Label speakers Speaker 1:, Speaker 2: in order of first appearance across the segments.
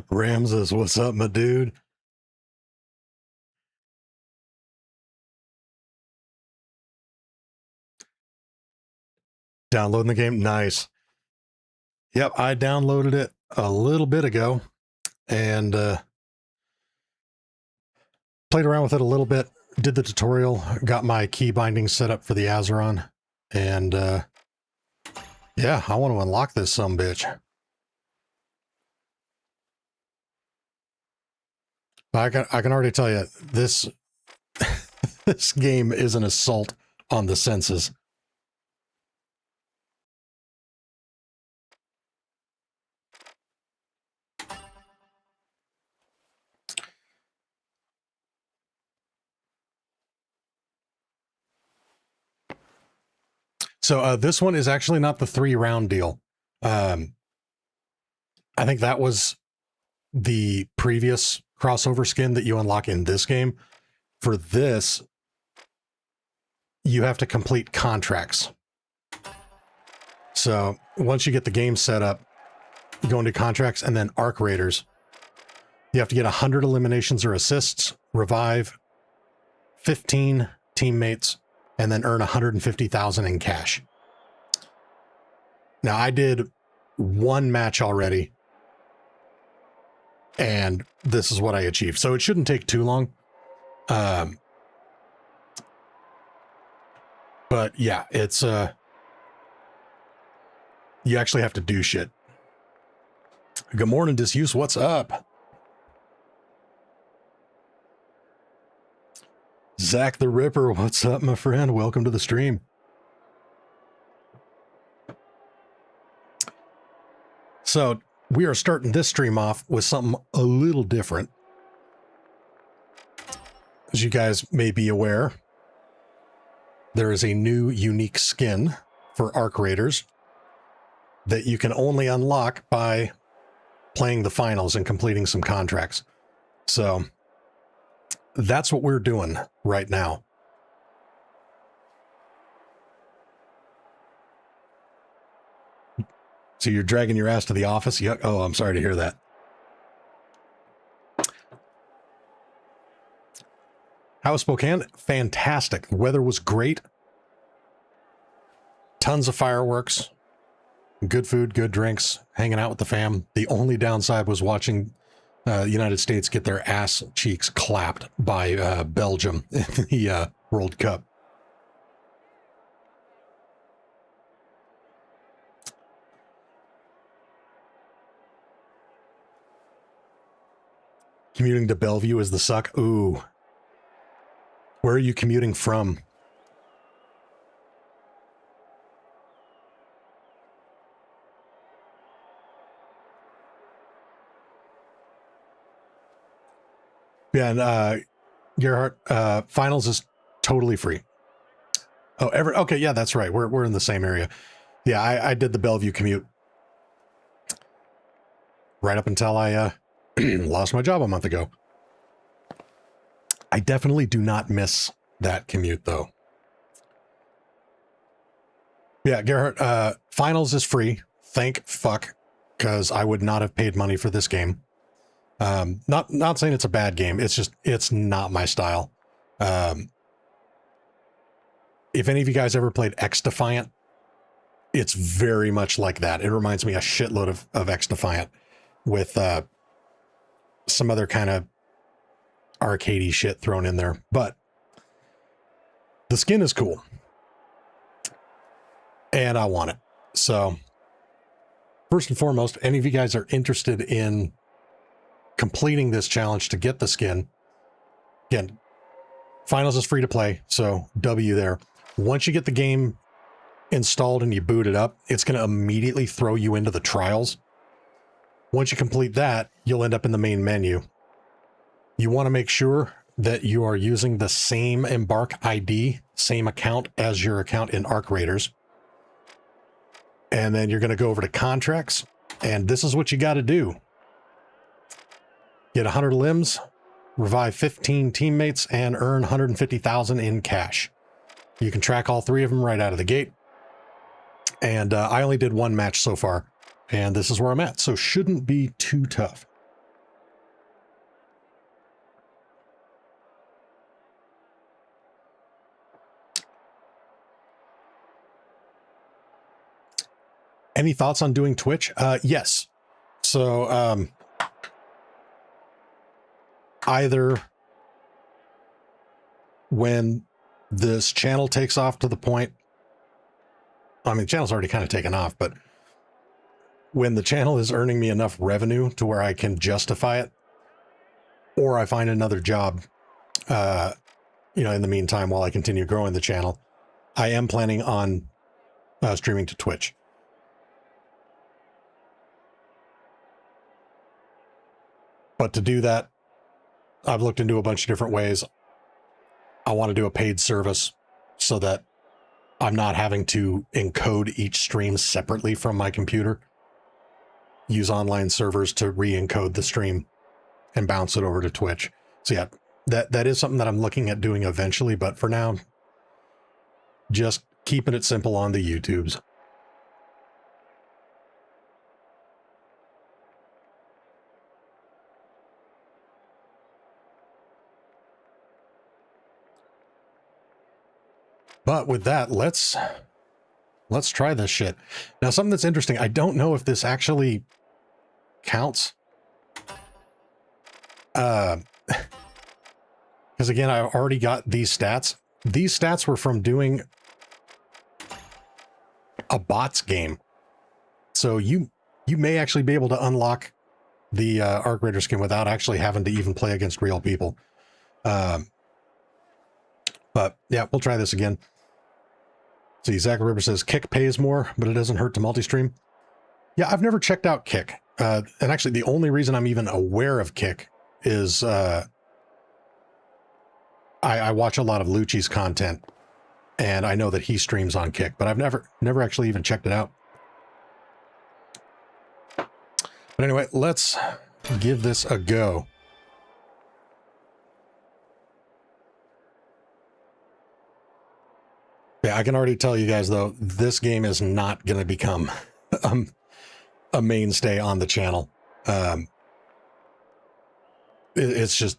Speaker 1: Ramses, what's up, my dude? Downloading the game? Nice. Yep, I downloaded it a little bit ago and played around with it a little bit, did the tutorial, got my key binding set up for the Azeron, and yeah, I want to unlock this sumbitch. I can already tell you, this this game is an assault on the senses. So this one is actually not the 3-round deal. I think that was the previous crossover skin that you unlock in this game. For this, you have to complete contracts. So once you get the game set up, you go into contracts and then arc raiders. You have to get 100 eliminations or assists, revive 15 teammates, and then earn 150,000 in cash. Now, I did one match already, and this is what I achieved. So it shouldn't take too long. But yeah, it's you actually have to do shit. Good morning, Disuse. What's up? Zach the Ripper, what's up, my friend? Welcome to the stream. So we are starting this stream off with something a little different. As you guys may be aware, there is a new unique skin for Arc Raiders that you can only unlock by playing the finals and completing some contracts. So that's what we're doing right now. So you're dragging your ass to the office? Yuck. Oh, I'm sorry to hear that. How was Spokane? Fantastic. The weather was great. Tons of fireworks. Good food, good drinks, hanging out with the fam. The only downside was watching the United States get their ass cheeks clapped by Belgium in the World Cup. Commuting to Bellevue is the suck. Ooh. Where are you commuting from? Yeah, and Gerhardt, finals is totally free. Oh, okay, yeah, that's right. We're in the same area. Yeah, I did the Bellevue commute right up until I lost my job a month ago. I definitely do not miss that commute, though. Yeah, Gerhardt, finals is free. Thank fuck, because I would not have paid money for this game. Not saying it's a bad game. It's just, it's not my style. If any of you guys ever played X Defiant, it's very much like that. It reminds me a shitload of X Defiant with some other kind of arcadey shit thrown in there. But the skin is cool. And I want it. So first and foremost, any of you guys are interested in completing this challenge to get the skin, again, finals is free to play, so W there. Once you get the game installed and you boot it up, it's going to immediately throw you into the trials. Once you complete that, you'll end up in the main menu. You want to make sure that you are using the same Embark ID, same account as your account in Arc Raiders. And then you're going to go over to contracts, and this is what you got to do. Get 100 limbs, revive 15 teammates, and earn 150,000 in cash. You can track all 3 of them right out of the gate. And I only did one match so far, and this is where I'm at, so shouldn't be too tough. Any thoughts on doing Twitch? Yes. So either when this channel takes off to the point, I mean, the channel's already kind of taken off, but when the channel is earning me enough revenue to where I can justify it, or I find another job, you know, in the meantime, while I continue growing the channel, I am planning on streaming to Twitch. But to do that, I've looked into a bunch of different ways. I want to do a paid service so that I'm not having to encode each stream separately from my computer. Use online servers to re-encode the stream and bounce it over to Twitch. So yeah, that is something that I'm looking at doing eventually, but for now, just keeping it simple on the YouTubes. But with that, let's try this shit. Now, something that's interesting, I don't know if this actually counts. Because again, I already got these stats. These stats were from doing a bots game. So you may actually be able to unlock the Arc Raider skin without actually having to even play against real people. But yeah, we'll try this again. See, Zach River says Kick pays more, but it doesn't hurt to multi-stream. Yeah, I've never checked out Kick. And actually, the only reason I'm even aware of Kick is I watch a lot of Lucci's content, and I know that he streams on Kick, but I've never actually even checked it out. But anyway, let's give this a go. Yeah, I can already tell you guys, though, this game is not going to become a mainstay on the channel. It's just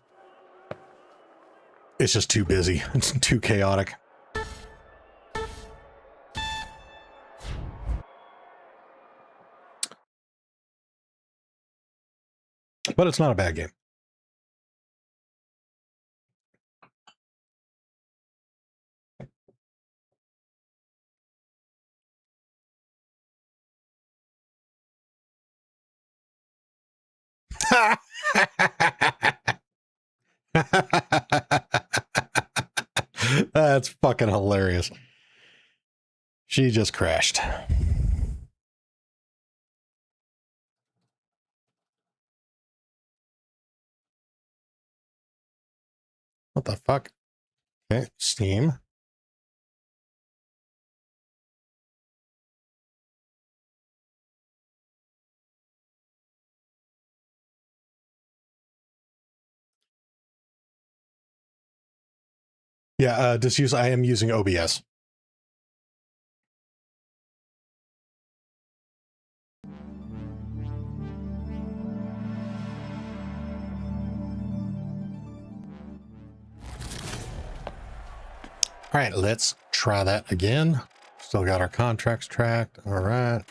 Speaker 1: too busy. It's too chaotic. But it's not a bad game. That's fucking hilarious. She just crashed. What the fuck? Okay, Steam. Yeah, disuse. I am using OBS. All right, let's try that again. Still got our contracts tracked. All right.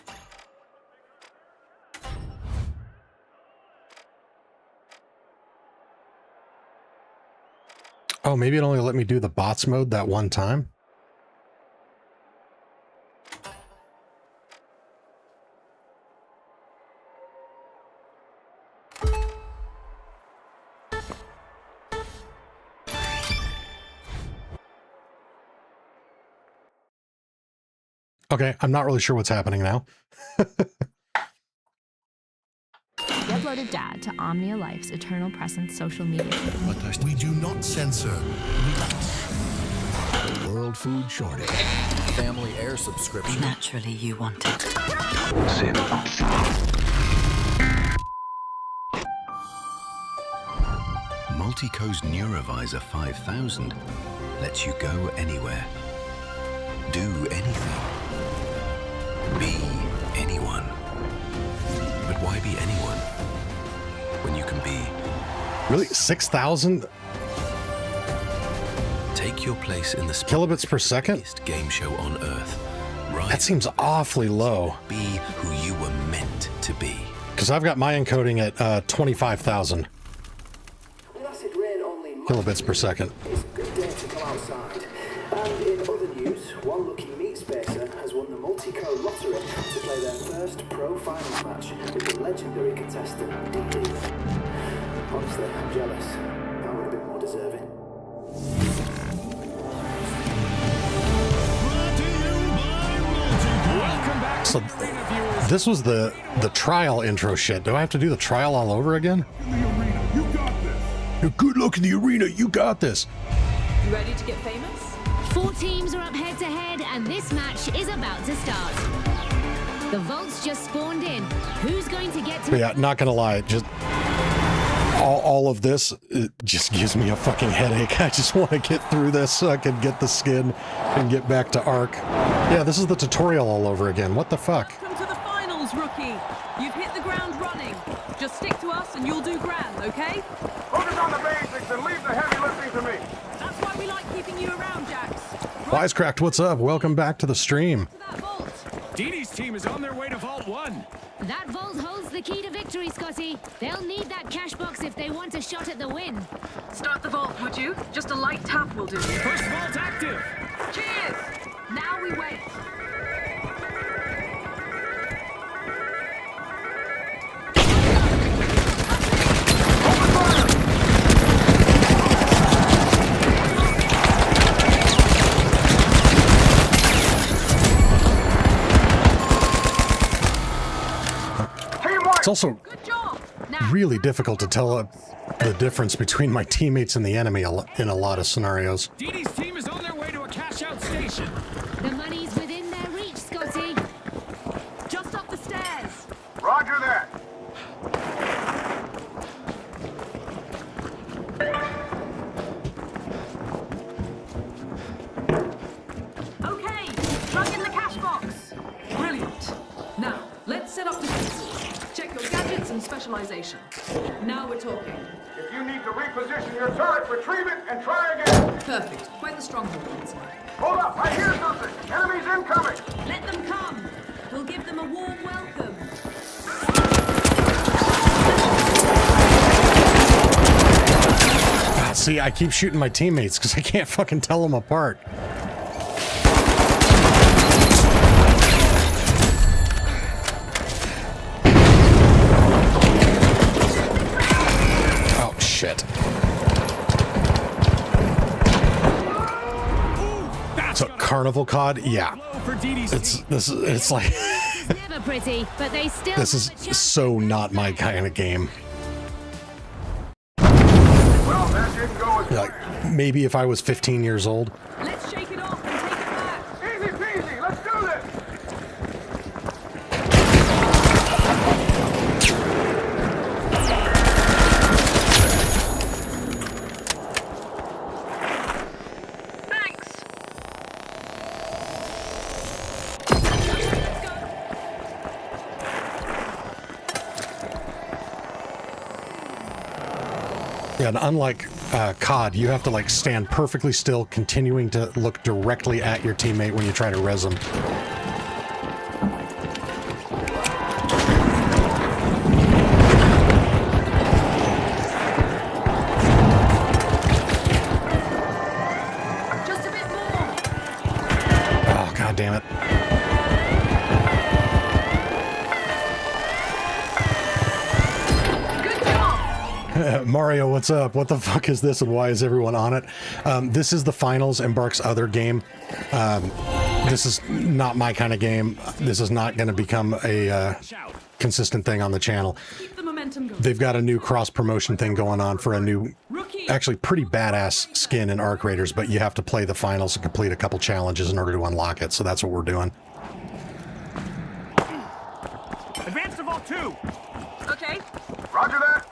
Speaker 1: Oh, maybe it only let me do the bots mode that one time. Okay, I'm not really sure what's happening now.
Speaker 2: We uploaded Dad to Omnia Life's Eternal Presence social media.
Speaker 3: We do not censor. World food shortage.
Speaker 4: Family air subscription.
Speaker 5: Naturally, you want it.
Speaker 4: Zip.
Speaker 3: Multico's Neurovisor 5000 lets you go anywhere, do anything, be anyone. But why be anyone when you can be?
Speaker 1: Really? 6,000
Speaker 3: Take your place in the
Speaker 1: kilobits per second?
Speaker 3: biggest game show on Earth Rise.
Speaker 1: That seems awfully low.
Speaker 3: Be who you were meant to be.
Speaker 1: Because I've got my encoding at 25,000 kilobits per second.
Speaker 5: It's a good day to go outside. And in other news, one lucky meat spacer has won the multi-co lottery to play their first pro finals match with the legendary contestant DD. Honestly, I'm jealous. I would have been more deserving.
Speaker 1: So this was the trial intro shit. Do I have to do the trial all over again? Good luck in the arena. You got this.
Speaker 6: You ready to get famous?
Speaker 7: 4 teams are up head to head, and this match is about to start. The Vaults just spawned in. Who's going to get to...
Speaker 1: But yeah, not gonna lie, just all of this, it just gives me a fucking headache. I just want to get through this so I can get the skin and get back to Ark. Yeah, this is the tutorial all over again. What the fuck?
Speaker 6: Welcome to the finals, rookie. You've hit the ground running. Just stick to us and you'll do grand, okay?
Speaker 8: Focus on the basics and leave the heavy lifting to me.
Speaker 6: That's why we like keeping you around, Jax.
Speaker 1: Wisecracked, what's up? Welcome back to the stream.
Speaker 6: To that vault.
Speaker 9: Dee Dee's team is on their way to Vault 1.
Speaker 7: That vault holds the key to victory, Scotty. They'll need that cash box if they want a shot at the win.
Speaker 6: Start the vault, would you? Just a light tap will do.
Speaker 9: First vault active.
Speaker 6: Cheers! Now we wait.
Speaker 1: It's also
Speaker 6: Good job. Now,
Speaker 1: really difficult to tell the difference between my teammates and the enemy in a lot of scenarios.
Speaker 9: Dee Dee's team is on their way to a cash-out station.
Speaker 7: The money's within their reach, Scotty.
Speaker 6: just up the stairs.
Speaker 8: Roger that.
Speaker 6: Okay, plug in the cash box. Brilliant. Now, let's set up defenses. Check your gadgets and specialization. Now we're talking.
Speaker 8: If you need to reposition your turret, retrieve it and try again.
Speaker 6: Perfect. Quite the stronghold inside.
Speaker 8: Hold up, I hear something. Enemies incoming.
Speaker 6: Let them come. We'll give them a warm welcome.
Speaker 1: Ah, see, I keep shooting my teammates because I can't fucking tell them apart. Oh, shit. So, Carnival COD? Yeah.
Speaker 9: For Dee Dee's team.
Speaker 1: It's like...
Speaker 7: It's never pretty, but they still
Speaker 1: This is
Speaker 7: have a chance.
Speaker 1: so not my kind of game.
Speaker 8: Well, that didn't go as
Speaker 1: Like, maybe if I was 15 years old.
Speaker 6: Let's shake it off and take it back.
Speaker 8: easy peasy. Let's do this.
Speaker 6: Thanks.
Speaker 1: Yeah, and unlike COD, you have to like stand perfectly still, continuing to look directly at your teammate when you try to res them.
Speaker 6: Just a bit more.
Speaker 1: Oh, god damn it.
Speaker 6: Good job.
Speaker 1: Mario, what's up? What the fuck is this and why is everyone on it? This is the finals, Embark's other game. This is not my kind of game. This is not going to become a consistent thing on the channel.
Speaker 6: Keep the momentum going.
Speaker 1: They've got a new cross-promotion thing going on for a new,
Speaker 6: Rookie.
Speaker 1: actually pretty badass skin in Arc Raiders, but you have to play the finals and complete a couple challenges in order to unlock it, so that's what we're doing.
Speaker 9: Advance to Vault 2.
Speaker 6: Okay.
Speaker 8: Roger that.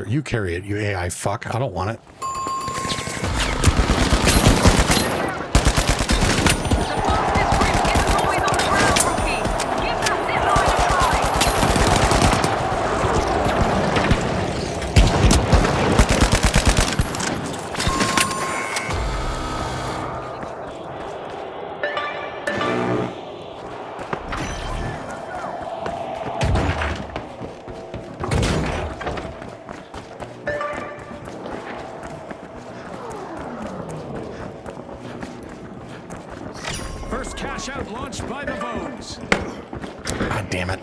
Speaker 1: Here, you carry it, you AI fuck. I don't want it.
Speaker 9: First cash out launched by the Vogues.
Speaker 1: God damn it.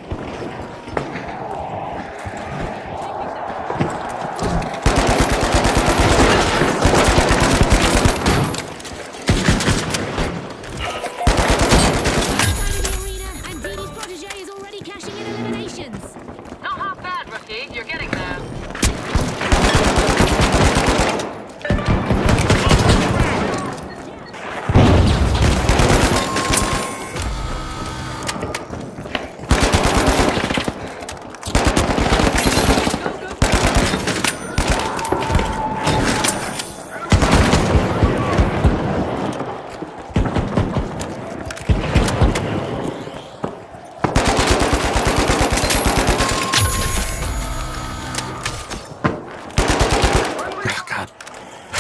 Speaker 6: Not half bad, rookie. You're getting there.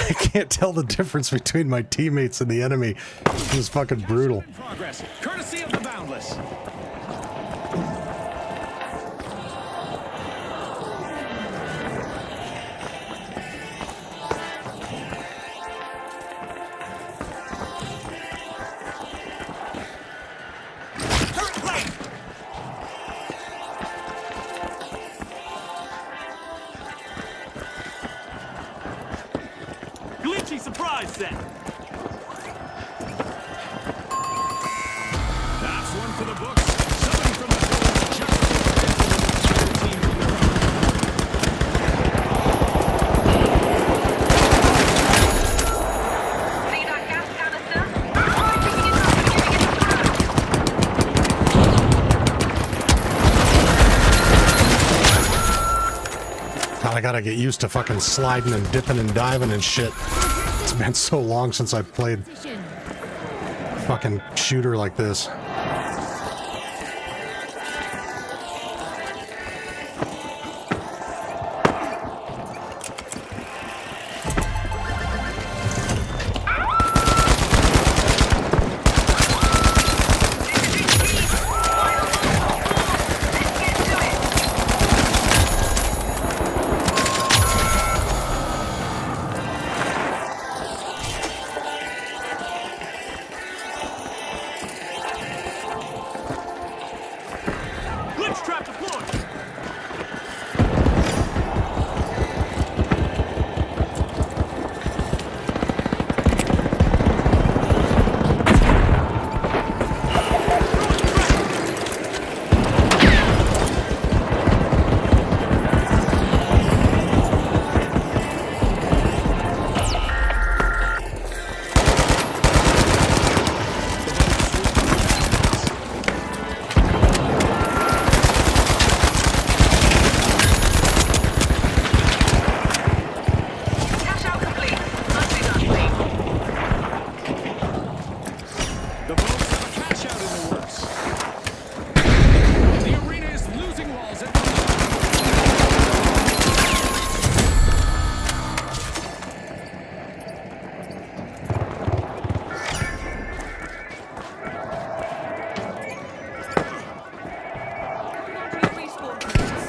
Speaker 1: I can't tell the difference between my teammates and the enemy. It was fucking brutal.
Speaker 9: In progress, courtesy of the Boundless.
Speaker 10: Glitchy surprise set.
Speaker 9: That's one for the books. Seven from the Vogues. Just team on the run.
Speaker 6: See that gas canister? Try picking it up and giving it a throw.
Speaker 1: God, I gotta get used to fucking sliding and dipping and diving and shit. It's been so long since I've played a fucking shooter like this.
Speaker 10: Glitch trap deployed.
Speaker 6: Cash out complete. Nicely done, team.
Speaker 9: The Vogues have a cash out in the works. The arena is losing walls at the moment.
Speaker 6: Respawn points.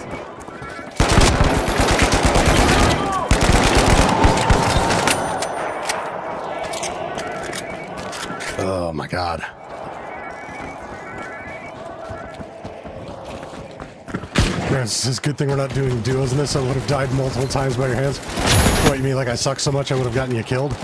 Speaker 1: Oh my god. Yeah, it's a good thing we're not doing duos in this. I would have died multiple times by your hands. What, you mean like I suck so much I would have gotten you killed?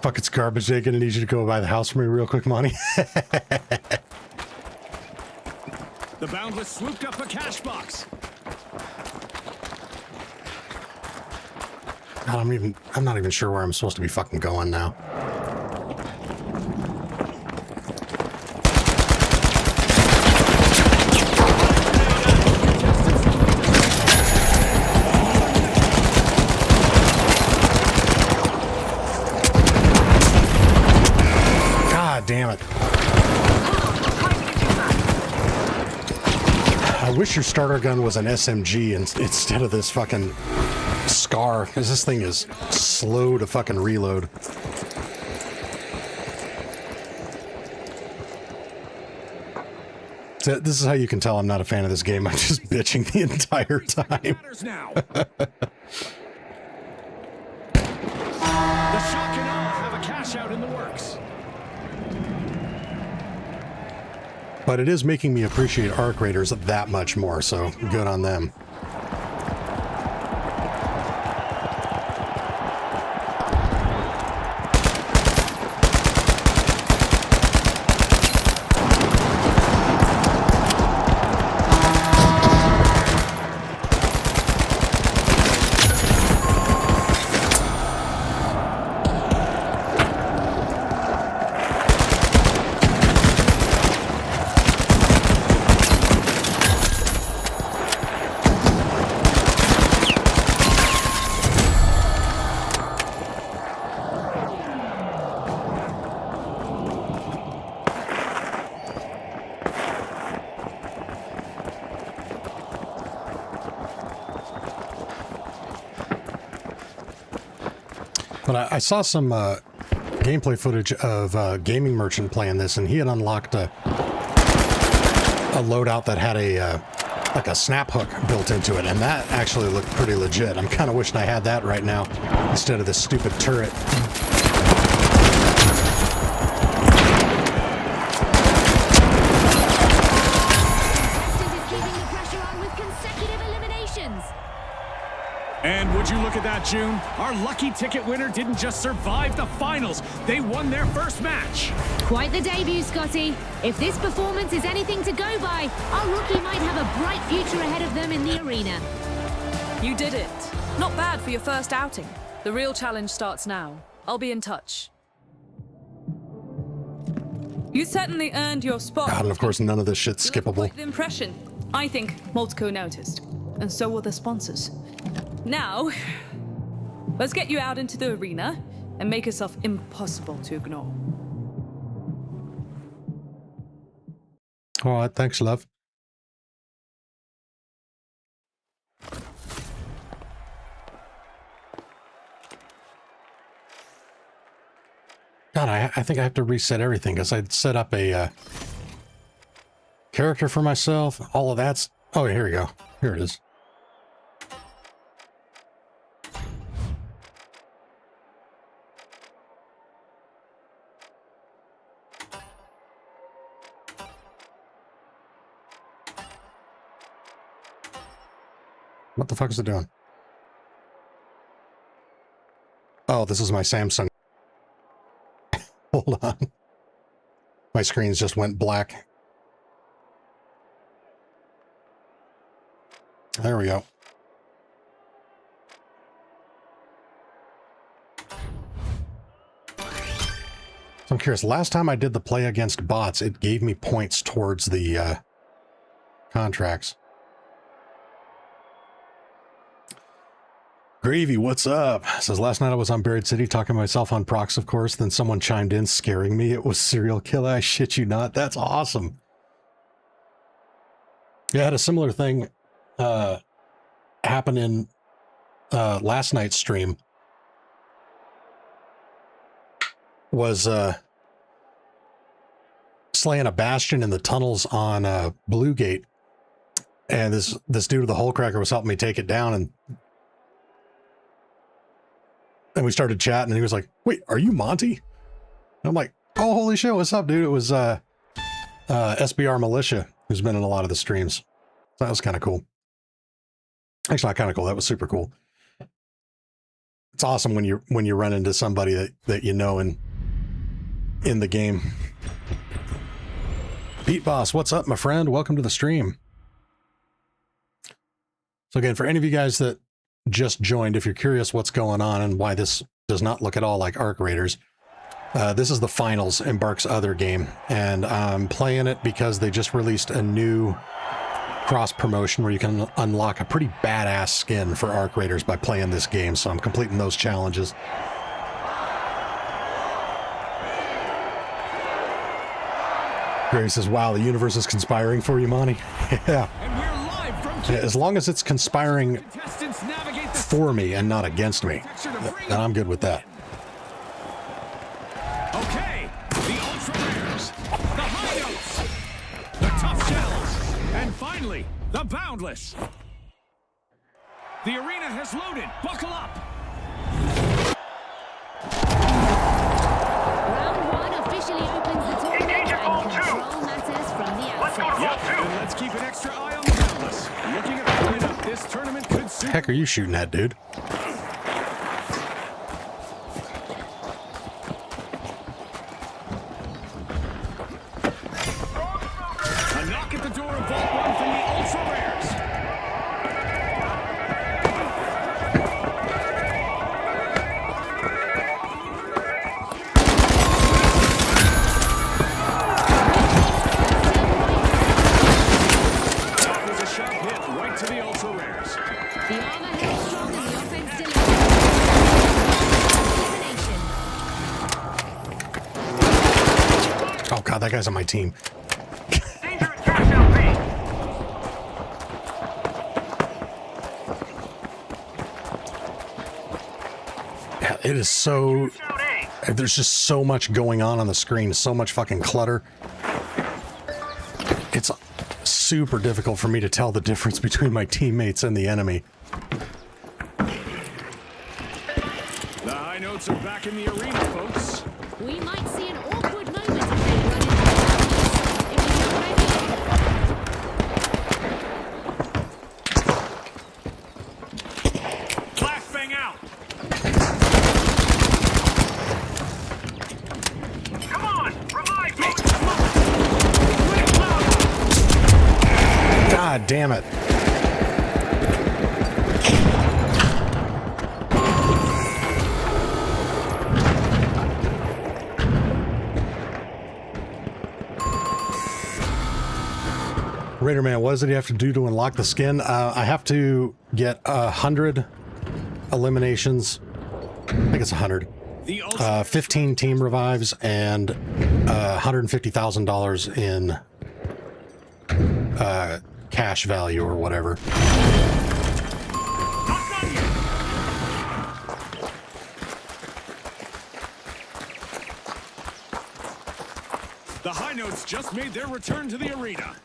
Speaker 1: Fuck, it's garbage day. Gonna need you to go by the house for me real quick, Monty.
Speaker 9: The Boundless swooped up a cash box.
Speaker 1: God, I'm not even sure where I'm supposed to be fucking going now. God damn it. I wish your starter gun was an SMG instead of this fucking SCAR, because this thing is slow to fucking reload. So this is how you can tell I'm not a fan of this game. I'm just bitching the entire time.
Speaker 9: The shock and awe have a cash out in the works.
Speaker 1: But it is making me appreciate arc raiders that much more, so good on them. But I saw some gameplay footage of Gaming Merchant playing this, and he had unlocked a loadout that had a like a snap hook built into it, and that actually looked pretty legit. I'm kind of wishing I had that right now instead of this stupid turret.
Speaker 9: And would you look at that, June? Our lucky ticket winner didn't just survive the finals, they won their first match.
Speaker 7: Quite the debut, Scotty. If this performance is anything to go by, our rookie might have a bright future ahead of them in the arena.
Speaker 6: You did it. Not bad for your first outing. The real challenge starts now. I'll be in touch. You certainly earned your spot.
Speaker 1: God, and of course none of this shit's skippable.
Speaker 6: Quite the impression. I think Multico noticed. And so will the sponsors. Now, let's get you out into the arena and make yourself impossible to ignore.
Speaker 1: All right, thanks, love. God, I think I have to reset everything because I'd set up a character for myself. All of that's... Oh, here we go. Here it is. What the fuck is it doing? Oh, this is my Samsung. Hold on. My screens just went black. There we go. So I'm curious, last time I did the play against bots, it gave me points towards the contracts. Gravy, what's up? Says, last night I was on Buried City talking to myself on Prox, of course. Then someone chimed in scaring me. It was serial killer. I shit you not. That's awesome. Yeah, I had a similar thing happen in last night's stream. Was slaying a bastion in the tunnels on Blue Gate. And this dude with the hole cracker was helping me take it down, and we started chatting, and he was like, wait, are you Monty? And I'm like, oh, holy shit, what's up, dude? It was SBR Militia, who's been in a lot of the streams. So that was kind of cool. Actually, not kind of cool. That was super cool. It's awesome when you run into somebody that you know in the game. Pete Boss, what's up, my friend? Welcome to the stream. So again, for any of you guys that just joined, if you're curious what's going on and why this does not look at all like Arc Raiders, this is the finals, Embark's other game, and I'm playing it because they just released a new cross promotion where you can unlock a pretty badass skin for Arc Raiders by playing this game, so I'm completing those challenges. Gary says, wow, the universe is conspiring for you, Monty. Yeah.
Speaker 9: And we're live from
Speaker 1: As long as it's conspiring for me and not against me, then I'm good with that.
Speaker 9: Okay, the ultra rares, the high notes, the tough shells, and finally, the boundless. The arena has loaded. Buckle up.
Speaker 7: Round one officially opens the tournament and control matters from the outset.
Speaker 9: Yep, and let's keep an extra eye on the boundless. Looking at the lineup, this tournament could suit.
Speaker 1: Heck are you shooting at, dude?
Speaker 9: A knock at the door of Vault 1 from the ultra rares. That was a sharp hit right to the ultra rares.
Speaker 7: The armor held strong and the offense delivered.
Speaker 1: Oh god, that guy's on my team.
Speaker 8: Danger at cash out B.
Speaker 1: Yeah, it is so...
Speaker 8: Shout A.
Speaker 1: There's just so much going on the screen, so much fucking clutter. It's super difficult for me to tell the difference between my teammates and the enemy.
Speaker 9: The high notes are back in the arena, folks.
Speaker 7: We might see an awkward moment if they run into the if you know what I mean.
Speaker 9: Flashbang out.
Speaker 8: Come on, revive me.
Speaker 1: God damn it. Raider Man, what does it have to do to unlock the skin? I have to get 100 eliminations. I think it's 100. 15 team revives and $150,000 in cash value or whatever.
Speaker 9: The high notes just made their return to the arena.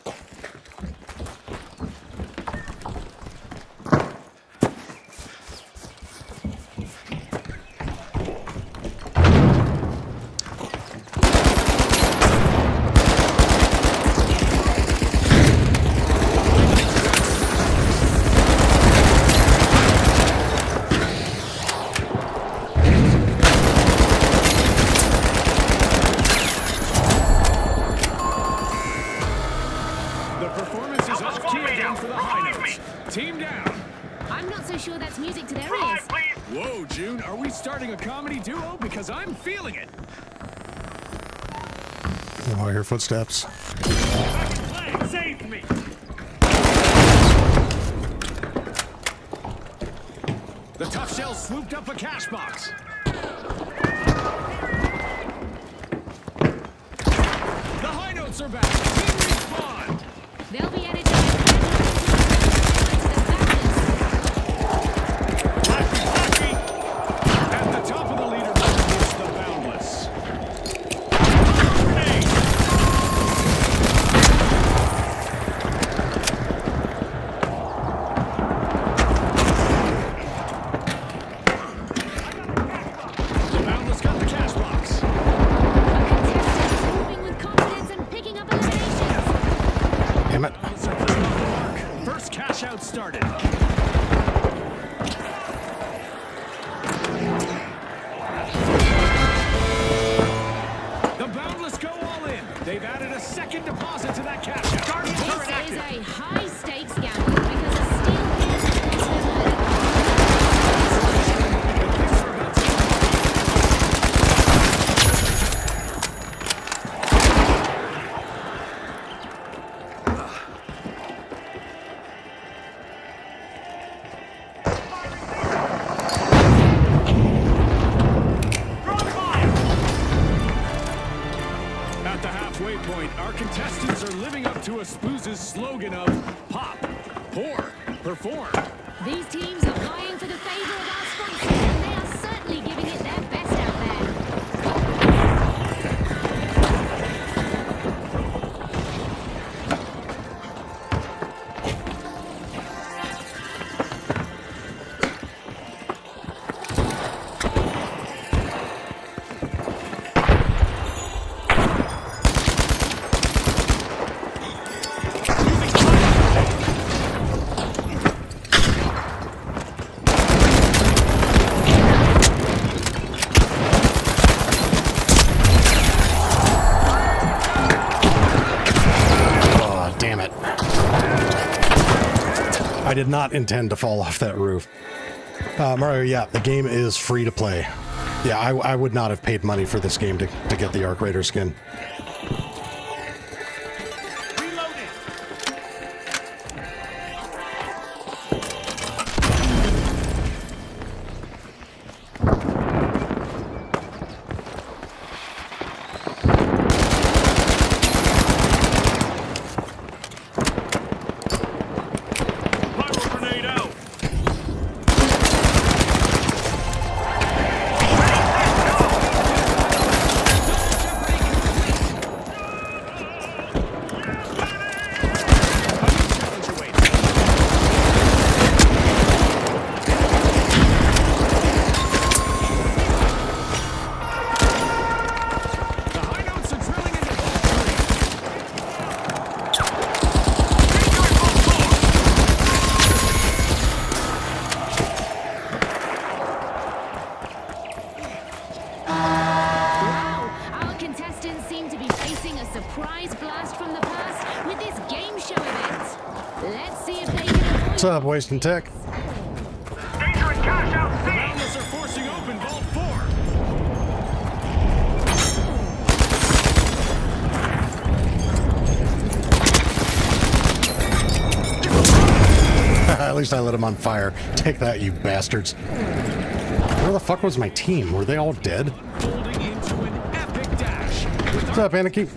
Speaker 9: The performance is off key again for the high notes. Team down.
Speaker 7: I'm not so sure that's music to their ears.
Speaker 8: Revive, please.
Speaker 9: Whoa, June, are we starting a comedy duo? Because I'm feeling it.
Speaker 1: Oh, I hear footsteps.
Speaker 10: Play saved me.
Speaker 9: The tough shell swooped up a cash box. The high notes are back. Team respawn.
Speaker 7: They'll be at it again.
Speaker 9: At the top of the leaderboard is the boundless. The boundless got the cash box.
Speaker 7: Moving with confidence and picking up eliminations.
Speaker 1: Damn it.
Speaker 9: First cash out started. The boundless go all in. They've added a second deposit to that cash out.
Speaker 7: This is a high-stakes gamble because a steal is possible.
Speaker 9: contestants are living up to a Spooz's slogan of pop, pour, perform.
Speaker 7: These teams are vying for the favor of our sponsors, and they are certainly giving it their best out there.
Speaker 1: I did not intend to fall off that roof. Mario, yeah, the game is free to play. Yeah, I would not have paid money for this game to get the Arc Raider skin. What's up, Wasting Tech?
Speaker 8: Danger and cash out C!
Speaker 9: Boundless are forcing open Vault 4.
Speaker 1: At least I lit him on fire. Take that, you bastards. Where the fuck was my team? Were they all dead?
Speaker 9: Holding into an epic dash.
Speaker 1: What's up, Anarchy?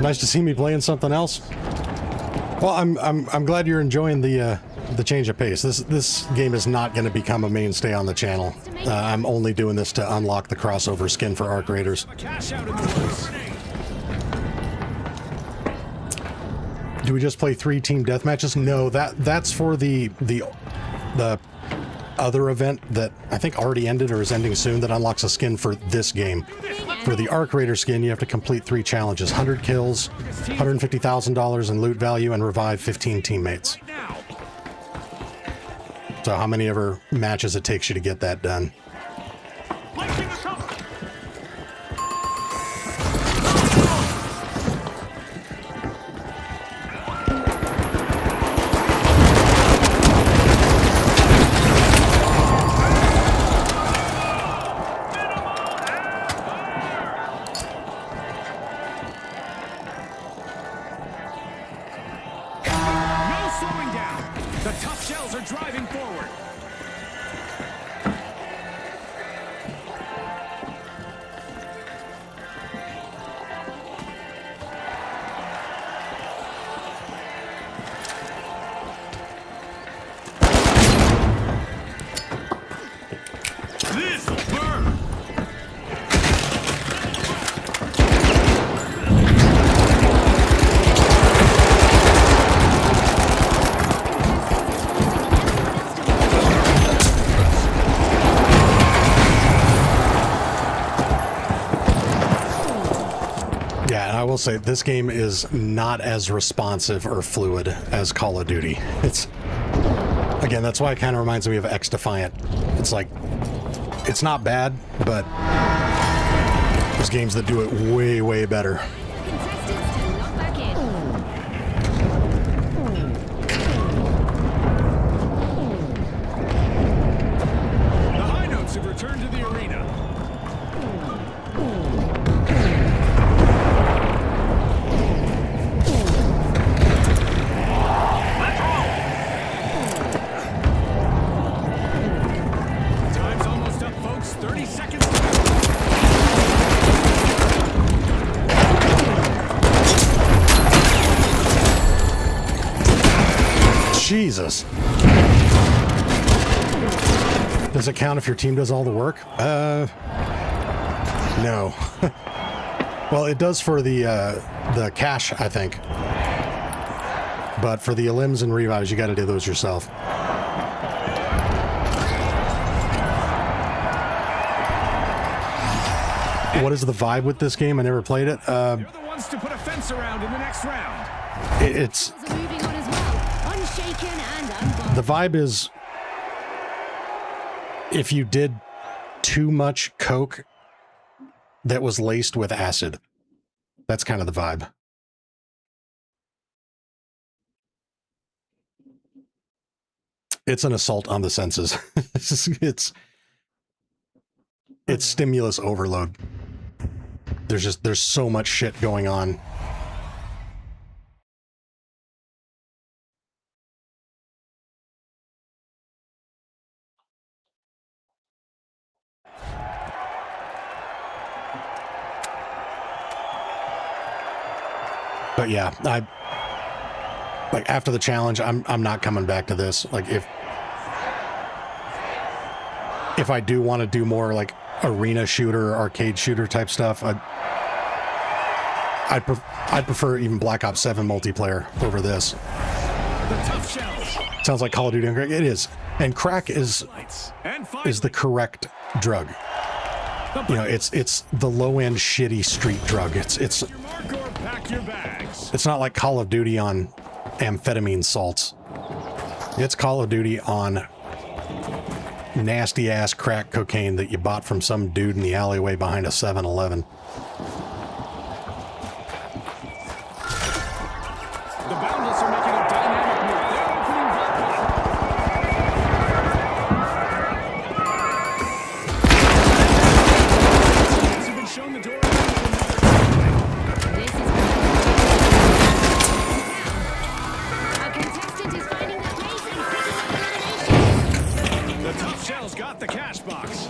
Speaker 1: Nice to see me playing something else. Well, I'm glad you're enjoying the change of pace. This game is not going to become a mainstay on the channel. I'm only doing this to unlock the crossover skin for Arc Raiders. Do we just play 3 team deathmatches? No, that's for the other event that I think already ended or is ending soon that unlocks a skin for this game. For the Arc Raider skin, you have to complete 3 challenges: 100 kills, $150,000 in loot value, and revive 15 teammates. So how many ever matches it takes you to get that done. I will say this game is not as responsive or fluid as Call of Duty. Again, that's why it kind of reminds me of X Defiant. It's like, it's not bad, but there's games that do it way, way better.
Speaker 9: The high notes have returned to the arena.
Speaker 1: Jesus. Does it count if your team does all the work? No. Well, it does for the cash, I think. But for the elims and revives, you got to do those yourself. What is the vibe with this game? I never played it.
Speaker 9: You're the ones to put a fence around in the next round.
Speaker 1: It's
Speaker 7: Moving on as well. Unshaken and unbothered.
Speaker 1: the vibe is if you did too much coke that was laced with acid. That's kind of the vibe. It's an assault on the senses. it's stimulus overload. There's so much shit going on. But yeah, like after the challenge, I'm not coming back to this. Like if I do want to do more like arena shooter, arcade shooter type stuff, I'd prefer even Black Ops 7 multiplayer over this.
Speaker 9: The tough shells.
Speaker 1: Sounds like Call of Duty and crack. It is, and crack is the correct drug. You know, it's the low end shitty street drug. It's not like Call of Duty on amphetamine salts. It's Call of Duty on nasty ass crack cocaine that you bought from some dude in the alleyway behind a 7-Eleven.
Speaker 9: The Boundless are making a dynamic move. They're opening Bloodline. Have been shown the door.
Speaker 7: Our contestant is finding the pace and picking up elimination.
Speaker 9: The tough shells got the cash box.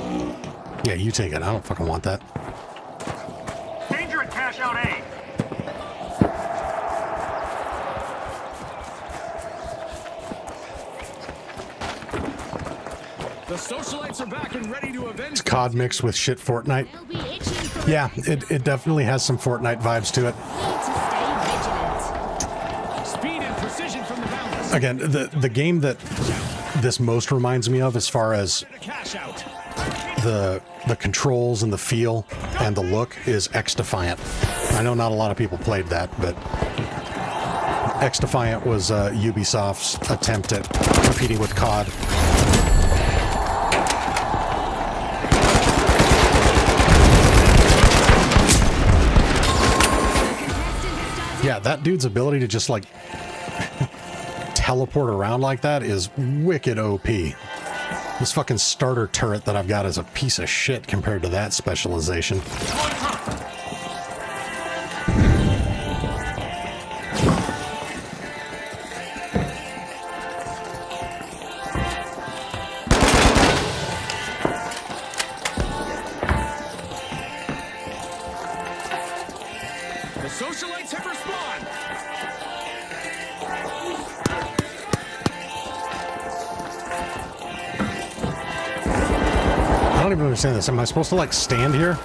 Speaker 1: Yeah, you take it. I don't fucking want that.
Speaker 8: Danger at cash out A.
Speaker 9: The socialites are back and ready to avenge.
Speaker 1: It's COD mixed with shit Fortnite.
Speaker 7: They'll be itching for
Speaker 1: Yeah, it definitely has some Fortnite vibes to it.
Speaker 7: need to stay vigilant.
Speaker 9: Speed and precision from the Boundless.
Speaker 1: Again, the game that this most reminds me of as far as
Speaker 9: Cash out.
Speaker 1: the controls and the feel and the look is X-Defiant. I know not a lot of people played that, but X-Defiant was Ubisoft's attempt at competing with COD. Yeah, that dude's ability to just like teleport around like that is wicked OP. This fucking starter turret that I've got is a piece of shit compared to that specialization.
Speaker 9: The socialites have respawned.
Speaker 1: I don't even understand this. Am I supposed to like stand here?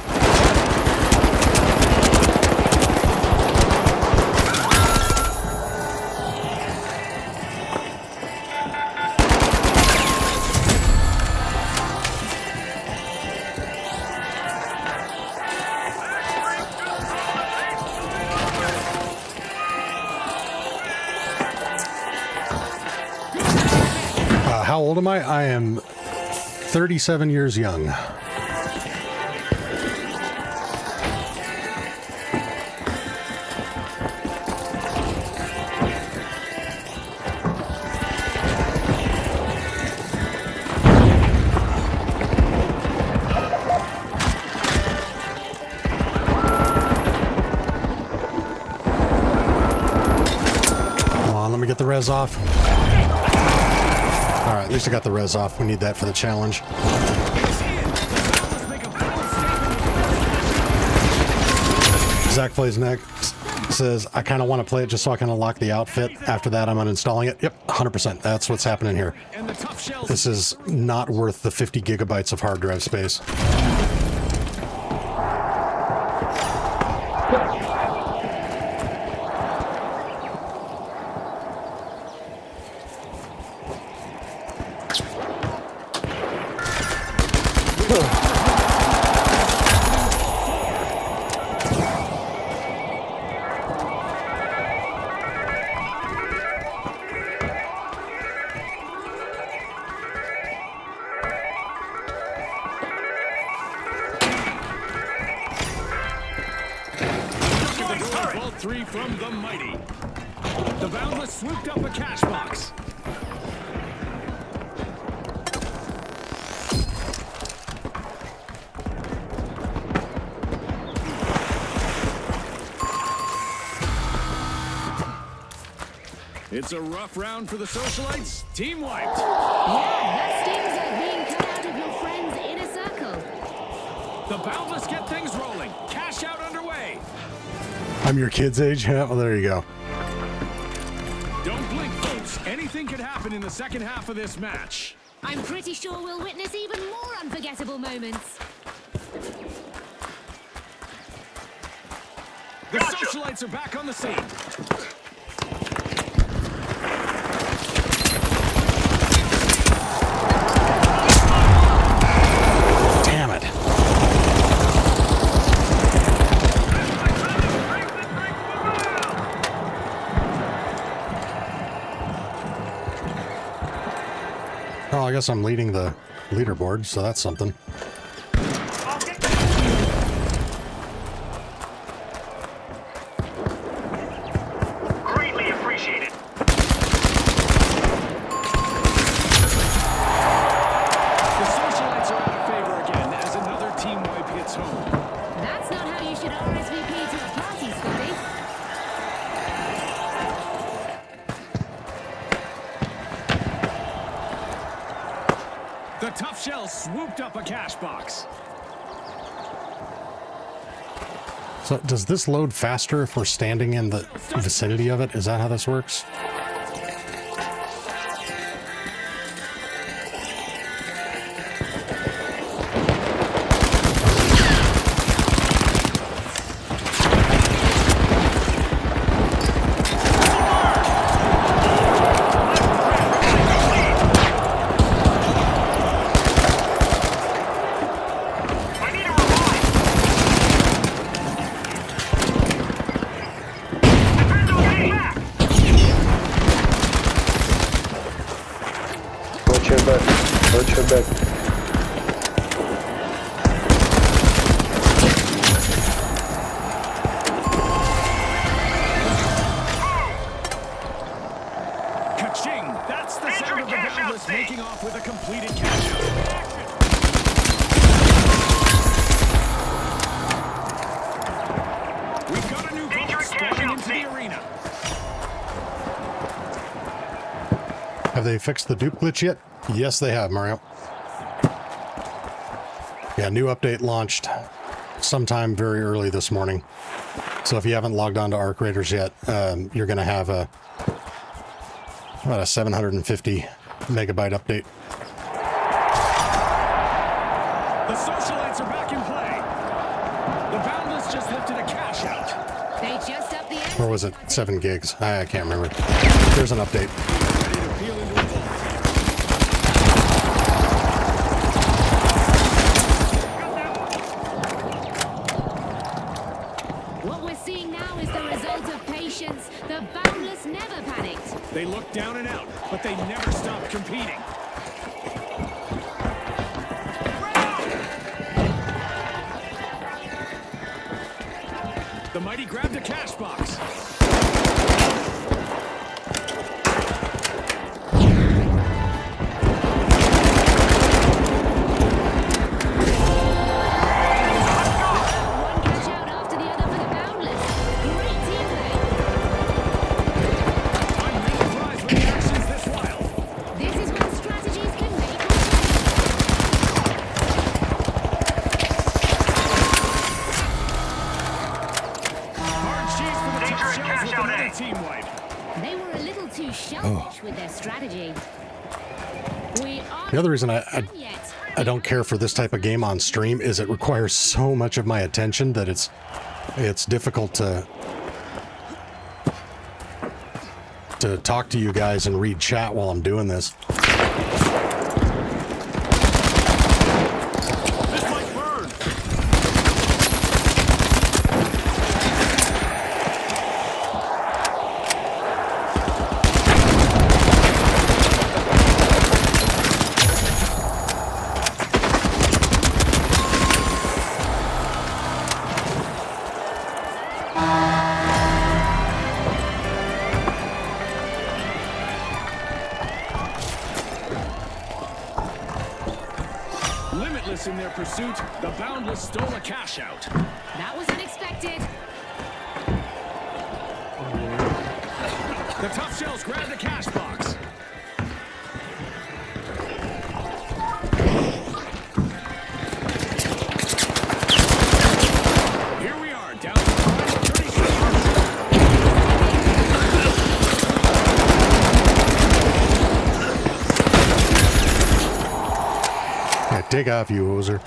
Speaker 1: How old am I? I am 37 years young. Come on, let me get the res off. All right, at least I got the res off. We need that for the challenge. Zach plays next. says, I kind of want to play it just so I can unlock the outfit. After that, I'm uninstalling it. Yep, 100%. That's what's happening here.
Speaker 9: And the tough shells.
Speaker 1: This is not worth the 50 gigabytes of hard drive space.
Speaker 9: Vault 3 from the mighty. The Boundless swooped up a cash box. It's a rough round for the socialites. Team wiped.
Speaker 7: Yeah, that stings like being cut out of your friend's inner circle.
Speaker 9: The Boundless get things rolling. Cash out underway.
Speaker 1: I'm your kid's age? Yeah, well, there you go.
Speaker 9: Don't blink, folks. Anything could happen in the second half of this match.
Speaker 7: I'm pretty sure we'll witness even more unforgettable moments.
Speaker 9: The socialites are back on the scene.
Speaker 1: Damn it. Oh, I guess I'm leading the leaderboard, so that's something.
Speaker 8: Greatly appreciated.
Speaker 9: The socialites are out of favor again as another team wipe hits home.
Speaker 7: That's not how you should RSVP to a party, Scotty.
Speaker 9: The tough shell swooped up a cash box.
Speaker 1: So does this load faster if we're standing in the vicinity of it? Is that how this works?
Speaker 8: I need a revive. Defender, get back.
Speaker 11: Watch your back. Watch your back.
Speaker 9: Ka-ching! That's the sound of the
Speaker 8: cash out
Speaker 9: Boundless
Speaker 8: stage.
Speaker 9: making off with a completed cash out. We've got a new goal
Speaker 8: Dangerous cash
Speaker 9: spawning
Speaker 8: out
Speaker 9: into
Speaker 8: stage.
Speaker 9: the arena.
Speaker 1: Have they fixed the dupe glitch yet? Yes, they have, Mario. Yeah, new update launched sometime very early this morning. So if you haven't logged on to Arc Raiders yet, you're going to have about a 750 megabyte update.
Speaker 9: The socialites are back in play. The Boundless just lifted a cash out.
Speaker 7: They just upped the ante.
Speaker 1: Or was it 7 gigs? I can't remember. There's an update.
Speaker 9: Ready to peel into a vault.
Speaker 7: What we're seeing now is the result of patience. The Boundless never panicked.
Speaker 9: They look down and out, but they never stopped competing. The mighty grabbed a cash box.
Speaker 7: One cash out after the other for the Boundless. Great team play.
Speaker 9: I'm really surprised with the actions this wild.
Speaker 7: This is when strategies can make or
Speaker 9: Hard cheese for the tough team wipe.
Speaker 7: They were a little too selfish with their strategy.
Speaker 1: The other reason I don't care for this type of game on stream is it requires so much of my attention that it's difficult to talk to you guys and read chat while I'm doing this.
Speaker 9: This might burn. Limitless in their pursuit, the Boundless stole a cash out.
Speaker 7: That was unexpected.
Speaker 9: The Tough Shells grab the cash box. Here we are, down to the final 30 seconds.
Speaker 1: Yeah, take off, you hoser.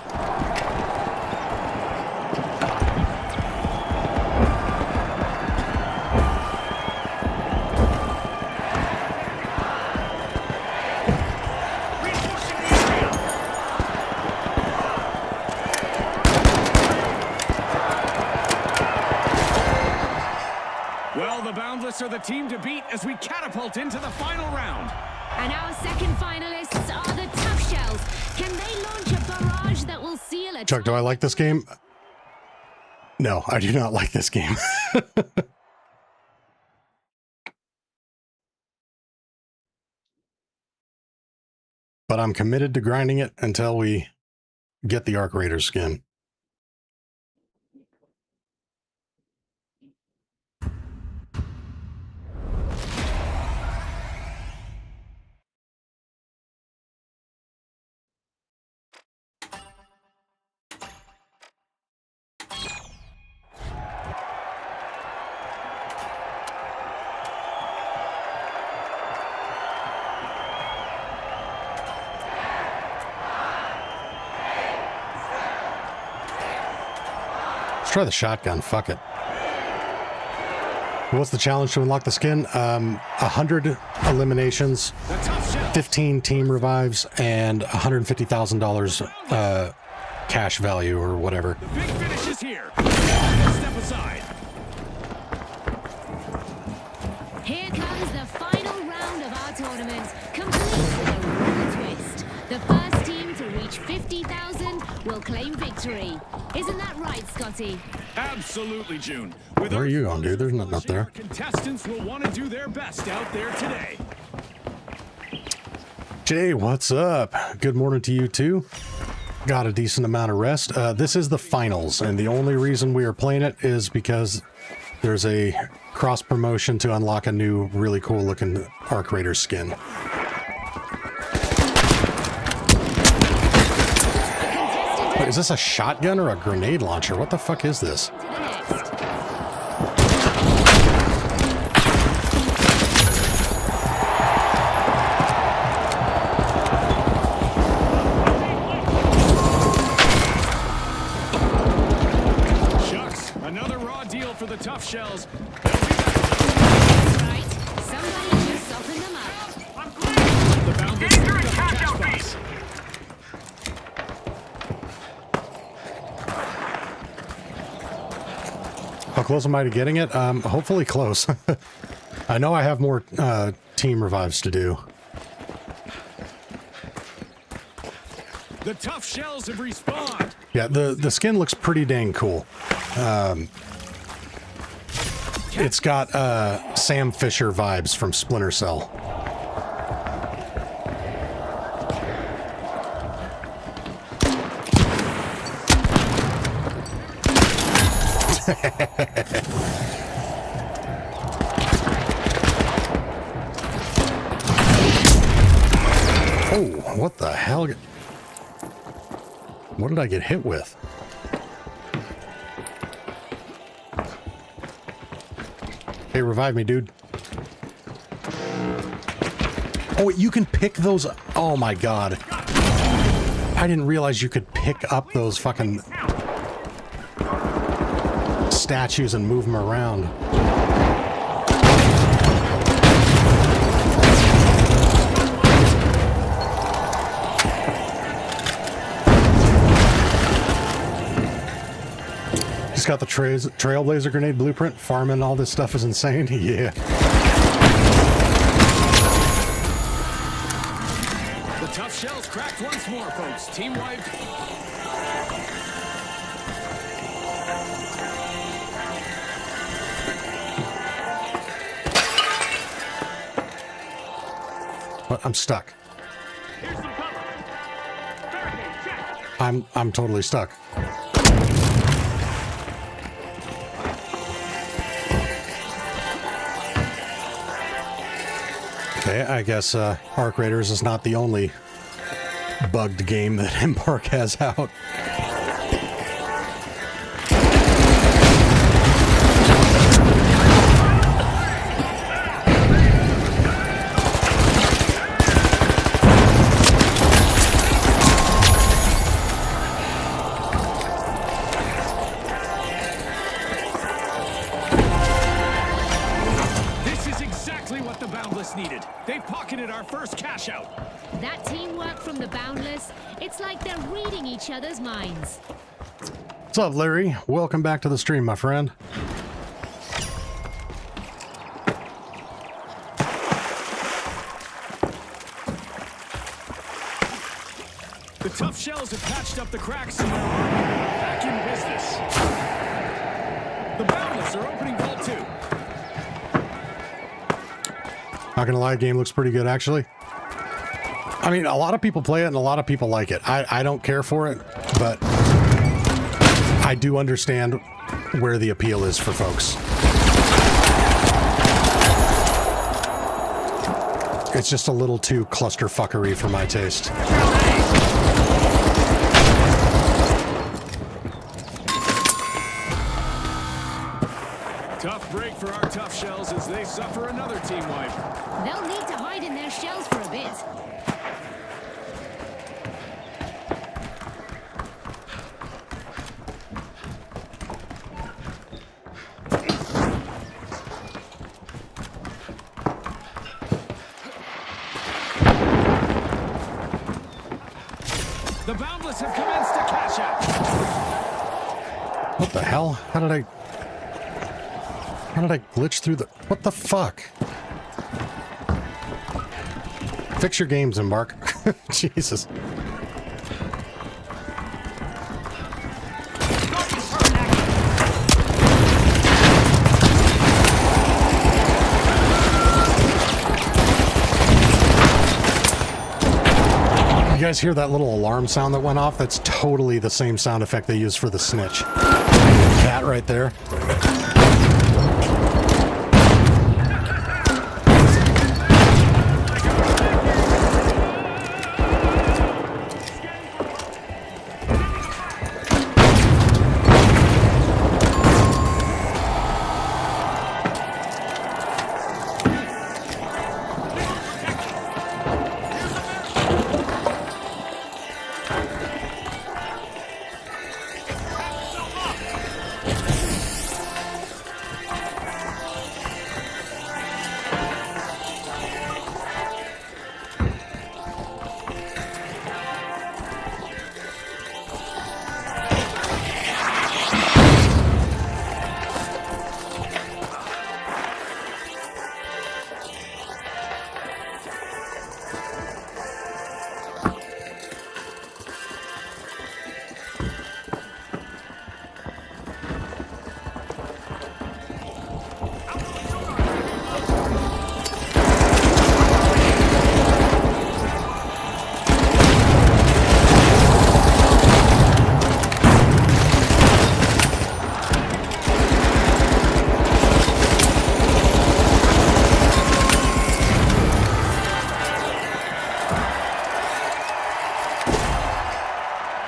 Speaker 9: Well, the Boundless are the team to beat as we catapult into the final round.
Speaker 7: And our second finalists are the Tough Shells. Can they launch a barrage that will seal a
Speaker 1: Chuck, do I like this game? No, I do not like this game. But I'm committed to grinding it until we get the Arc Raider skin. Try the shotgun, fuck it. What's the challenge to unlock the skin? 100 eliminations, 15 team revives, and $150,000 cash value or whatever.
Speaker 9: The big finish is here. Step aside.
Speaker 7: Here comes the final round of our tournament, complete with a royal twist. The first team to reach 50,000 will claim victory. Isn't that right, Scotty?
Speaker 9: Absolutely, June. With
Speaker 1: Where are you going, dude? There's nothing up there.
Speaker 9: Contestants will want to do their best out there today.
Speaker 1: Jay, what's up? Good morning to you too. Got a decent amount of rest. This is the finals, and the only reason we are playing it is because there's a cross promotion to unlock a new, really cool looking Arc Raider skin. Wait, is this a shotgun or a grenade launcher? What the fuck is this?
Speaker 9: Shucks, another raw deal for the Tough Shells.
Speaker 7: Right. Somebody just soften them up.
Speaker 9: The Boundless picked up the cash box.
Speaker 1: How close am I to getting it? Hopefully close. I know I have more team revives to do.
Speaker 9: The Tough Shells have respawned.
Speaker 1: Yeah, the skin looks pretty dang cool. It's got Sam Fisher vibes from Splinter Cell. Oh, what the hell? What did I get hit with? Hey, revive me, dude. Oh, you can pick those. Oh my god. I didn't realize you could pick up those fucking statues and move them around. Just got the Trailblazer grenade blueprint. Farming all this stuff is insane. Yeah.
Speaker 9: The tough shells cracked once more, folks. Team wiped.
Speaker 1: But I'm stuck.
Speaker 10: Here's some cover. Barricade, check.
Speaker 1: I'm totally stuck. Okay, I guess Arc Raiders is not the only bugged game that Embark has out.
Speaker 9: Needed. They pocketed our first cash out.
Speaker 7: That teamwork from the Boundless, it's like they're reading each other's minds.
Speaker 1: What's up, Larry? Welcome back to the stream, my friend.
Speaker 9: The tough shells have patched up the cracks in their armor. Back in business. The Boundless are opening Vault 2.
Speaker 1: Not gonna lie, game looks pretty good, actually. I mean, a lot of people play it and a lot of people like it. I don't care for it, but I do understand where the appeal is for folks. It's just a little too clusterfuckery for my taste.
Speaker 9: Tough break for our tough shells as they suffer another team wipe.
Speaker 7: They'll need to hide in their shells for a bit.
Speaker 9: The Boundless have commenced a cash out.
Speaker 1: What the hell? How did I glitch through the... What the fuck? Fix your games, Embark. Jesus. You guys hear that little alarm sound that went off? That's totally the same sound effect they use for the snitch. That right there.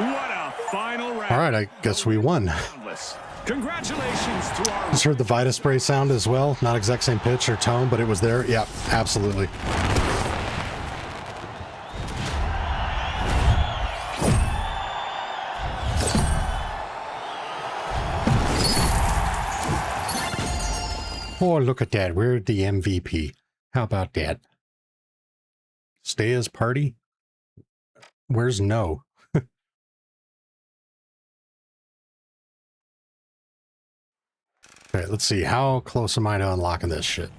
Speaker 9: What a final round.
Speaker 1: All right, I guess we won.
Speaker 9: Congratulations to our...
Speaker 1: Just heard the Vita spray sound as well. Not exact same pitch or tone, but it was there. Yeah, absolutely. Oh, look at that. We're the MVP. How about that? Stay as party? Where's no? Okay, let's see. How close am I to unlocking this shit?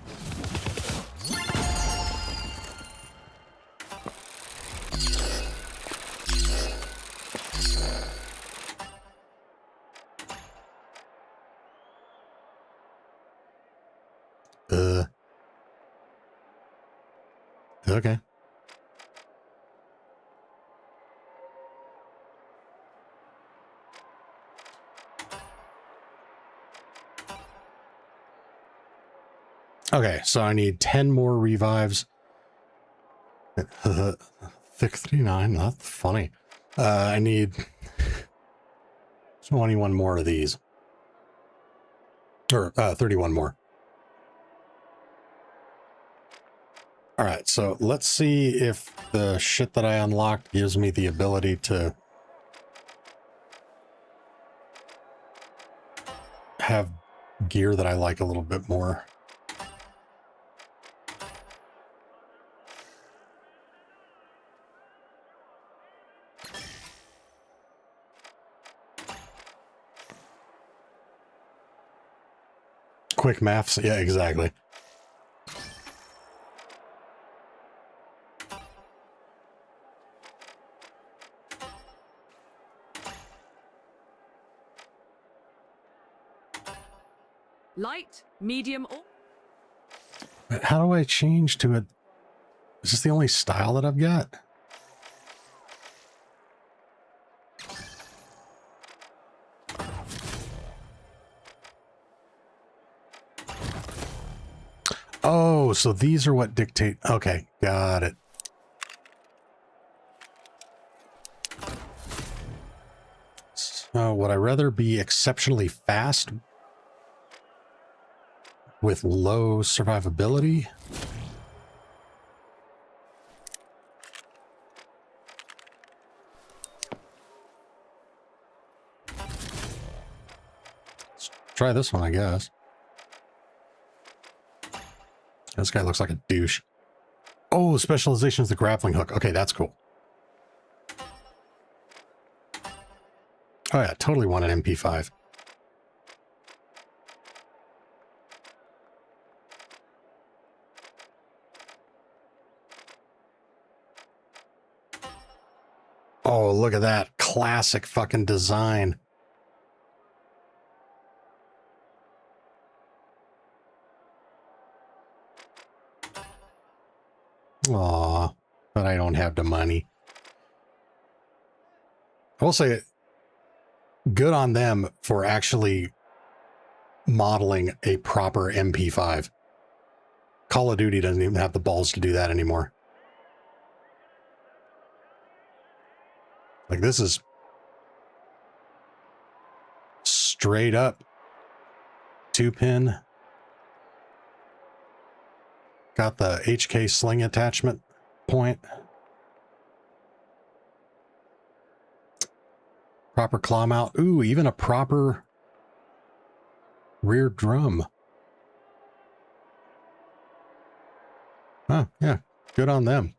Speaker 1: Okay. Okay, so I need 10 more revives. Thick 39, that's funny. I need 21 more of these. Or 31 more. All right, so let's see if the shit that I unlocked gives me the ability to have gear that I like a little bit more. Quick maths, yeah, exactly.
Speaker 6: Light, medium, or...
Speaker 1: How do I change to it? Is this the only style that I've got? Oh, so these are what dictate. Okay, got it. So would I rather be exceptionally fast with low survivability? Let's try this one, I guess. This guy looks like a douche. Oh, specialization is the grappling hook. Okay, that's cool. Oh yeah, totally want an MP5. Oh, look at that. Classic fucking design. Aw, but I don't have the money. I will say, good on them for actually modeling a proper MP5. Call of Duty doesn't even have the balls to do that anymore. Like, this is straight up 2-pin. Got the HK sling attachment point. Proper claw mount. Ooh, even a proper rear drum. Oh, yeah. Good on them.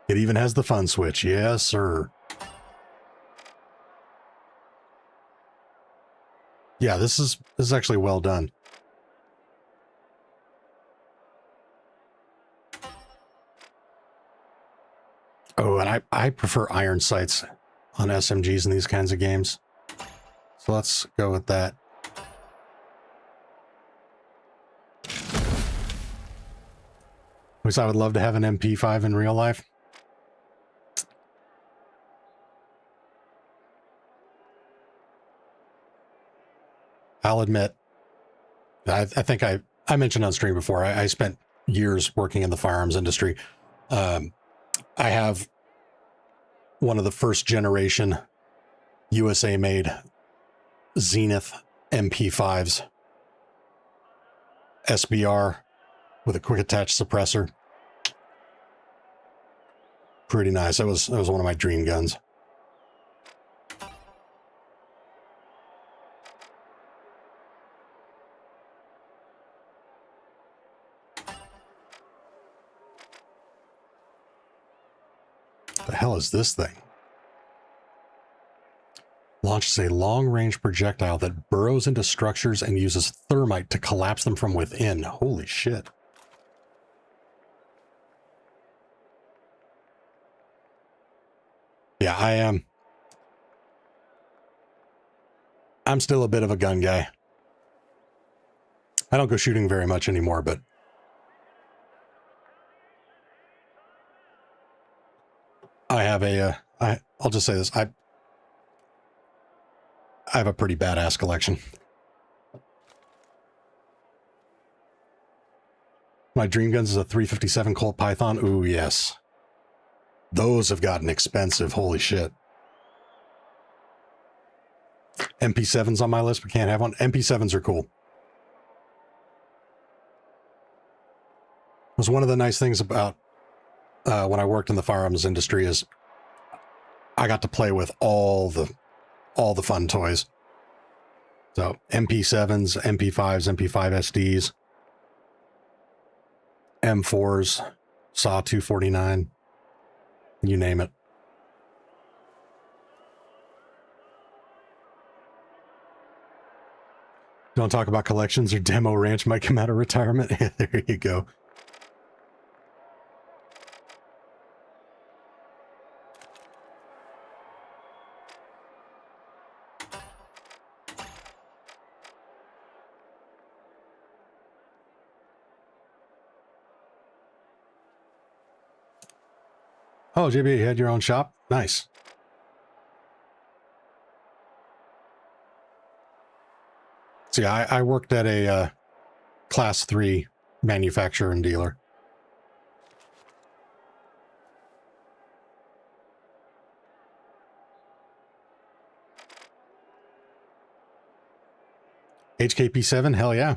Speaker 1: It even has the fun switch. Yes, sir. Yeah, this is actually well done. Oh, and I prefer iron sights on SMGs in these kinds of games. So let's go with that. At least I would love to have an MP5 in real life. I'll admit, I think I mentioned on stream before, I spent years working in the firearms industry. I have one of the first generation USA made Zenith MP5s. SBR with a quick attach suppressor. Pretty nice. That was one of my dream guns. The hell is this thing? Launches a long-range projectile that burrows into structures and uses thermite to collapse them from within. Holy shit. Yeah, I am. I'm still a bit of a gun guy. I don't go shooting very much anymore, but I have a, I'll just say this. I have a pretty badass collection. My dream guns is a 357 Colt Python. Ooh, yes. Those have gotten expensive. Holy shit. MP7's on my list, but can't have one. MP7s are cool. It was one of the nice things about when I worked in the firearms industry is I got to play with all the fun toys. So MP7s, MP5s, MP5 SDs, M4s, SAW 249, you name it. Don't talk about collections or demo ranch might come out of retirement. There you go. Oh, JB, you had your own shop? Nice. So yeah, I worked at a class 3 manufacturer and dealer. HKP7, hell yeah.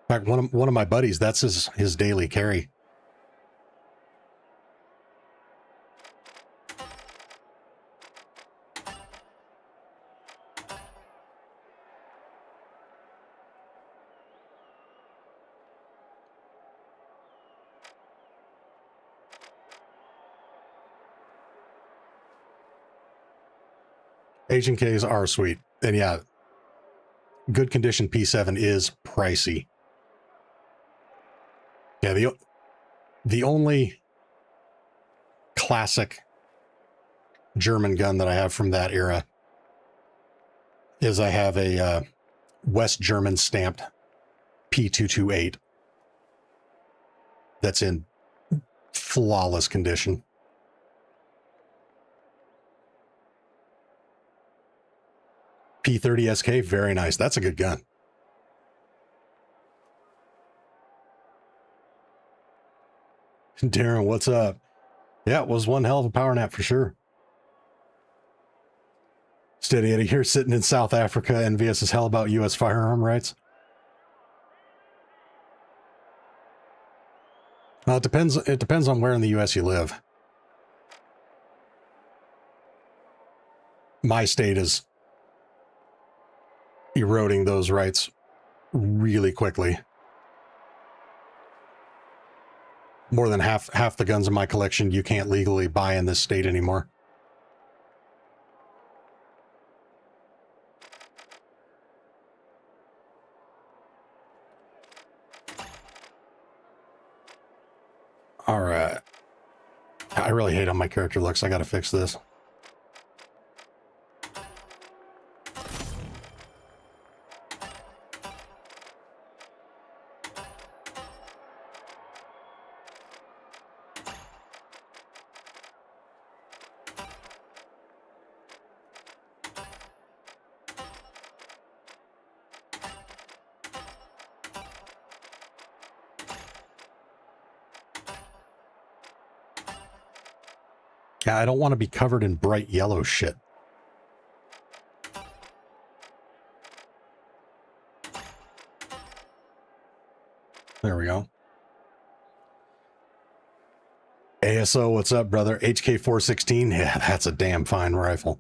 Speaker 1: In fact, one of my buddies, that's his daily carry. Agent Ks are sweet. And yeah, good condition P7 is pricey. Yeah, the only classic German gun that I have from that era is I have a West German stamped P228 that's in flawless condition. P30 SK, very nice. That's a good gun. Darren, what's up? Yeah, it was one hell of a power nap for sure. Steady Eddie here sitting in South Africa, envious as hell about U.S. firearm rights. Well, it depends on where in the U.S. you live. My state is eroding those rights really quickly. More than half the guns in my collection you can't legally buy in this state anymore. All right. I really hate how my character looks. I got to fix this. Yeah, I don't want to be covered in bright yellow shit. There we go. ASO, what's up, brother? HK 416. Yeah, that's a damn fine rifle.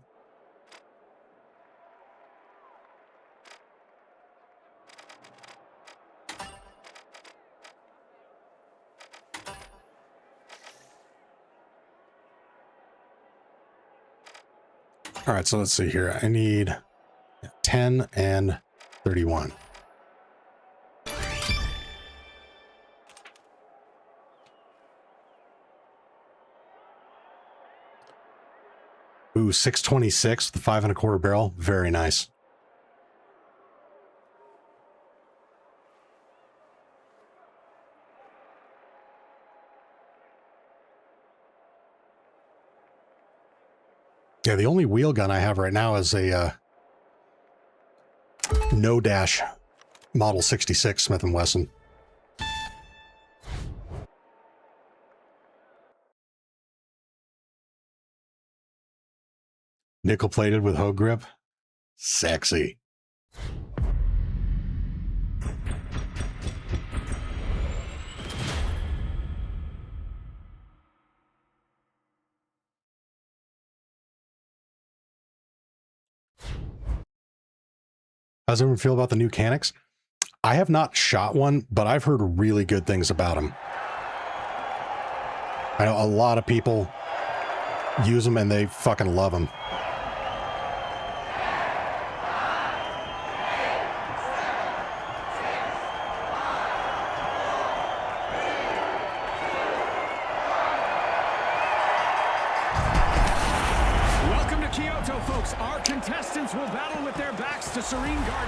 Speaker 1: All right, so let's see here. I need 10 and 31. Ooh, 626 with the 5 1/4 barrel. Very nice. Yeah, the only wheel gun I have right now is a no dash Model 66 Smith & Wesson. Nickel plated with hoe grip. Sexy. How's everyone feel about the new Canics? I have not shot one, but I've heard really good things about them. I know a lot of people use them and they fucking love them.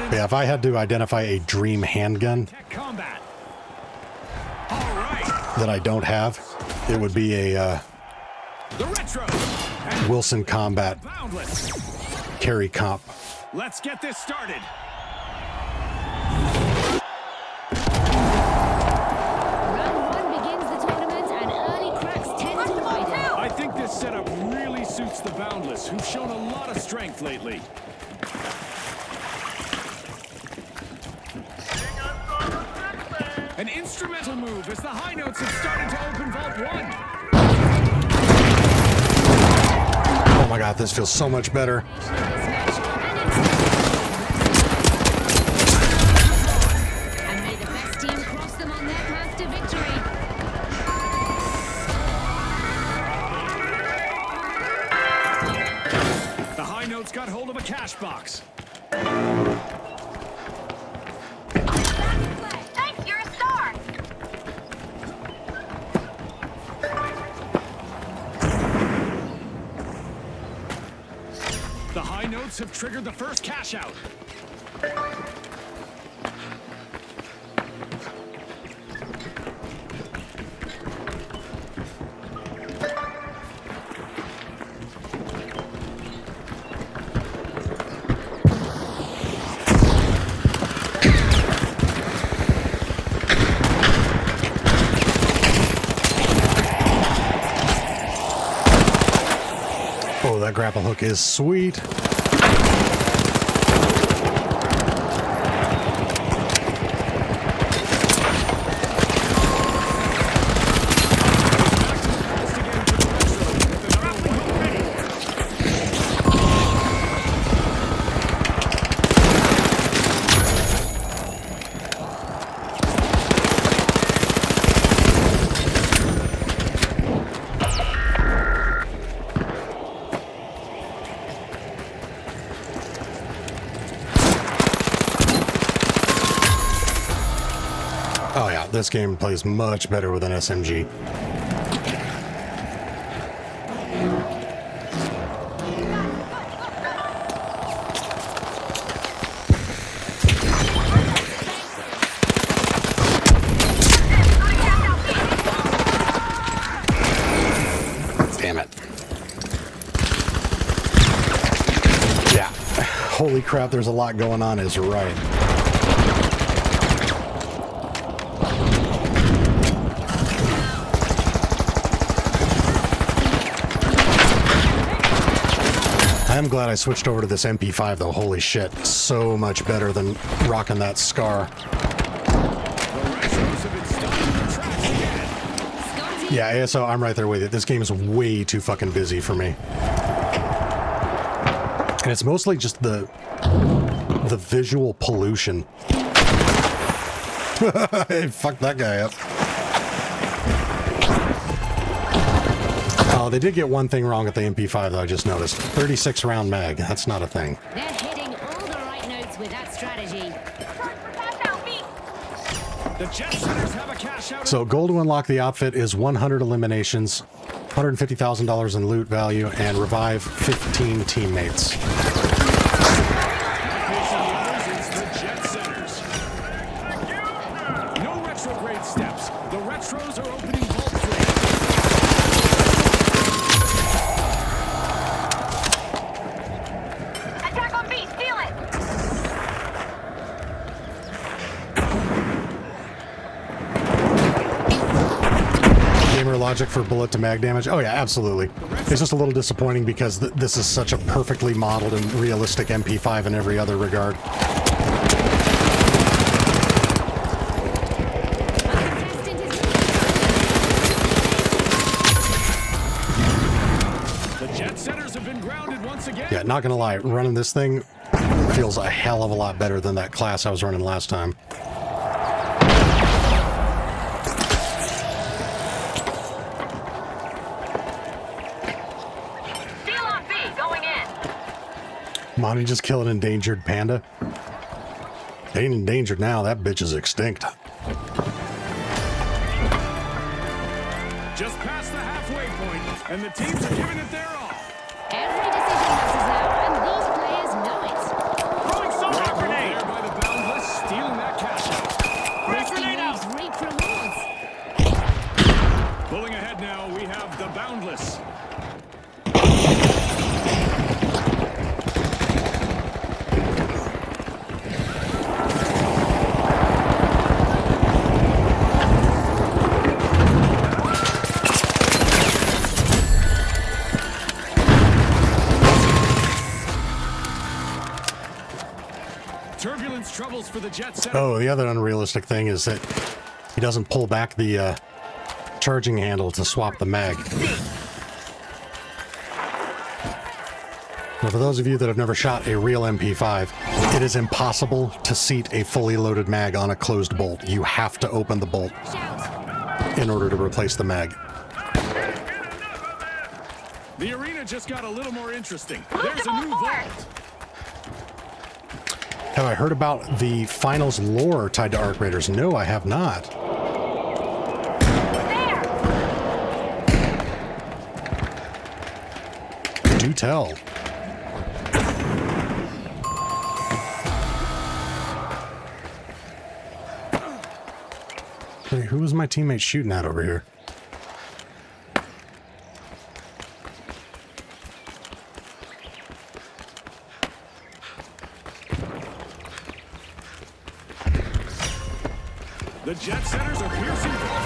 Speaker 1: Yeah, if I had to identify a dream handgun that I don't have, it would be a Wilson Combat Carry Comp.
Speaker 9: Let's get this started.
Speaker 7: Round 1 begins the tournament and early cracks tend to widen.
Speaker 9: I think this setup really suits the Boundless, who've shown a lot of strength lately. An instrumental move as the high notes have started to open Vault 1.
Speaker 1: Oh my god, this feels so much better.
Speaker 7: And may the best team cross them on their path to victory.
Speaker 9: The high notes got hold of a cash box. The high notes have triggered the first cash out.
Speaker 1: Oh, that grapple hook is sweet. Oh yeah, this game plays much better with an SMG. Damn it. Yeah. Holy crap, there's a lot going on, is right. I am glad I switched over to this MP5 though. Holy shit. So much better than rocking that Scar. Yeah, ASO, I'm right there with you. This game is way too fucking busy for me. And it's mostly just the visual pollution. Hey, fuck that guy up. Oh, they did get one thing wrong at the MP5 though, I just noticed. 36 round mag. That's not a thing.
Speaker 7: They're hitting all the right notes with that strategy.
Speaker 9: The Jet Setters have a cash out.
Speaker 1: So goal to unlock the outfit is 100 eliminations, $150,000 in loot value, and revive 15 teammates.
Speaker 9: No retrograde steps. The retros are opening vault 3.
Speaker 10: Attack on B, steal it!
Speaker 1: Gamer logic for bullet to mag damage? Oh yeah, absolutely. It's just a little disappointing because this is such a perfectly modeled and realistic MP5 in every other regard.
Speaker 9: The Jet Setters have been grounded once again.
Speaker 1: Yeah, not gonna lie, running this thing feels a hell of a lot better than that class I was running last time.
Speaker 10: Steal on B, going in!
Speaker 1: Monty just killed an endangered panda. They ain't endangered now, that bitch is extinct.
Speaker 9: Just past the halfway point, and the teams are giving it their all.
Speaker 7: Every decision matters now, and these players know it.
Speaker 10: Throwing smoke grenade!
Speaker 9: There by the Boundless, stealing that cash out.
Speaker 7: Risky moves reap rewards.
Speaker 9: Pulling ahead now, we have the Boundless. Turbulence troubles for the Jet Setter.
Speaker 1: Oh, the other unrealistic thing is that he doesn't pull back the charging handle to swap the mag. Now, for those of you that have never shot a real MP5, it is impossible to seat a fully loaded mag on a closed bolt. You have to open the bolt in order to replace the mag.
Speaker 9: The arena just got a little more interesting. There's a new vault.
Speaker 1: Have I heard about the finals lore tied to Arc Raiders? No, I have not. Do tell. Hey, who was my teammate shooting at over here?
Speaker 9: The Jet Setters are piercing vault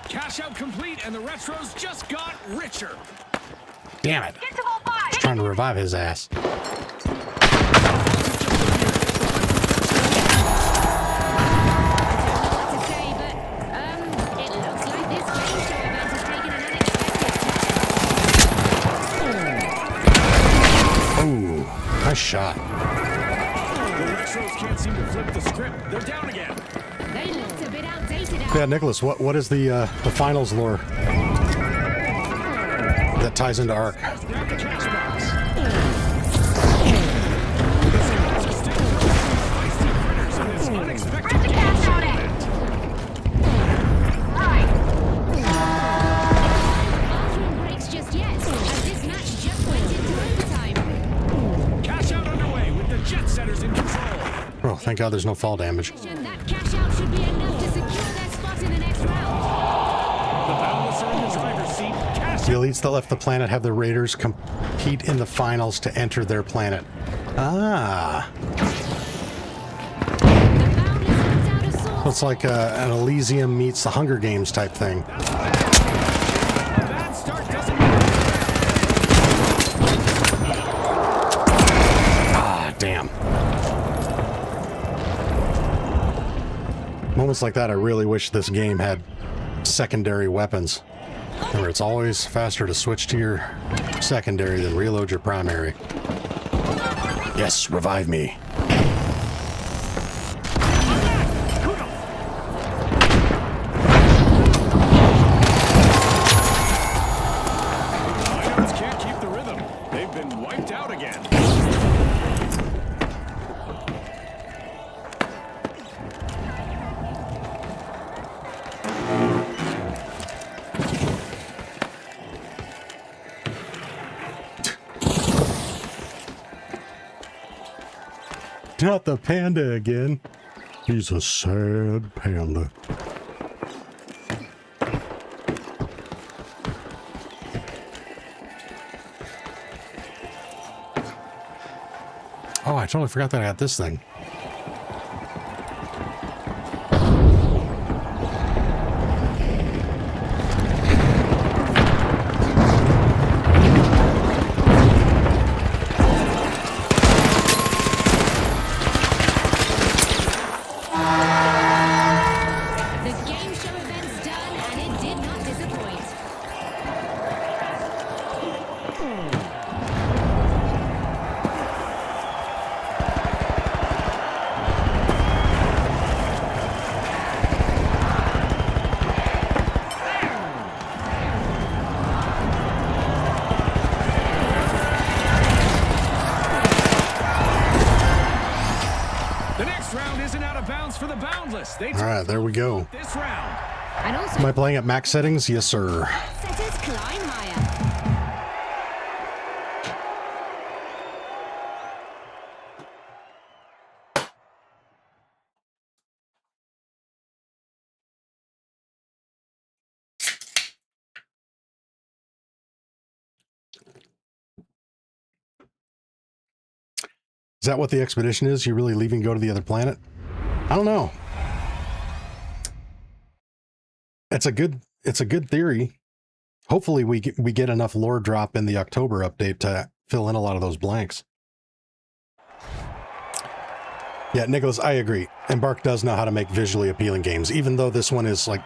Speaker 9: 4. Cash out complete, and the retros just got richer.
Speaker 1: Damn it. I was trying to revive his ass. Oh, nice shot.
Speaker 9: Can't seem to flip the script. They're down again.
Speaker 7: They looked a bit outdated.
Speaker 1: Yeah, Nicholas, what is the finals lore that ties into Arc?
Speaker 9: Grab the cash box.
Speaker 10: Grab the cash out in! Right!
Speaker 7: Bathroom breaks just yet, as this match just went into overtime.
Speaker 9: Cash out underway with the Jet Setters in control.
Speaker 1: Oh, thank God there's no fall damage.
Speaker 7: That cash out should be enough to secure their spot in the next round.
Speaker 9: The Boundless are in the driver's seat. Cash
Speaker 1: The elites that left the planet have the Raiders compete in the finals to enter their planet. Ah. So it's like an Elysium meets the Hunger Games type thing.
Speaker 9: A bad start doesn't mean
Speaker 1: moments like that, I really wish this game had secondary weapons. Remember, it's always faster to switch to your secondary than reload your primary. Yes, revive me.
Speaker 9: Can't keep the rhythm. They've been wiped out again.
Speaker 1: Not the panda again. He's a sad panda. Oh, I totally forgot that I got this thing.
Speaker 9: For the boundless.
Speaker 1: All right, there we go.
Speaker 9: This round.
Speaker 7: And also,
Speaker 1: Am I playing at max settings? Yes, sir.
Speaker 7: setters climb higher.
Speaker 1: Is that what the expedition is? You really leaving, go to the other planet? I don't know. It's a good theory. Hopefully we get enough lore drop in the October update to fill in a lot of those blanks. Yeah, Nicholas, I agree. Embark does know how to make visually appealing games, even though this one is like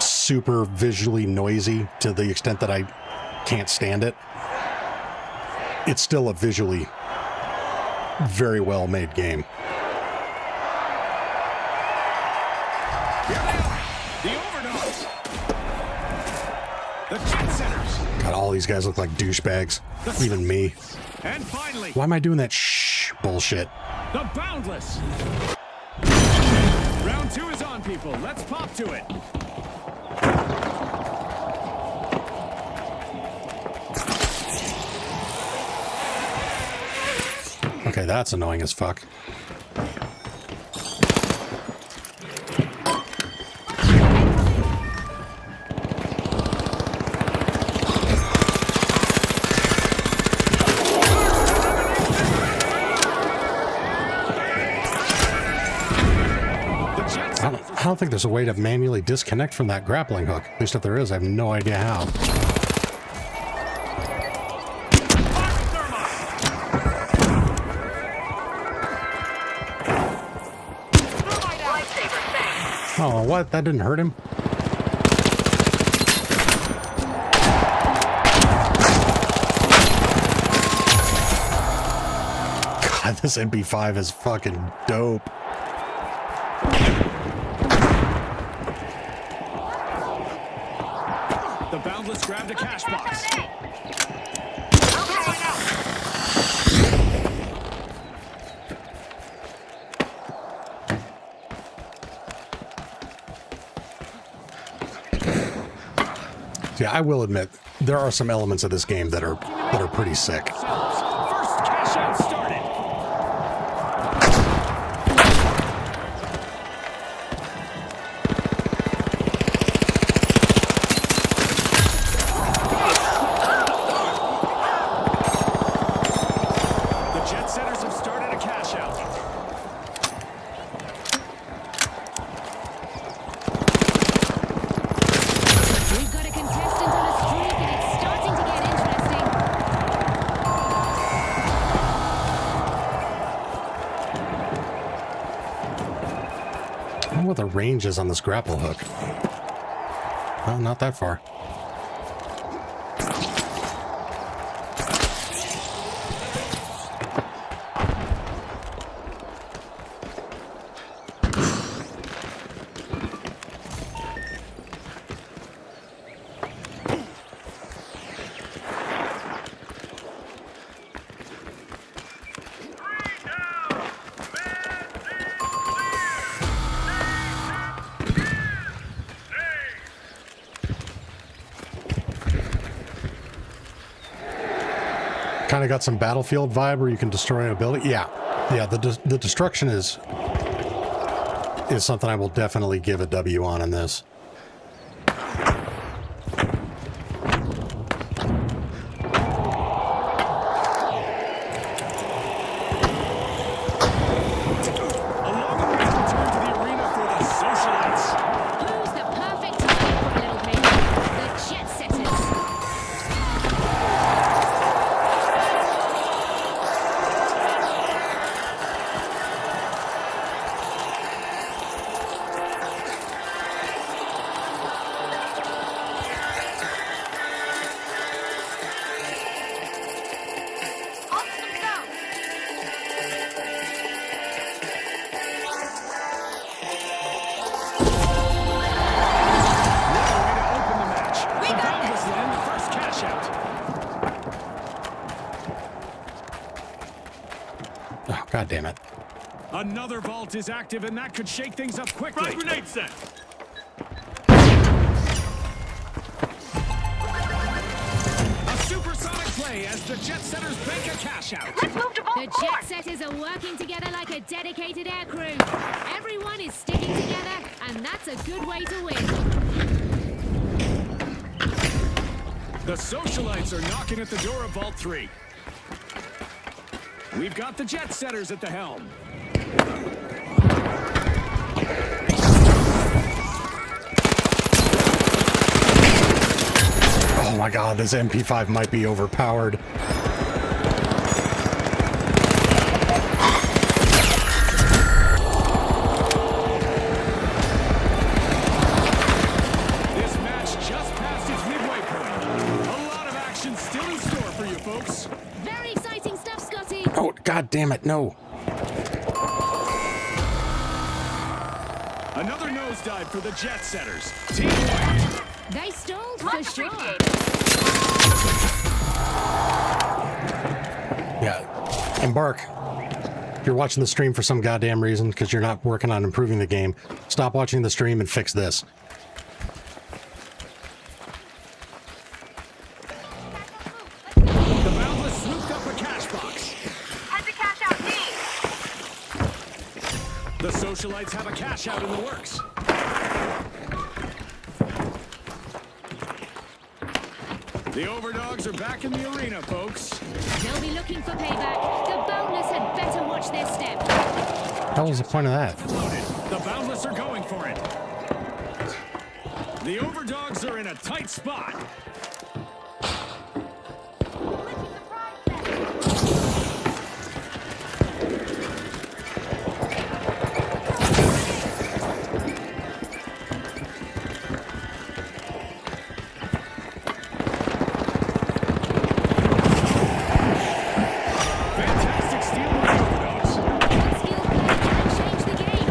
Speaker 1: super visually noisy to the extent that I can't stand it. It's still a visually very well made game.
Speaker 9: The overdogs. The jet setters.
Speaker 1: God, all these guys look like douchebags. Even me.
Speaker 9: And finally,
Speaker 1: Why am I doing that shh bullshit?
Speaker 9: the boundless. Round 2 is on, people. Let's pop to it.
Speaker 1: Okay, that's annoying as fuck. I don't think there's a way to manually disconnect from that grappling hook. At least if there is, I have no idea how. Oh, what? That didn't hurt him? God, this MP5 is fucking dope.
Speaker 9: The boundless grabbed a cash box.
Speaker 1: Yeah, I will admit there are some elements of this game that are pretty sick.
Speaker 9: First cash out started. The jet setters have started a cash out.
Speaker 7: We've got a contestant on a streak and it's starting to get interesting.
Speaker 1: range is on this grapple hook. Well, not that far. Kind of got some Battlefield vibe where you can destroy a building. Yeah, the destruction is something I will definitely give a W on in this. God damn it.
Speaker 9: Another vault is active, and that could shake things up quickly.
Speaker 10: Frag grenade set.
Speaker 9: A supersonic play as the jet setters bank a cash out.
Speaker 10: Let's move to vault
Speaker 7: The jet setters are working together like a dedicated air crew. Everyone is sticking together, and that's a good way to win.
Speaker 9: The socialites are knocking at the door of Vault 3. We've got the jet setters at the helm.
Speaker 1: Oh my god, this MP5 might be overpowered.
Speaker 9: This match just passed its midway point. A lot of action still in store for you folks.
Speaker 7: Very exciting stuff, Scotty.
Speaker 1: Oh, god damn it, no.
Speaker 9: Another nosedive for the jet setters. Team white.
Speaker 7: They stalled for sure.
Speaker 1: Yeah, Embark. If you're watching the stream for some goddamn reason because you're not working on improving the game, stop watching the stream and fix this.
Speaker 9: The Boundless swooped up a cash box.
Speaker 10: Head to cash out D.
Speaker 9: The socialites have a cash out in the works. The overdogs are back in the arena, folks.
Speaker 7: They'll be looking for payback. The Boundless had better watch their step.
Speaker 1: What was the point of that?
Speaker 9: Loaded. The Boundless are going for it. The overdogs are in a tight spot. Fantastic steal by the overdogs.
Speaker 7: Skill play can change the game.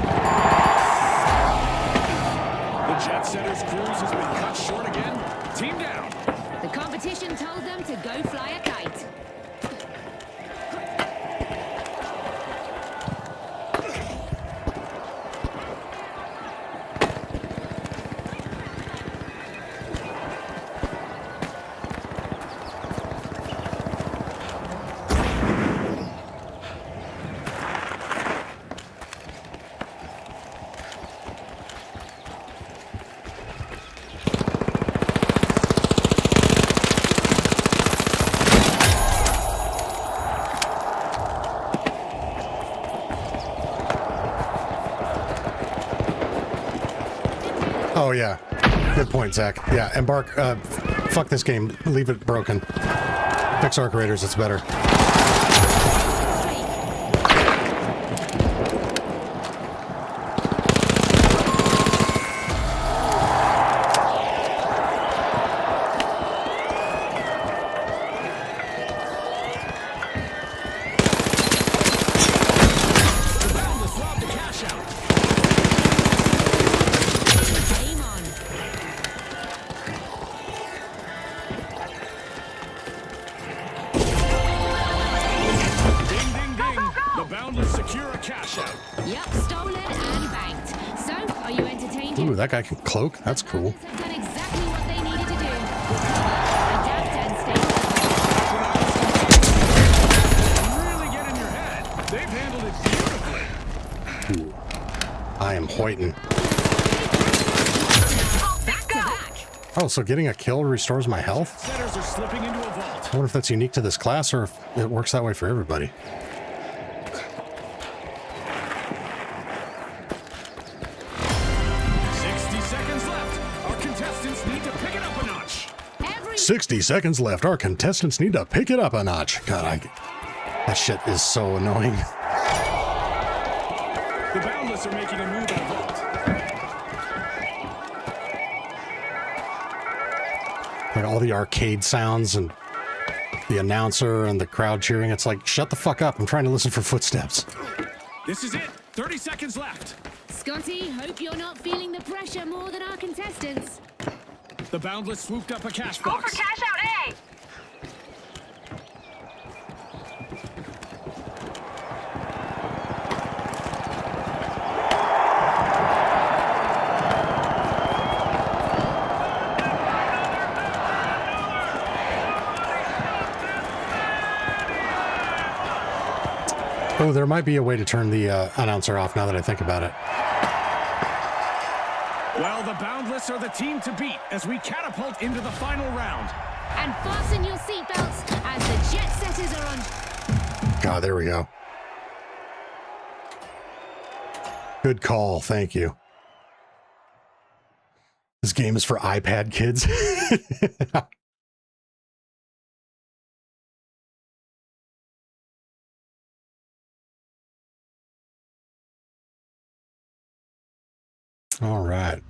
Speaker 9: The jet setters cruise has been cut short again. Team down.
Speaker 7: The competition told them to go fly a kite.
Speaker 1: Oh yeah, good point, Zach. Yeah, Embark, fuck this game, leave it broken. Fix Arc Raiders, it's better. that guy can cloak. That's cool.
Speaker 7: Have done exactly what they needed to do. Adapt and stay.
Speaker 9: Really get in your head. They've handled it beautifully.
Speaker 1: Ooh. I am hoiting.
Speaker 7: Back to back.
Speaker 1: Oh, so getting a kill restores my health?
Speaker 9: Setters are slipping into a vault.
Speaker 1: I wonder if that's unique to this class or if it works that way for everybody.
Speaker 9: Our contestants need to pick it up a notch.
Speaker 1: 60 seconds left. Our contestants need to pick it up a notch. God, that shit is so annoying.
Speaker 9: The Boundless are making a move in the vault.
Speaker 1: Like all the arcade sounds and the announcer and the crowd cheering. It's like, shut the fuck up. I'm trying to listen for footsteps.
Speaker 9: This is it. 30 seconds left.
Speaker 7: Scotty, hope you're not feeling the pressure more than our contestants.
Speaker 9: The Boundless swooped up a cash
Speaker 10: Go
Speaker 9: box.
Speaker 10: for cash out A!
Speaker 1: Oh, there might be a way to turn the announcer off now that I think about it.
Speaker 9: Well, the Boundless are the team to beat as we catapult into the final round.
Speaker 7: And fasten your seatbelts as the jet setters are on.
Speaker 1: God, there we go. Good call. Thank you. This game is for iPad kids. All right.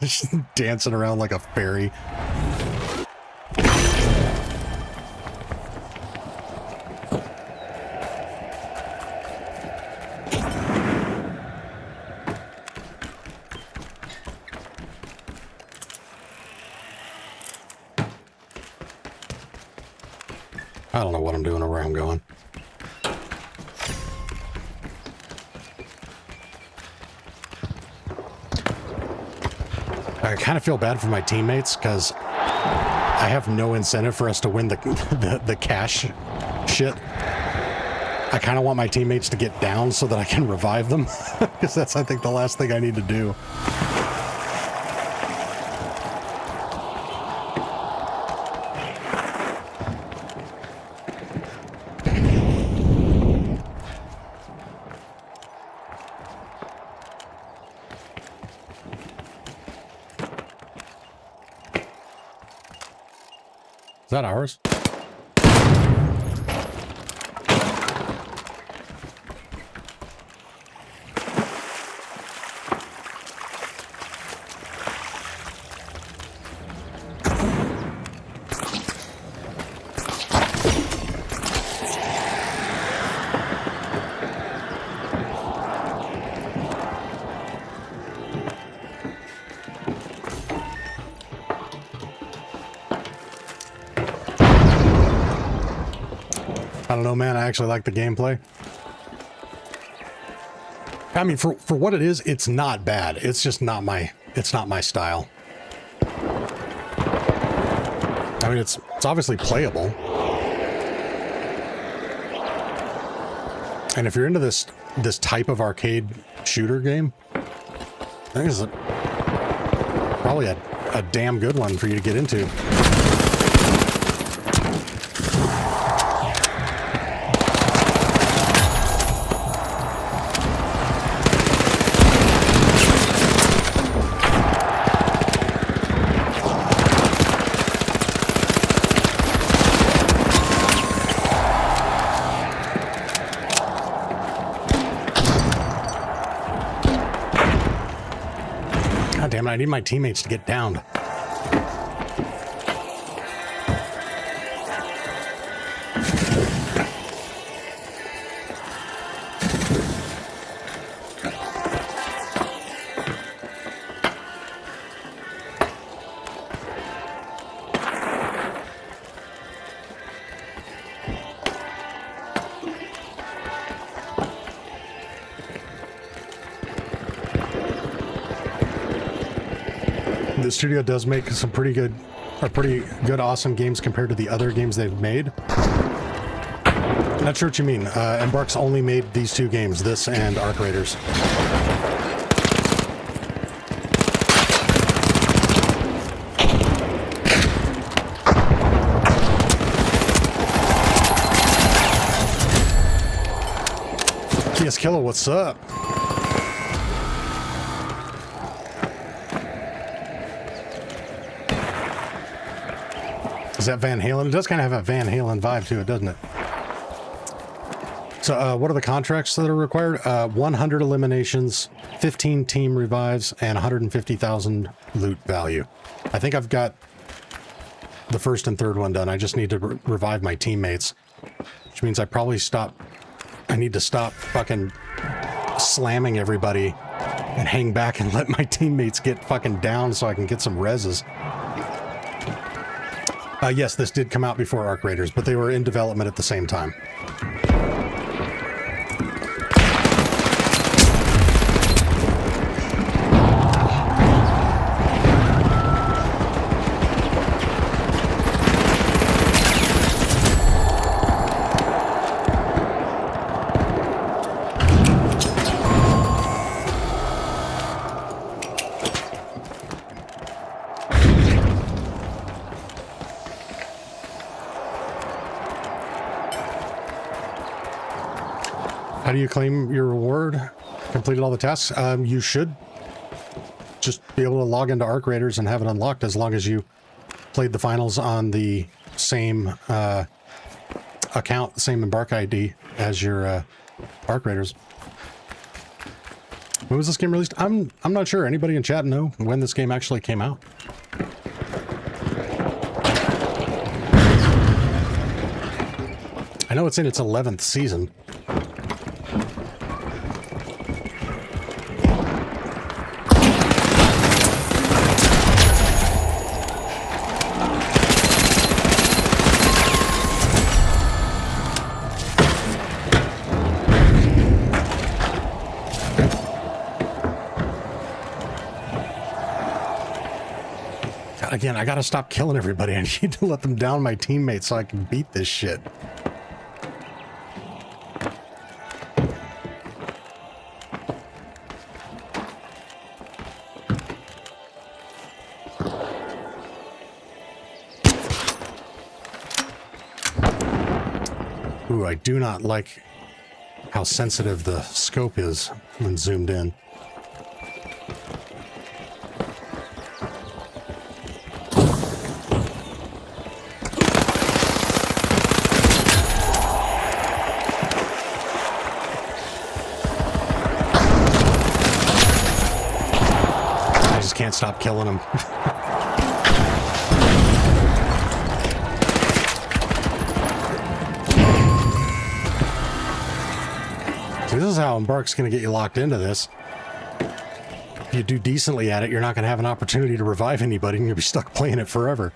Speaker 1: She's dancing around like a fairy. I don't know what I'm doing or where I'm going. I kind of feel bad for my teammates because I have no incentive for us to win the cash shit. I kind of want my teammates to get down so that I can revive them because that's, I think, the last thing I need to do. Is that ours? I don't know, man. I actually like the gameplay. I mean, for what it is, it's not bad. It's just not my style. I mean, it's obviously playable. And if you're into this type of arcade shooter game, I think it's probably a damn good one for you to get into. God damn it, I need my teammates to get downed. The studio does make some pretty good, awesome games compared to the other games they've made. Not sure what you mean. Embark's only made these two games, this and Arc Raiders. Yes, Killer, what's up? Is that Van Halen? It does kind of have a Van Halen vibe to it, doesn't it? So what are the contracts that are required? 100 eliminations, 15 team revives, and 150,000 loot value. I think I've got the first and third one done. I just need to revive my teammates, which means I need to stop fucking slamming everybody and hang back and let my teammates get fucking down so I can get some reses. Yes, this did come out before Arc Raiders, but they were in development at the same time. How do you claim your reward? Completed all the tasks? You should just be able to log into Arc Raiders and have it unlocked as long as you played the finals on the same account, the same Embark ID as your Arc Raiders. When was this game released? I'm not sure. Anybody in chat know when this game actually came out? I know it's in its 11th season. Again, I gotta stop killing everybody. I need to let them down my teammates so I can beat this shit. Ooh, I do not like how sensitive the scope is when zoomed in. Can't stop killing them. So this is how Embark's going to get you locked into this. If you do decently at it, you're not going to have an opportunity to revive anybody and you'll be stuck playing it forever.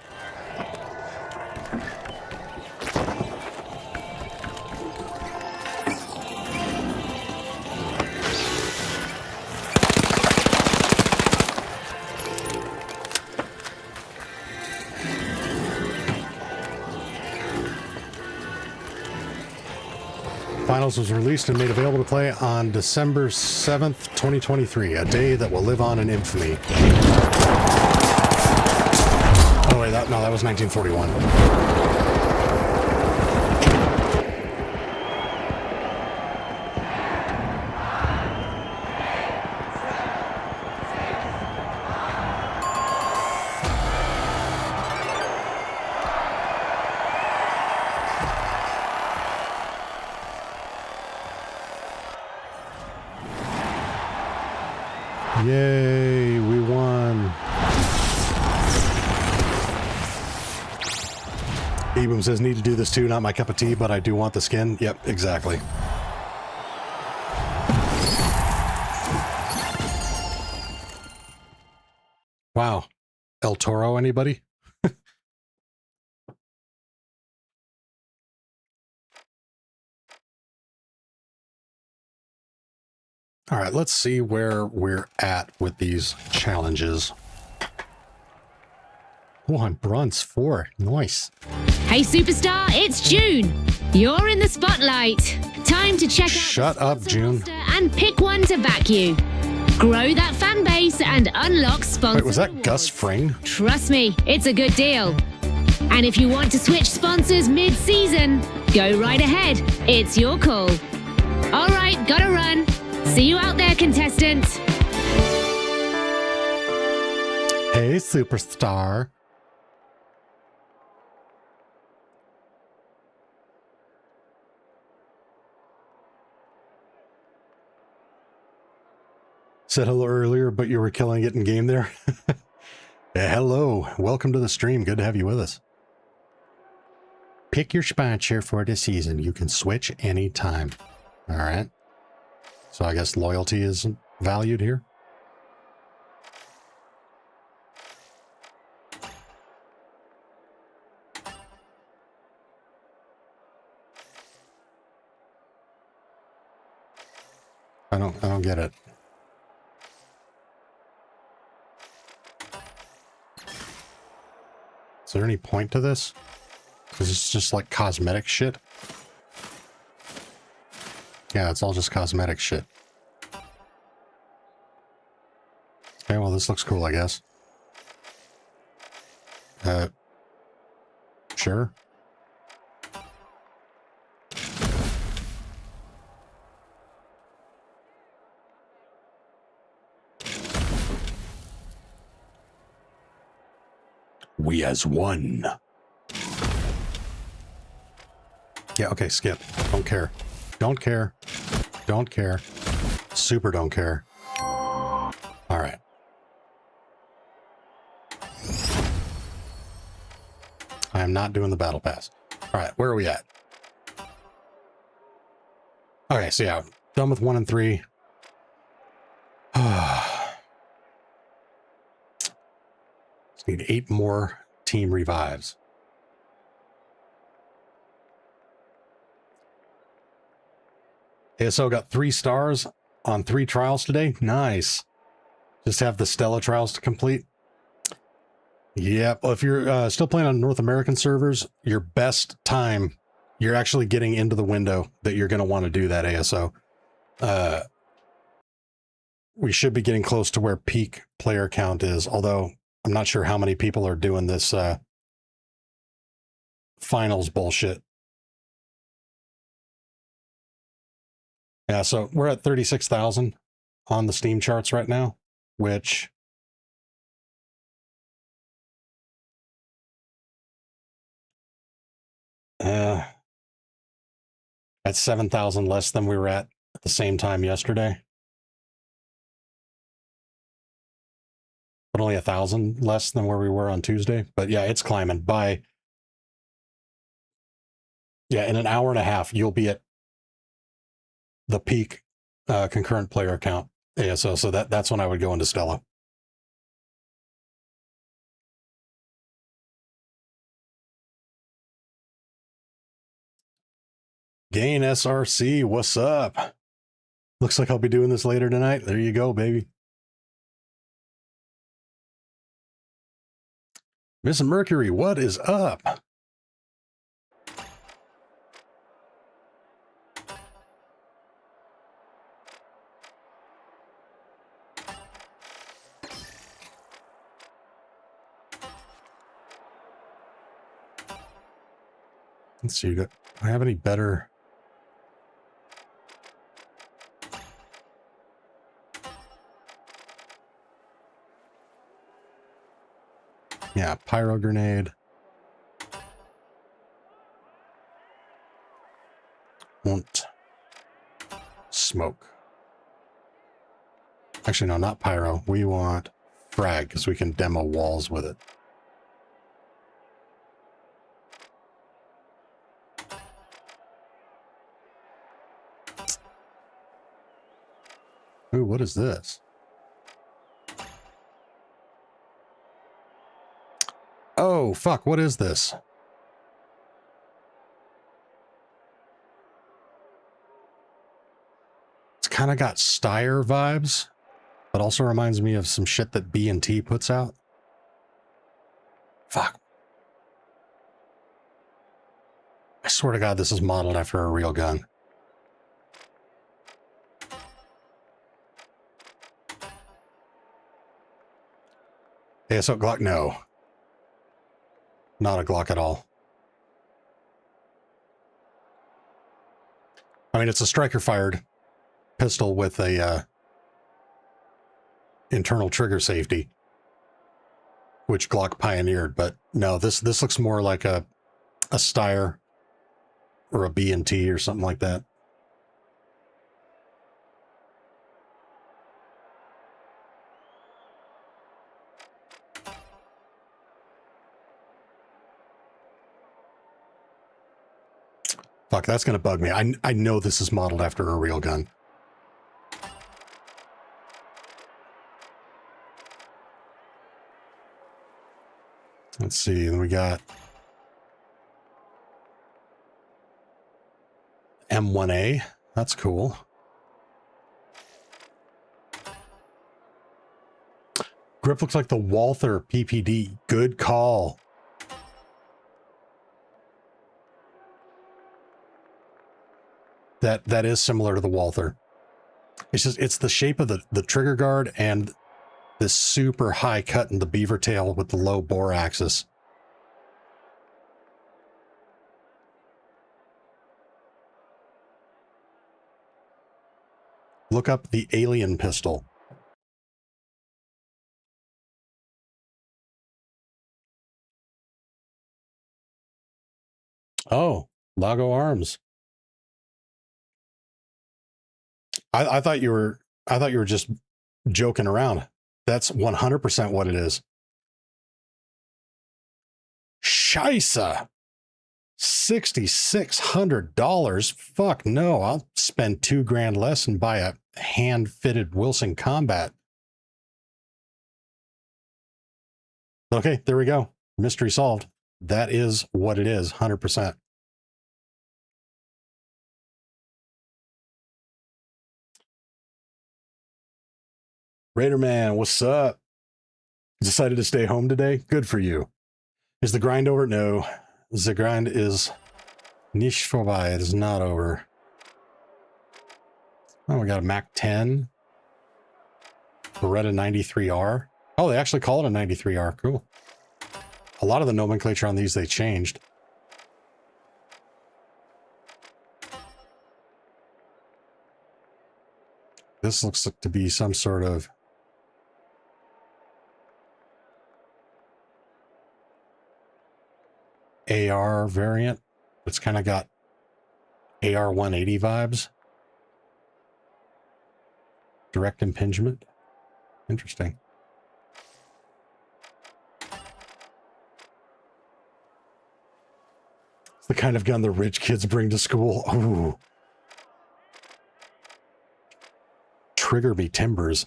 Speaker 1: Finals was released and made available to play on December 7th, 2023, a day that will live on in infamy. Oh wait, that was 1941. Yay, we won. D-Boom says, need to do this too, not my cup of tea, but I do want the skin. Yep, exactly. Wow. El Toro, anybody? All right, let's see where we're at with these challenges. Oh, I'm bronze 4. Nice.
Speaker 7: Hey, superstar, it's June. You're in the spotlight. Time to check out
Speaker 1: Shut up, June.
Speaker 7: roster and pick one to back you. Grow that fan base and unlock sponsors.
Speaker 1: Wait, was that Gus Fring?
Speaker 7: Trust me, it's a good deal. And if you want to switch sponsors mid-season, go right ahead. It's your call. All right, gotta run. See you out there, contestants.
Speaker 1: Hey, superstar. Said hello earlier, but you were killing it in game there. Yeah, hello. Welcome to the stream. Good to have you with us. Pick your sponsor for the season. You can switch anytime. All right. So I guess loyalty is valued here. I don't get it. Is there any point to this? Is this just like cosmetic shit? Yeah, it's all just cosmetic shit. Okay, well, this looks cool, I guess. Sure. We as one. Yeah, okay, skip. Don't care. Don't care. Don't care. Super don't care. All right. I am not doing the battle pass. All right, where are we at? Okay, so yeah, done with 1 and 3. Just need 8 more team revives. ASO got 3 stars on 3 trials today. Nice. Just have the Stella trials to complete. Yeah, well, if you're still playing on North American servers, your best time, you're actually getting into the window that you're going to want to do that ASO. We should be getting close to where peak player count is, although I'm not sure how many people are doing this finals bullshit. Yeah, so we're at 36,000 on the Steam charts right now, which that's 7,000 less than we were at the same time yesterday. But only 1,000 less than where we were on Tuesday. But yeah, it's climbing by. Yeah, in an hour and a half, you'll be at the peak concurrent player count ASO. So that's when I would go into Stella. Gain SRC, what's up? Looks like I'll be doing this later tonight. There you go, baby. Miss Mercury, what is up? Let's see, do I have any better? Yeah, pyro grenade. Won't smoke. Actually, no, not pyro. We want frag because we can demo walls with it. Ooh, what is this? Oh, fuck, what is this? It's kind of got Steyr vibes, but also reminds me of some shit that B&T puts out. Fuck. I swear to God, this is modeled after a real gun. ASO Glock? No. Not a Glock at all. I mean, it's a striker-fired pistol with a internal trigger safety, which Glock pioneered, but no, this looks more like a Steyr or a B&T or something like that. Fuck, that's going to bug me. I know this is modeled after a real gun. Let's see, then we got M1A. That's cool. Grip looks like the Walther PPD. Good call. That is similar to the Walther. It's just, it's the shape of the trigger guard and this super high cut in the beaver tail with the low bore axis. Look up the Alien pistol. Oh, Lago Arms. I thought you were just joking around. That's 100% what it is. Scheisse. $6,600. Fuck no. I'll spend $2,000 less and buy a hand-fitted Wilson Combat. Okay, there we go. Mystery solved. That is what it is, 100%. Raider Man, what's up? Decided to stay home today? Good for you. Is the grind over? No. The grind is nicht vorbei. It is not over. Oh, we got a Mac 10. Beretta 93R. Oh, they actually call it a 93R. Cool. A lot of the nomenclature on these they changed. This looks to be some sort of AR variant. It's kind of got AR 180 vibes. Direct impingement. Interesting. It's the kind of gun the rich kids bring to school. Ooh. Trigger me timbers.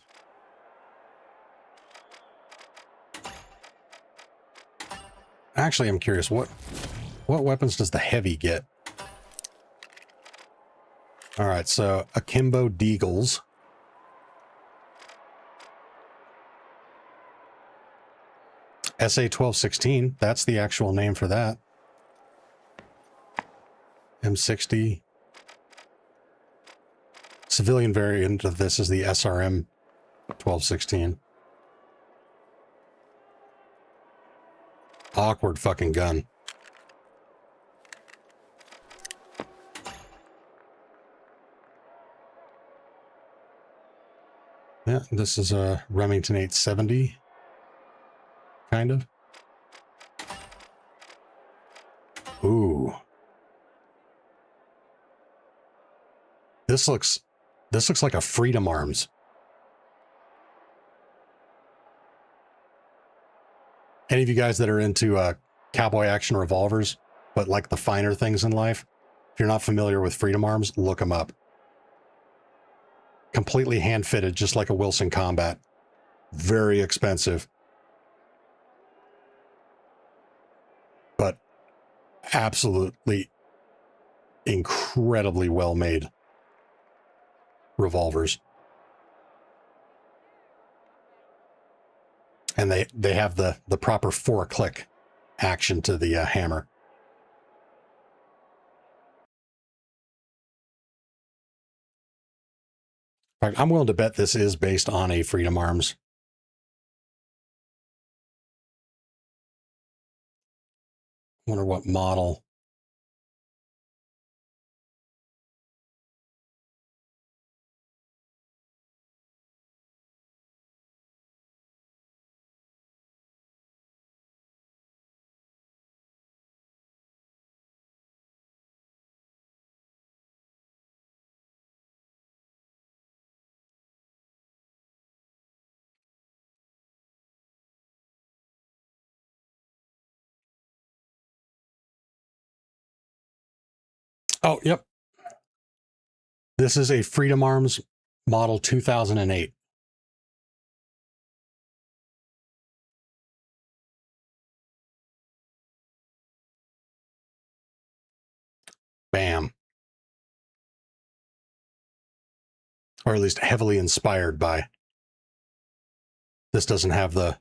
Speaker 1: Actually, I'm curious, what weapons does the heavy get? All right, so Akimbo Deagles. SA-1216, that's the actual name for that. M60. Civilian variant of this is the SRM 1216. Awkward fucking gun. Yeah, this is a Remington 870. Kind of. Ooh. This looks like a Freedom Arms. Any of you guys that are into cowboy action revolvers, but like the finer things in life, if you're not familiar with Freedom Arms, look them up. completely hand-fitted, just like a Wilson Combat. Very expensive. But absolutely incredibly well-made revolvers. And they have the proper 4-click action to the hammer. In fact, I'm willing to bet this is based on a Freedom Arms. Wonder what model. Oh, yep. This is a Freedom Arms model 2008. Bam. Or at least heavily inspired by. This doesn't have the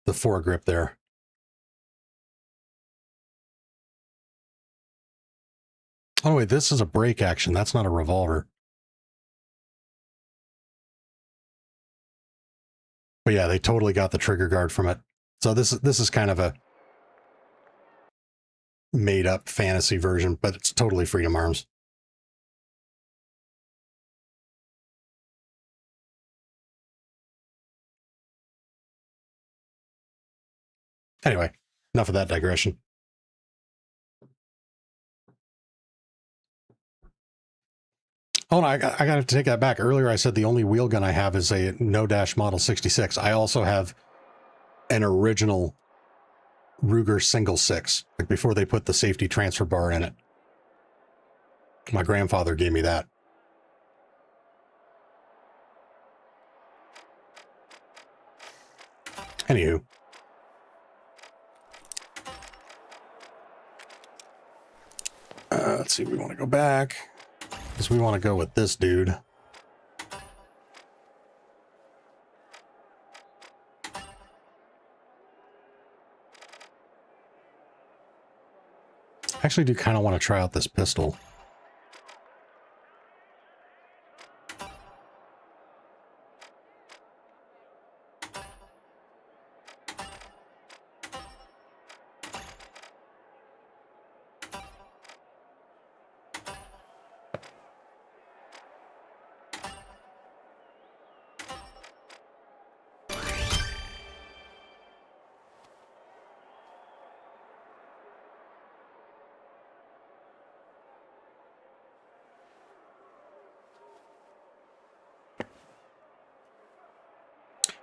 Speaker 1: foregrip there. Oh, wait, this is a break action. That's not a revolver. But yeah, they totally got the trigger guard from it. So this is kind of a made-up fantasy version, but it's totally Freedom Arms. Anyway, enough of that digression. Oh, no, I got to take that back. Earlier I said the only wheel gun I have is a no-dash Model 66. I also have an original Ruger single 6, like before they put the safety transfer bar in it. My grandfather gave me that. Anywho. Let's see, we want to go back. Because we want to go with this dude. I actually do kind of want to try out this pistol.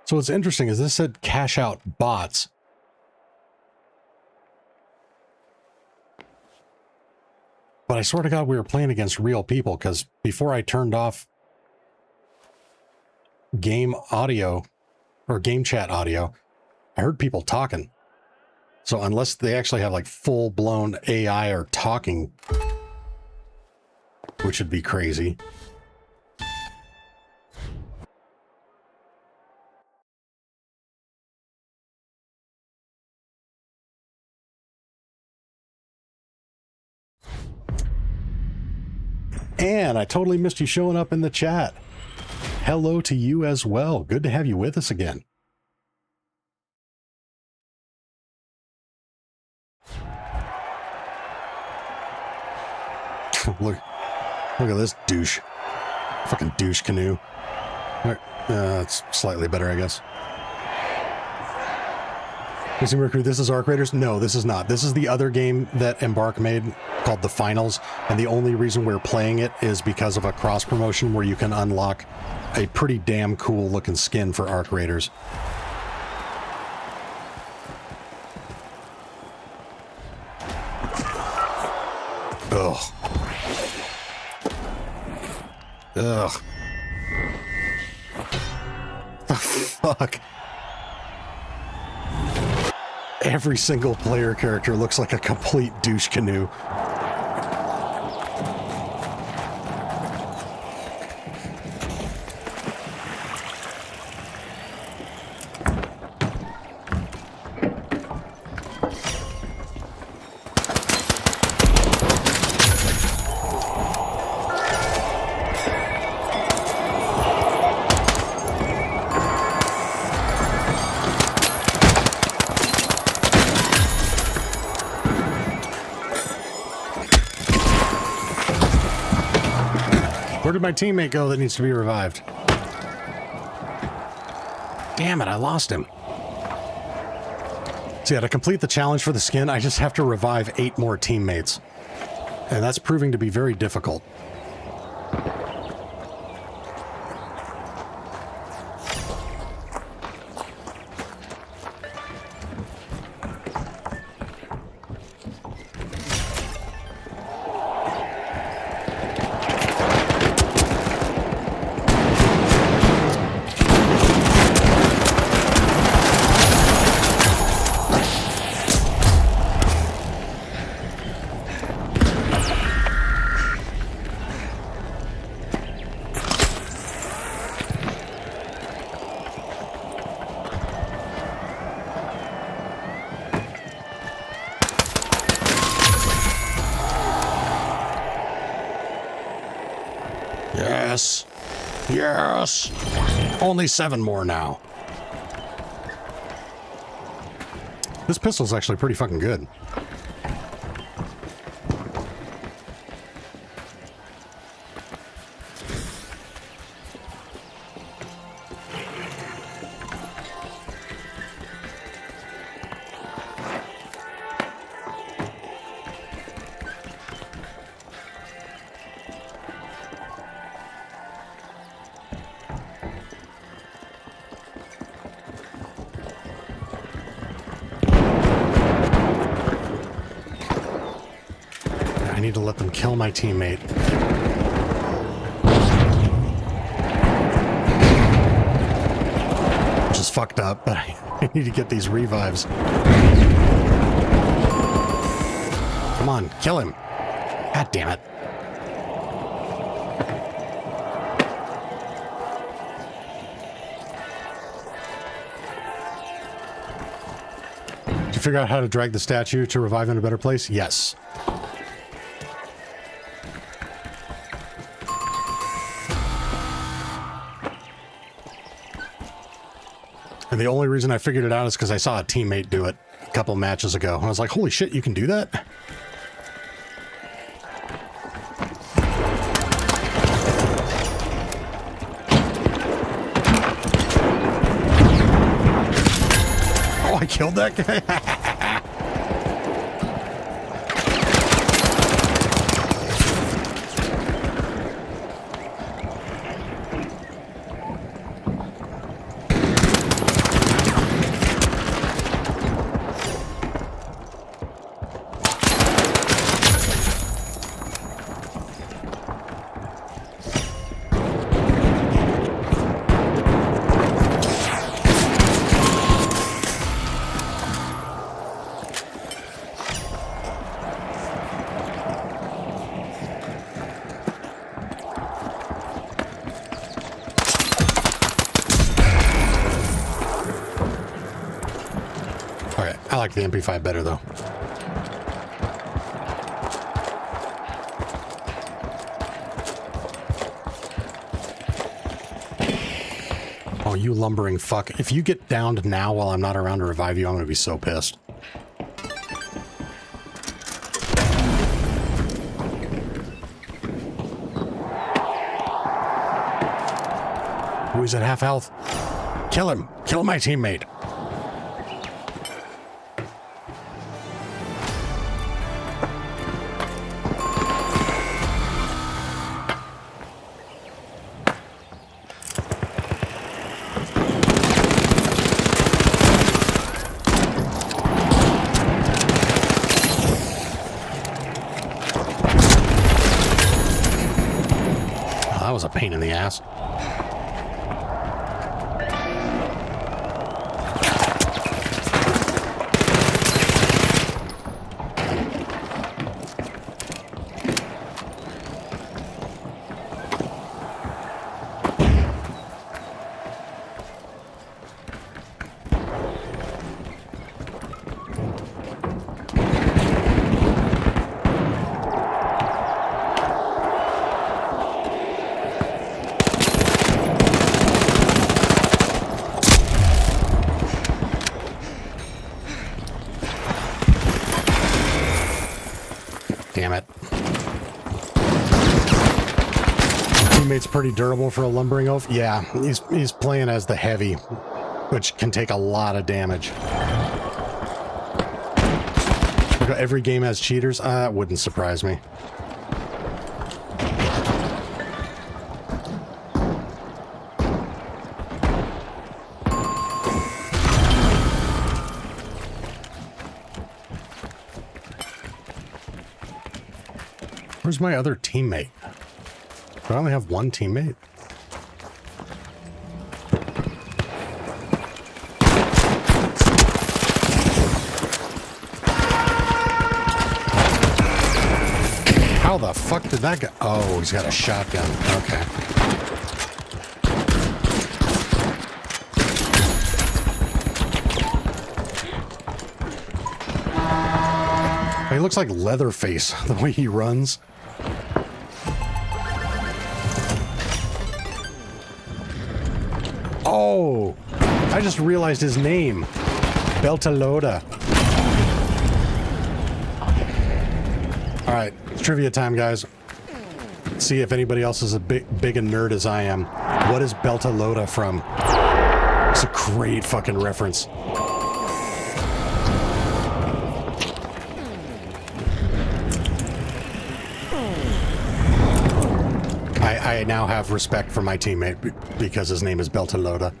Speaker 1: So what's interesting is this said cash out bots. But I swear to God we were playing against real people, because before I turned off game audio or game chat audio, I heard people talking. So unless they actually have like full-blown AI or talking, which would be crazy. And I totally missed you showing up in the chat. Hello to you as well. Good to have you with us again. Look at this douche. Fucking douche canoe. It's slightly better, I guess. This is Arc Raiders? No, this is not. This is the other game that Embark made called The Finals, and the only reason we're playing it is because of a cross promotion where you can unlock a pretty damn cool looking skin for Arc Raiders. Ugh. Ugh. The fuck? Every single player character looks like a complete douche canoe. Where did my teammate go that needs to be revived? Damn it, I lost him. So yeah, to complete the challenge for the skin, I just have to revive 8 more teammates. And that's proving to be very difficult. Yes. Yes. Only 7 more now. This pistol's actually pretty fucking good. I need to let them kill my teammate. Which is fucked up, but I need to get these revives. Come on, kill him. God damn it. Did you figure out how to drag the statue to revive in a better place? Yes. And the only reason I figured it out is because I saw a teammate do it a couple matches ago. And I was like, holy shit, you can do that? Oh, I killed that guy? I like the MP5 better, though. Oh, you lumbering fuck. If you get downed now while I'm not around to revive you, I'm going to be so pissed. Oh, he's at half health. Kill him. Kill my teammate. was a pain in the ass. Damn it. Teammate's pretty durable for a lumbering oaf. Yeah, he's playing as the heavy, which can take a lot of damage. Every game has cheaters? That wouldn't surprise me. Where's my other teammate? Do I only have one teammate? How the fuck did that go? Oh, he's got a shotgun. Okay. He looks like Leatherface, the way he runs. Oh, I just realized his name. Beltalowda. All right, it's trivia time, guys. See if anybody else is as big a nerd as I am. What is Beltalowda from? It's a great fucking reference. I now have respect for my teammate because his name is Beltalowda.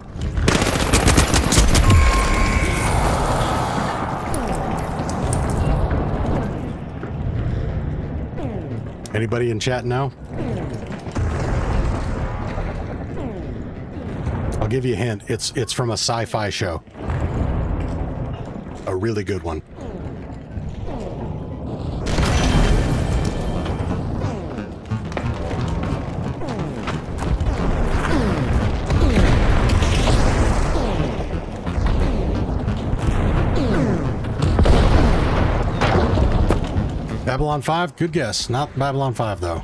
Speaker 1: Anybody in chat now? I'll give you a hint. It's from a sci-fi show. A really good one. Babylon 5? Good guess. Not Babylon 5, though.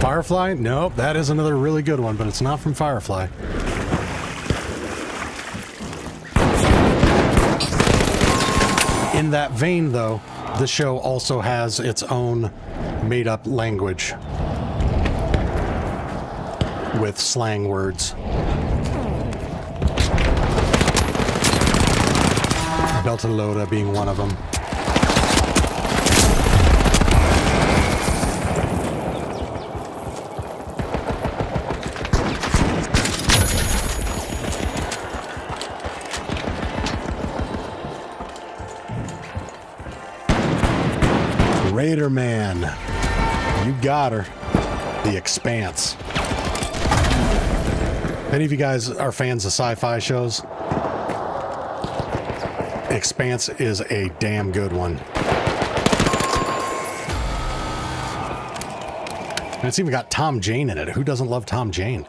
Speaker 1: Firefly? Nope, that is another really good one, but it's not from Firefly. In that vein, though, the show also has its own made-up language with slang words. Beltalowda being one of them. Raider Man, you got her. The Expanse. Any of you guys are fans of sci-fi shows? Expanse is a damn good one. And it's even got Tom Jane in it. Who doesn't love Tom Jane?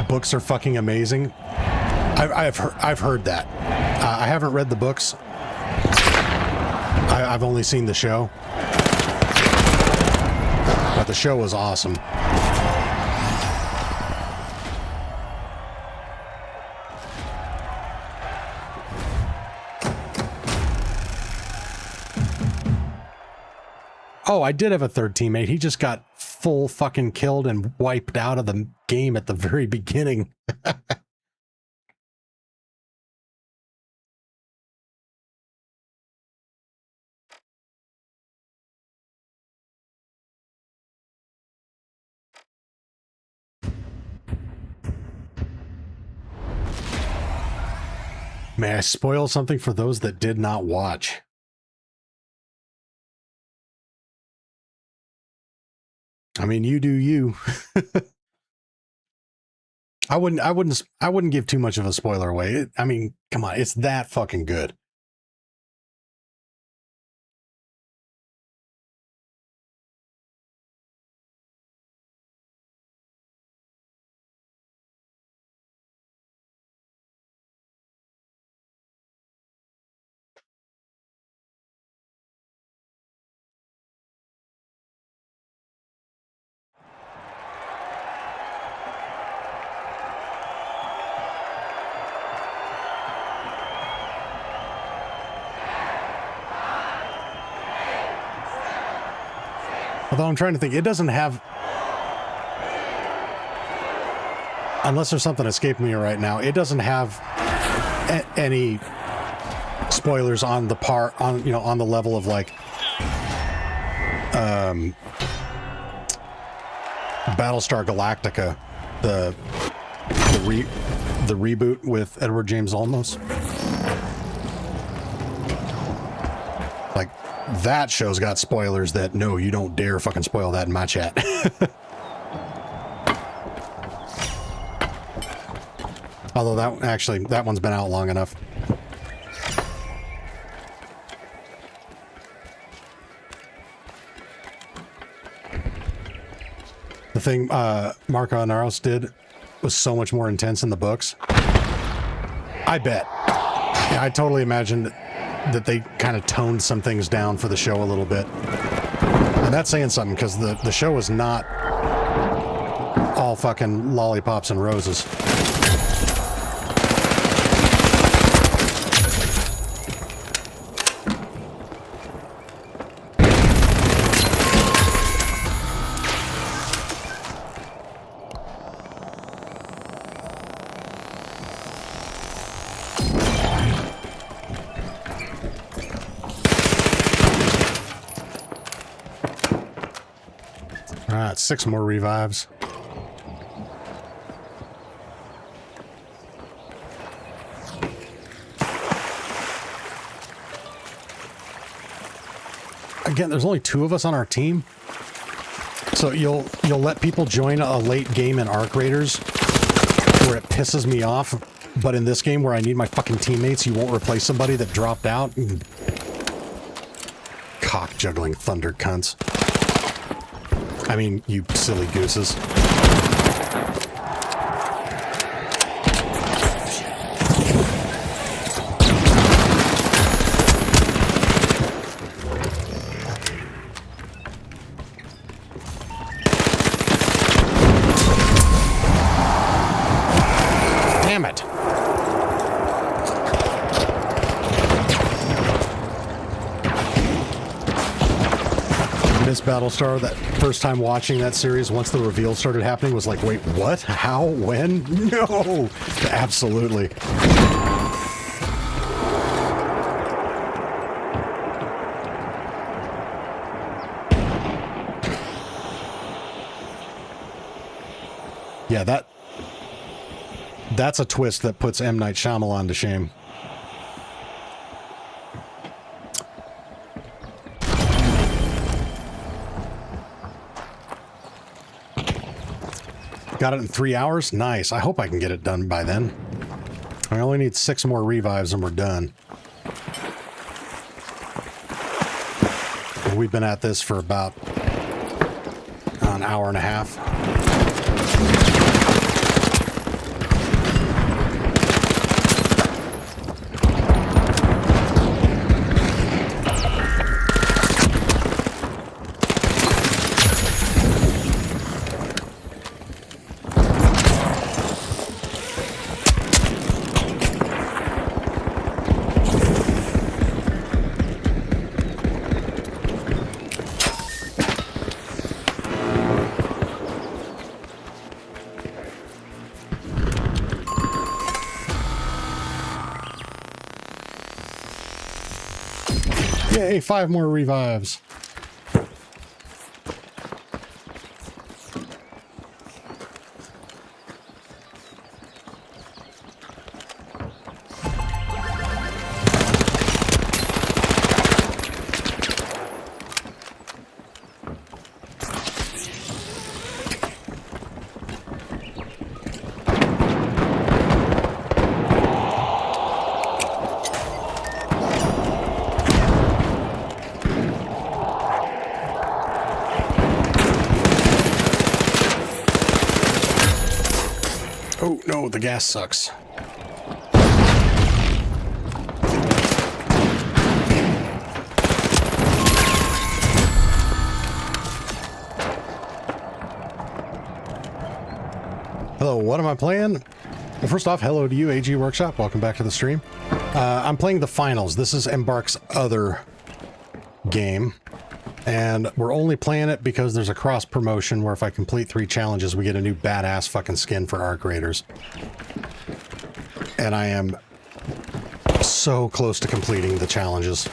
Speaker 1: Books are fucking amazing. I've heard that. I haven't read the books. I've only seen the show. But the show was awesome. Oh, I did have a third teammate. He just got full fucking killed and wiped out of the game at the very beginning. May I spoil something for those that did not watch? I mean, you do you. I wouldn't give too much of a spoiler away. I mean, come on, it's that fucking good. Although I'm trying to think, it doesn't have, unless there's something escaping me right now, it doesn't have any spoilers on the part, on, you know, on the level of like Battlestar Galactica, the reboot with Edward James Olmos. Like, that show's got spoilers that, no, you don't dare fucking spoil that in my chat. Although that one's been out long enough. The thing Marco Anaros did was so much more intense in the books. I bet. Yeah, I totally imagined that they kind of toned some things down for the show a little bit. And that's saying something, because the show is not all fucking lollipops and roses. Alright, 6 more revives. Again, there's only 2 of us on our team. So you'll let people join a late game in Arc Raiders where it pisses me off, but in this game where I need my fucking teammates, you won't replace somebody that dropped out. Cock juggling thunder cunts. I mean, you silly gooses. Damn it. Miss Battlestar, that first time watching that series, once the reveal started happening, was like, wait, what? How? When? No! Absolutely. Yeah, that's a twist that puts M. Night Shyamalan to shame. Got it in 3 hours? Nice. I hope I can get it done by then. I only need 6 more revives and we're done. We've been at this for about an hour and a half. Yay, 5 more revives. Oh no, the gas sucks. Hello, what am I playing? Well, first off, hello to you, AG Workshop. Welcome back to the stream. I'm playing the finals. This is Embark's other game. And we're only playing it because there's a cross promotion where if I complete 3 challenges, we get a new badass fucking skin for Arc Raiders. And I am so close to completing the challenges.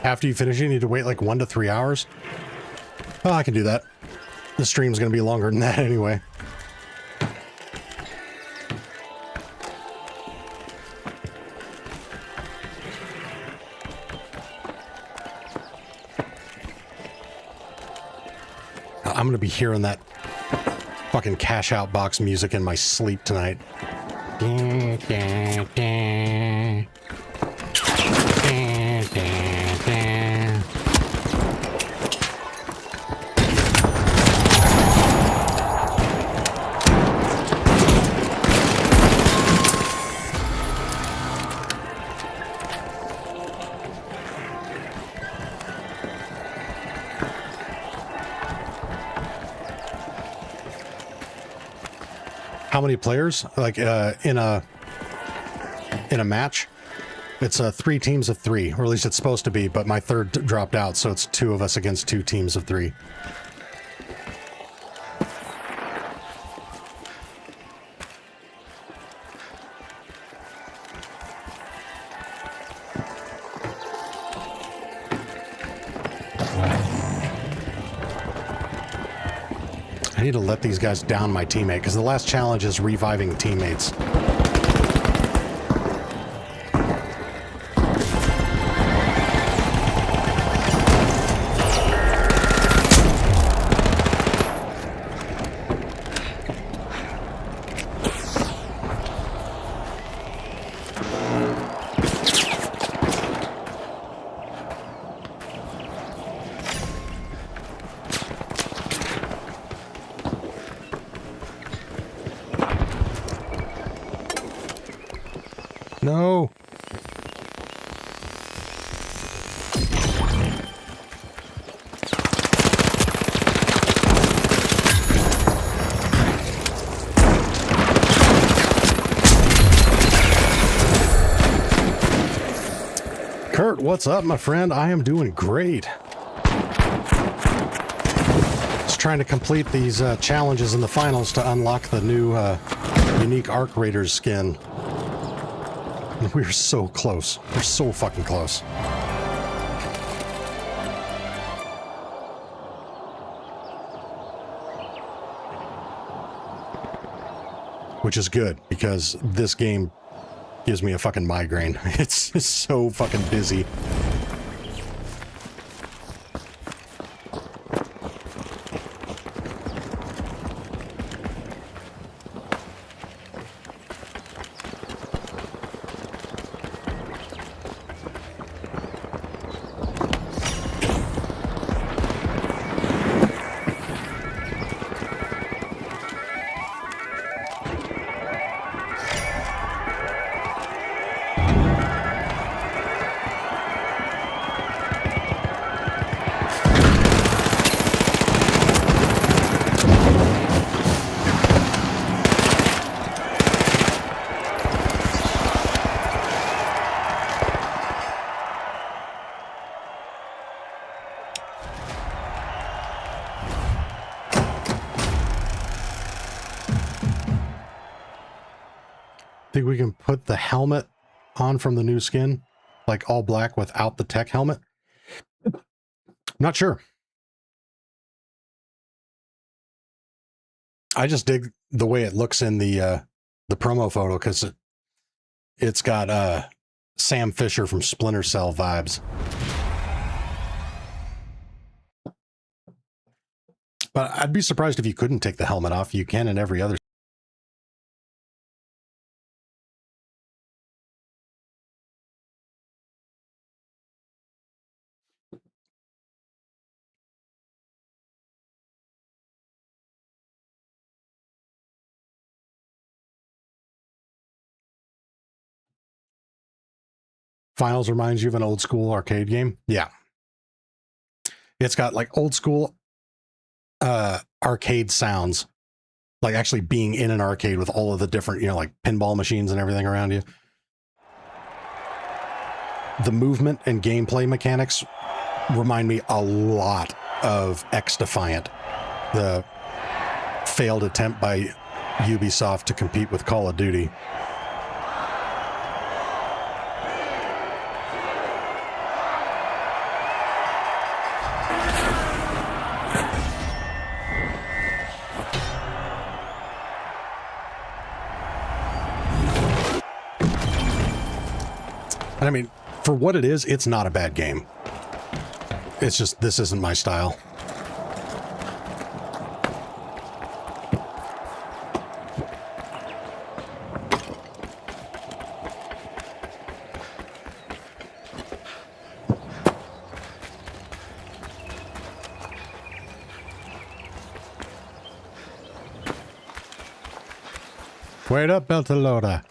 Speaker 1: After you finish, you need to wait like 1 to 3 hours. Oh, I can do that. The stream's going to be longer than that anyway. I'm going to be hearing that fucking cash out box music in my sleep tonight. How many players? Like in a match? It's 3 teams of 3, or at least it's supposed to be, but my third dropped out, so it's 2 of us against 2 teams of 3. I need to let these guys down my teammate, because the last challenge is reviving teammates. No. Kurt, what's up, my friend? I am doing great. Just trying to complete these challenges in the finals to unlock the new unique Arc Raiders skin. We're so close. We're so fucking close. Which is good, because this game gives me a fucking migraine. It's so fucking busy. Think we can put the helmet on from the new skin, like all black without the tech helmet? Not sure. I just dig the way it looks in the promo photo because it's got Sam Fisher from Splinter Cell vibes. But I'd be surprised if you couldn't take the helmet off. You can in every other. Finals reminds you of an old school arcade game. Yeah. It's got like old school arcade sounds, like actually being in an arcade with all of the different, you know, like pinball machines and everything around you. The movement and gameplay mechanics remind me a lot of X Defiant, the failed attempt by Ubisoft to compete with Call of Duty. I mean, for what it is, it's not a bad game. It's just, this isn't my style. Wait up, Beltalowda.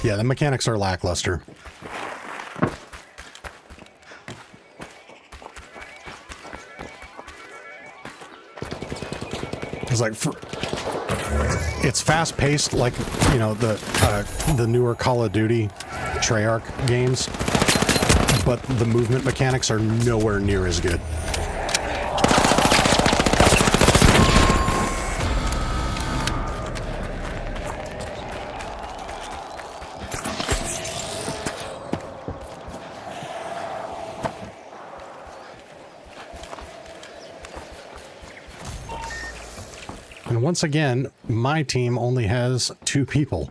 Speaker 1: Yeah, the mechanics are lackluster. It's like, it's fast paced, like, you know, the newer Call of Duty Treyarch games, but the movement mechanics are nowhere near as good. Once again, my team only has 2 people.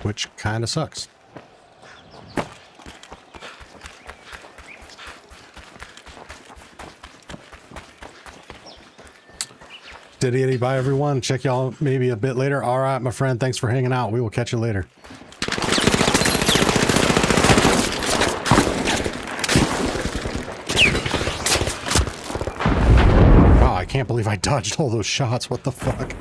Speaker 1: Which kind of sucks. Diddy bye everyone. Check y'all maybe a bit later. All right, my friend. Thanks for hanging out. We will catch you later. I can't believe I dodged all those shots. What the fuck?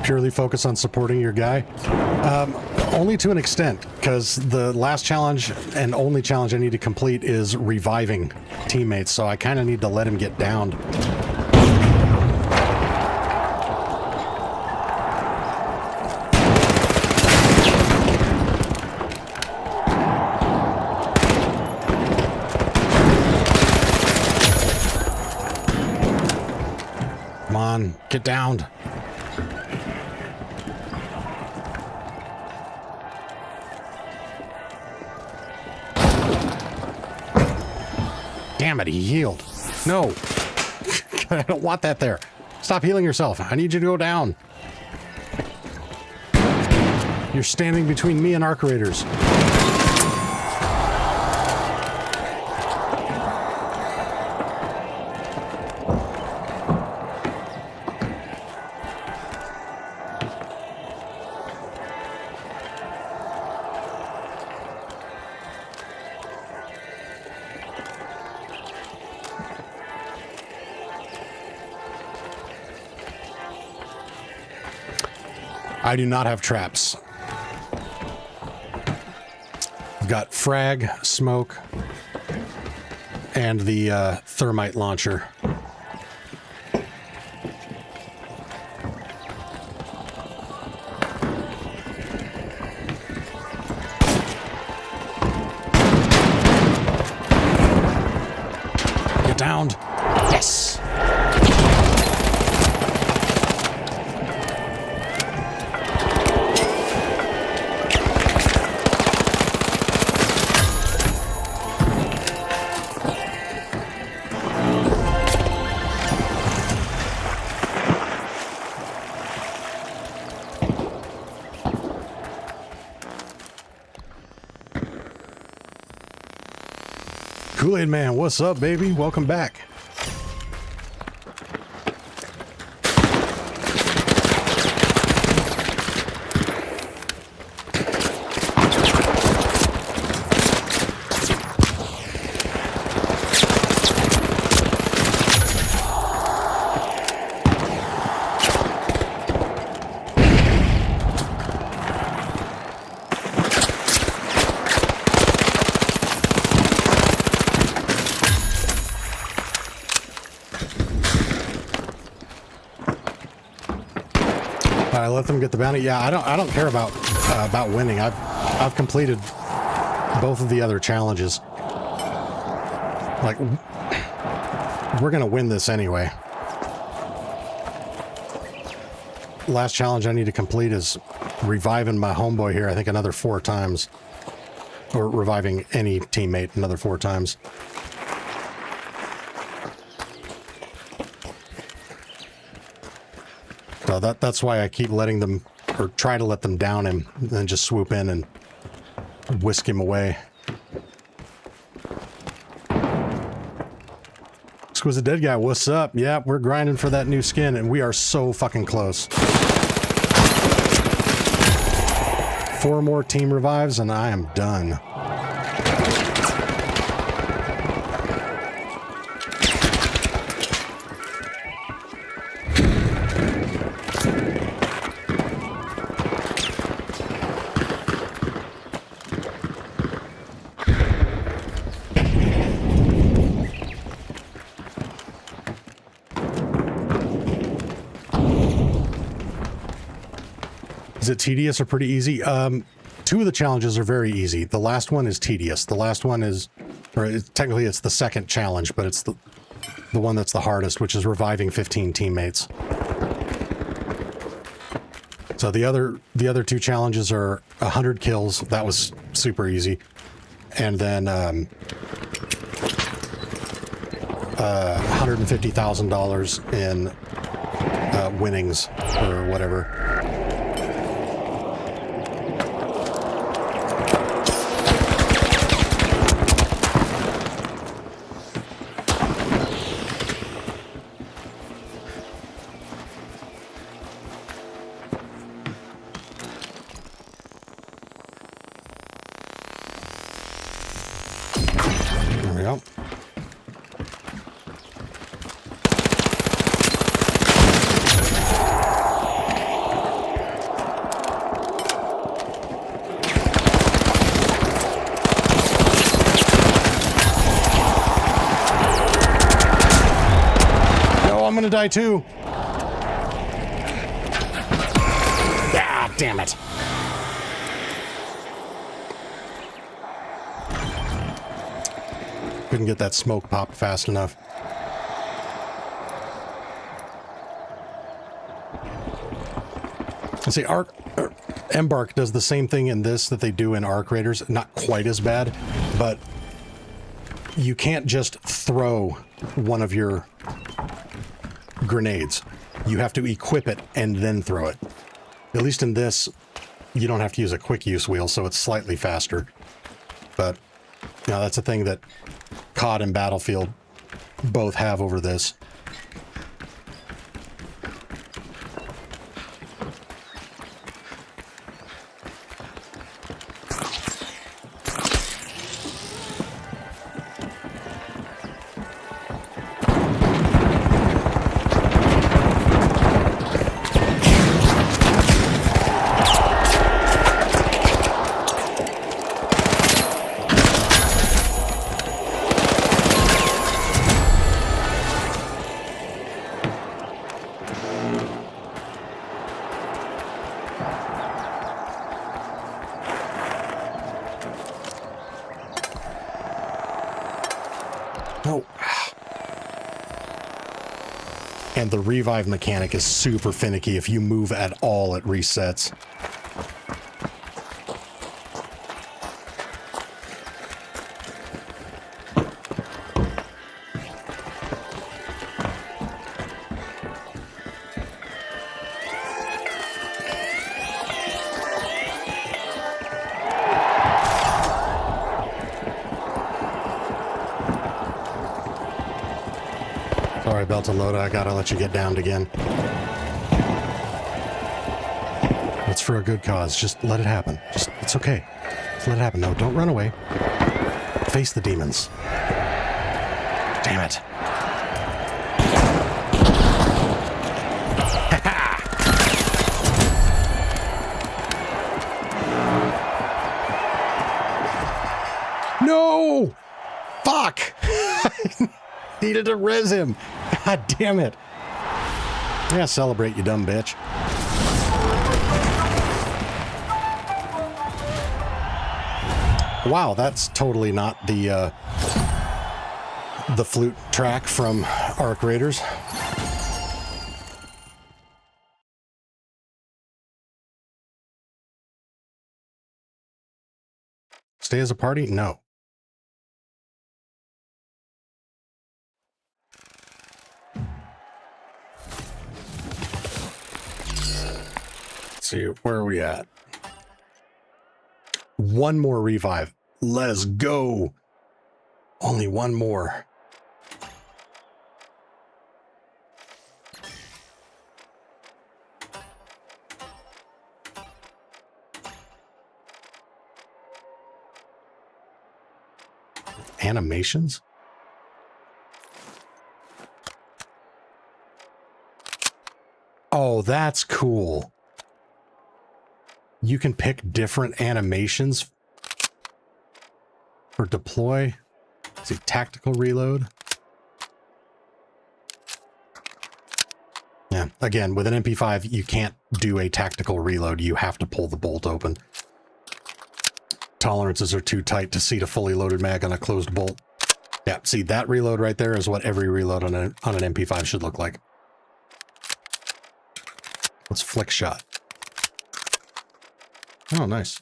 Speaker 1: Purely focus on supporting your guy? Only to an extent, because the last challenge and only challenge I need to complete is reviving teammates, so I kind of need to let him get downed. Get downed. Damn it, he healed. No. I don't want that there. Stop healing yourself. I need you to go down. You're standing between me and arc raiders. I do not have traps. I've got frag, smoke, and the thermite launcher. Yes. Kool-Aid Man, what's up, baby? Welcome back. I let them get the bounty. Yeah, I don't care about winning. I've completed both of the other challenges. Like, we're gonna win this anyway. Last challenge I need to complete is reviving my homeboy here, I think another 4 times. Or reviving any teammate another 4 times. So that's why I keep letting them, or try to let them down him, and then just swoop in and whisk him away. Exquisite Dead Guy, what's up? Yeah, we're grinding for that new skin, and we are so fucking close. 4 more team revives, and I am done. Is it tedious or pretty easy? 2 of the challenges are very easy. The last one is tedious. The last one is, technically it's the second challenge, but it's the one that's the hardest, which is reviving 15 teammates. So the other 2 challenges are 100 kills. That was super easy. And then $150,000 in winnings or whatever. There we go. I'm gonna die too. Ah, damn it. Couldn't get that smoke popped fast enough. Let's see, Embark does the same thing in this that they do in Arc Raiders. Not quite as bad, but you can't just throw one of your grenades. You have to equip it and then throw it. At least in this, you don't have to use a quick use wheel, so it's slightly faster. But, you know, that's a thing that COD and Battlefield both have over this. And the revive mechanic is super finicky. If you move at all, it resets. Sorry, Beltalota, I gotta let you get downed again. It's for a good cause. Just let it happen. It's okay. Just let it happen. No, don't run away. Face the demons. Damn it. No! Fuck! Needed to res him. God damn it. Yeah, celebrate, you dumb bitch. Wow, that's totally not the flute track from Arc Raiders. Stay as a party? No. Let's see, where are we at? One more revive. Let's go. Only one more. Animations? Oh, that's cool. You can pick different animations for deploy. Let's see, tactical reload. Yeah, again, with an MP5, you can't do a tactical reload. You have to pull the bolt open. Tolerances are too tight to seat a fully loaded mag on a closed bolt. Yeah, see, that reload right there is what every reload on an MP5 should look like. Let's flick shot. Oh, nice.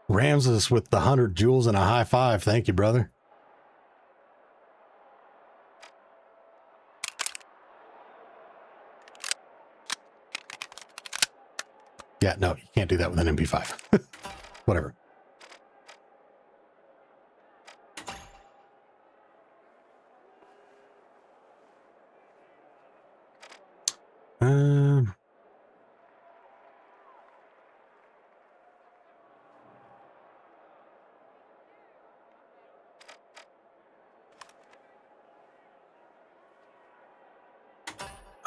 Speaker 1: Ramses with the 100 joules and a high five. Thank you, brother. Yeah, no, you can't do that with an MP5. Whatever.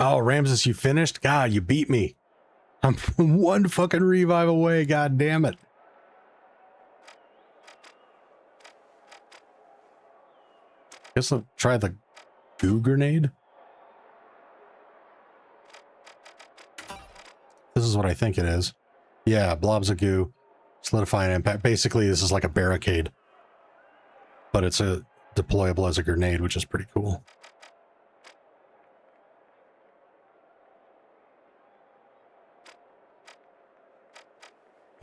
Speaker 1: Oh, Ramses, you finished? God, you beat me. I'm one fucking revive away. God damn it. Guess I'll try the goo grenade. This is what I think it is. Yeah, blobs of goo, solidify an impact. Basically, this is like a barricade, but it's a deployable as a grenade, which is pretty cool.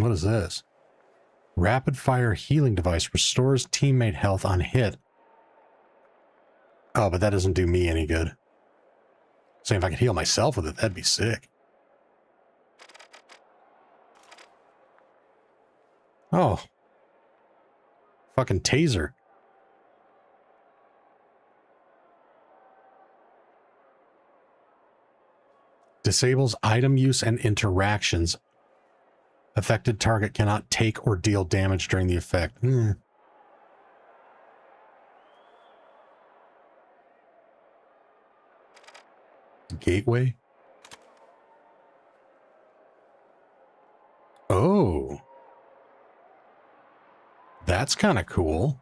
Speaker 1: What is this? Rapid fire healing device restores teammate health on hit. Oh, but that doesn't do me any good. So if I could heal myself with it, that'd be sick. Oh. Fucking taser. Disables item use and interactions. Affected target cannot take or deal damage during the effect. Gateway? Oh. That's kind of cool.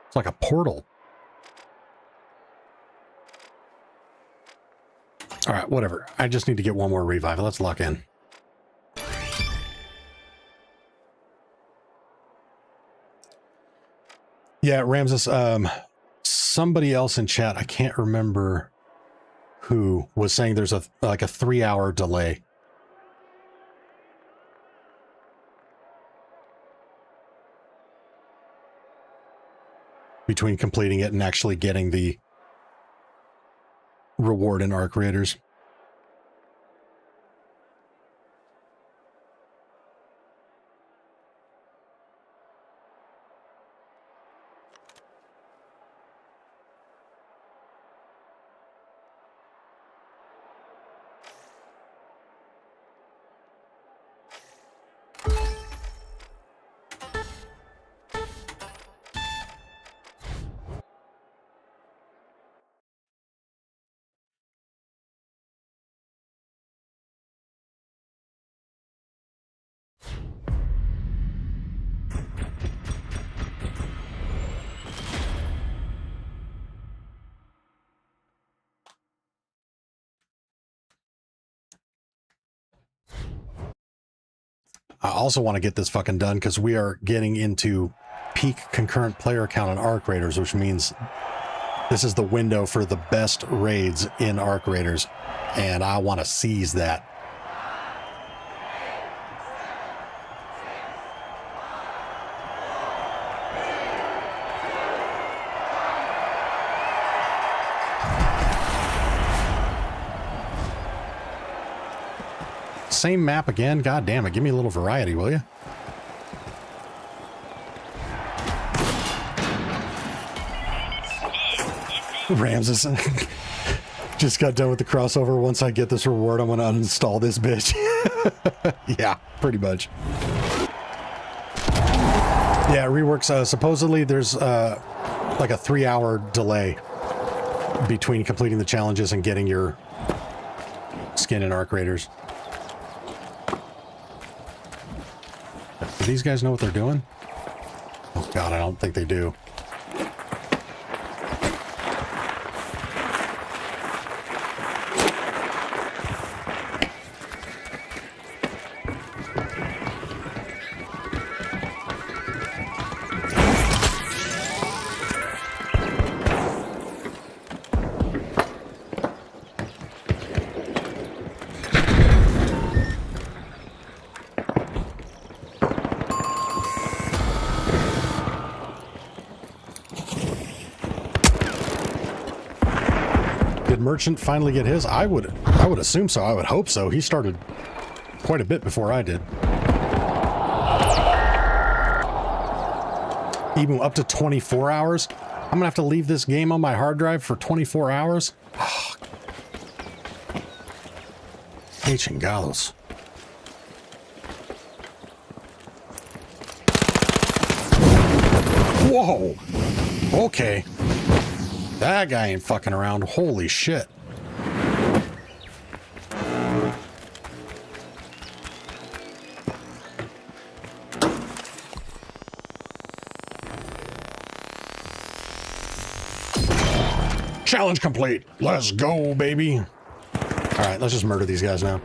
Speaker 1: It's like a portal. All right, whatever. I just need to get one more revive. Let's lock in. Yeah, Ramses, somebody else in chat, I can't remember who, was saying there's a 3-hour delay. Between completing it and actually getting the reward in Arc Raiders. I also want to get this fucking done because we are getting into peak concurrent player count on Arc Raiders, which means this is the window for the best raids in Arc Raiders, and I want to seize that. Same map again? God damn it. Give me a little variety, will you? Ramses just got done with the crossover. Once I get this reward, I'm going to uninstall this bitch. Yeah, pretty much. Yeah, reworks. Supposedly there's like a 3-hour delay between completing the challenges and getting your skin in Arc Raiders. Do these guys know what they're doing? Oh god, I don't think they do. Merchant finally get his? I would assume so. I would hope so. He started quite a bit before I did. Even up to 24 hours? I'm gonna have to leave this game on my hard drive for 24 hours? Oh. Chingados. Whoa! Okay. That guy ain't fucking around. Holy shit. Challenge complete. Let's go, baby. All right, let's just murder these guys now.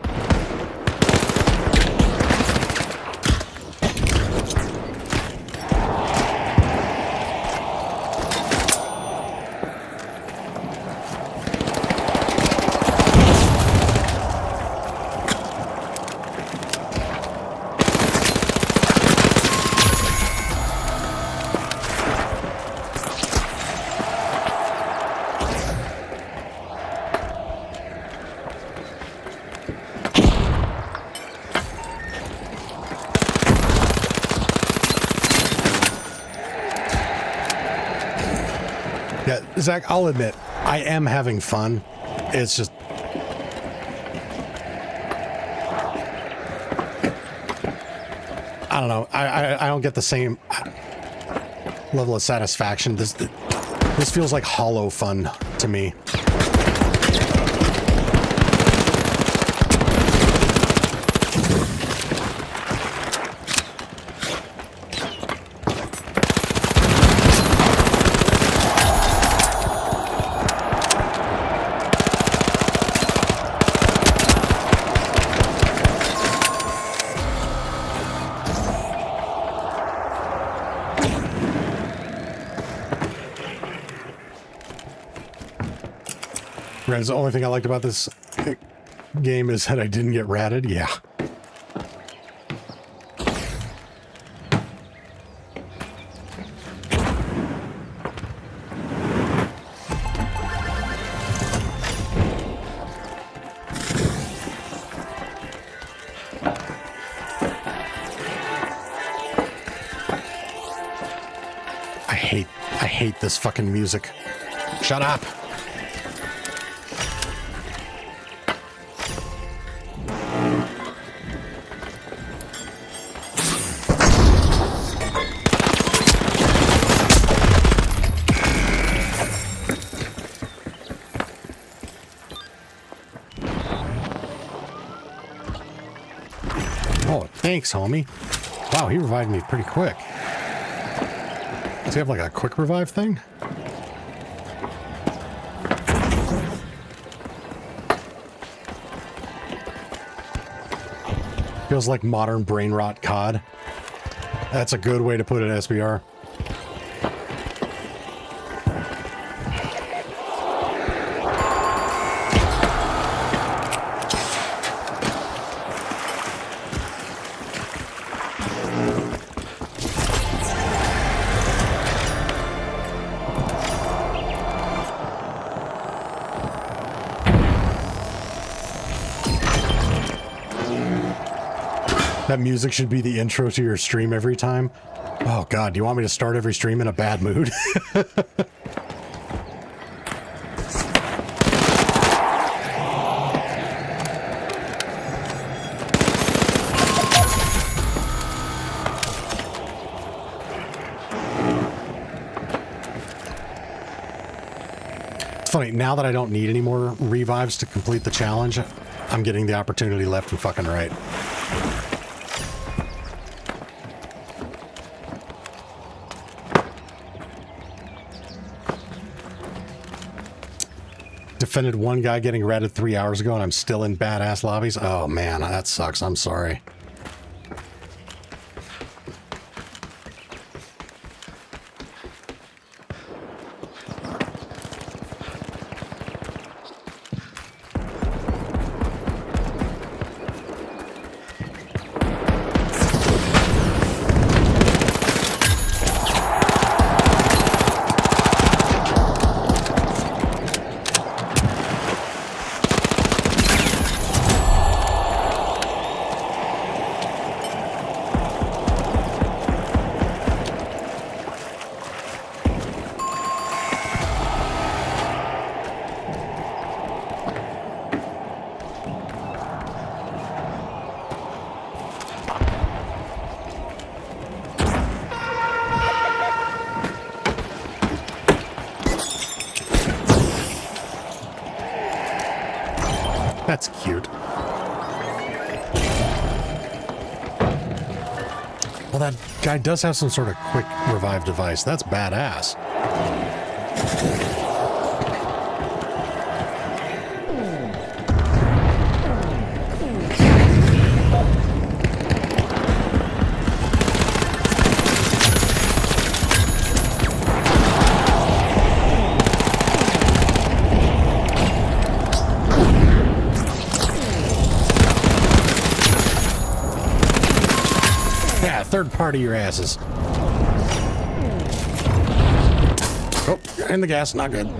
Speaker 1: Zach, I'll admit, I am having fun. It's just... I don't know. I don't get the same level of satisfaction. This feels like hollow fun to me. Granted, the only thing I liked about this game is that I didn't get ratted. Yeah. I hate this fucking music. Shut up. Oh, thanks, homie. Wow, he revived me pretty quick. Does he have like a quick revive thing? Feels like modern brain rot COD. That's a good way to put it, SBR. That music should be the intro to your stream every time. Oh god, do you want me to start every stream in a bad mood? It's funny, now that I don't need any more revives to complete the challenge, I'm getting the opportunity left and fucking right. Defended one guy getting ratted 3 hours ago and I'm still in badass lobbies. Oh man, that sucks. I'm sorry. That's cute. Well, that guy does have some sort of quick revive device. That's badass. Third party your asses. Oh, and the gas, not good.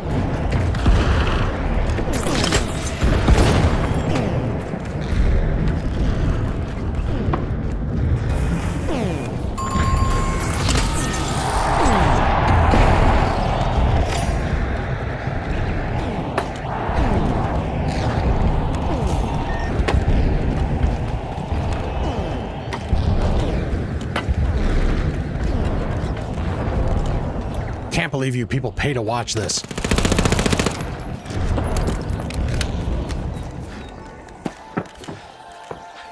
Speaker 1: Can't believe you people pay to watch this.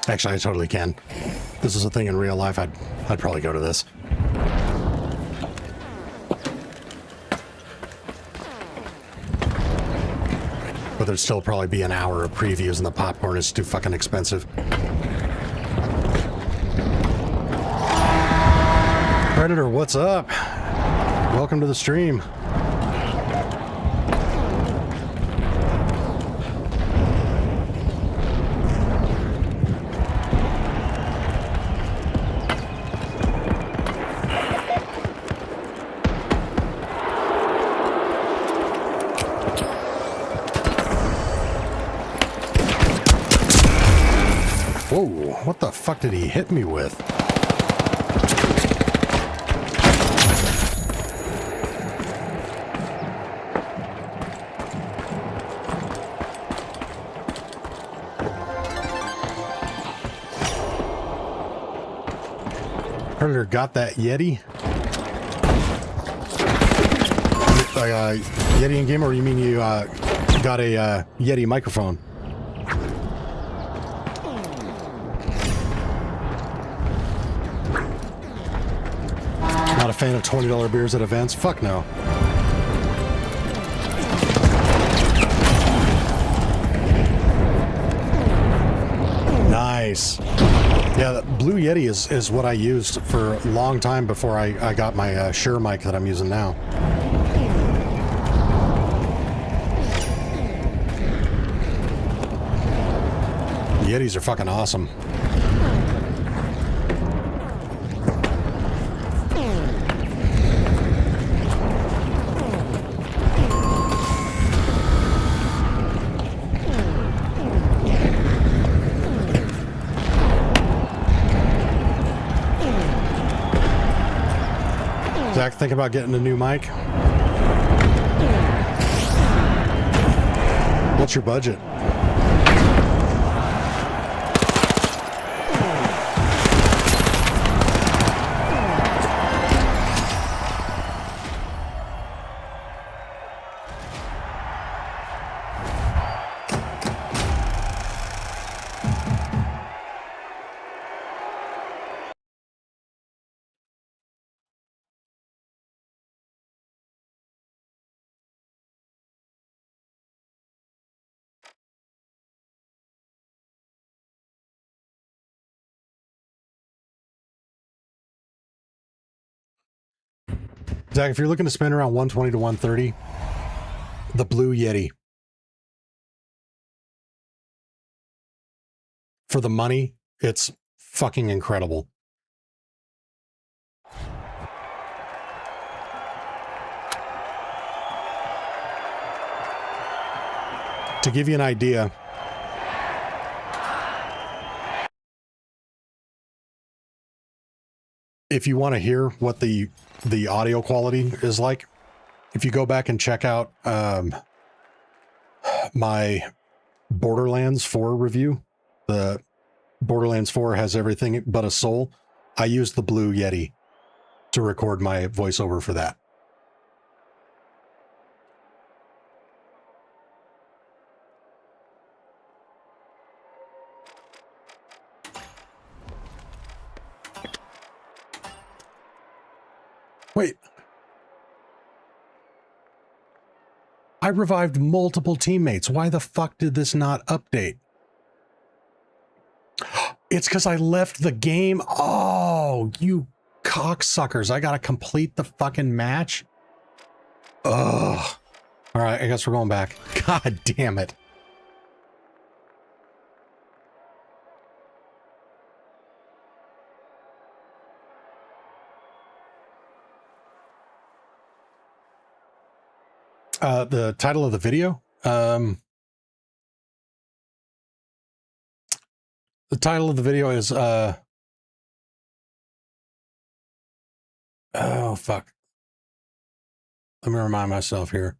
Speaker 1: Actually, I totally can. If this is a thing in real life, I'd probably go to this. But there'd still probably be an hour of previews and the popcorn is too fucking expensive. Predator, what's up? Welcome to the stream. Whoa, what the fuck did he hit me with? Predator got that Yeti? Yeti in game, or you mean you got a Yeti microphone? Not a fan of $20 beers at events? Fuck no. Nice. Yeah, the Blue Yeti is what I used for a long time before I got my Shure mic that I'm using now. The Yetis are fucking awesome. Zach, think about getting a new mic? What's your budget? Zach, if you're looking to spend around 120 to 130, the Blue Yeti. For the money, it's fucking incredible. To give you an idea, if you want to hear what the audio quality is like, if you go back and check out my Borderlands 4 review, the Borderlands 4 has everything but a soul. I used the Blue Yeti to record my voiceover for that. Wait. I revived multiple teammates. Why the fuck did this not update? It's because I left the game. Oh, you cocksuckers. I gotta complete the fucking match? Ugh. All right, I guess we're going back. God damn it. The title of the video? The title of the video is, oh, fuck. Let me remind myself here.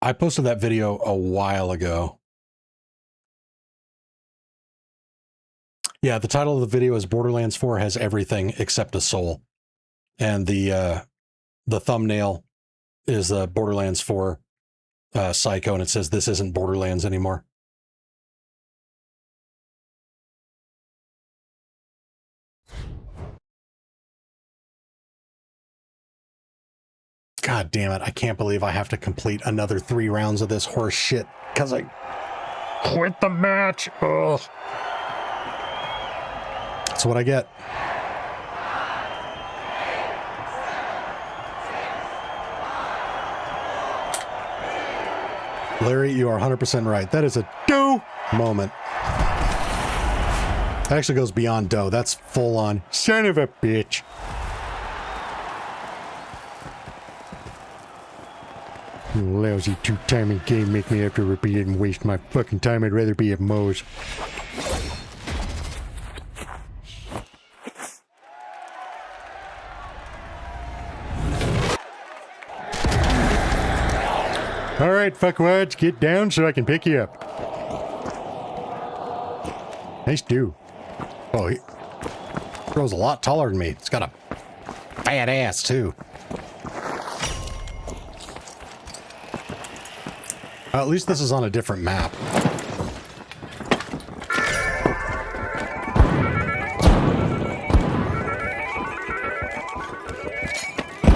Speaker 1: I posted that video a while ago. Yeah, the title of the video is Borderlands 4 has everything except a soul. And the thumbnail is Borderlands 4 Psycho, and it says this isn't Borderlands anymore. God damn it, I can't believe I have to complete another 3 rounds of this horse shit because I quit the match. Ugh. That's what I get. Larry, you are 100% right. That is a dough moment. That actually goes beyond dough. That's full on son of a bitch. You lousy two-timing game make me have to repeat it and waste my fucking time. I'd rather be at Moe's. All right, fuckwads, get down so I can pick you up. Nice do. Oh, he throws a lot taller than me. It's got a fat ass, too. At least this is on a different map.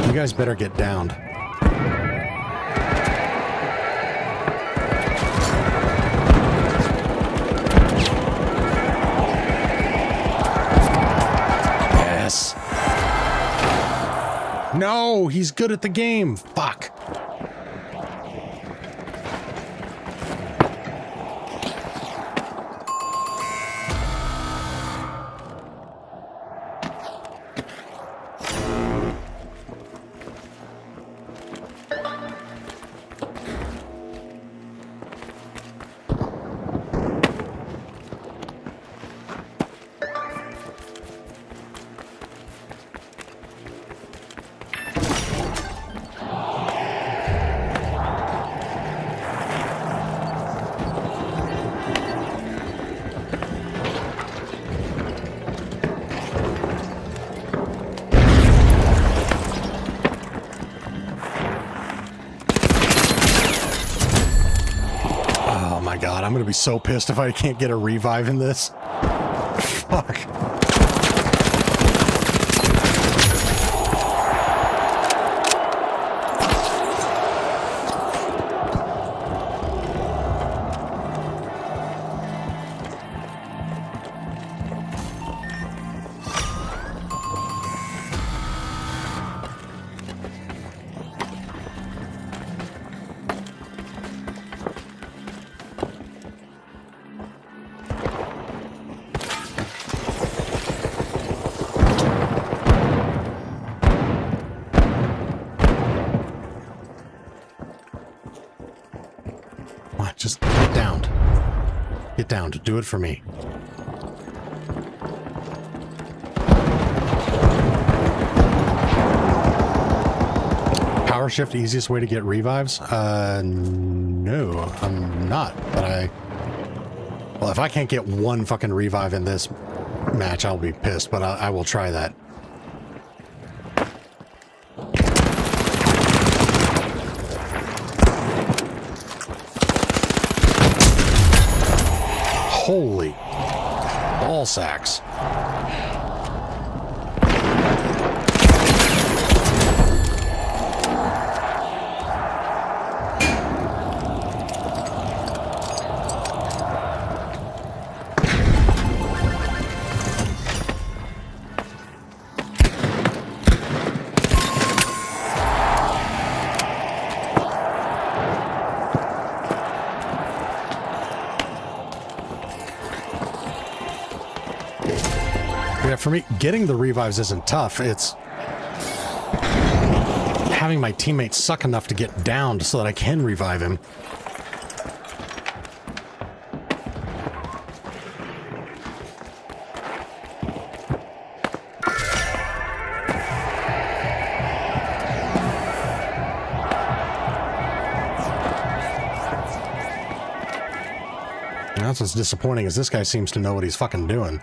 Speaker 1: You guys better get downed. Yes. No, he's good at the game. Fuck. God, I'm gonna be so pissed if I can't get a revive in this. Fuck. Just get down. Get down to do it for me. Power shift, easiest way to get revives? No, I'm not. But well, if I can't get one fucking revive in this match, I'll be pissed, but I will try that. Holy ball sacks. Yeah, for me, getting the revives isn't tough. It's having my teammates suck enough to get downed so that I can revive him. And that's what's disappointing, is this guy seems to know what he's fucking doing.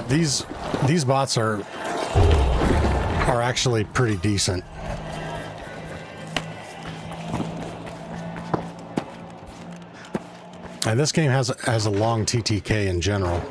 Speaker 1: these bots are actually pretty decent. And this game has a long TTK in general.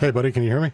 Speaker 1: Hey, buddy, can you hear me?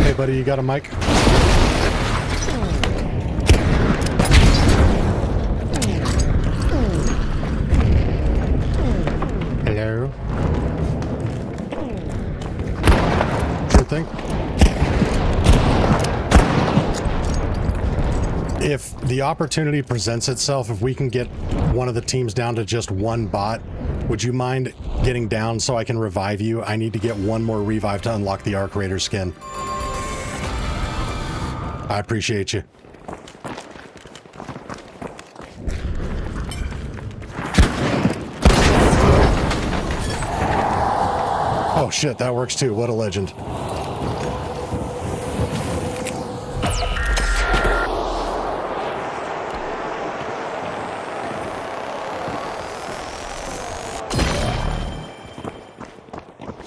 Speaker 1: Hey, buddy, you got a mic? Hello? Sure thing. If the opportunity presents itself, if we can get one of the teams down to just one bot, would you mind getting down so I can revive you? I need to get one more revive to unlock the Arc Raider skin. I appreciate you. Oh shit, that works too. What a legend.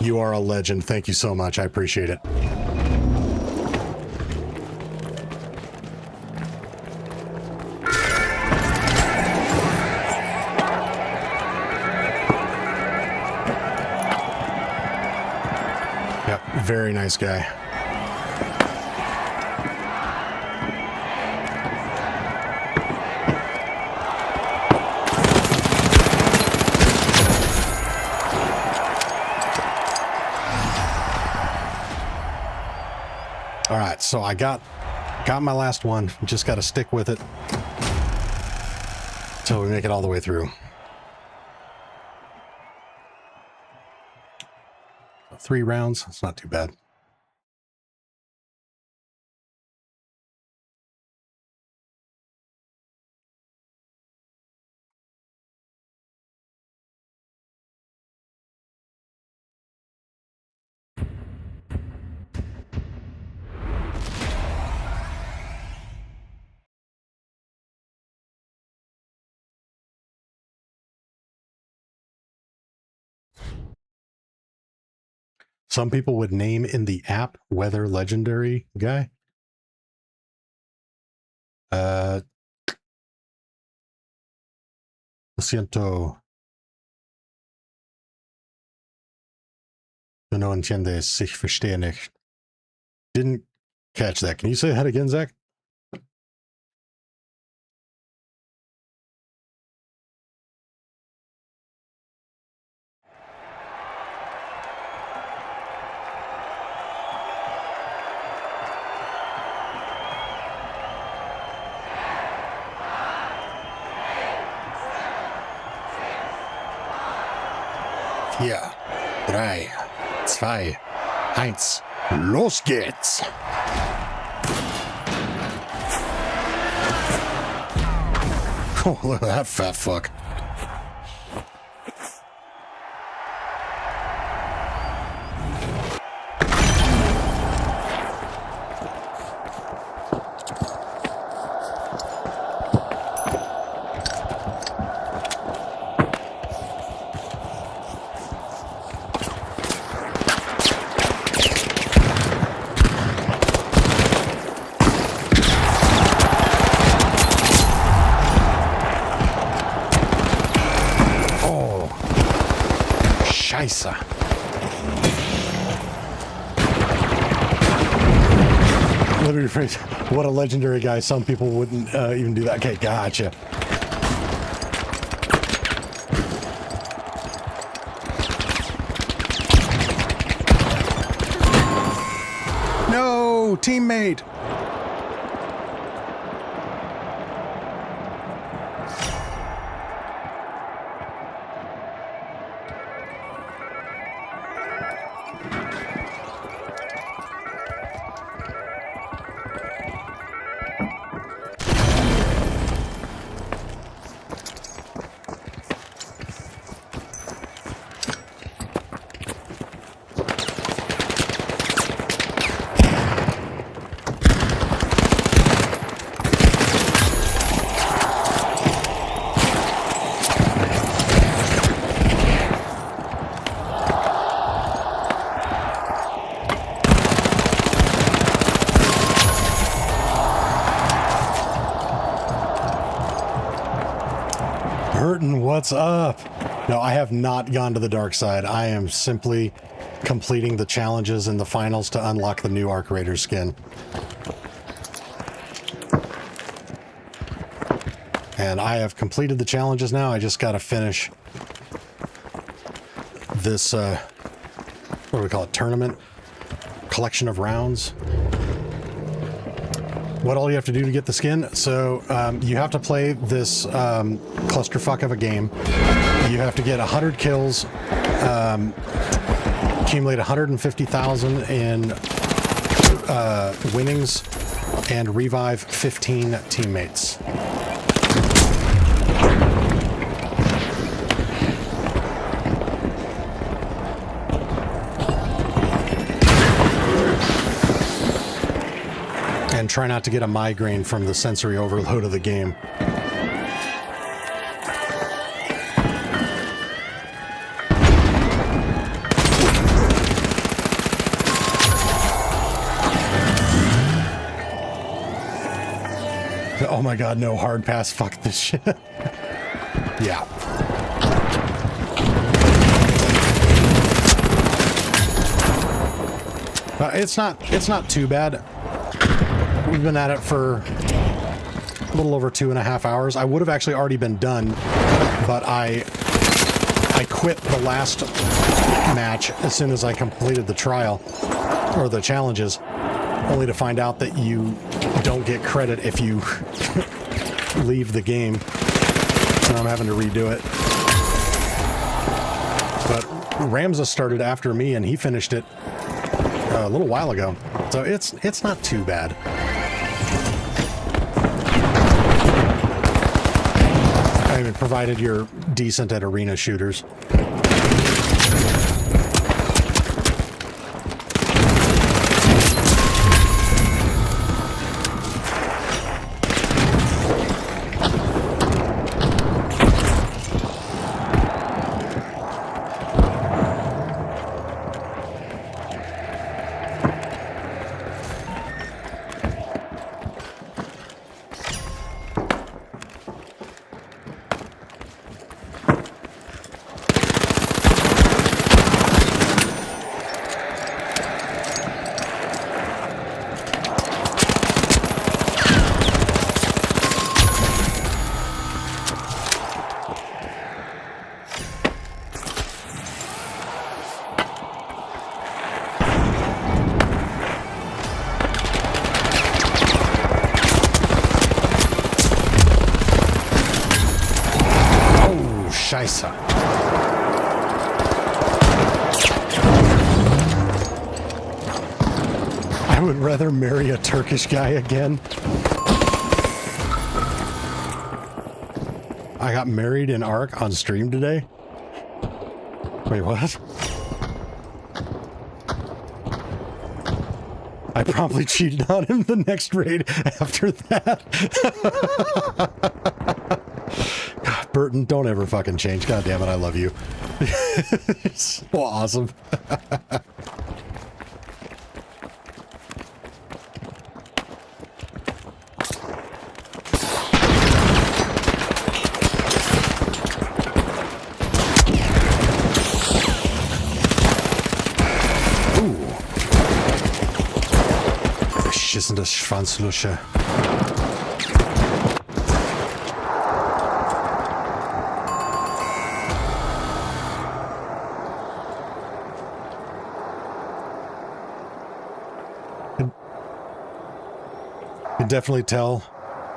Speaker 1: You are a legend. Thank you so much. I appreciate it. Yep, very nice guy. All right, so I got my last one. Just got to stick with it till we make it all the way through. 3 rounds. It's not too bad. Some people would name in the app Weather Legendary guy. Lo siento. Du no entiendes, ich verstehe nicht. Didn't catch that. Can you say that again, Zach? 4, 3, 2, 1, los geht's! Oh, look at that fat fuck. Scheiße. Let me rephrase. What a legendary guy. Some people wouldn't even do that. Okay, gotcha. No, teammate. Burton, what's up? No, I have not gone to the dark side. I am simply completing the challenges in the finals to unlock the new Arc Raider skin. And I have completed the challenges now. I just got to finish this, what do we call it, tournament? Collection of rounds. What all you have to do to get the skin? So you have to play this clusterfuck of a game. You have to get 100 kills, accumulate 150,000 in winnings, and revive 15 teammates. And try not to get a migraine from the sensory overload of the game. Oh my god, no hard pass. Fuck this shit. Yeah. It's not too bad. We've been at it for a little over 2.5 hours. I would have actually already been done, but I quit the last match as soon as I completed the trial, or the challenges, only to find out that you don't get credit if you leave the game. So I'm having to redo it. But Ramza started after me and he finished it a little while ago. So it's not too bad. I mean, provided you're decent at arena shooters. Scheiße. I would rather marry a Turkish guy again. I got married in ARK on stream today. Wait, what? I promptly cheated on him the next raid after that. God, Burton, don't ever fucking change. God damn it, I love you. It's so awesome. Beschissene Schwanzlusche. You can definitely tell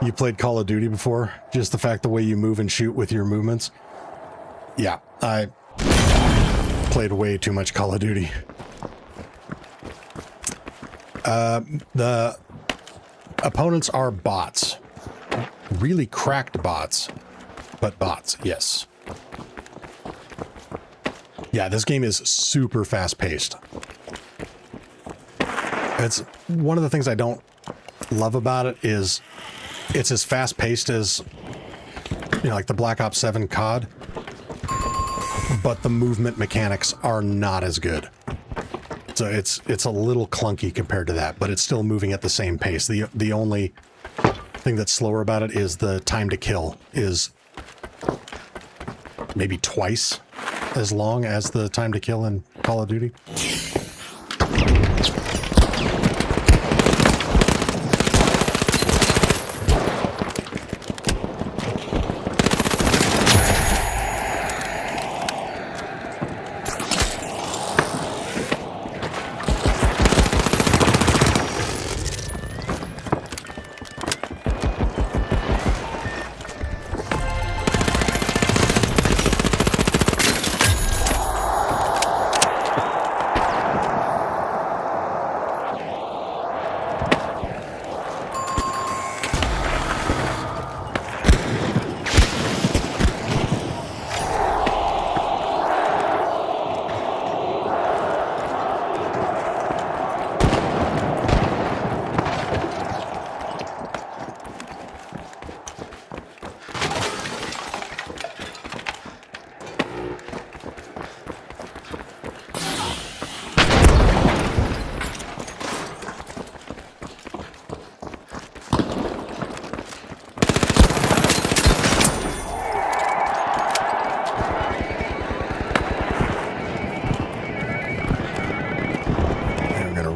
Speaker 1: you played Call of Duty before. Just the fact the way you move and shoot with your movements. Yeah, I played way too much Call of Duty. The opponents are bots. Really cracked bots. But bots, yes. Yeah, this game is super fast-paced. It's one of the things I don't love about it is it's as fast-paced as, you know, like the Black Ops 7 COD, but the movement mechanics are not as good. So it's a little clunky compared to that, but it's still moving at the same pace. The only thing that's slower about it is the time to kill is maybe twice as long as the time to kill in Call of Duty.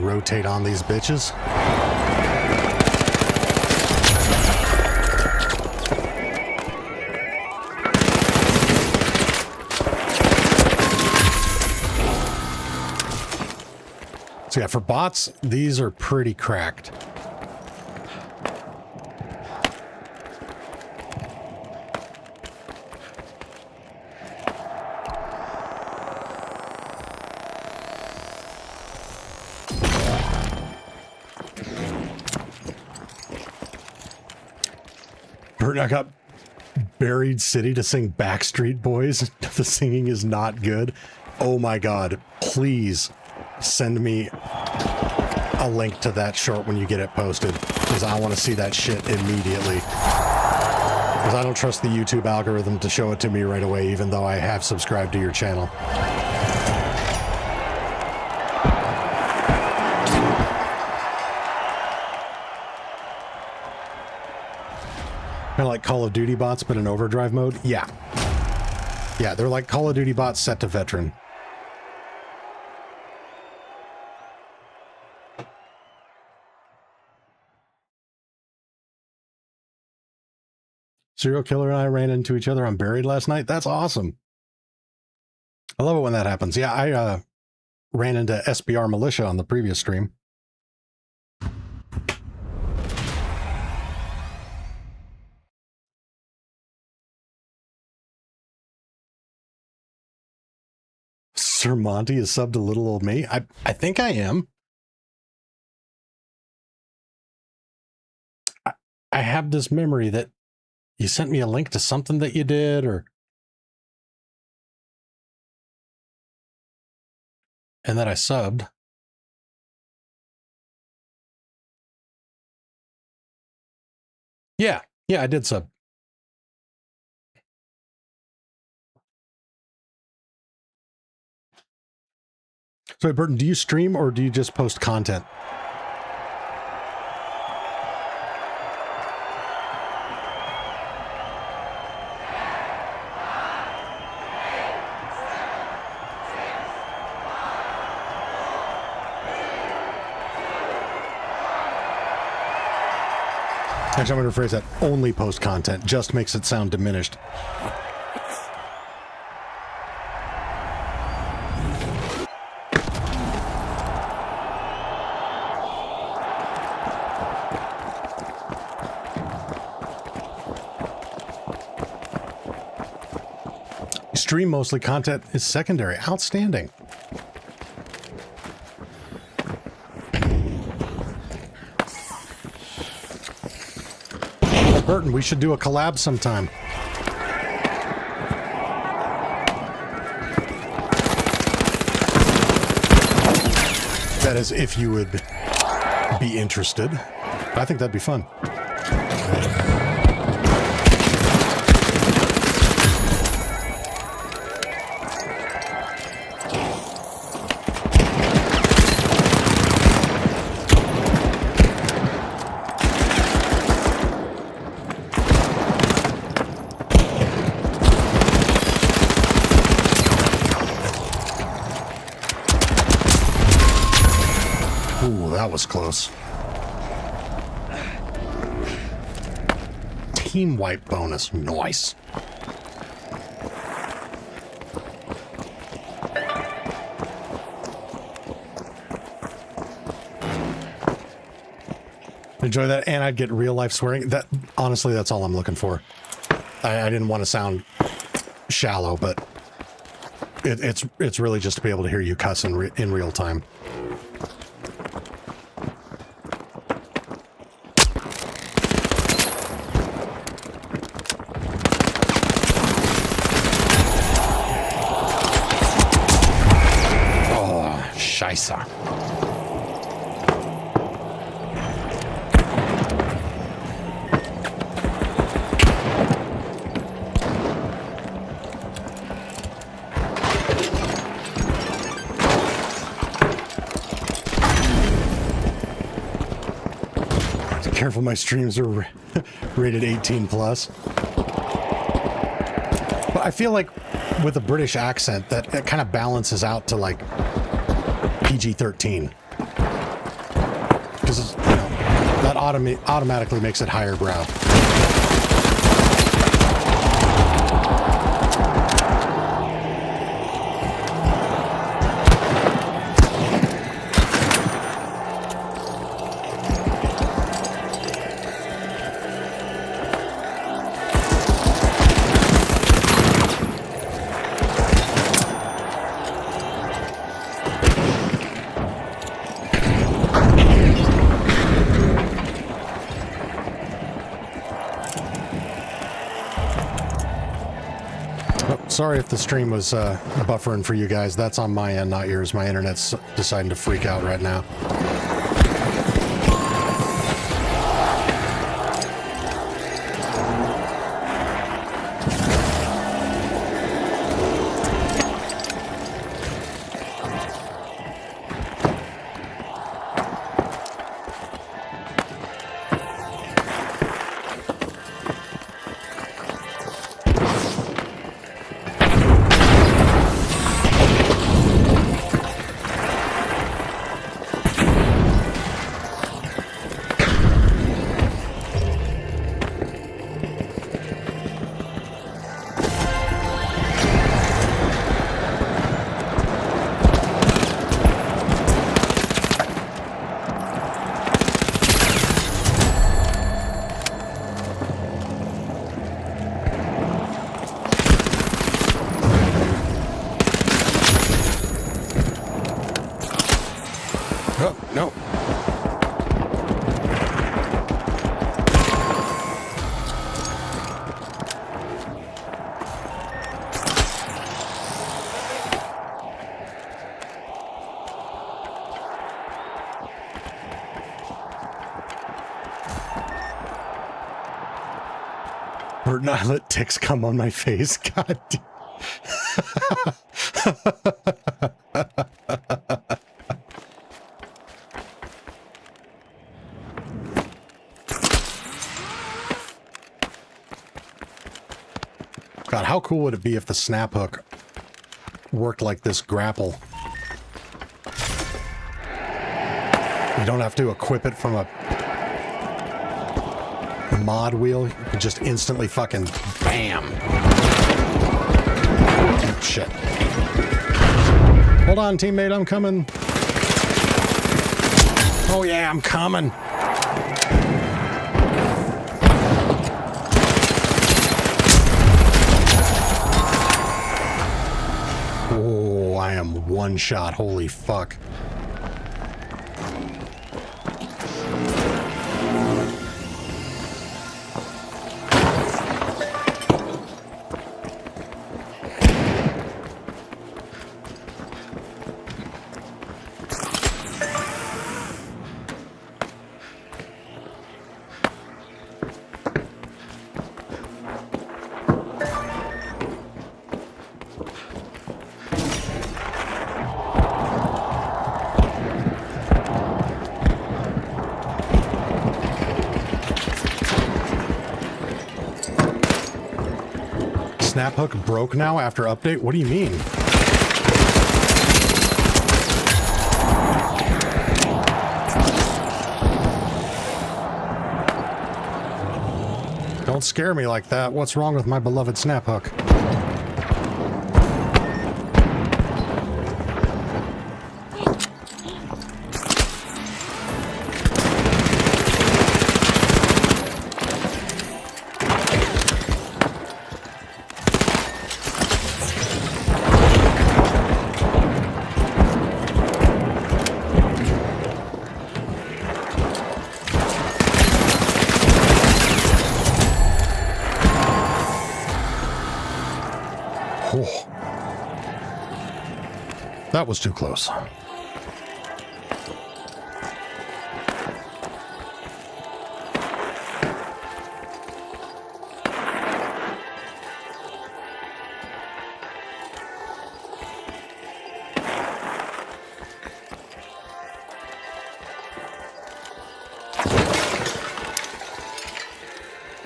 Speaker 1: Rotate on these bitches. So yeah, for bots, these are pretty cracked. I got Buried City to sing Backstreet Boys. The singing is not good. Oh my god. Please send me a link to that short when you get it posted, because I want to see that shit immediately. Because I don't trust the YouTube algorithm to show it to me right away, even though I have subscribed to your channel. Kind of like Call of Duty bots, but in overdrive mode? Yeah. Yeah, they're like Call of Duty bots set to veteran. Serial killer and I ran into each other on Buried last night. That's awesome. I love it when that happens. Yeah, I ran into SBR Militia on the previous stream. Sir Monty is subbed to Little Old Me. I think I am. I have this memory that you sent me a link to something that you did, and that I subbed. Yeah, I did sub. So, Burton, do you stream or do you just post content? Actually, I'm going to rephrase that. Only post content just makes it sound diminished. Stream mostly, content is secondary. Outstanding. Burton, we should do a collab sometime. That is, if you would be interested. I think that'd be fun. That was close. Team wipe bonus. Nice. Enjoy that, and I'd get real life swearing. That honestly, that's all I'm looking for. I didn't want to sound shallow, but it's really just to be able to hear you cuss in real time. Scheiße. Careful, my streams are rated 18 plus. But I feel like with a British accent that kind of balances out to like PG-13, because that automatically makes it higher brow. Sorry if the stream was buffering for you guys. That's on my end, not yours. My internet's deciding to freak out right now. Bert and I let ticks come on my face. God damn. God, how cool would it be if the snap hook worked like this grapple? You don't have to equip it from a mod wheel. You can just instantly fucking bam. Oh, shit. Hold on, teammate, I'm coming. Oh yeah, I'm coming. Oh, I am one shot. Holy fuck. Snap hook broke now after update? What do you mean? Don't scare me like that. What's wrong with my beloved snap hook? That was too close.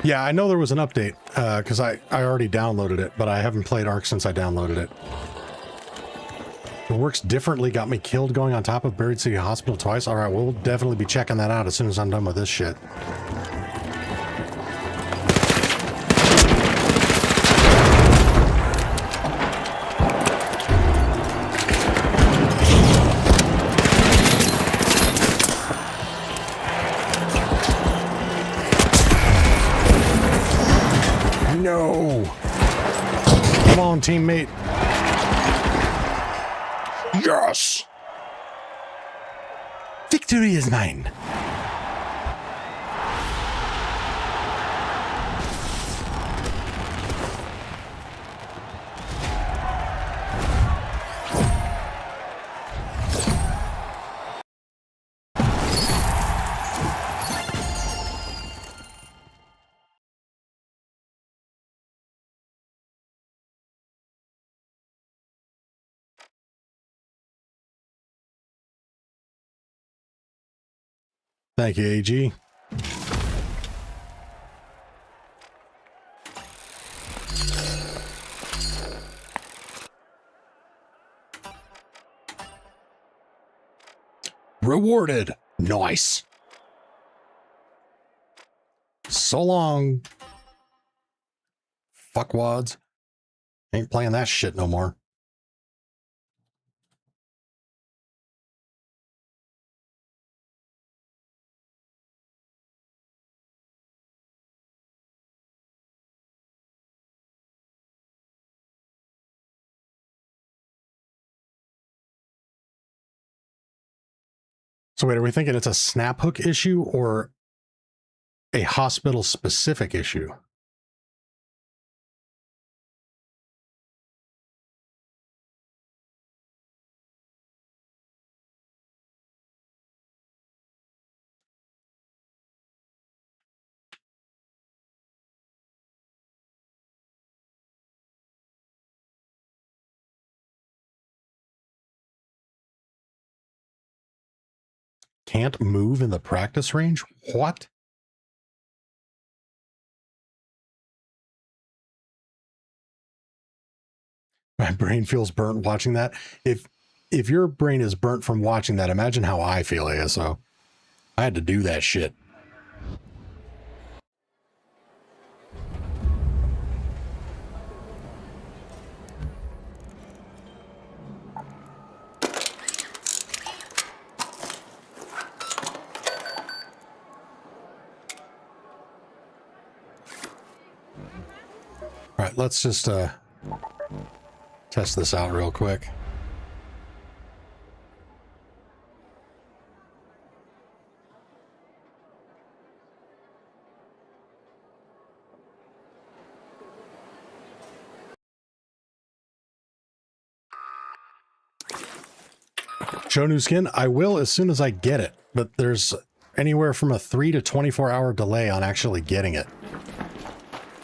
Speaker 1: Yeah, I know there was an update, because I already downloaded it, but I haven't played Ark since I downloaded it. It works differently, got me killed going on top of Buried City Hospital twice. Alright, we'll definitely be checking that out as soon as I'm done with this shit. No! Come on, teammate. Yes! Victory is mine. Thank you, AG. Rewarded. Nice. So long. Fuckwads. Ain't playing that shit no more. So wait, are we thinking it's a snap hook issue or a hospital specific issue? can't move in the practice range? What? My brain feels burnt watching that. If your brain is burnt from watching that, imagine how I feel, ASO. I had to do that shit. All right, let's just test this out real quick. Show new skin? I will as soon as I get it, but there's anywhere from a 3 to 24 hour delay on actually getting it,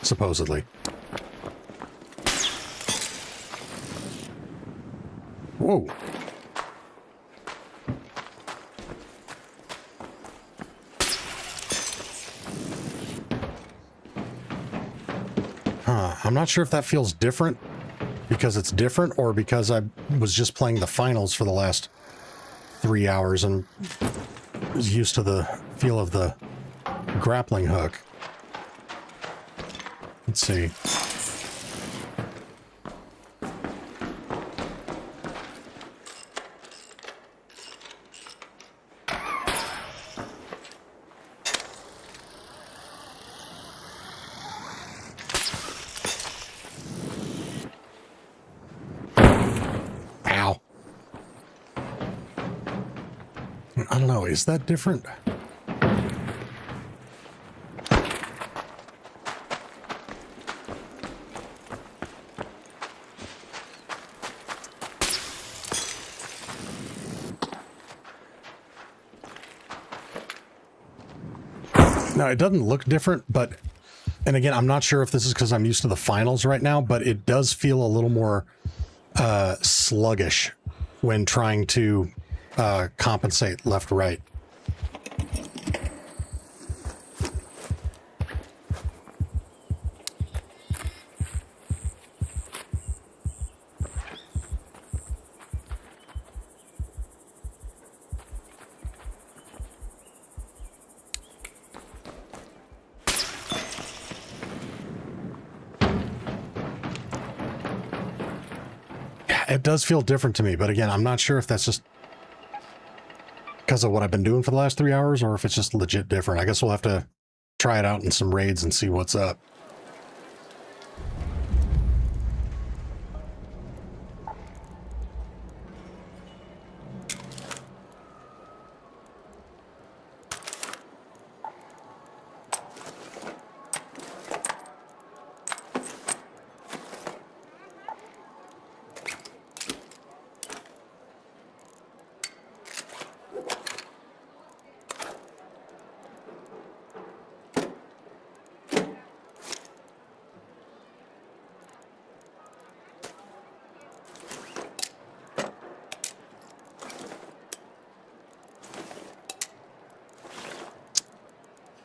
Speaker 1: supposedly. Whoa. I'm not sure if that feels different because it's different or because I was just playing the finals for the last 3 hours and was used to the feel of the grappling hook. Let's see. I don't know, is that different? No, it doesn't look different, but, and again, I'm not sure if this is because I'm used to the finals right now, but it does feel a little more sluggish when trying to compensate left-right. It does feel different to me, but again, I'm not sure if that's just because of what I've been doing for the last 3 hours or if it's just legit different. I guess we'll have to try it out in some raids and see what's up.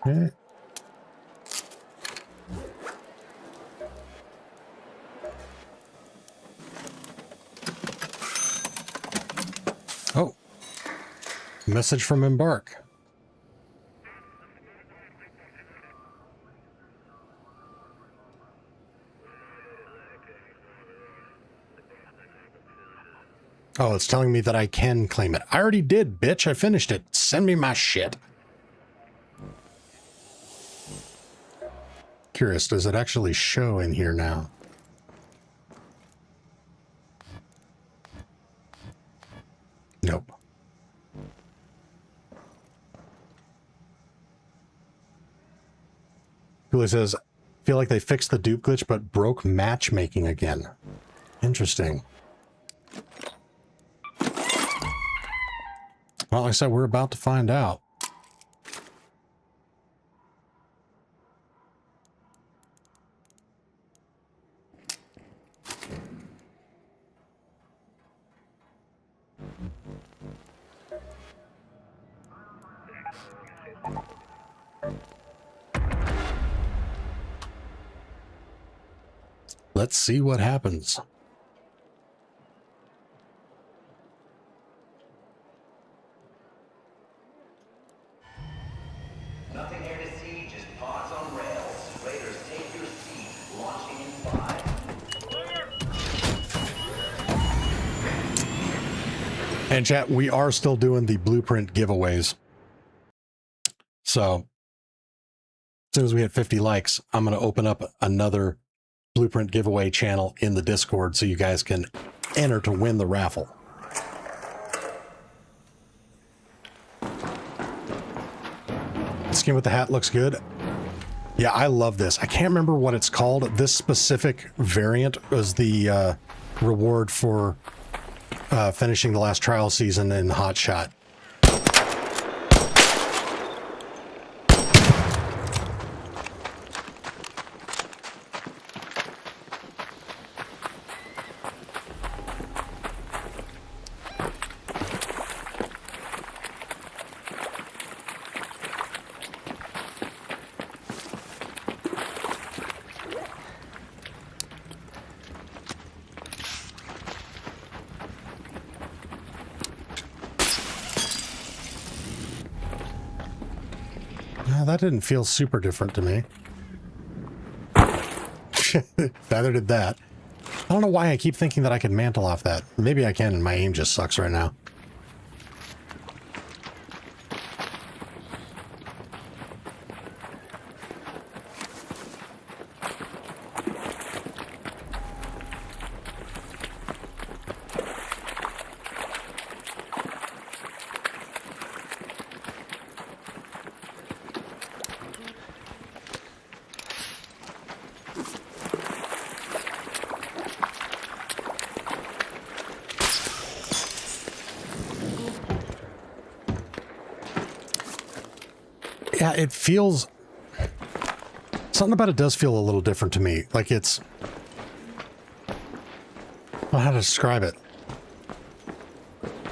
Speaker 1: Okay. Oh, message from Embark. Oh, it's telling me that I can claim it. I already did, bitch. I finished it. Send me my shit. Curious, does it actually show in here now? Nope. Julie says, feel like they fixed the dupe glitch but broke matchmaking again. Interesting. Well, like I said, we're about to find out. Let's see what happens.
Speaker 12: Nothing here to see, just pods on rails. Raiders, take your seat. Launching in 5.
Speaker 1: And chat, we are still doing the blueprint giveaways. So as soon as we hit 50 likes, I'm going to open up another blueprint giveaway channel in the Discord so you guys can enter to win the raffle. Skin with the hat looks good. Yeah, I love this. I can't remember what it's called. This specific variant was the reward for finishing the last trial season in Hot Shot. That didn't feel super different to me. Neither did that. I don't know why I keep thinking that I can mantle off that. Maybe I can and my aim just sucks right now. Yeah, it feels... Something about it does feel a little different to me. Like it's... I don't know how to describe it.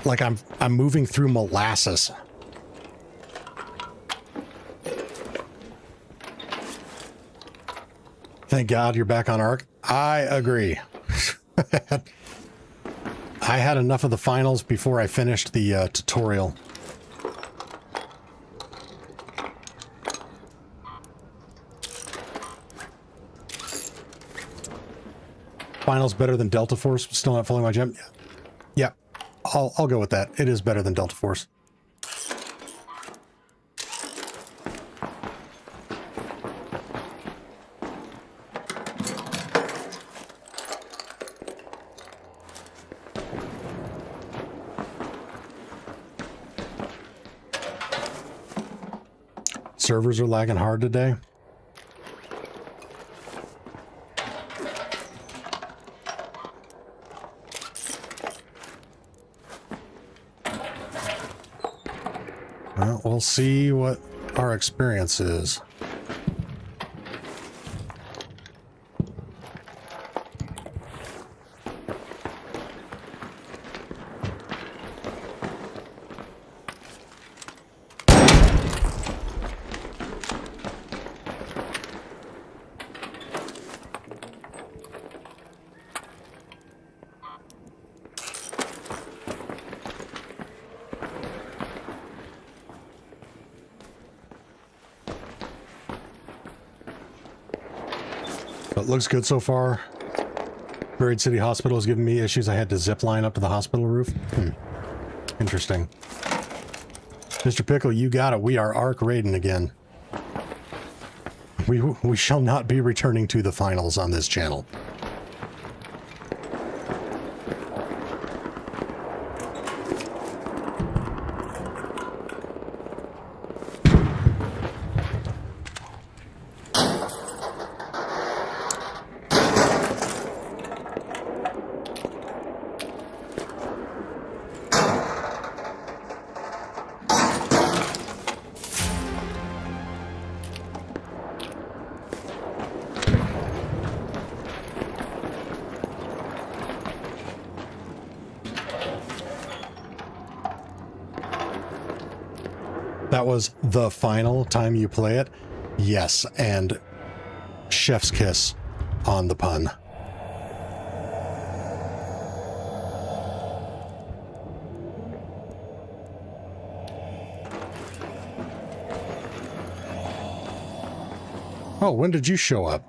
Speaker 1: Like I'm moving through molasses. Thank God you're back on Ark. I agree. I had enough of the finals before I finished the tutorial. Finals better than Delta Force. Still not following my gem. Yeah, I'll go with that. It is better than Delta Force. Servers are lagging hard today. Well, we'll see what our experience is. But looks good so far. Buried City Hospital has given me issues. I had to zip line up to the hospital roof. Interesting. Mr. Pickle, you got it. We are Ark raiding again. We shall not be returning to the finals on this channel. That was the final time you play it? Yes, and chef's kiss on the pun. Oh, when did you show up?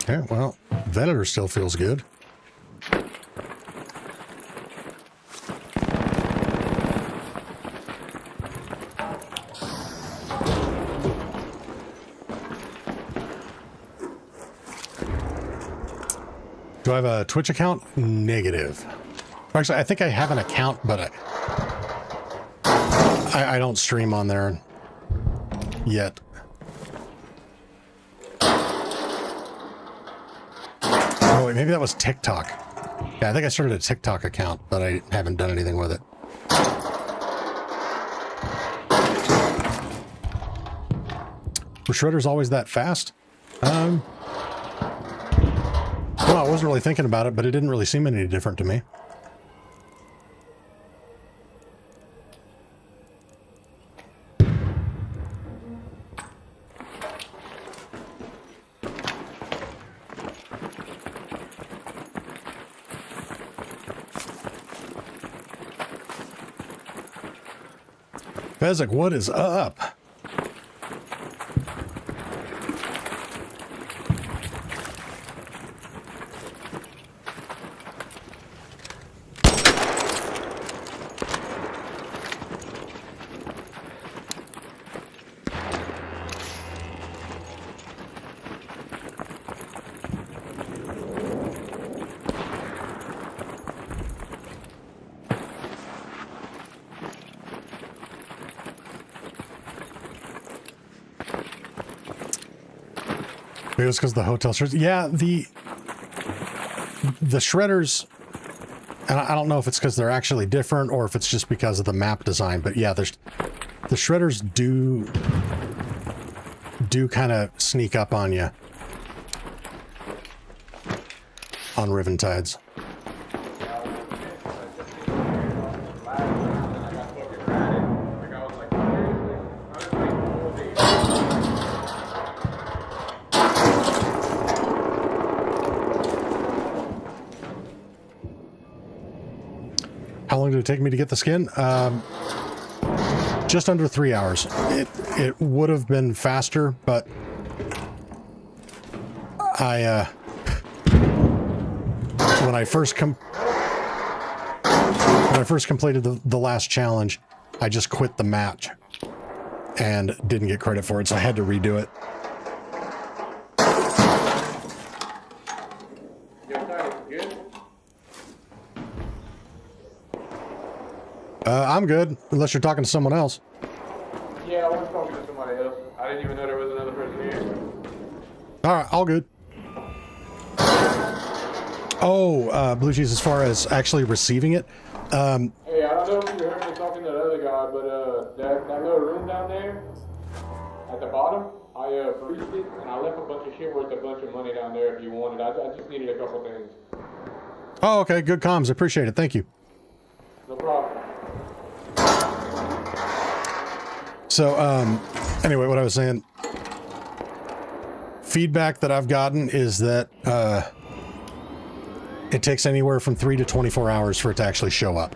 Speaker 1: Okay, well, Venator still feels good. Do I have a Twitch account? Negative. Actually, I think I have an account, but I don't stream on there yet. Oh, wait, maybe that was TikTok. Yeah, I think I started a TikTok account, but I haven't done anything with it. Were shredders always that fast? Well, I wasn't really thinking about it, but it didn't really seem any different to me. Fezzik, what is up? It was because the hotel shredders. Yeah, the shredders, and I don't know if it's because they're actually different or if it's just because of the map design, but yeah, the shredders do kind of sneak up on you on Riventides. How long did it take me to get the skin? Just under 3 hours. It would have been faster, but when I first completed the last challenge, I just quit the match and didn't get credit for it, so I had to redo it. I'm good, unless you're talking to someone else.
Speaker 8: Yeah, I was talking to somebody else. I didn't even know there was another person here.
Speaker 1: All right, all good. Oh, Blue Cheese, as far as actually receiving it.
Speaker 8: Hey, I don't know if you heard me talking to the other guy, but that little room down there at the bottom, I breached it and I left a bunch of shit worth a bunch of money down there if you wanted. I just needed a couple things.
Speaker 1: Oh, okay, good comms. I appreciate it. Thank you.
Speaker 8: No problem.
Speaker 1: So, anyway, what I was saying, feedback that I've gotten is that it takes anywhere from 3 to 24 hours for it to actually show up.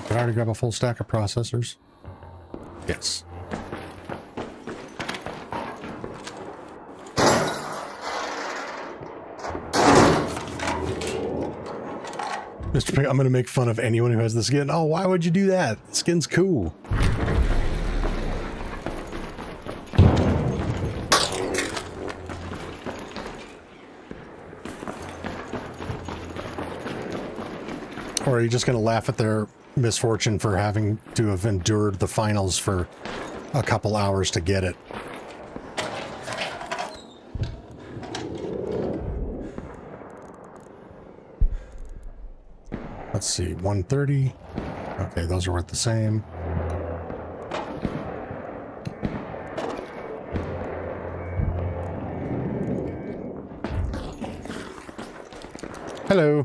Speaker 1: Did I already grab a full stack of processors? Yes. Mr. Pig, I'm going to make fun of anyone who has the skin. Oh, why would you do that? The skin's cool. Or are you just going to laugh at their misfortune for having to have endured the finals for a couple hours to get it. Let's see, 130. Okay, those are worth the same. Hello.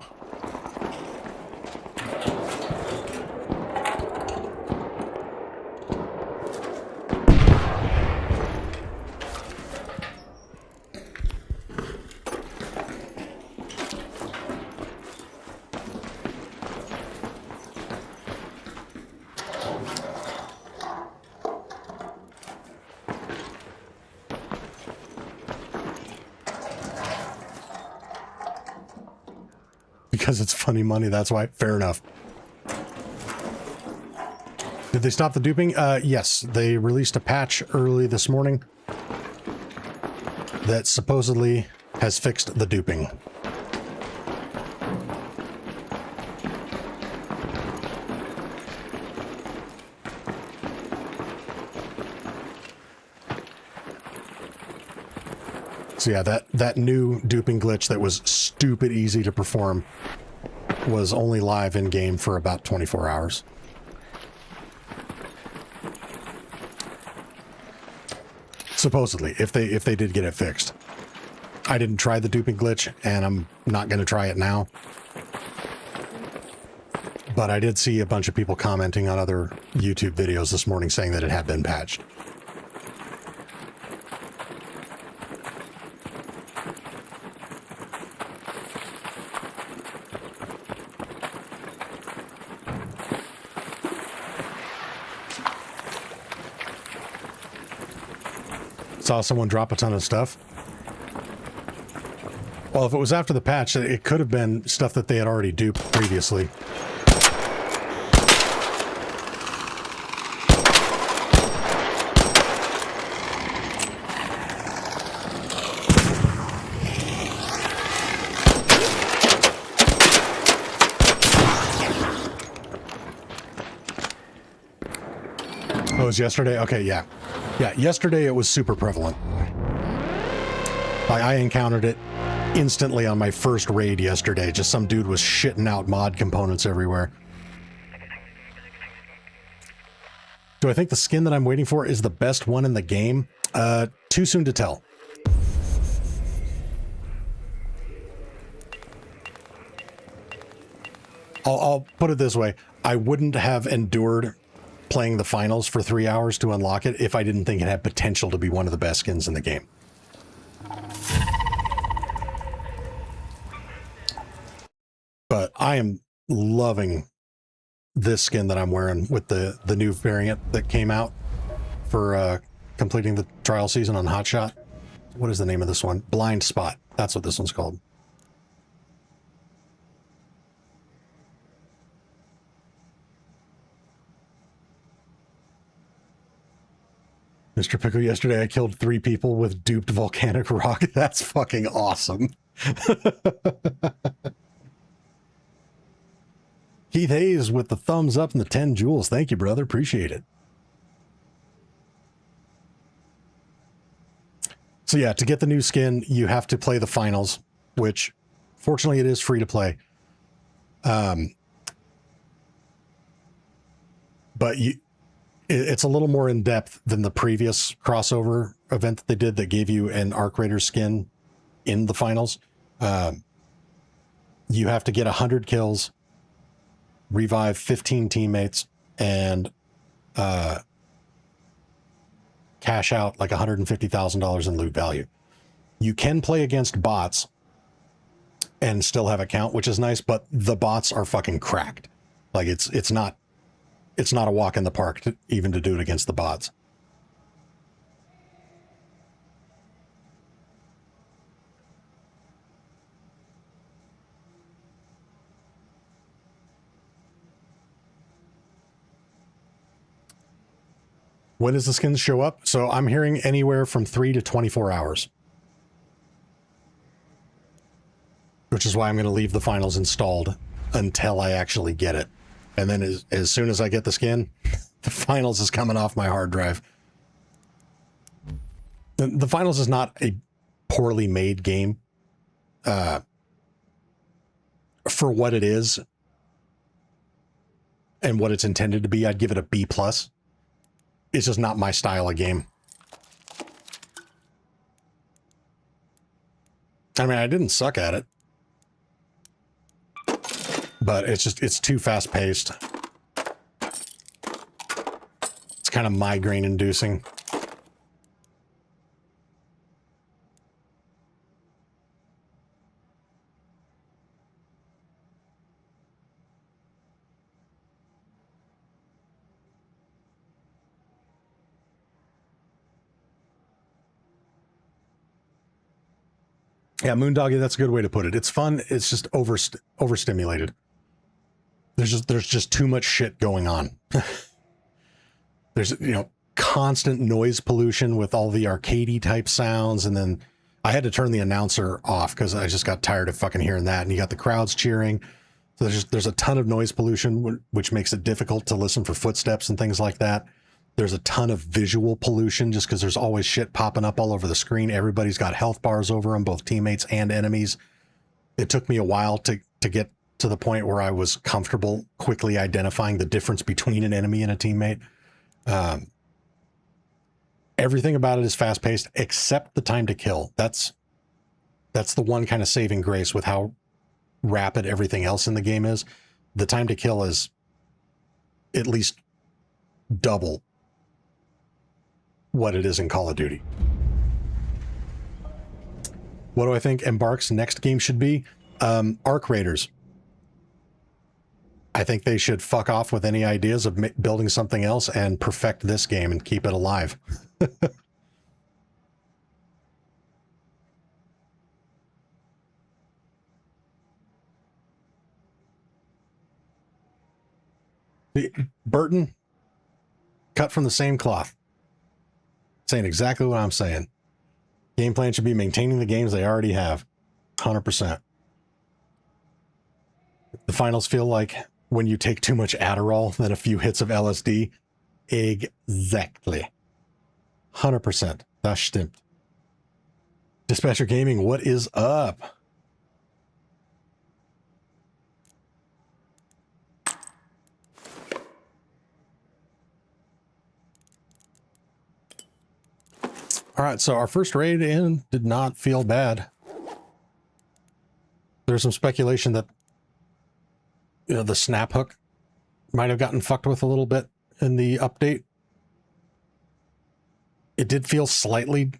Speaker 1: Because it's funny money, that's why. Fair enough. Did they stop the duping? Yes, they released a patch early this morning that supposedly has fixed the duping. So yeah, that new duping glitch that was stupid easy to perform was only live in game for about 24 hours. Supposedly, if they did get it fixed. I didn't try the duping glitch, and I'm not going to try it now. But I did see a bunch of people commenting on other YouTube videos this morning saying that it had been patched. Saw someone drop a ton of stuff. Well, if it was after the patch, it could have been stuff that they had already duped previously. Oh, it was yesterday? Okay, yeah. Yeah, yesterday it was super prevalent. Like, I encountered it instantly on my first raid yesterday. Just some dude was shitting out mod components everywhere. Do I think the skin that I'm waiting for is the best one in the game? Too soon to tell. I'll put it this way. I wouldn't have endured playing the finals for 3 hours to unlock it if I didn't think it had potential to be one of the best skins in the game. But I am loving this skin that I'm wearing with the new variant that came out for completing the trial season on Hotshot. What is the name of this one? Blind Spot. That's what this one's called. Mr. Pickle, yesterday I killed 3 people with duped volcanic rock. That's fucking awesome. Keith Hayes with the thumbs up and the 10 jewels. Thank you, brother. Appreciate it. So yeah, to get the new skin, you have to play the finals, which fortunately it is free to play. But it's a little more in depth than the previous crossover event that they did that gave you an Arc Raider skin in the finals. You have to get 100 kills, revive 15 teammates, and cash out like $150,000 in loot value. You can play against bots and still have a count, which is nice, but the bots are fucking cracked. Like it's not a walk in the park to do it against the bots. When does the skins show up? So I'm hearing anywhere from 3 to 24 hours. Which is why I'm going to leave the finals installed until I actually get it. And then as soon as I get the skin, the finals is coming off my hard drive. The finals is not a poorly made game. For what it is and what it's intended to be, I'd give it a B+. It's just not my style of game. I mean, I didn't suck at it, but it's too fast paced. It's kind of migraine inducing. Yeah, Moondoggy, that's a good way to put it. It's fun. It's just overstimulated. There's just too much shit going on. There's, constant noise pollution with all the arcadey type sounds, and then I had to turn the announcer off because I just got tired of fucking hearing that. And you got the crowds cheering. So there's a ton of noise pollution, which makes it difficult to listen for footsteps and things like that. There's a ton of visual pollution just because there's always shit popping up all over the screen. Everybody's got health bars over them, both teammates and enemies. It took me a while to get to the point where I was comfortable quickly identifying the difference between an enemy and a teammate. Everything about it is fast paced except the time to kill. That's the one kind of saving grace with how rapid everything else in the game is. The time to kill is at least double what it is in Call of Duty. What do I think Embark's next game should be? Arc Raiders. I think they should fuck off with any ideas of building something else and perfect this game and keep it alive. Burton, cut from the same cloth. Saying exactly what I'm saying. Game plan should be maintaining the games they already have. 100%. The finals feel like when you take too much Adderall than a few hits of LSD. Exactly. 100%. Das stimmt. Dispatcher Gaming, what is up? All right, so our first raid in did not feel bad. There's some speculation that the snap hook might have gotten fucked with a little bit in the update. It did feel slightly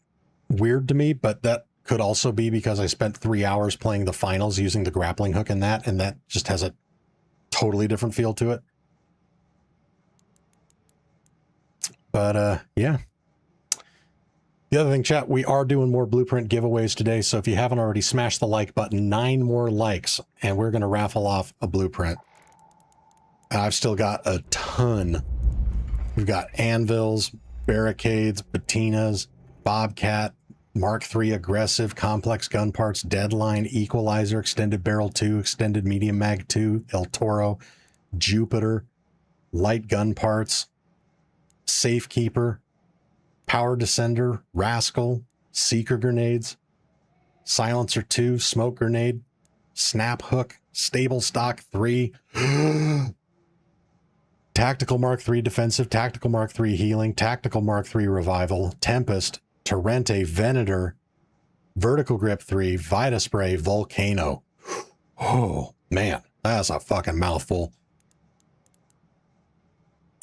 Speaker 1: weird to me, but that could also be because I spent 3 hours playing the finals using the grappling hook in that, and that just has a totally different feel to it. But yeah. The other thing, chat, we are doing more Blueprint giveaways today, so if you haven't already, smash the like button. 9 more likes, and we're going to raffle off a Blueprint. I've still got a ton. We've got anvils, barricades, patinas, Bobcat, Mark III aggressive, complex gun parts, Deadline, Equalizer, extended barrel 2, extended medium mag 2, El Toro, Jupiter, light gun parts, Safekeeper, Power Descender, Rascal, Seeker grenades, Silencer 2, Smoke grenade, Snap hook, Stable Stock 3, Tactical Mark III defensive, Tactical Mark III healing, Tactical Mark III revival, Tempest, Torrente, Venator, Vertical Grip 3, Vita Spray, Volcano. Oh, man, that's a fucking mouthful.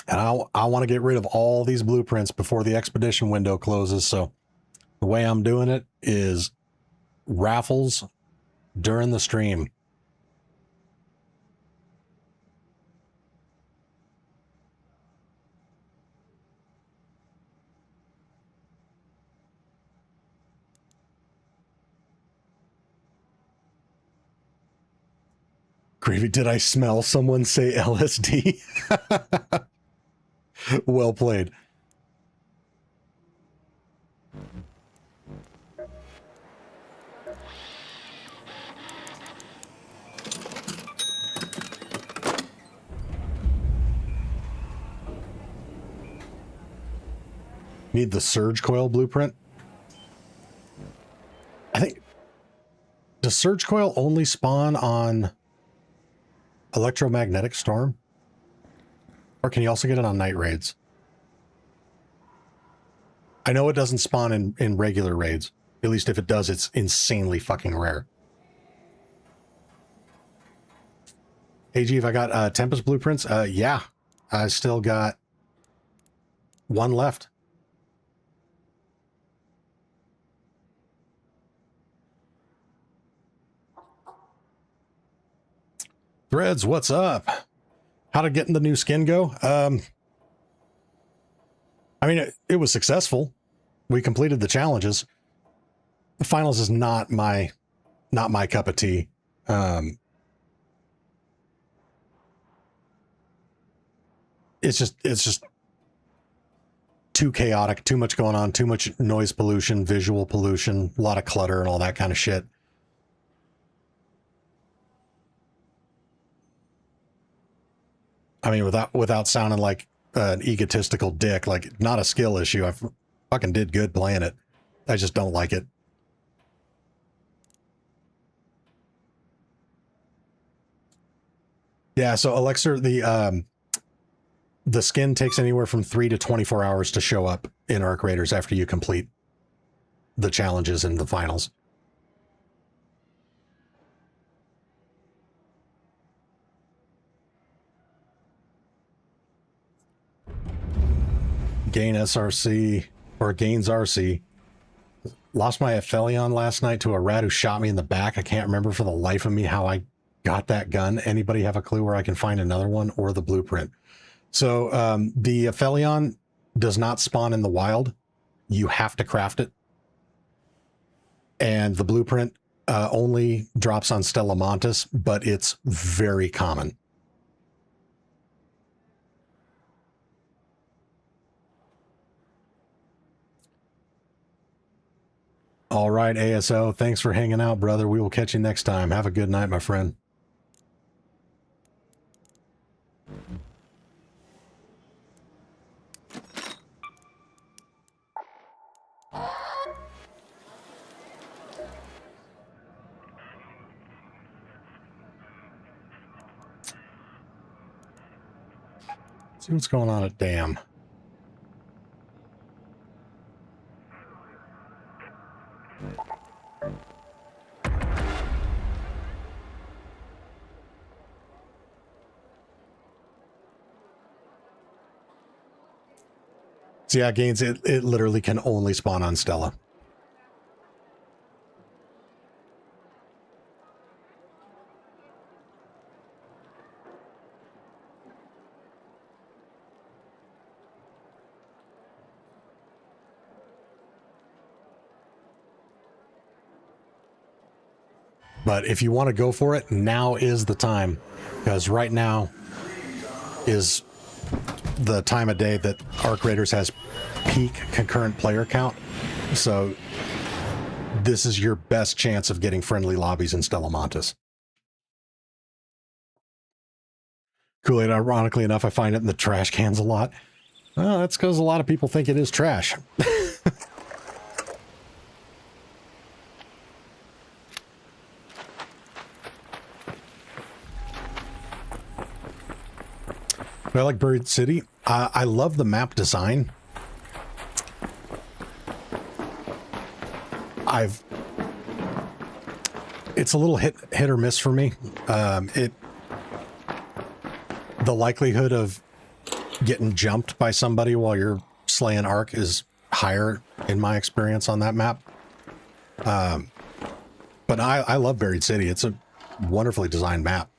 Speaker 1: And I want to get rid of all these blueprints before the expedition window closes. So the way I'm doing it is raffles during the stream. Gravy, did I smell someone say LSD? Well played. Need the surge coil blueprint. I think, does surge coil only spawn on electromagnetic storm? Or can you also get it on night raids? I know it doesn't spawn in regular raids. At least if it does, it's insanely fucking rare. AG, have I got Tempest blueprints? Yeah. I still got one left. Threads, what's up? How did getting the new skin go? I mean, it was successful. We completed the challenges. The finals is not my cup of tea. It's just too chaotic, too much going on, too much noise pollution, visual pollution, a lot of clutter and all that kind of shit. I mean, without sounding like an egotistical dick, like, not a skill issue. I fucking did good playing it. I just don't like it. Yeah, so Elixir, the skin takes anywhere from 3 to 24 hours to show up in Arc Raiders after you complete the challenges and the finals. Gain SRC, or Gains RC. Lost my Aphelion last night to a rat who shot me in the back. I can't remember for the life of me how I got that gun. Anybody have a clue where I can find another one or the blueprint? So the Aphelion does not spawn in the wild. You have to craft it. And the blueprint only drops on Stella Montis, but it's very common. All right, ASO, thanks for hanging out, brother. We will catch you next time. Have a good night, my friend. See what's going on at Dam. So yeah, Gains, it literally can only spawn on Stella. But if you want to go for it, now is the time, because right now is the time of day that Arc Raiders has peak concurrent player count. So this is your best chance of getting friendly lobbies in Stella Montis. Kool-Aid, ironically enough, I find it in the trash cans a lot. Well, that's because a lot of people think it is trash. I like Buried City. I love the map design. It's a little hit or miss for me. The likelihood of getting jumped by somebody while you're slaying Arc is higher in my experience on that map. But I love Buried City. It's a wonderfully designed map.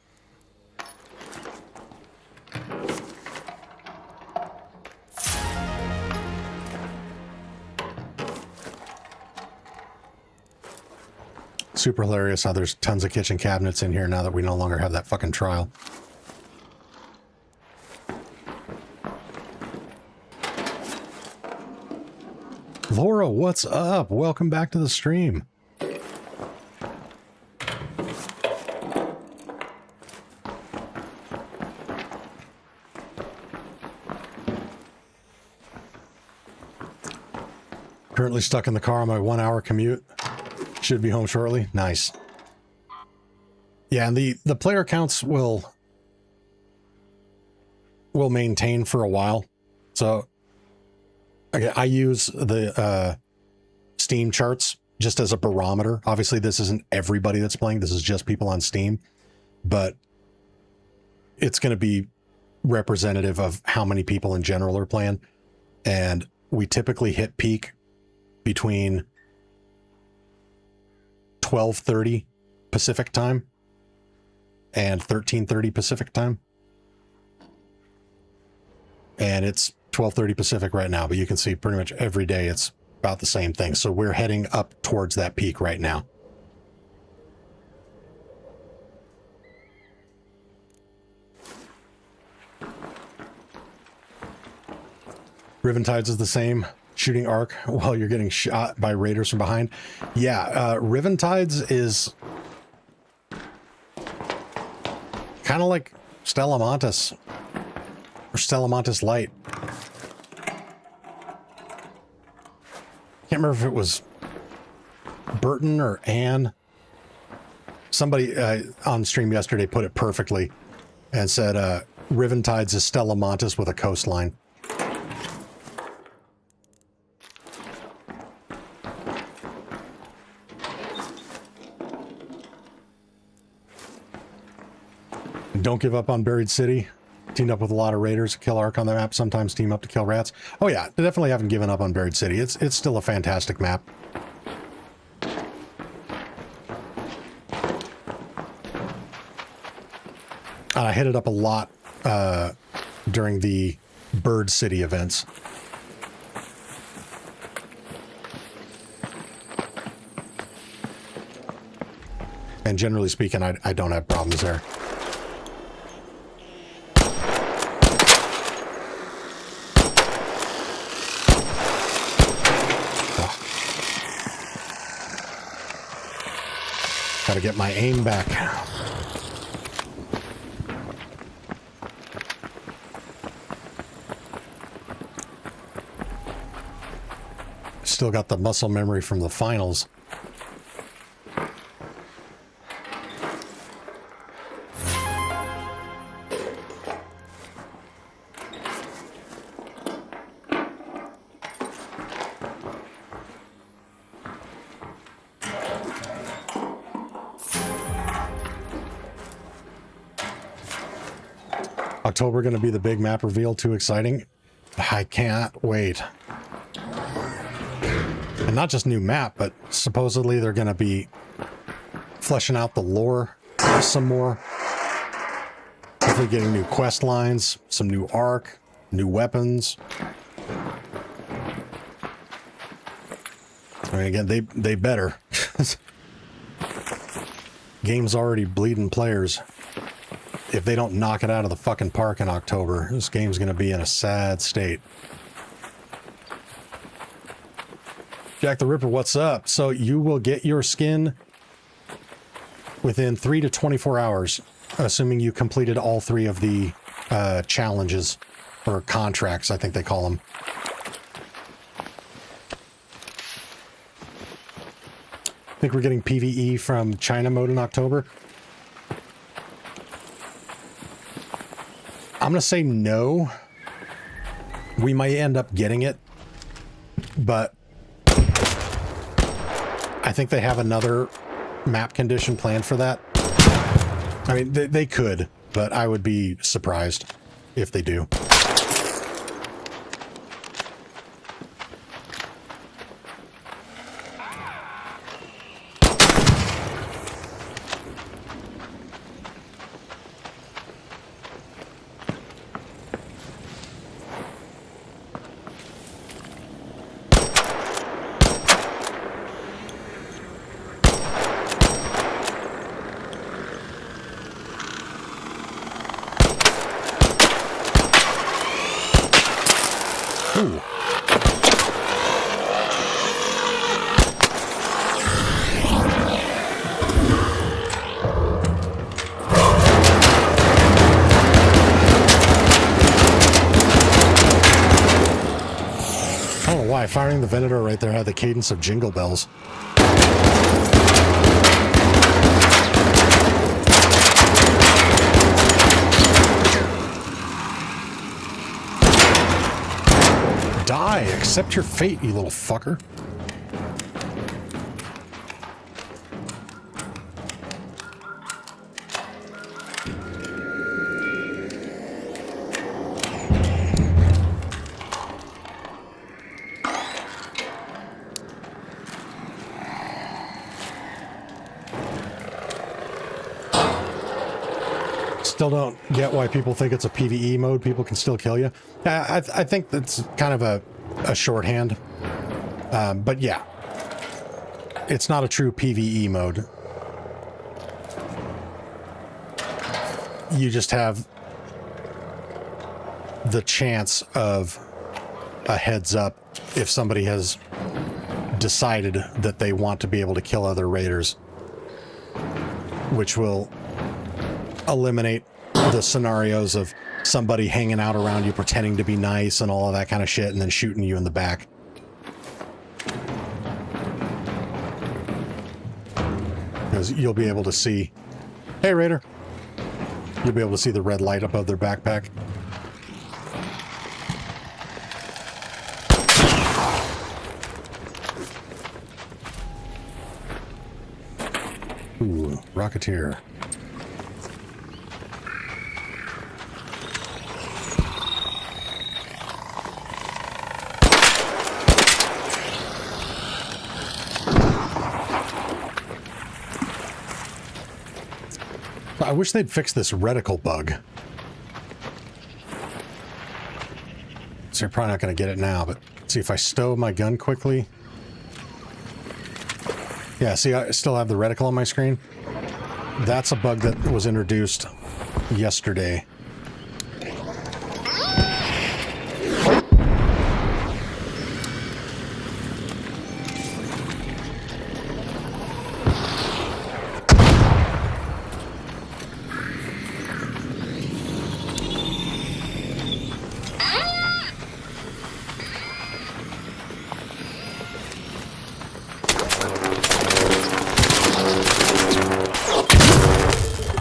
Speaker 1: Super hilarious how there's tons of kitchen cabinets in here now that we no longer have that fucking trial. Laura, what's up? Welcome back to the stream. Currently stuck in the car on my 1-hour commute. Should be home shortly. Nice. Yeah, and the player counts will maintain for a while. So okay, I use the Steam charts just as a barometer. Obviously, this isn't everybody that's playing. This is just people on Steam. But it's going to be representative of how many people in general are playing. And we typically hit peak between 12:30 Pacific time and 13:30 Pacific time. And it's 12:30 Pacific right now, but you can see pretty much every day it's about the same thing. So we're heading up towards that peak right now. Riventides is the same. Shooting arc while you're getting shot by raiders from behind. Yeah, Riventides is kind of like Stella Mantis or Stella Mantis Light. Can't remember if it was Burton or Anne. Somebody on stream yesterday put it perfectly and said Riventides is Stella Mantis with a coastline. Don't give up on Buried City. Teamed up with a lot of raiders. Kill arc on the map. Sometimes team up to kill rats. Oh yeah, I definitely haven't given up on Buried City. It's still a fantastic map. I hit it up a lot during the Bird City events. And generally speaking, I don't have problems there. Gotta get my aim back. Still got the muscle memory from the finals. October going to be the big map reveal. Too exciting. I can't wait. And not just new map, but supposedly they're going to be fleshing out the lore some more. Hopefully getting new quest lines, some new arc, new weapons. I mean, again, they better. Game's already bleeding players. If they don't knock it out of the fucking park in October, this game's going to be in a sad state. Jack the Ripper, what's up? So you will get your skin within 3 to 24 hours, assuming you completed all 3 of the challenges, or contracts, I think they call them. I think we're getting PvE from China mode in October. I'm going to say no. We might end up getting it, but I think they have another map condition planned for that. I mean, they could, but I would be surprised if they do. die. Firing the Venator right there had the cadence of jingle bells. Die! Accept your fate, you little fucker. Still don't get why people think it's a PvE mode. People can still kill you. I think that's kind of a shorthand. But yeah, it's not a true PvE mode. You just have the chance of a heads up if somebody has decided that they want to be able to kill other raiders, which will eliminate the scenarios of somebody hanging out around you pretending to be nice and all of that kind of shit and then shooting you in the back. Because you'll be able to see, hey Raider, you'll be able to see the red light above their backpack. Ooh, Rocketeer. I wish they'd fix this reticle bug. So you're probably not going to get it now, but see if I stow my gun quickly. Yeah, see, I still have the reticle on my screen. That's a bug that was introduced yesterday.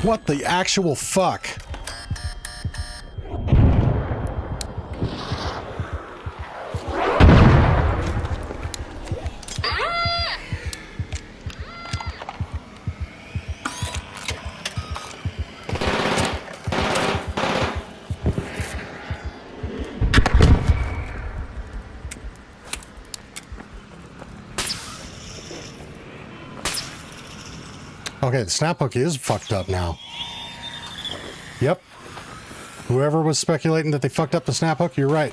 Speaker 1: What the actual fuck? Okay, the snap hook is fucked up now. Yep. Whoever was speculating that they fucked up the snap hook, you're right.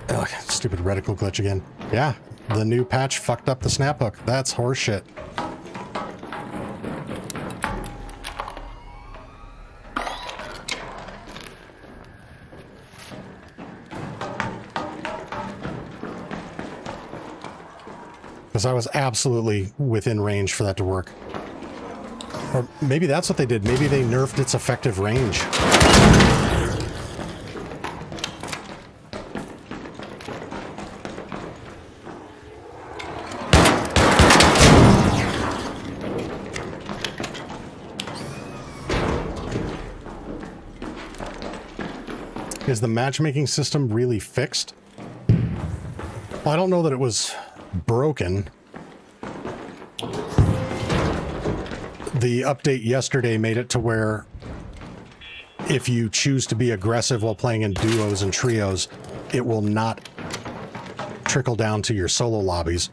Speaker 1: Ugh, stupid reticle glitch again. Yeah. The new patch fucked up the snap hook. That's horseshit. Because I was absolutely within range for that to work. Or maybe that's what they did. Maybe they nerfed its effective range. Is the matchmaking system really fixed? Well, I don't know that it was broken. The update yesterday made it to where if you choose to be aggressive while playing in duos and trios, it will not trickle down to your solo lobbies.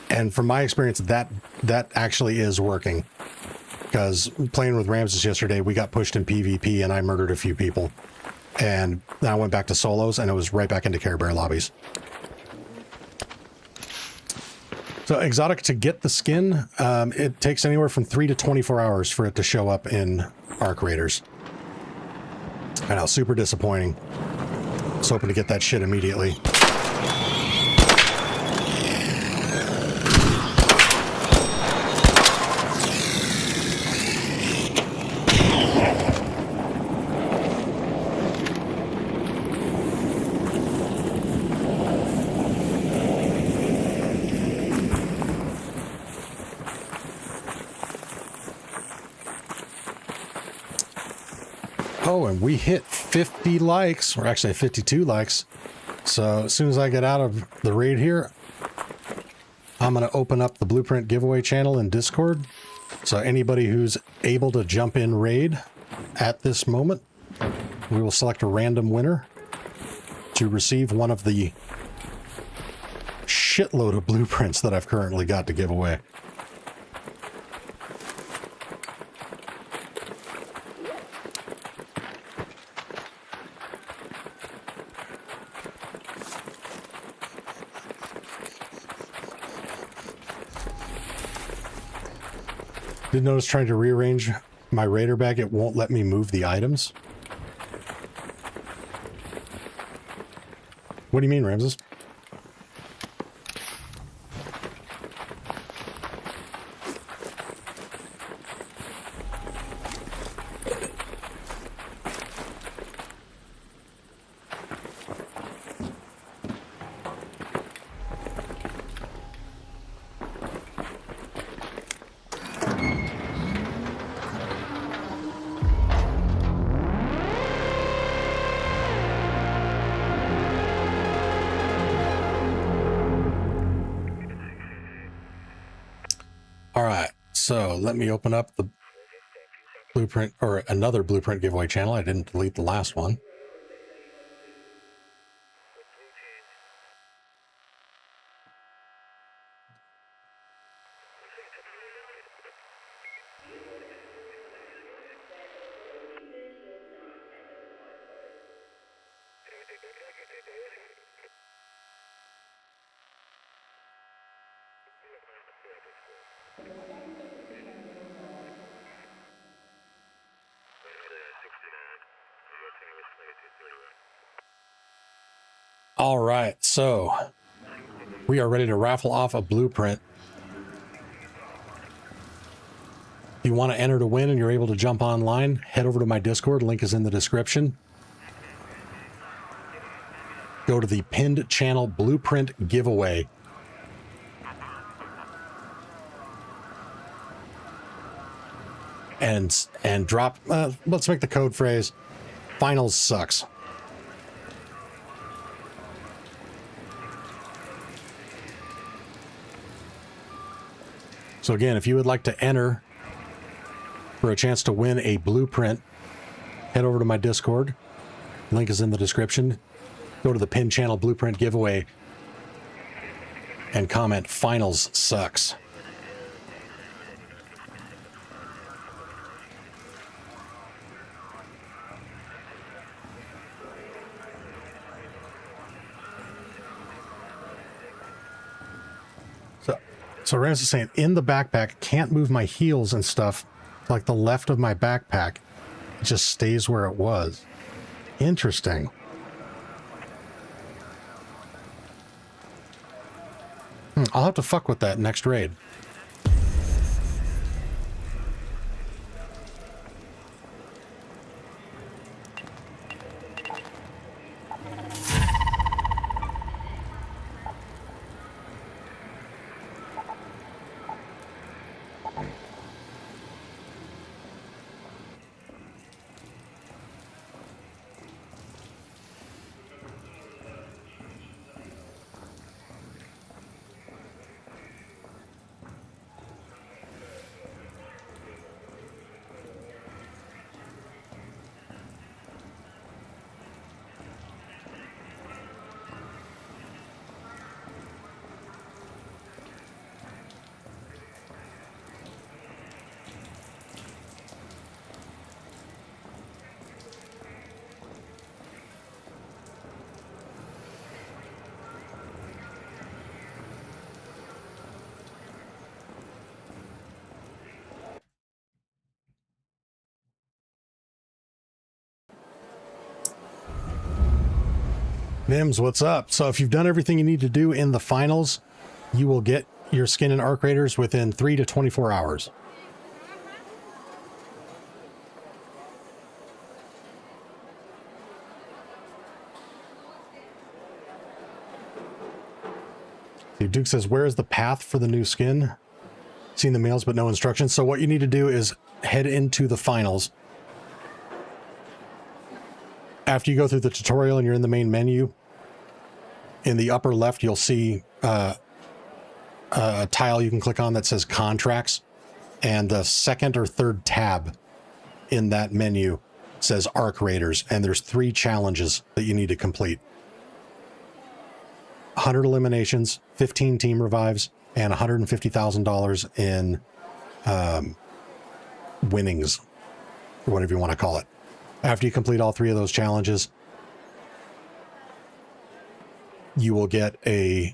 Speaker 1: And from my experience, that actually is working. Because playing with Ramses yesterday, we got pushed in PvP and I murdered a few people. And then I went back to solos and it was right back into Care Bear lobbies. So Exotic, to get the skin, it takes anywhere from 3 to 24 hours for it to show up in Arc Raiders. I know, super disappointing. I was hoping to get that shit immediately. Oh, and we hit 50 likes, or actually 52 likes. So as soon as I get out of the raid here, I'm going to open up the Blueprint giveaway channel in Discord. So anybody who's able to jump in raid at this moment, we will select a random winner to receive one of the shitload of blueprints that I've currently got to give away. Did notice trying to rearrange my raider bag, it won't let me move the items. What do you mean, Ramses? All right, so let me open up the blueprint, or another blueprint giveaway channel. I didn't delete the last one. All right, so we are ready to raffle off a blueprint. If you want to enter to win and you're able to jump online, head over to my Discord. Link is in the description. Go to the pinned channel blueprint giveaway. And drop, let's make the code phrase, finals sucks. So again, if you would like to enter for a chance to win a blueprint, head over to my Discord. Link is in the description. Go to the pin channel blueprint giveaway and comment finals sucks. So Rams is saying, in the backpack, can't move my heels and stuff, like the left of my backpack. It just stays where it was. Interesting. I'll have to fuck with that next raid. Mims, what's up? So if you've done everything you need to do in the finals, you will get your skin in Arc Raiders within 3 to 24 hours. Duke says, where is the path for the new skin? Seen the mails, but no instructions. So what you need to do is head into the finals. After you go through the tutorial and you're in the main menu, in the upper left, you'll see a tile you can click on that says contracts. And the second or third tab in that menu says Arc Raiders. And there's 3 challenges that you need to complete. 100 eliminations, 15 team revives, and $150,000 in winnings, or whatever you want to call it. After you complete all 3 of those challenges, you will get a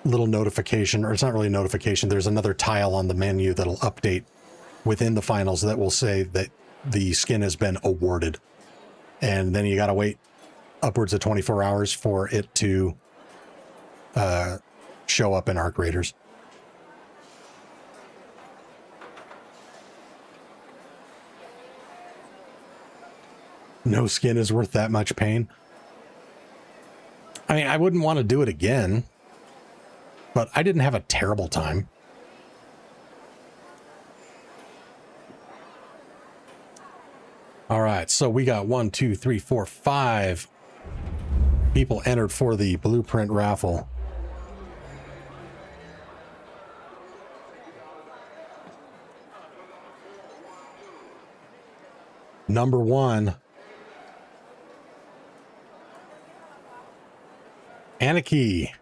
Speaker 1: little notification, or it's not really a notification. There's another tile on the menu that'll update within the finals that will say that the skin has been awarded. And then you got to wait upwards of 24 hours for it to show up in Arc Raiders. No skin is worth that much pain. I mean, I wouldn't want to do it again, but I didn't have a terrible time. All right, so we got 1, 2, 3, 4, 5 people entered for the blueprint raffle. Number 1, Anarchy.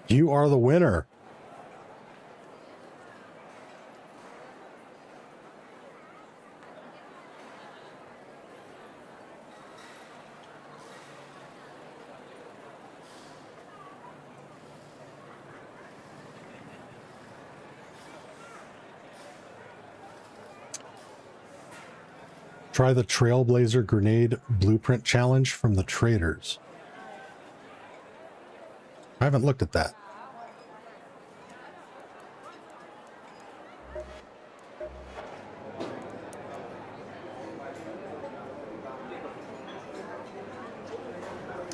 Speaker 1: You are the winner. Try the Trailblazer Grenade Blueprint Challenge from the traders. I haven't looked at that.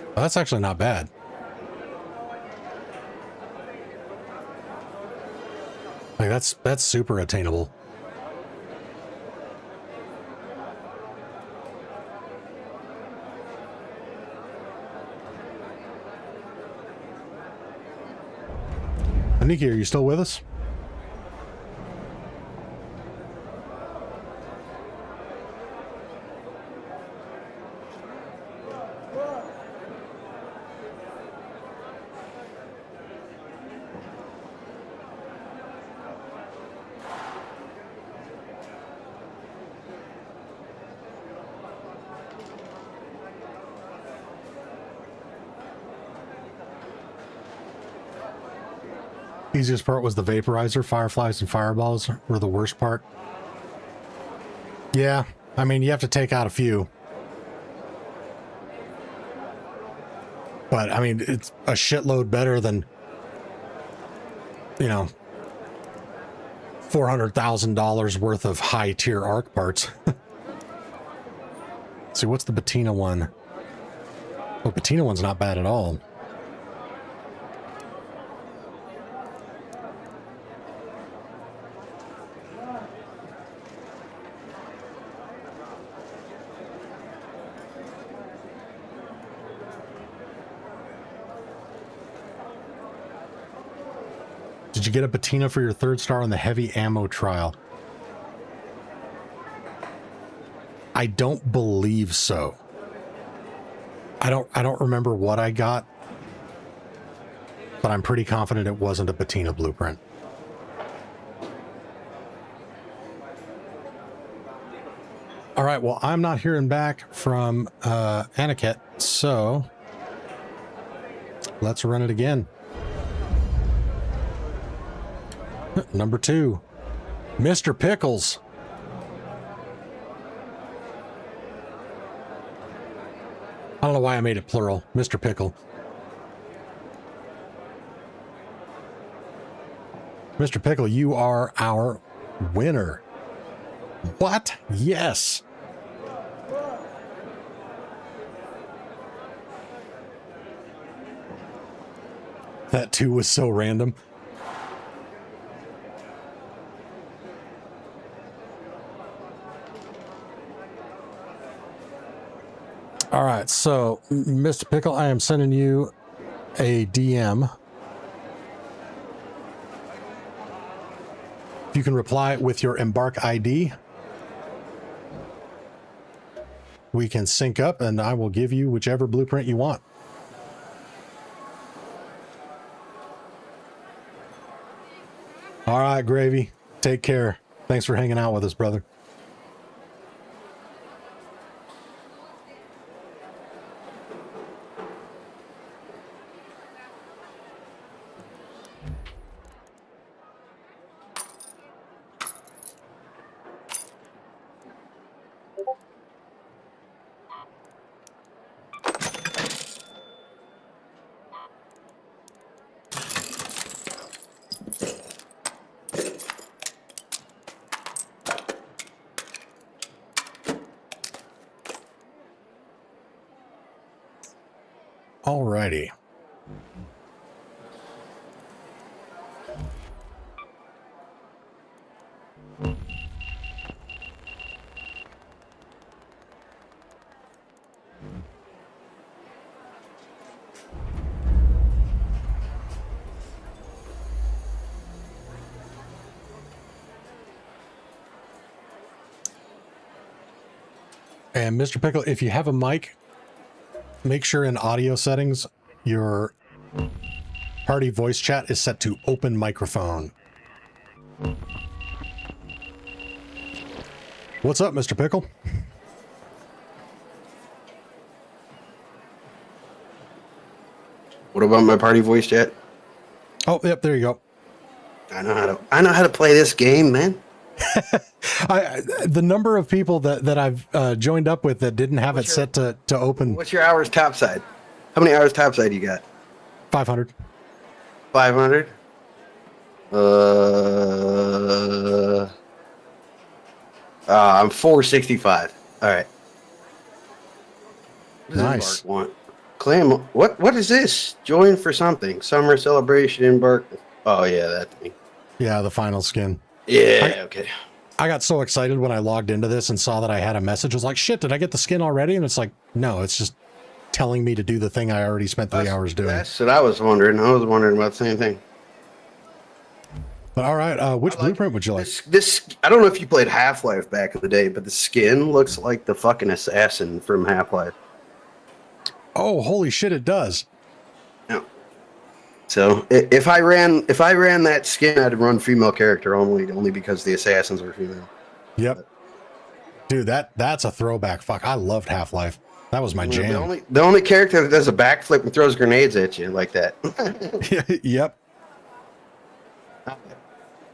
Speaker 1: Well, that's actually not bad. Like that's super attainable. Nikki, are you still with us? Easiest part was the vaporizer. Fireflies and fireballs were the worst part. Yeah, I mean, you have to take out a few. But, I mean, it's a shitload better than, you know, $400,000 worth of high-tier arc parts. Let's see, what's the patina one? Oh, patina one's not bad at all. Did you get a patina for your 3rd star on the heavy ammo trial? I don't believe so. I don't remember what I got, but I'm pretty confident it wasn't a patina blueprint. All right, well, I'm not hearing back from Aniket, so let's run it again. Number 2, Mr. Pickles. I don't know why I made it plural. Mr. Pickle. Mr. Pickle, you are our winner. What? Yes. That too was so random. All right, so Mr. Pickle, I am sending you a DM. If you can reply with your Embark ID, we can sync up and I will give you whichever blueprint you want. All right, Gravy. Take care. Thanks for hanging out with us, brother. Alrighty. And Mr. Pickle, if you have a mic, make sure in audio settings, your party voice chat is set to open microphone. What's up, Mr. Pickle?
Speaker 13: What about my party voice chat?
Speaker 1: Oh, yep, there you go.
Speaker 13: I know how to play this game, man.
Speaker 1: The number of people that I've joined up with that didn't have it set to open.
Speaker 13: What's your hours topside? How many hours topside you got?
Speaker 1: 500.
Speaker 13: 500? I'm 465. All right. What does
Speaker 1: Nice.
Speaker 13: Embark want? Claim. What is this? Join for something. Summer celebration Embark. Oh yeah, that thing.
Speaker 1: Yeah, the final skin.
Speaker 13: Yeah. Okay.
Speaker 1: I got so excited when I logged into this and saw that I had a message. I was like, shit, did I get the skin already? And it's like, no, it's just telling me to do the thing I already spent 3 hours doing.
Speaker 13: That's what I was wondering. I was wondering about the same thing.
Speaker 1: But all right, which blueprint would you like?
Speaker 13: This I don't know if you played Half-Life back in the day, but the skin looks like the fucking assassin from Half-Life.
Speaker 1: Oh, holy shit, it does.
Speaker 13: Yeah. So if I ran that skin, I'd run female character only because the assassins were female.
Speaker 1: Yep. Dude, that's a throwback. Fuck, I loved Half-Life. That was my jam.
Speaker 13: The only character that does a backflip and throws grenades at you like that.
Speaker 1: Yep.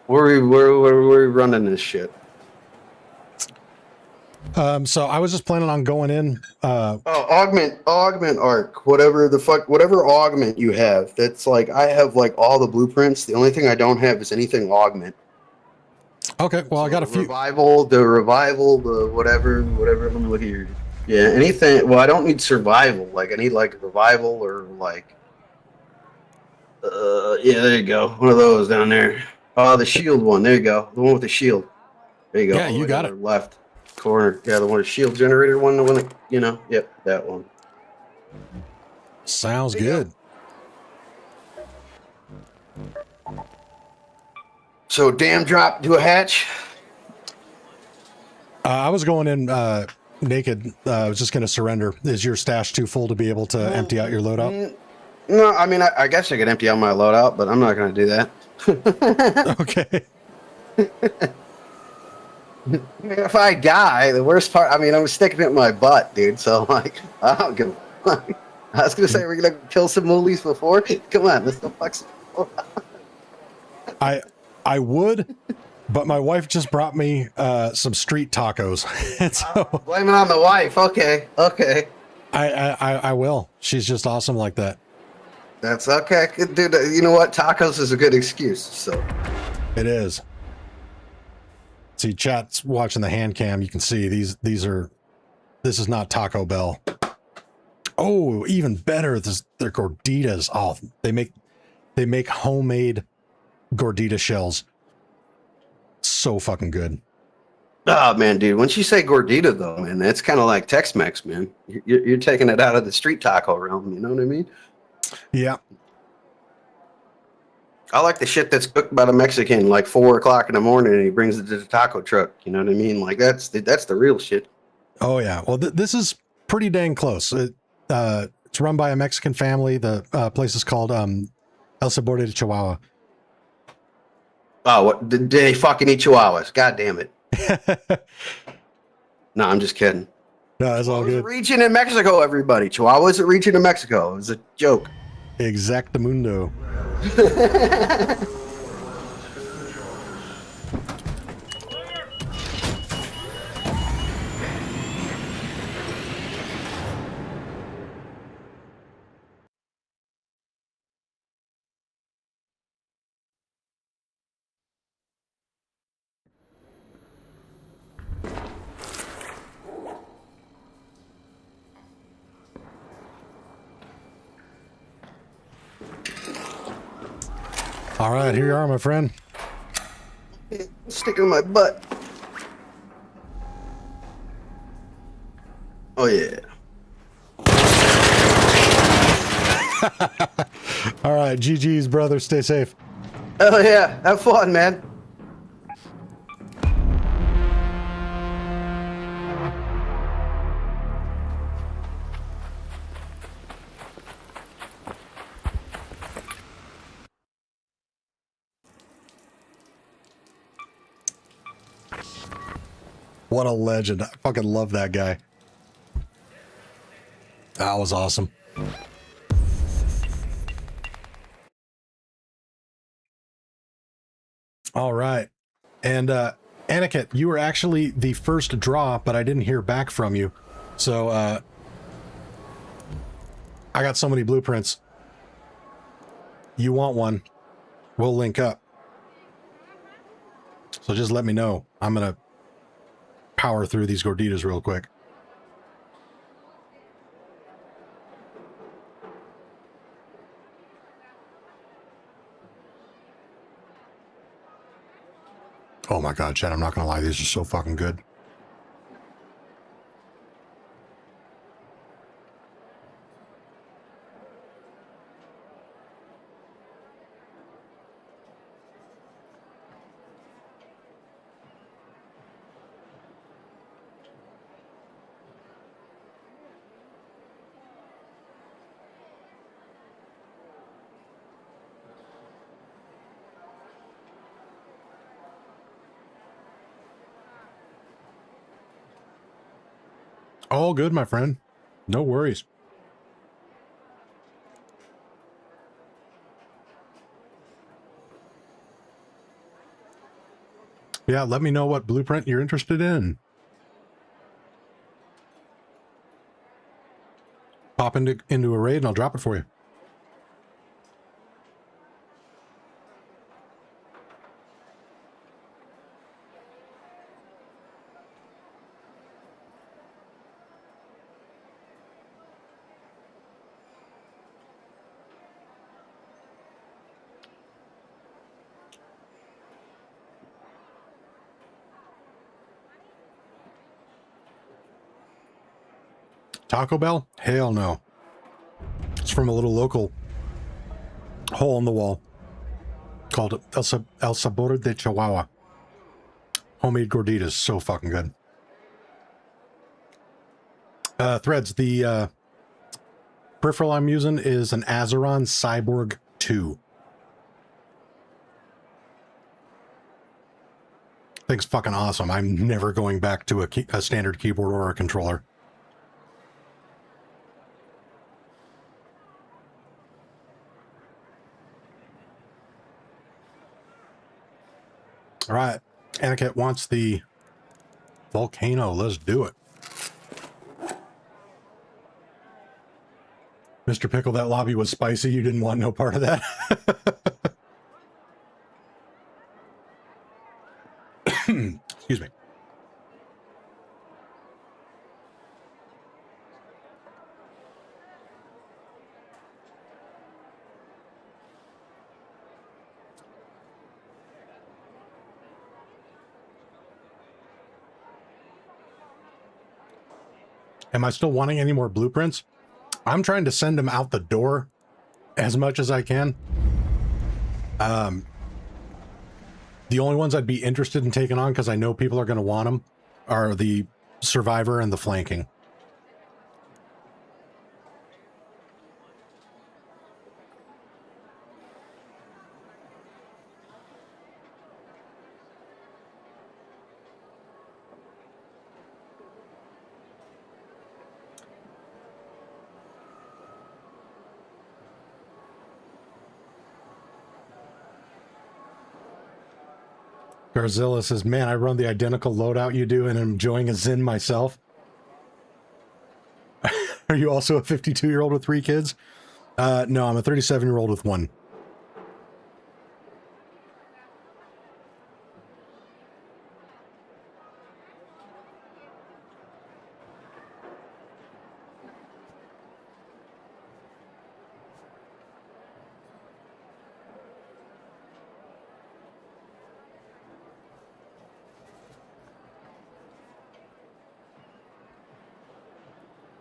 Speaker 13: Where are we running this shit?
Speaker 1: So I was just planning on going in.
Speaker 13: Augment arc, whatever augment you have. That's like I have like all the blueprints. The only thing I don't have is anything augment.
Speaker 1: Okay, well, so I got a few.
Speaker 13: The revival, the whatever. Let me look here. Yeah, anything. Well, I don't need survival. Like I need like revival or like. Yeah, there you go. One of those down there. Oh, the shield one. There you go. The one with the shield. There you go.
Speaker 1: Yeah, you got it.
Speaker 13: Left corner. Yeah, the one with shield generator one. The one that, Yep, that one.
Speaker 1: Sounds good.
Speaker 13: So, dam drop, do a hatch.
Speaker 1: I was going in naked. I was just going to surrender. Is your stash too full to be able to empty out your loadout?
Speaker 13: No, I mean, I guess I could empty out my loadout, but I'm not going to do that.
Speaker 1: Okay.
Speaker 13: If I die, the worst part, I mean, I'm sticking it in my butt, dude. So, like, I don't give a fuck. I was going to say, we're going to kill some moolies before. Come on, let's go fuck some.
Speaker 1: I would, but my wife just brought me some street tacos. And so,
Speaker 13: blame it on the wife. Okay.
Speaker 1: I will. She's just awesome like that.
Speaker 13: That's okay, dude. You know what? Tacos is a good excuse. So
Speaker 1: it is. See, chat's watching the hand cam. You can see these are. This is not Taco Bell. Oh, even better. They're gorditas. Oh, they make homemade gordita shells. So fucking good.
Speaker 13: Oh man, dude. Once you say gordita, though, man, that's kind of like Tex-Mex, man. You're taking it out of the street taco realm. You know what I mean?
Speaker 1: Yeah.
Speaker 13: I like the shit that's cooked by the Mexican like 4 o'clock in the morning, and he brings it to the taco truck. You know what I mean? Like that's the real shit.
Speaker 1: Oh yeah. Well, this is pretty dang close. It's run by a Mexican family. The place is called El Sabor de Chihuahua.
Speaker 13: Oh, what? Did they fucking eat chihuahuas? God damn it. No, I'm just kidding.
Speaker 1: No, that's all good.
Speaker 13: A region in Mexico, everybody. Chihuahua is a region in Mexico. It was a joke.
Speaker 1: Exactamundo. All right, here you are, my friend.
Speaker 13: Stick in my butt. Oh yeah.
Speaker 1: All right, GG's, brother. Stay safe.
Speaker 13: Oh yeah, have fun, man.
Speaker 1: What a legend. I fucking love that guy. That was awesome. All right. And Aniket, you were actually the first draw, but I didn't hear back from you. So I got so many blueprints. You want one? We'll link up. So just let me know. I'm going to power through these gorditas real quick. Oh my God, Chad, I'm not going to lie. These are so fucking good. All good, my friend. No worries. Yeah, let me know what blueprint you're interested in. Pop into a raid and I'll drop it for you. Taco Bell? Hell no. It's from a little local hole in the wall called El Sabor de Chihuahua. Homemade gorditas. So fucking good. Threads, the peripheral I'm using is an Azeron Cyborg 2. Thing's fucking awesome. I'm never going back to a standard keyboard or a controller. All right. Aniket wants the volcano. Let's do it. Mr. Pickle, that lobby was spicy. You didn't want no part of that. Excuse me. Am I still wanting any more blueprints? I'm trying to send them out the door as much as I can. The only ones I'd be interested in taking on, because I know people are going to want them, are the survivor and the flanking. Garzilla says, man, I run the identical loadout you do and I'm enjoying a Zin myself. Are you also a 52-year-old with 3 kids? No, I'm a 37-year-old with 1.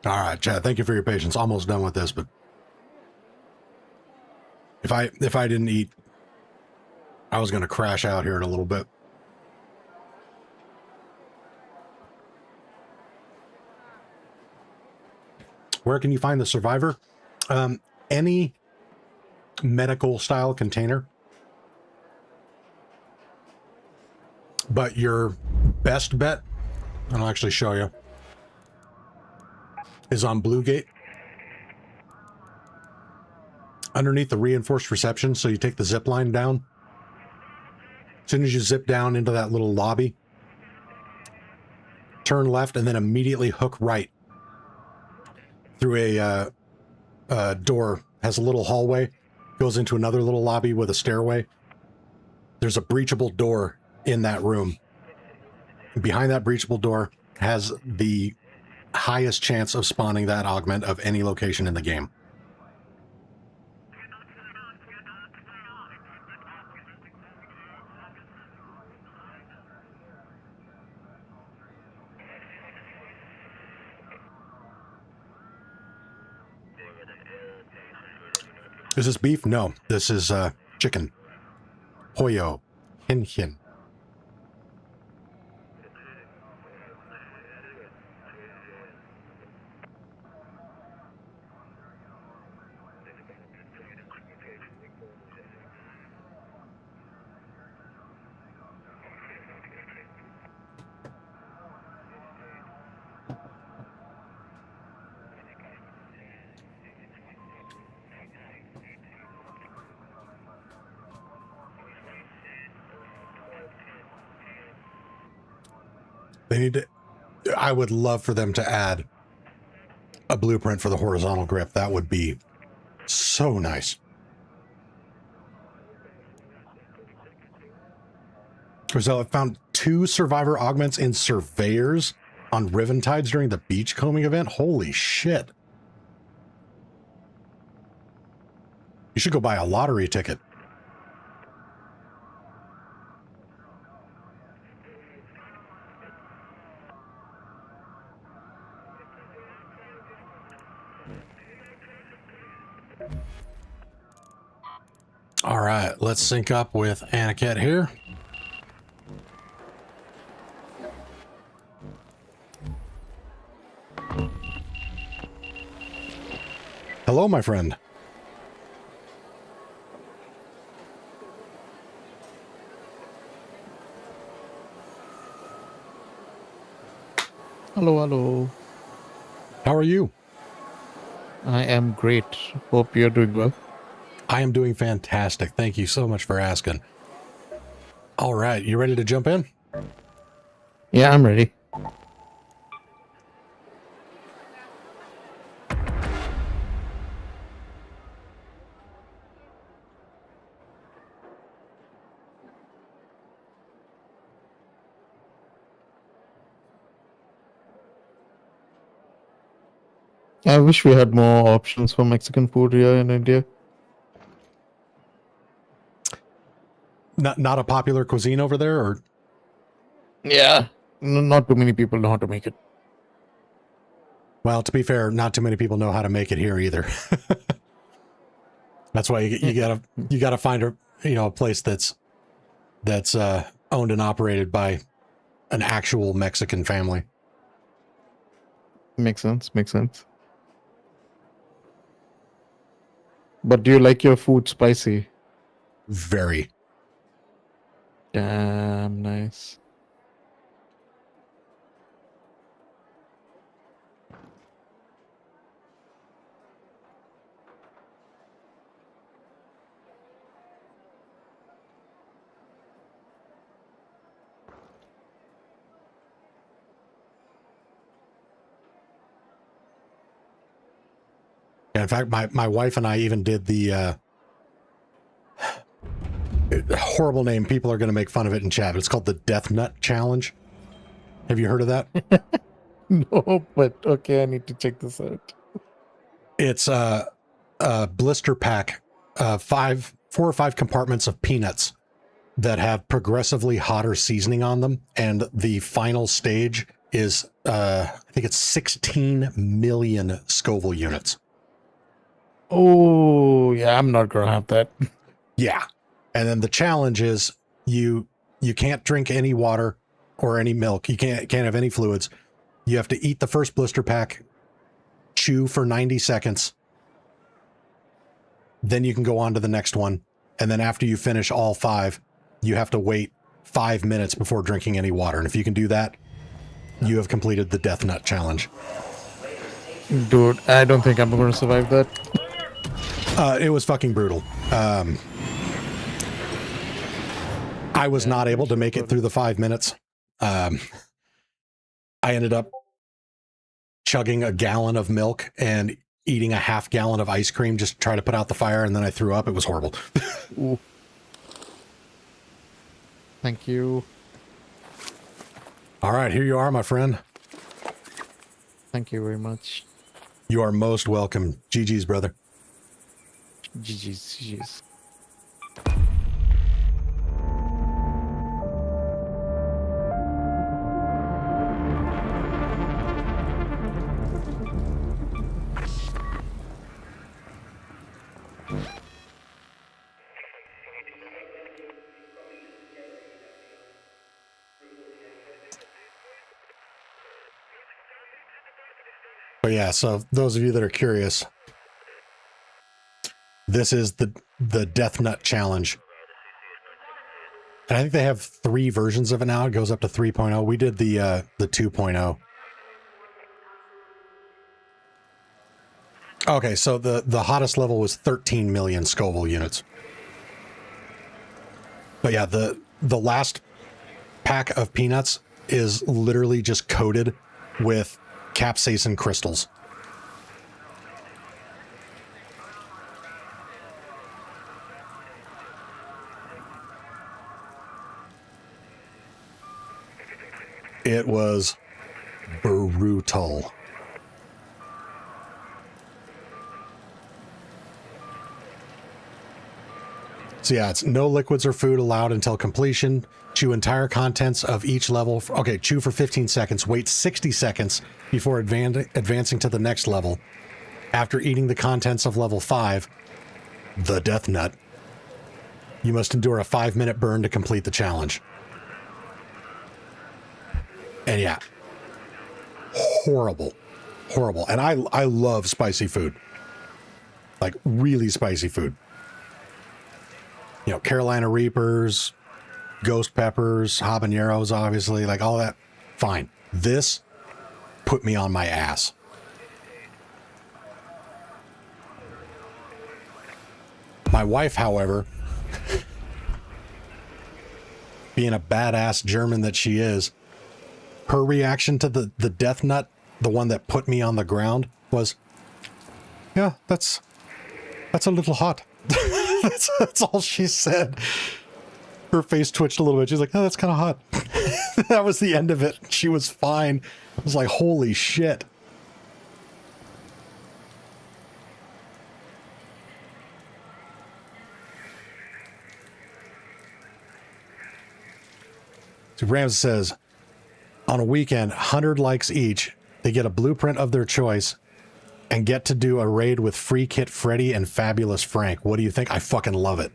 Speaker 1: All right, Chad, thank you for your patience. Almost done with this, but if I didn't eat, I was going to crash out here in a little bit. Where can you find the survivor? Any medical style container. But your best bet, and I'll actually show you, is on Bluegate. Underneath the reinforced reception, so you take the zip line down. As soon as you zip down into that little lobby, turn left and then immediately hook right through a door. Has a little hallway, goes into another little lobby with a stairway. There's a breachable door in that room. Behind that breachable door has the highest chance of spawning that augment of any location in the game. Is this beef? No, this is chicken. Pollo. Hin hin. They need to, I would love for them to add a blueprint for the horizontal grip. That would be so nice. So I found 2 survivor augments in surveyors on Riven Tides during the beachcombing event. Holy shit. You should go buy a lottery ticket. All right, let's sync up with Aniket here. Hello, my friend.
Speaker 14: Hello, hello.
Speaker 1: How are you?
Speaker 14: I am great. Hope you're doing well.
Speaker 1: I am doing fantastic. Thank you so much for asking. All right, you ready to jump in?
Speaker 14: Yeah, I'm ready. I wish we had more options for Mexican food here in India.
Speaker 1: Not a popular cuisine over there, or
Speaker 14: Yeah. Not too many people know how to make it.
Speaker 1: well, to be fair, not too many people know how to make it here either. That's why you gotta find a place that's owned and operated by an actual Mexican family.
Speaker 14: Makes sense. Makes sense. But do you like your food spicy?
Speaker 1: Very.
Speaker 14: Damn nice.
Speaker 1: In fact, my wife and I even did the horrible name. People are going to make fun of it in chat. But it's called the Death Nut Challenge. Have you heard of that?
Speaker 14: No, but okay, I need to check this out.
Speaker 1: It's a blister pack, 4 or 5 compartments of peanuts that have progressively hotter seasoning on them, and the final stage is I think it's 16 million Scoville units.
Speaker 14: Oh, yeah, I'm not gonna have that.
Speaker 1: Yeah. And then the challenge is you can't drink any water or any milk. You can't have any fluids. You have to eat the first blister pack, chew for 90 seconds. Then you can go on to the next one. And then after you finish all 5, you have to wait 5 minutes before drinking any water. And if you can do that, you have completed the Death Nut Challenge.
Speaker 14: Dude, I don't think I'm gonna survive that.
Speaker 1: It was fucking brutal. I was not able to make it through the 5 minutes. I ended up chugging a gallon of milk and eating a half gallon of ice cream just to try to put out the fire, and then I threw up. It was horrible.
Speaker 14: Ooh. Thank you.
Speaker 1: All right, here you are, my friend.
Speaker 14: Thank you very much.
Speaker 1: You are most welcome. GG's, brother.
Speaker 14: GG's.
Speaker 1: But yeah, so those of you that are curious, this is the Death Nut Challenge. And I think they have 3 versions of it now. It goes up to 3.0. We did the 2.0. Okay, so the hottest level was 13 million Scoville units. But yeah, the last pack of peanuts is literally just coated with capsaicin crystals. It was brutal. So yeah, it's no liquids or food allowed until completion. Chew entire contents of each level. Okay, chew for 15 seconds. Wait 60 seconds before advancing to the next level. After eating the contents of level 5, the Death Nut, you must endure a 5-minute burn to complete the challenge. And yeah, horrible. And I love spicy food. Like really spicy food. You know, Carolina Reapers, ghost peppers, habaneros, obviously, like all that. Fine. This put me on my ass. My wife, however, being a badass German that she is, her reaction to the Death Nut, the one that put me on the ground, was, yeah, that's a little hot. That's all she said. Her face twitched a little bit. She's like, oh, that's kind of hot. That was the end of it. She was fine. I was like, holy shit. So Rams says, on a weekend, 100 likes each, they get a blueprint of their choice and get to do a raid with Free Kit Freddy and Fabulous Frank. What do you think? I fucking love it.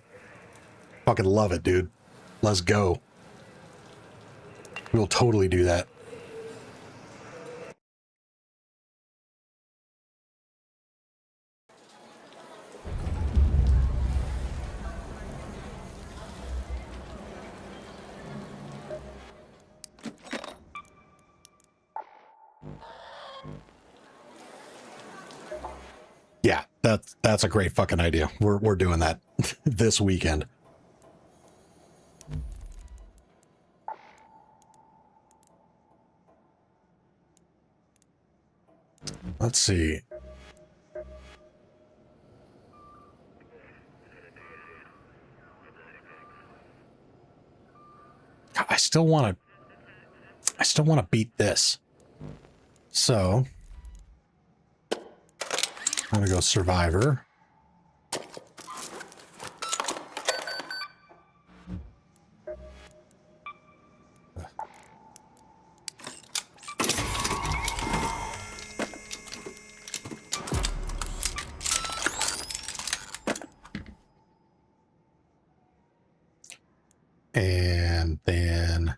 Speaker 1: Fucking love it, dude. Let's go. We'll totally do that. Yeah, that's a great fucking idea. We're doing that this weekend. Let's see. I still want to beat this. So I'm gonna go Survivor. And then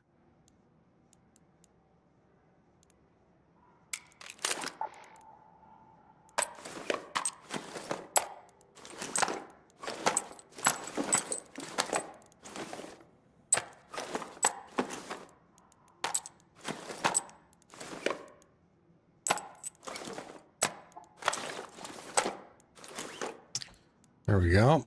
Speaker 1: there we go.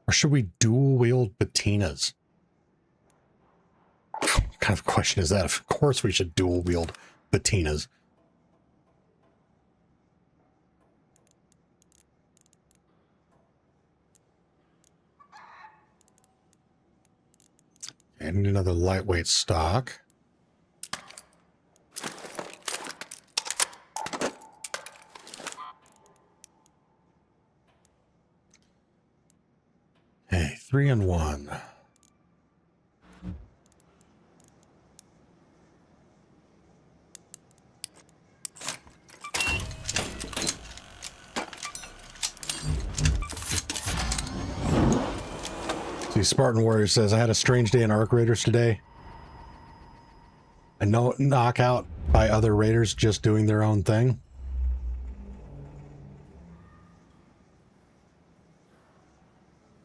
Speaker 1: Or should we dual wield patinas? What kind of question is that? Of course we should dual wield patinas. And another lightweight stock. Hey, 3 and 1. See, Spartan Warrior says, I had a strange day in Arc Raiders today. A no knockout by other Raiders just doing their own thing.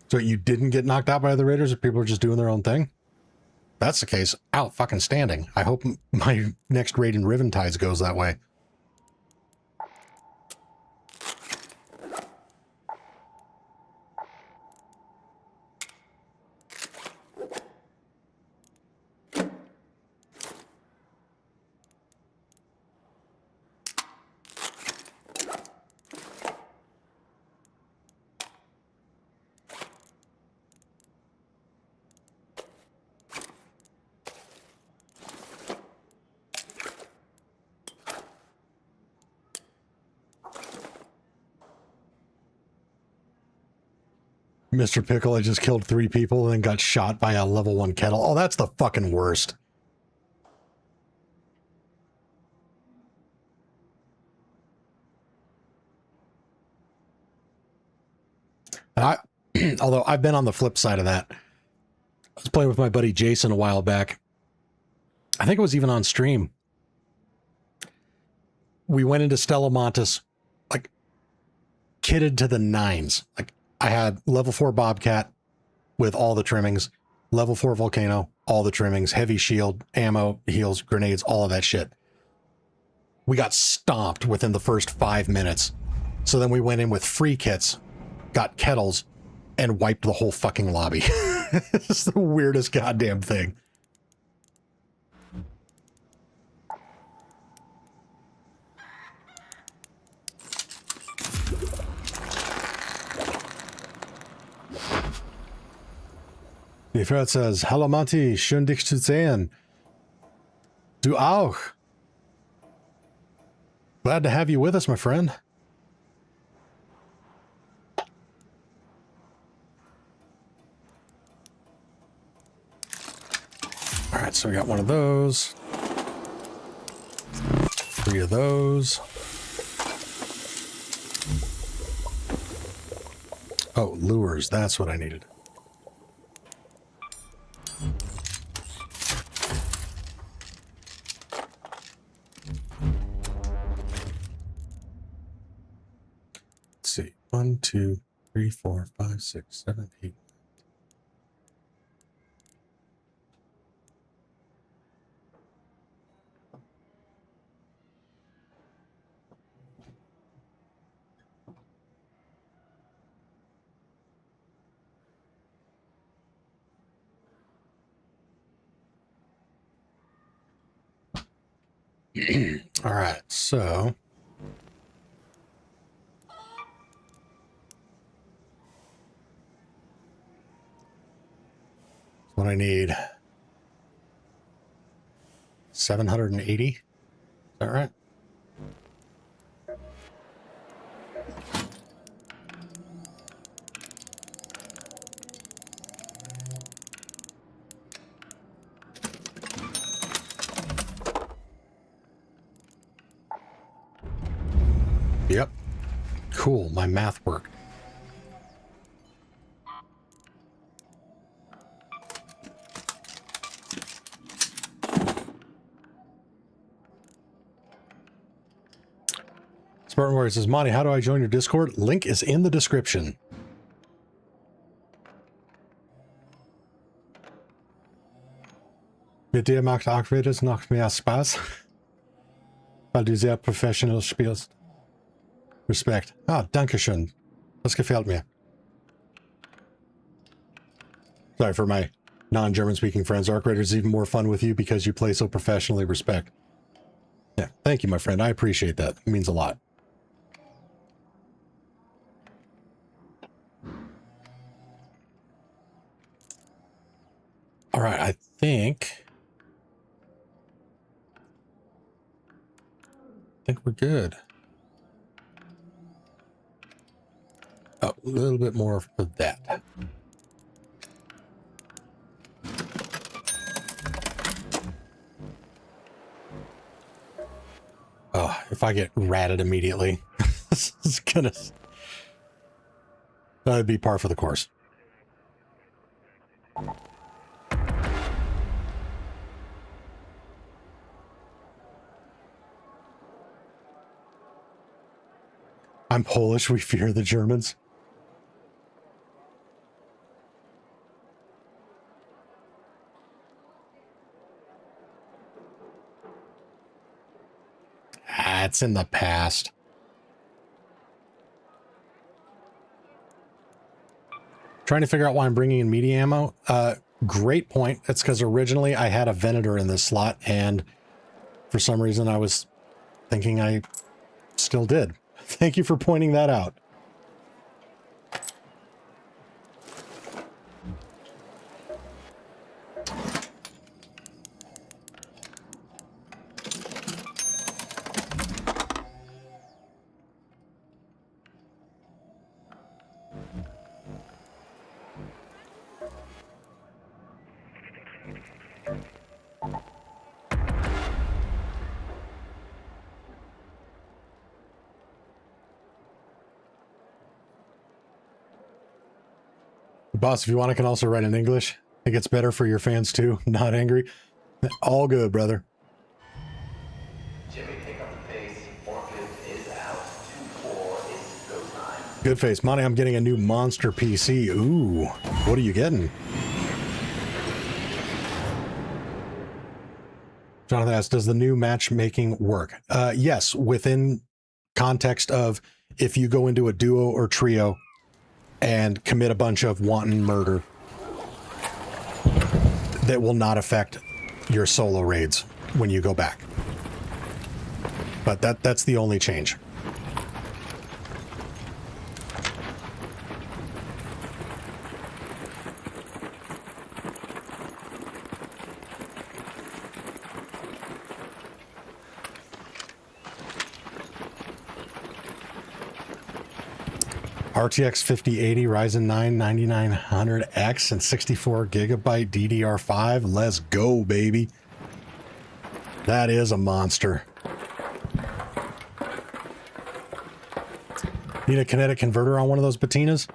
Speaker 1: So you didn't get knocked out by other Raiders if people are just doing their own thing? If that's the case, out fucking standing. I hope my next raid in Riventides goes that way. Mr. Pickle, I just killed 3 people and then got shot by a level 1 kettle. Oh, that's the fucking worst. And although I've been on the flip side of that. I was playing with my buddy Jason a while back. I think it was even on stream. We went into Stella Montis, like, kitted to the nines. Like, I had level 4 Bobcat with all the trimmings, level 4 Volcano, all the trimmings, heavy shield, ammo, heals, grenades, all of that shit. We got stomped within the first 5 minutes. So then we went in with free kits, got kettles, and wiped the whole fucking lobby. It's the weirdest goddamn thing. Ifrat says, Hallo Matti, schön dich zu sehen. Du auch. Glad to have you with us, my friend. All right, so we got one of those. 3 of those. Oh, lures. That's what I needed. Let's see. 1, 2, 3, 4, 5, 6, 7, 8. All right, so what I need 780. Is that right? Yep. Cool, my math worked. Spartan Warrior says, Monty, how do I join your Discord? Link is in the description. Mit dir macht auch wieder noch mehr Spaß, weil du sehr professional spielst. Respekt. Ah, danke schön. Das gefällt mir. Sorry for my non-German speaking friends. Arc Raiders is even more fun with you because you play so professionally. Respect. Yeah, thank you, my friend. I appreciate that. It means a lot. All right, I think we're good. Oh, a little bit more of that. Oh, if I get ratted immediately, this is gonna... That'd be par for the course. I'm Polish. We fear the Germans. It's in the past. Trying to figure out why I'm bringing in media ammo. Great point. It's because originally I had a Venator in this slot, and for some reason I was thinking I still did. Thank you for pointing that out. Boss, if you want, I can also write in English. It gets better for your fans too. Not angry. All good, brother.
Speaker 12: Jimmy, pick up the pace. Forklift is out. 2-4 is go time.
Speaker 1: Good face. Monty, I'm getting a new monster PC. Ooh, what are you getting? Jonathan asks, does the new matchmaking work? Yes, within context of if you go into a duo or trio and commit a bunch of wanton murder, that will not affect your solo raids when you go back. But that's the only change. RTX 5080 Ryzen 9 9900X and 64 gigabyte DDR5. Let's go, baby. That is a monster. Need a kinetic converter on one of those patinas?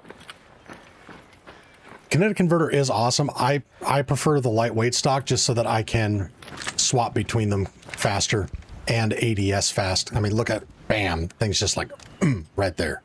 Speaker 1: Kinetic converter is awesome. I prefer the lightweight stock just so that I can swap between them faster and ADS fast. I mean, look at, bam, things just like right there.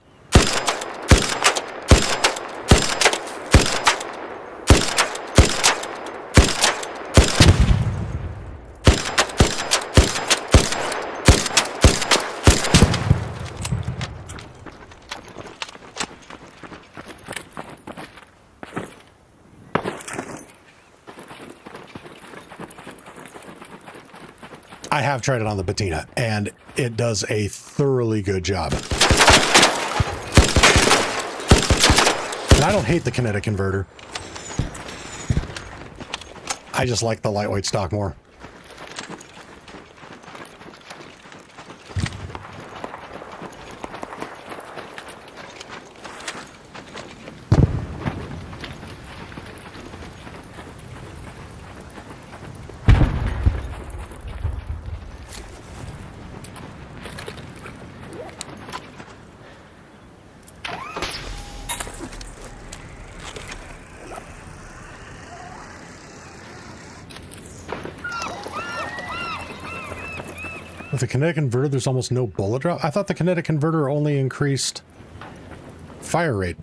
Speaker 1: I have tried it on the patina, and it does a thoroughly good job. And I don't hate the kinetic converter. I just like the lightweight stock more. With the kinetic converter, there's almost no bullet drop. I thought the kinetic converter only increased fire rate.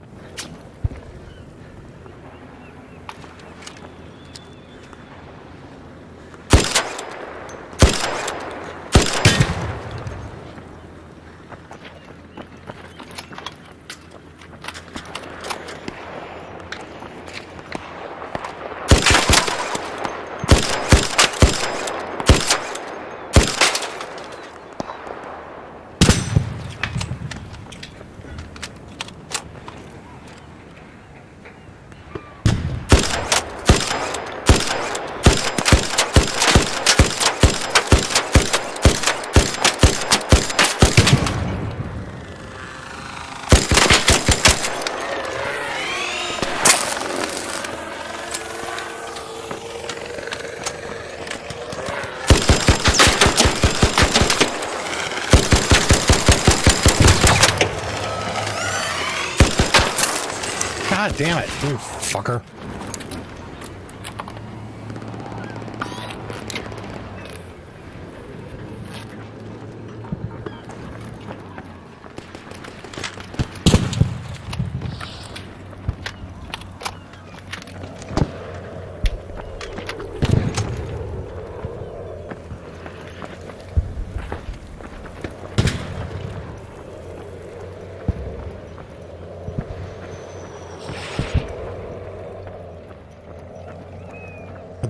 Speaker 1: God damn it, you fucker.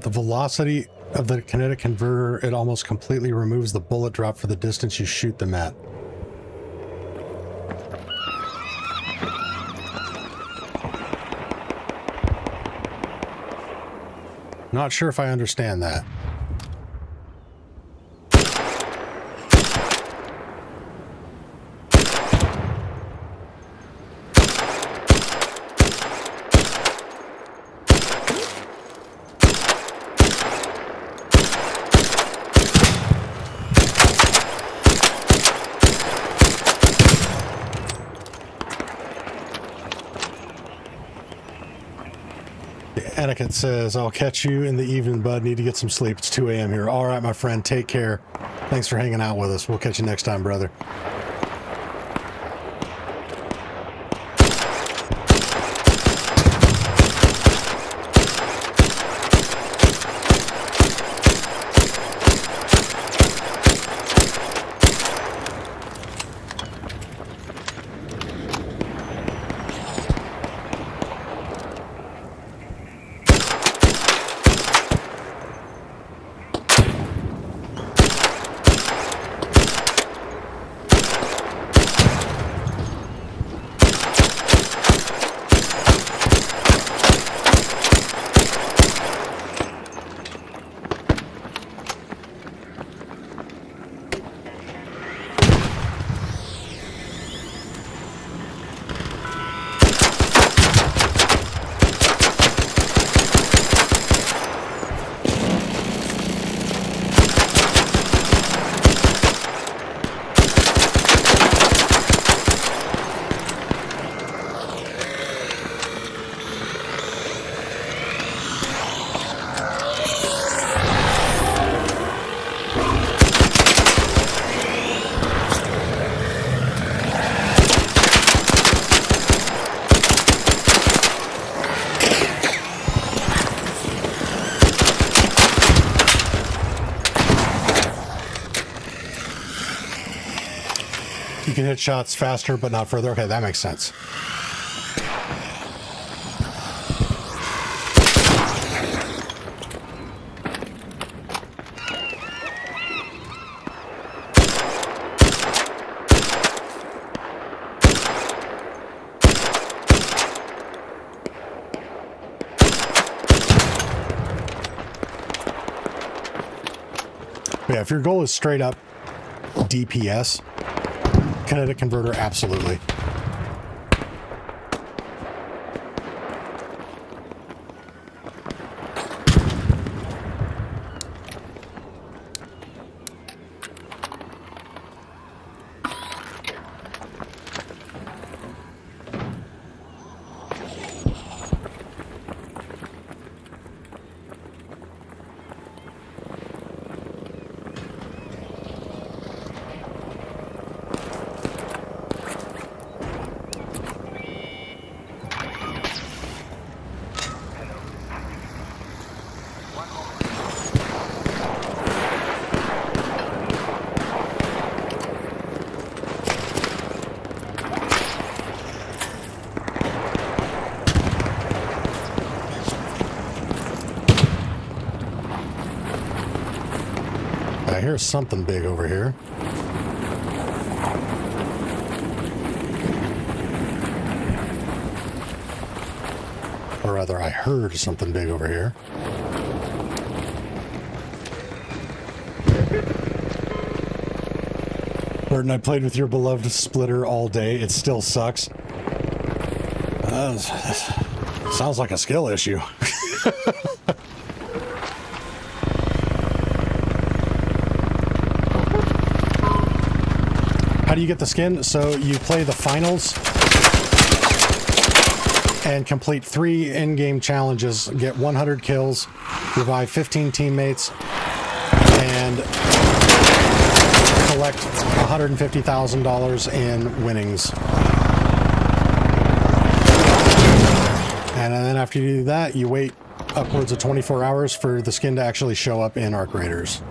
Speaker 1: The velocity of the kinetic converter, it almost completely removes the bullet drop for the distance you shoot them at. Not sure if I understand that. Anakin says, I'll catch you in the evening, bud. Need to get some sleep. It's 2 a.m. here. All right, my friend. Take care. Thanks for hanging out with us. We'll catch you next time, brother. You can hit shots faster, but not further. Okay, that makes sense. Yeah, if your goal is straight up DPS, kinetic converter, absolutely. I hear something big over here. Or rather, I heard something big over here. Burton, I played with your beloved splitter all day. It still sucks. Sounds like a skill issue. How do you get the skin? So you play the finals and complete 3 in-game challenges, get 100 kills, revive 15 teammates, and collect $150,000 in winnings. And then after you do that, you wait upwards of 24 hours for the skin to actually show up in Arc Raiders.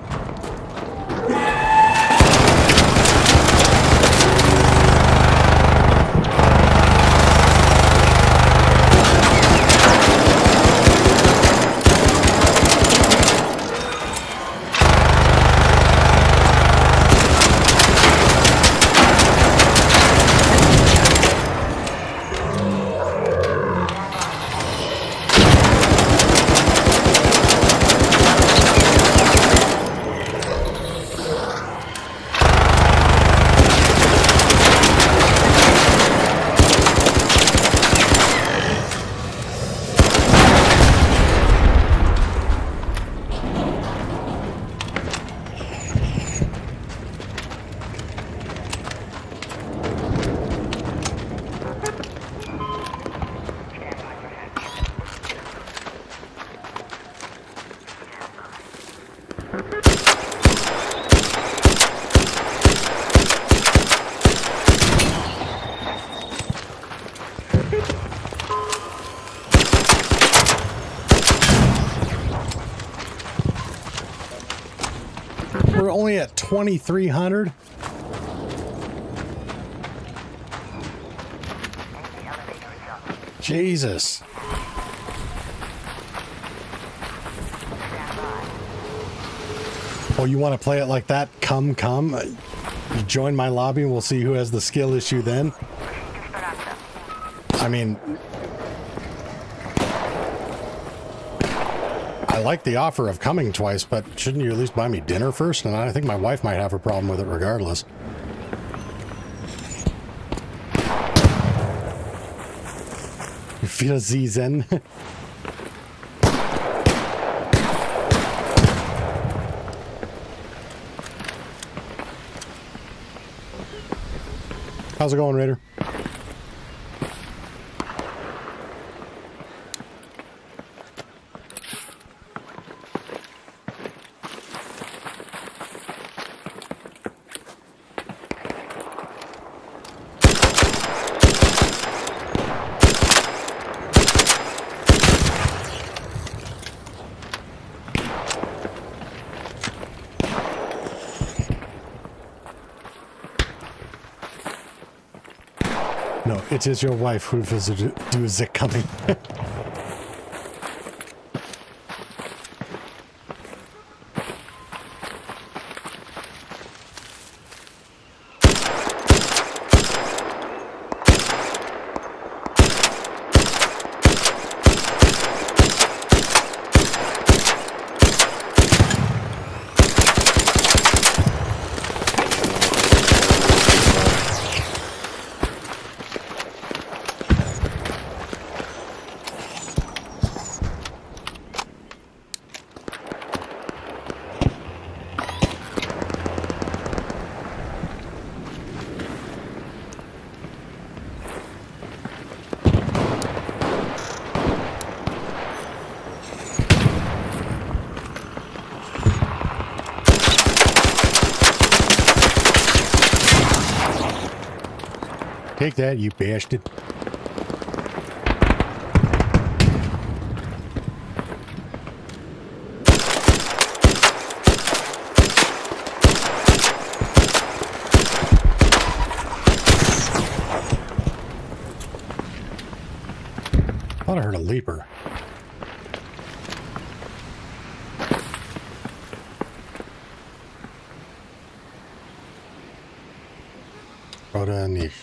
Speaker 1: We're only at 2,300. Jesus. Oh, you want to play it like that? Come. Join my lobby and we'll see who has the skill issue then. I mean, I like the offer of coming twice, but shouldn't you at least buy me dinner first? And I think my wife might have a problem with it regardless. You feel Zen? How's it going, Raider? No, it is your wife who visited the coming. Take that, you bastard. Thought I heard a leaper. Oder nicht.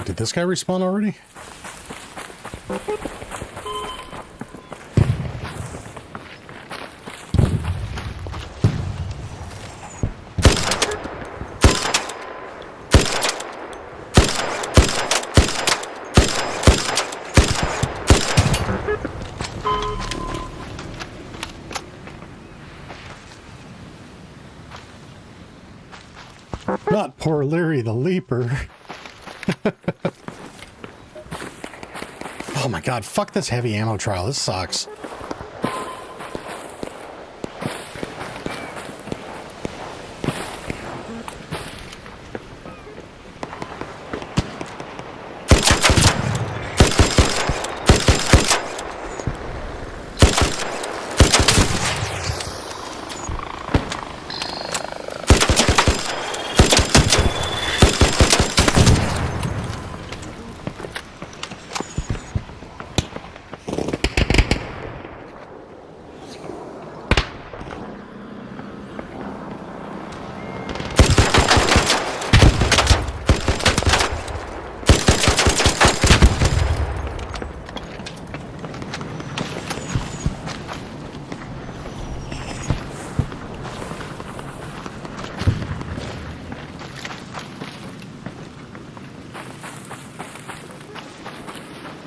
Speaker 1: Did this guy respawn already? Not poor Larry the Leaper. Oh my god, fuck this heavy ammo trial. This sucks.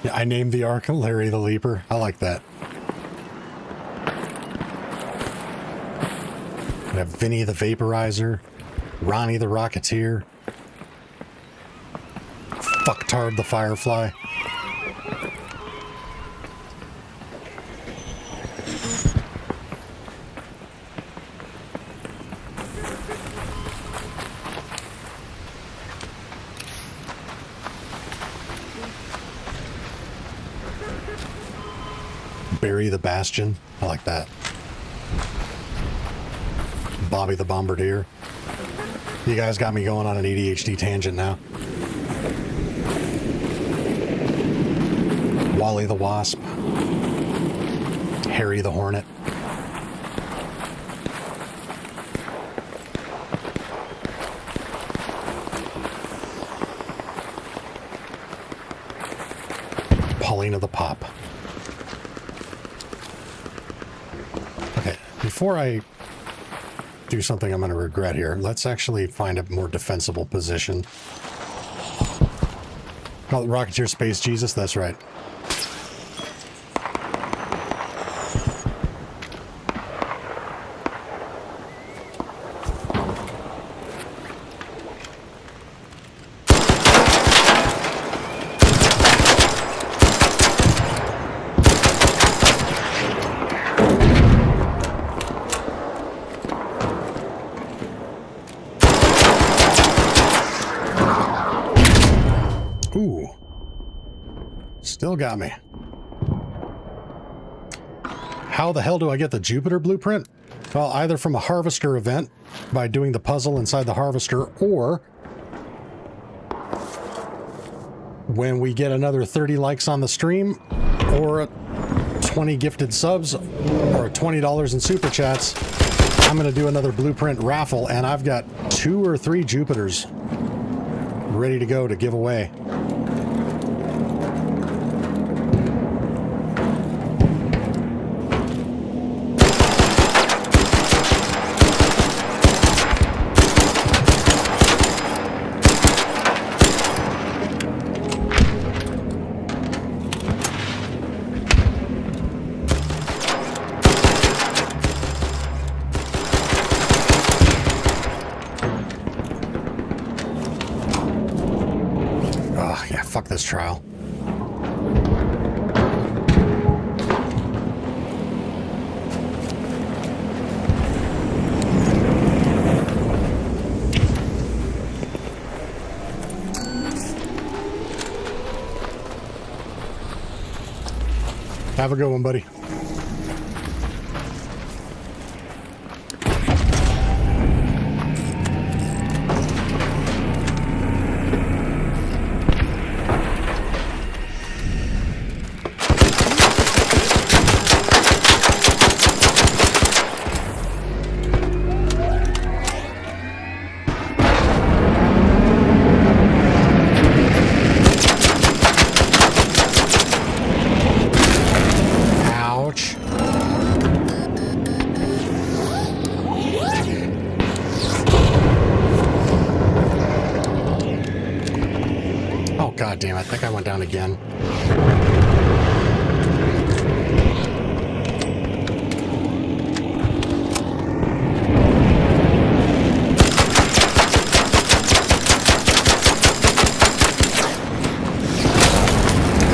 Speaker 1: Yeah, I named the arc Larry the Leaper. I like that. We have Vinny the Vaporizer, Ronnie the Rocketeer, Fucktard the Firefly. Barry the Bastion. I like that. Bobby the Bombardier. You guys got me going on an ADHD tangent now. Wally the Wasp. Harry the Hornet. Paulina the Pop. Okay, before I do something I'm going to regret here, let's actually find a more defensible position. Oh, Rocketeer Space Jesus, that's right. Ooh. Still got me. how the hell do I get the Jupiter blueprint? Well, either from a harvester event by doing the puzzle inside the harvester, or when we get another 30 likes on the stream, or 20 gifted subs, or $20 in super chats, I'm going to do another blueprint raffle, and I've got 2 or 3 Jupiters ready to go to give away. Fuck this trial. Have a good one, buddy. God damn, I think I went down again.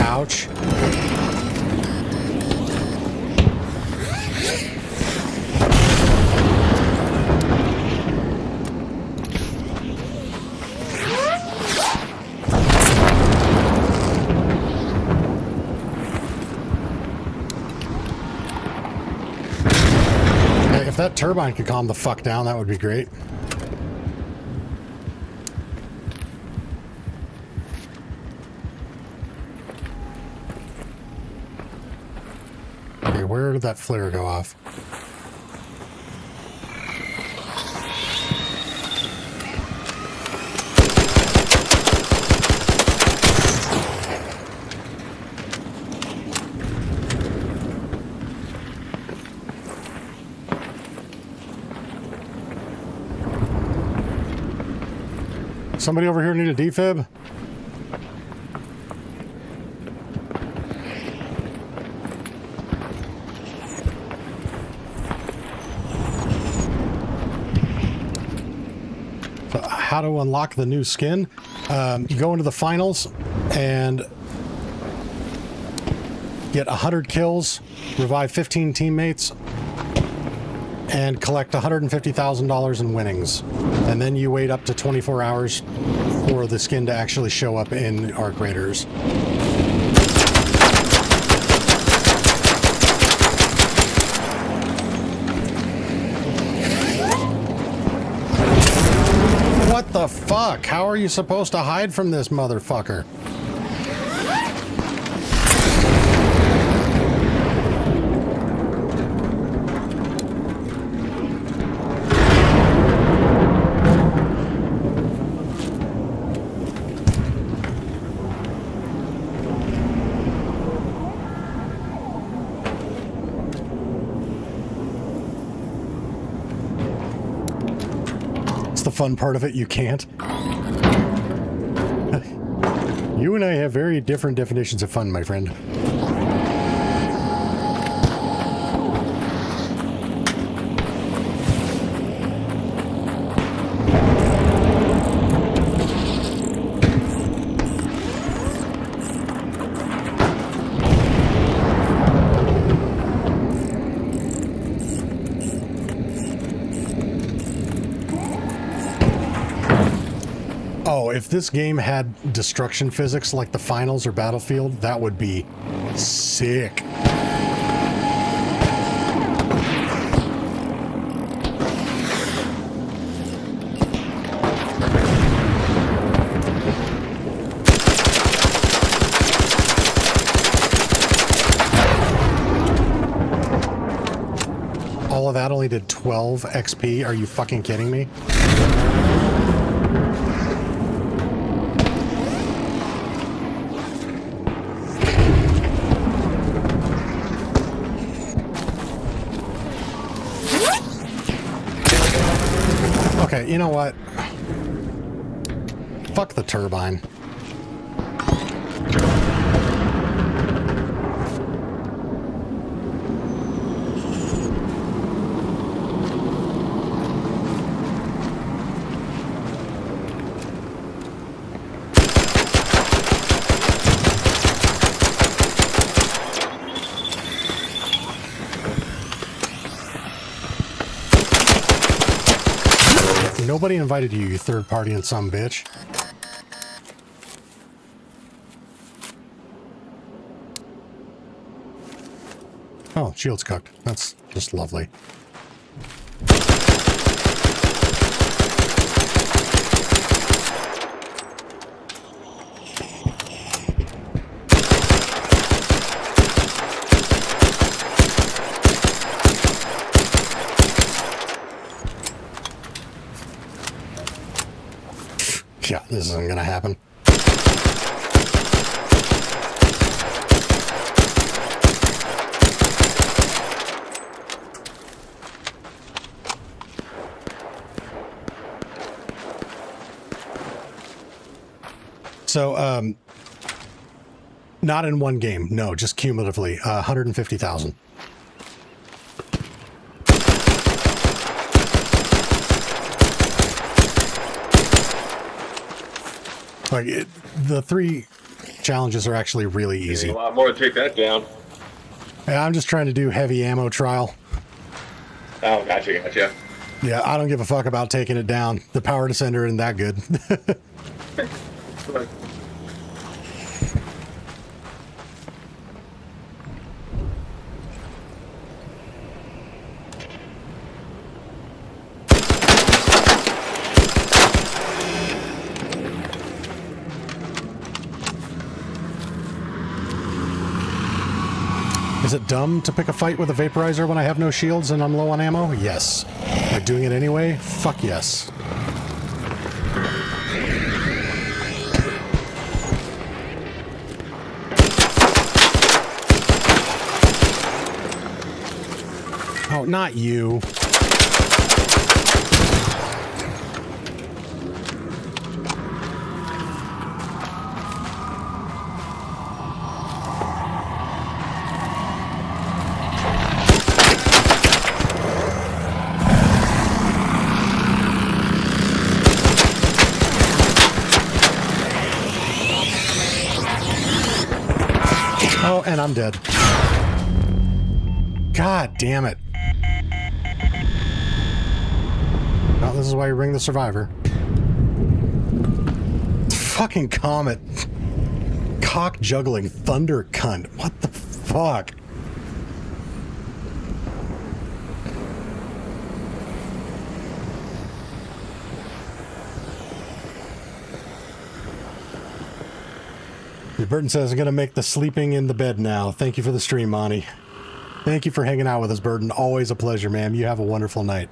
Speaker 1: Ouch. If that turbine could calm the fuck down, that would be great. Okay, where did that flare go off? Somebody over here need a defib? So how to unlock the new skin? You go into the finals and get 100 kills, revive 15 teammates, and collect $150,000 in winnings. And then you wait up to 24 hours for the skin to actually show up in Arc Raiders. What the fuck? How are you supposed to hide from this motherfucker? The fun part of it, you can't. You and I have very different definitions of fun, my friend. Oh, if this game had destruction physics like the finals or Battlefield, that would be sick. all of that only did 12 XP. Are you fucking kidding me? Okay, you know what? Fuck the turbine. Nobody invited you, you third party and some bitch. Oh, shield's cooked. That's just lovely. Yeah, this isn't gonna happen. So, not in one game, no, just cumulatively, 150,000. Like, the 3 challenges are actually really easy.
Speaker 8: A lot more to take that down.
Speaker 1: Yeah, I'm just trying to do heavy ammo trial.
Speaker 8: Oh, gotcha.
Speaker 1: Yeah, I don't give a fuck about taking it down. The power descender isn't that good. Is it dumb to pick a fight with a vaporizer when I have no shields and I'm low on ammo? Yes. Am I doing it anyway? Fuck yes. Oh, not you. Oh, and I'm dead. God damn it. Well, this is why you bring the survivor. Fucking comet. Cock juggling thunder cunt. What the fuck? Burton says, I'm going to make the sleeping in the bed now. Thank you for the stream, Monty. Thank you for hanging out with us, Burton. Always a pleasure, ma'am. You have a wonderful night.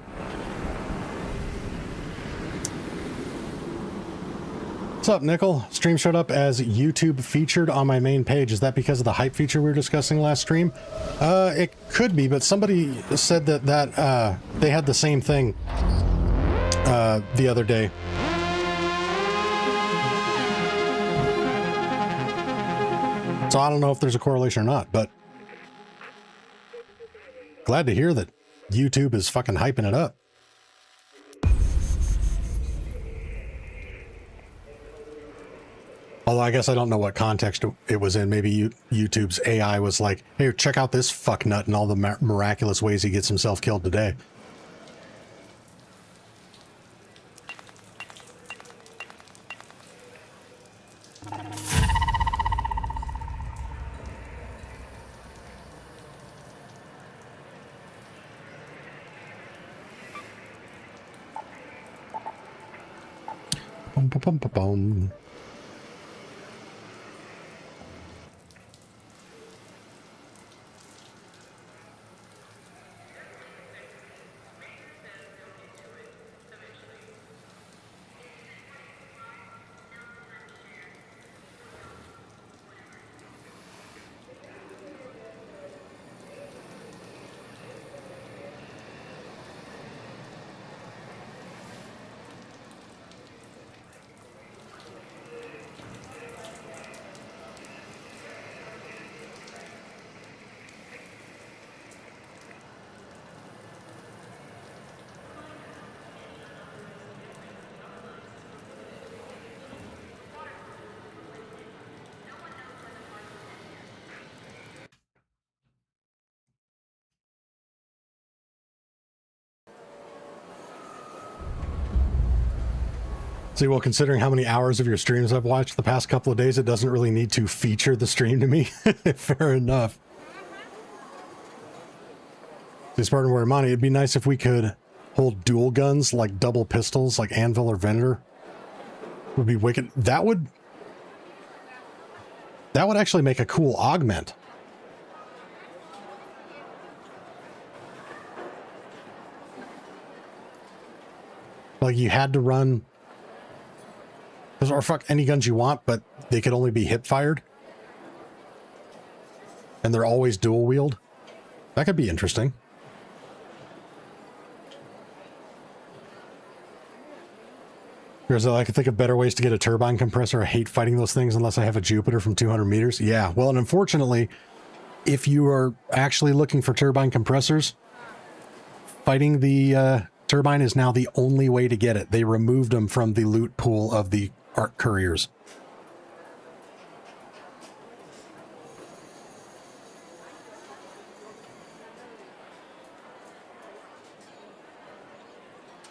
Speaker 1: What's up, Nickel? Stream showed up as YouTube featured on my main page. Is that because of the hype feature we were discussing last stream? It could be, but somebody said that they had the same thing the other day. So I don't know if there's a correlation or not, but glad to hear that YouTube is fucking hyping it up. Although I guess I don't know what context it was in. Maybe YouTube's AI was like, hey, check out this fucknut and all the miraculous ways he gets himself killed today. Boom, boom, boom, boom, boom. See, well, considering how many hours of your streams I've watched the past couple of days, it doesn't really need to feature the stream to me. Fair enough. See, Spartan Warrior Monty, it'd be nice if we could hold dual guns, like double pistols, like Anvil or Venator. Would be wicked. That would actually make a cool augment. Like you had to run, or fuck any guns you want, but they could only be hip fired. And they're always dual wield. That could be interesting. Because I can think of better ways to get a turbine compressor. I hate fighting those things unless I have a Jupiter from 200 meters. Yeah, well, and unfortunately, if you are actually looking for turbine compressors, fighting the turbine is now the only way to get it. They removed them from the loot pool of the Arc Couriers.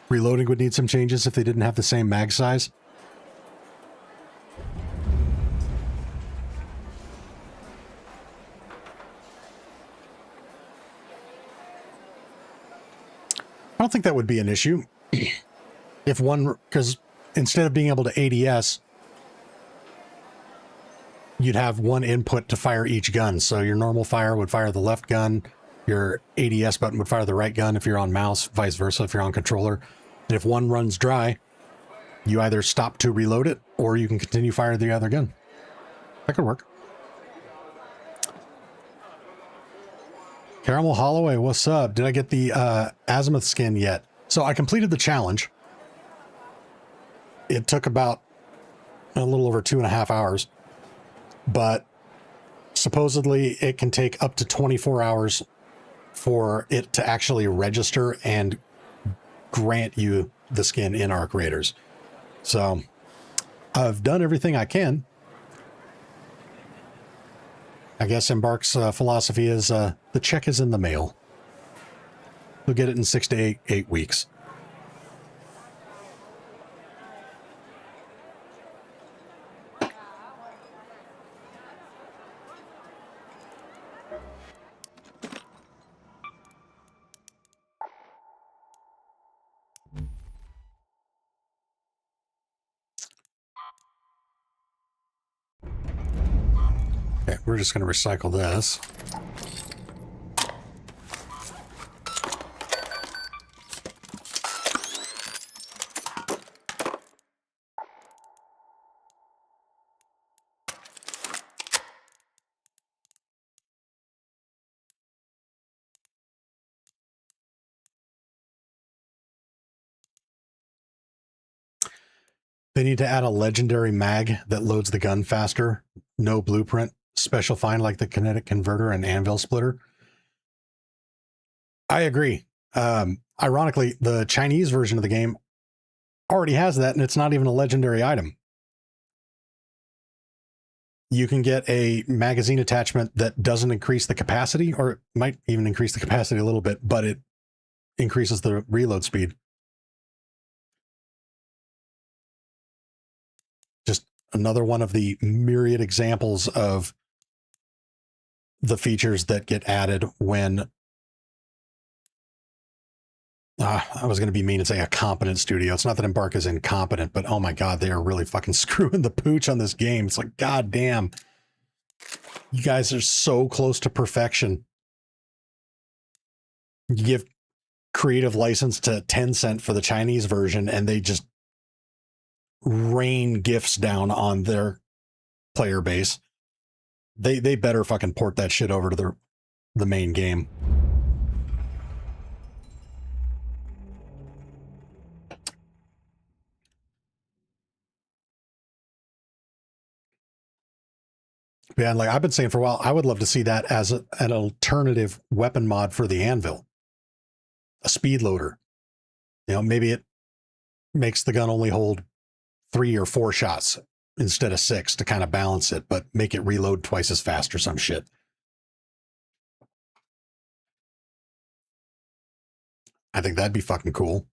Speaker 1: Reloading would need some changes if they didn't have the same mag size. I don't think that would be an issue. If one, because instead of being able to ADS, you'd have one input to fire each gun. So your normal fire would fire the left gun, your ADS button would fire the right gun if you're on mouse, vice versa if you're on controller. And if one runs dry, you either stop to reload it or you can continue fire the other gun. That could work. Caramel Holloway, what's up? Did I get the Azimuth skin yet? So I completed the challenge. It took about a little over 2.5 hours, but supposedly it can take up to 24 hours for it to actually register and grant you the skin in Arc Raiders. So I've done everything I can. I guess Embark's philosophy is the check is in the mail. You'll get it in 6 to 8 weeks. Okay, we're just going to recycle this. They need to add a legendary mag that loads the gun faster. No blueprint. Special find like the kinetic converter and anvil splitter. I agree. Ironically, the Chinese version of the game already has that, and it's not even a legendary item. You can get a magazine attachment that doesn't increase the capacity, or it might even increase the capacity a little bit, but it increases the reload speed. Just another one of the myriad examples of the features that get added when I was going to be mean and say a competent studio. It's not that Embark is incompetent, but oh my God, they are really fucking screwing the pooch on this game. It's like, God damn, you guys are so close to perfection. You give creative license to Tencent for the Chinese version, and they just rain gifts down on their player base. They better fucking port that shit over to the main game. Yeah, like I've been saying for a while, I would love to see that as an alternative weapon mod for the Anvil. A speed loader. You know, maybe it makes the gun only hold 3 or 4 shots instead of 6 to kind of balance it, but make it reload twice as fast or some shit. I think that'd be fucking cool.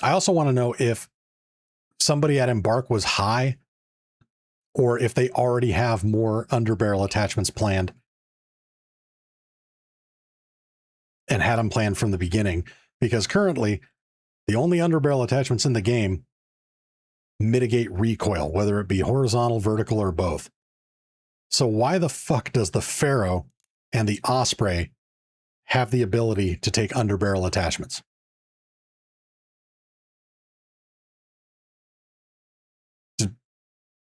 Speaker 1: I also want to know if somebody at Embark was high, or if they already have more underbarrel attachments planned and had them planned from the beginning. Because currently, the only underbarrel attachments in the game mitigate recoil, whether it be horizontal, vertical, or both. So why the fuck does the Pharaoh and the Osprey have the ability to take underbarrel attachments? Just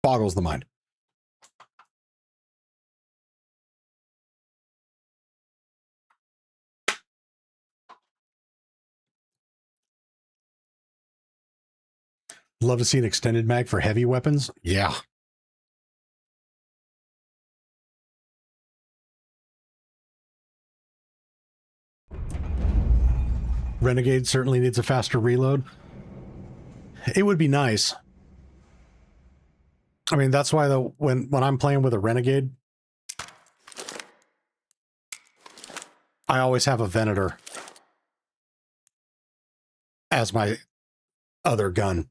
Speaker 1: boggles the mind. Love to see an extended mag for heavy weapons. Yeah. Renegade certainly needs a faster reload. It would be nice. I mean, that's why when I'm playing with a Renegade, I always have a Venator as my other gun.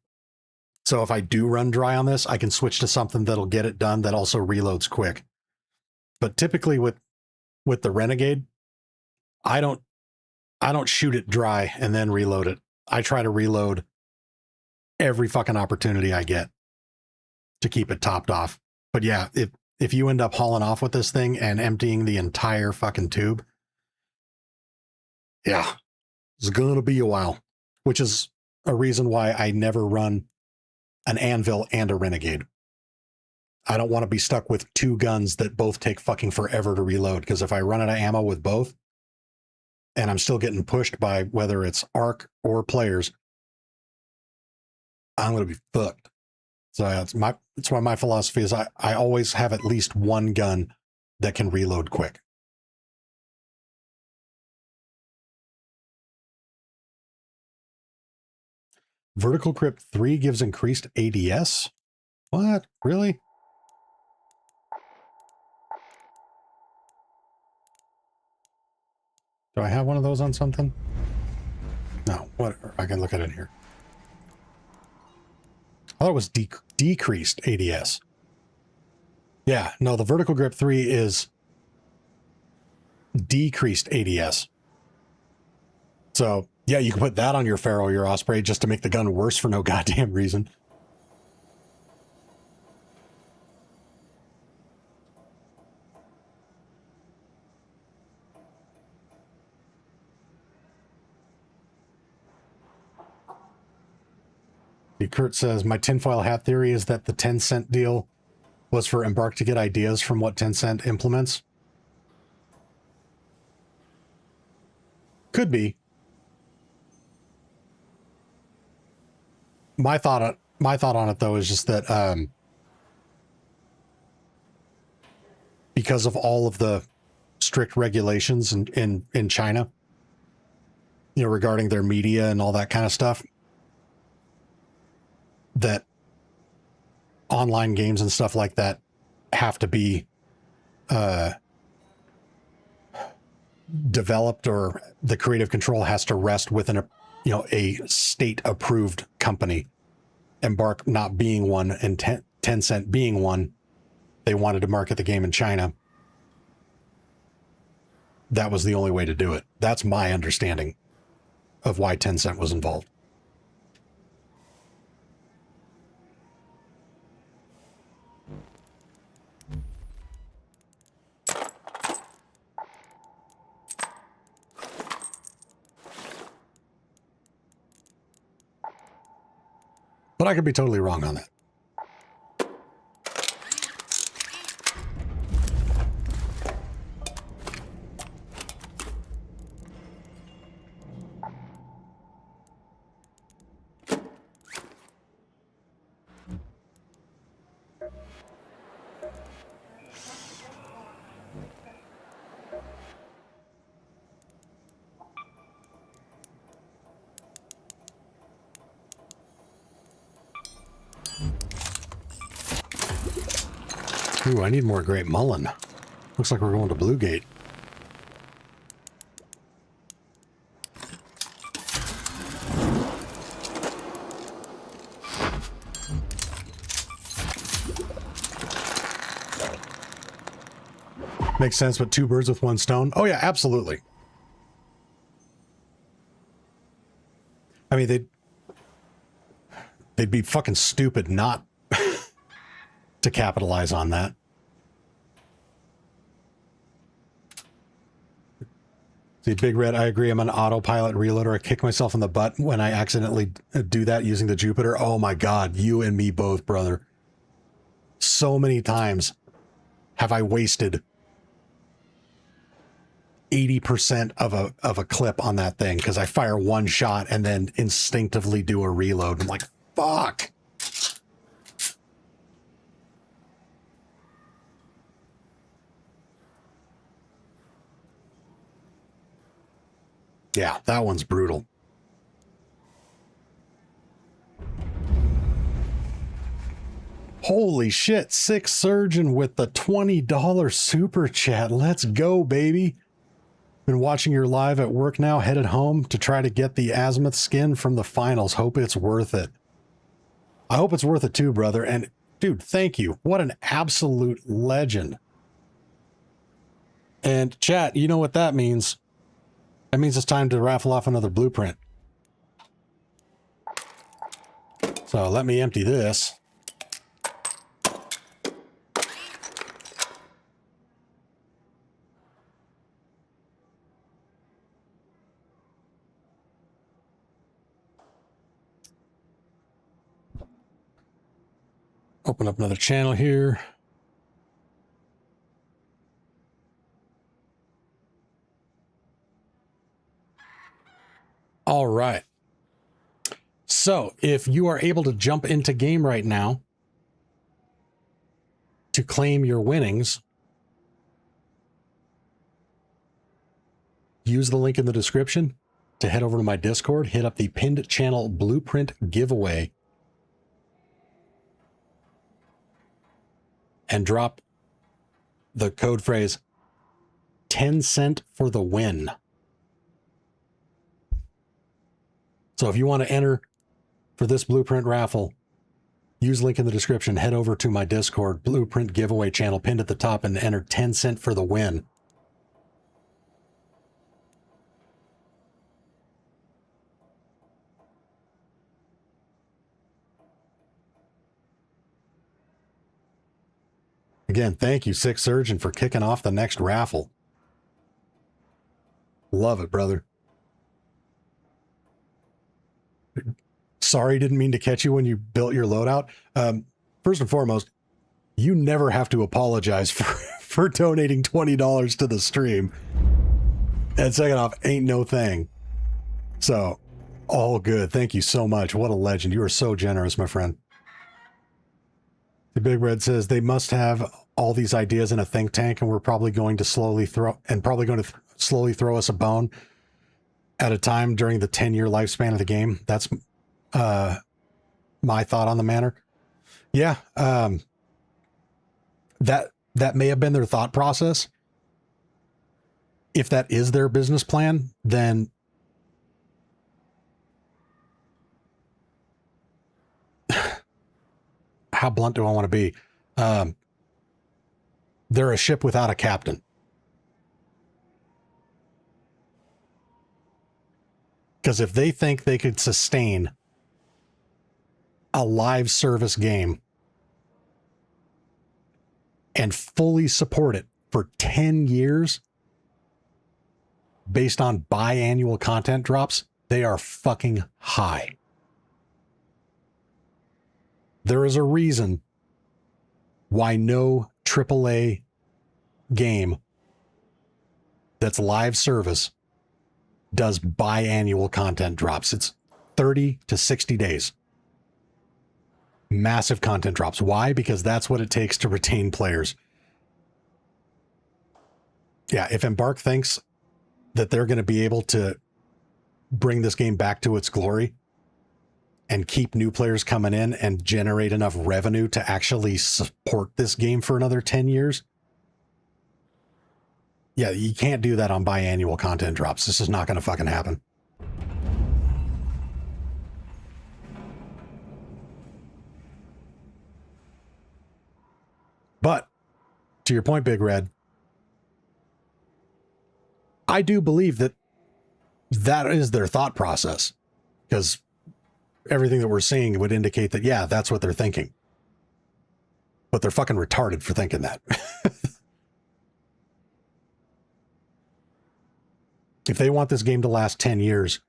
Speaker 1: So if I do run dry on this, I can switch to something that'll get it done that also reloads quick. But typically with the Renegade, I don't shoot it dry and then reload it. I try to reload every fucking opportunity I get to keep it topped off. But yeah, if you end up hauling off with this thing and emptying the entire fucking tube, yeah, it's gonna be a while, which is a reason why I never run an Anvil and a Renegade. I don't want to be stuck with two guns that both take fucking forever to reload, because if I run out of ammo with both and I'm still getting pushed by whether it's ARC or players, I'm going to be fucked. So it's why my philosophy is I always have at least one gun that can reload quick. Vertical Grip 3 gives increased ADS? What? Really? Do I have one of those on something? No, whatever. I can look at it here. I thought it was decreased ADS. Yeah, no, the Vertical Grip 3 is decreased ADS. So, yeah, you can put that on your Pharaoh, your Osprey, just to make the gun worse for no goddamn reason. Kurt says, my tinfoil hat theory is that the 10-cent deal was for Embark to get ideas from what 10-cent implements. Could be. My thought on it, though, is just that because of all of the strict regulations in China, you know, regarding their media and all that kind of stuff, that online games and stuff like that have to be developed, or the creative control has to rest within a state approved company. Embark not being one and 10-cent being one, they wanted to market the game in China. That was the only way to do it. That's my understanding of why 10-cent was involved. But I could be totally wrong on that. Ooh, I need more Great Mullen. Looks like we're going to Blue Gate. Makes sense, but two birds with one stone. Oh yeah, absolutely. I mean, they'd be fucking stupid not to capitalize on that. See, Big Red, I agree. I'm an autopilot reloader. I kick myself in the butt when I accidentally do that using the Jupiter. Oh my God, you and me both, brother. So many times have I wasted 80% of a clip on that thing because I fire one shot and then instinctively do a reload. I'm like, fuck. Yeah, that one's brutal. Holy shit, Six Surgeon with the $20 super chat. Let's go, baby. Been watching your live at work now, headed home to try to get the azimuth skin from the finals. Hope it's worth it. I hope it's worth it too, brother. And dude, thank you. What an absolute legend. And chat, you know what that means? That means it's time to raffle off another blueprint. So let me empty this. Open up another channel here. All right. So if you are able to jump into game right now to claim your winnings, use the link in the description to head over to my Discord, hit up the pinned channel blueprint giveaway, and drop the code phrase 10 cent for the win. So if you want to enter for this blueprint raffle, use link in the description, head over to my Discord blueprint giveaway channel pinned at the top and enter 10 cent for the win. Again, thank you, Six Surgeon, for kicking off the next raffle. Love it, brother. Sorry, didn't mean to catch you when you built your loadout. First and foremost, you never have to apologize for donating $20 to the stream. And second off, ain't no thing. So, all good. Thank you so much. What a legend. You are so generous, my friend. The Big Red says they must have all these ideas in a think tank, and we're probably going to slowly throw us a bone at a time during the 10-year lifespan of the game. That's my thought on the matter. Yeah, that may have been their thought process. If that is their business plan, then how blunt do I want to be? They're a ship without a captain. Because if they think they could sustain a live service game and fully support it for 10 years based on biannual content drops, they are fucking high. There is a reason why no AAA game that's live service does biannual content drops. It's 30 to 60 days. Massive content drops. Why? Because that's what it takes to retain players. Yeah, if Embark thinks that they're going to be able to bring this game back to its glory and keep new players coming in and generate enough revenue to actually support this game for another 10 years, yeah, you can't do that on biannual content drops. This is not going to fucking happen. But to your point, Big Red, I do believe that that is their thought process, because everything that we're seeing would indicate that, yeah, that's what they're thinking. But they're fucking retarded for thinking that. If they want this game to last 10 years,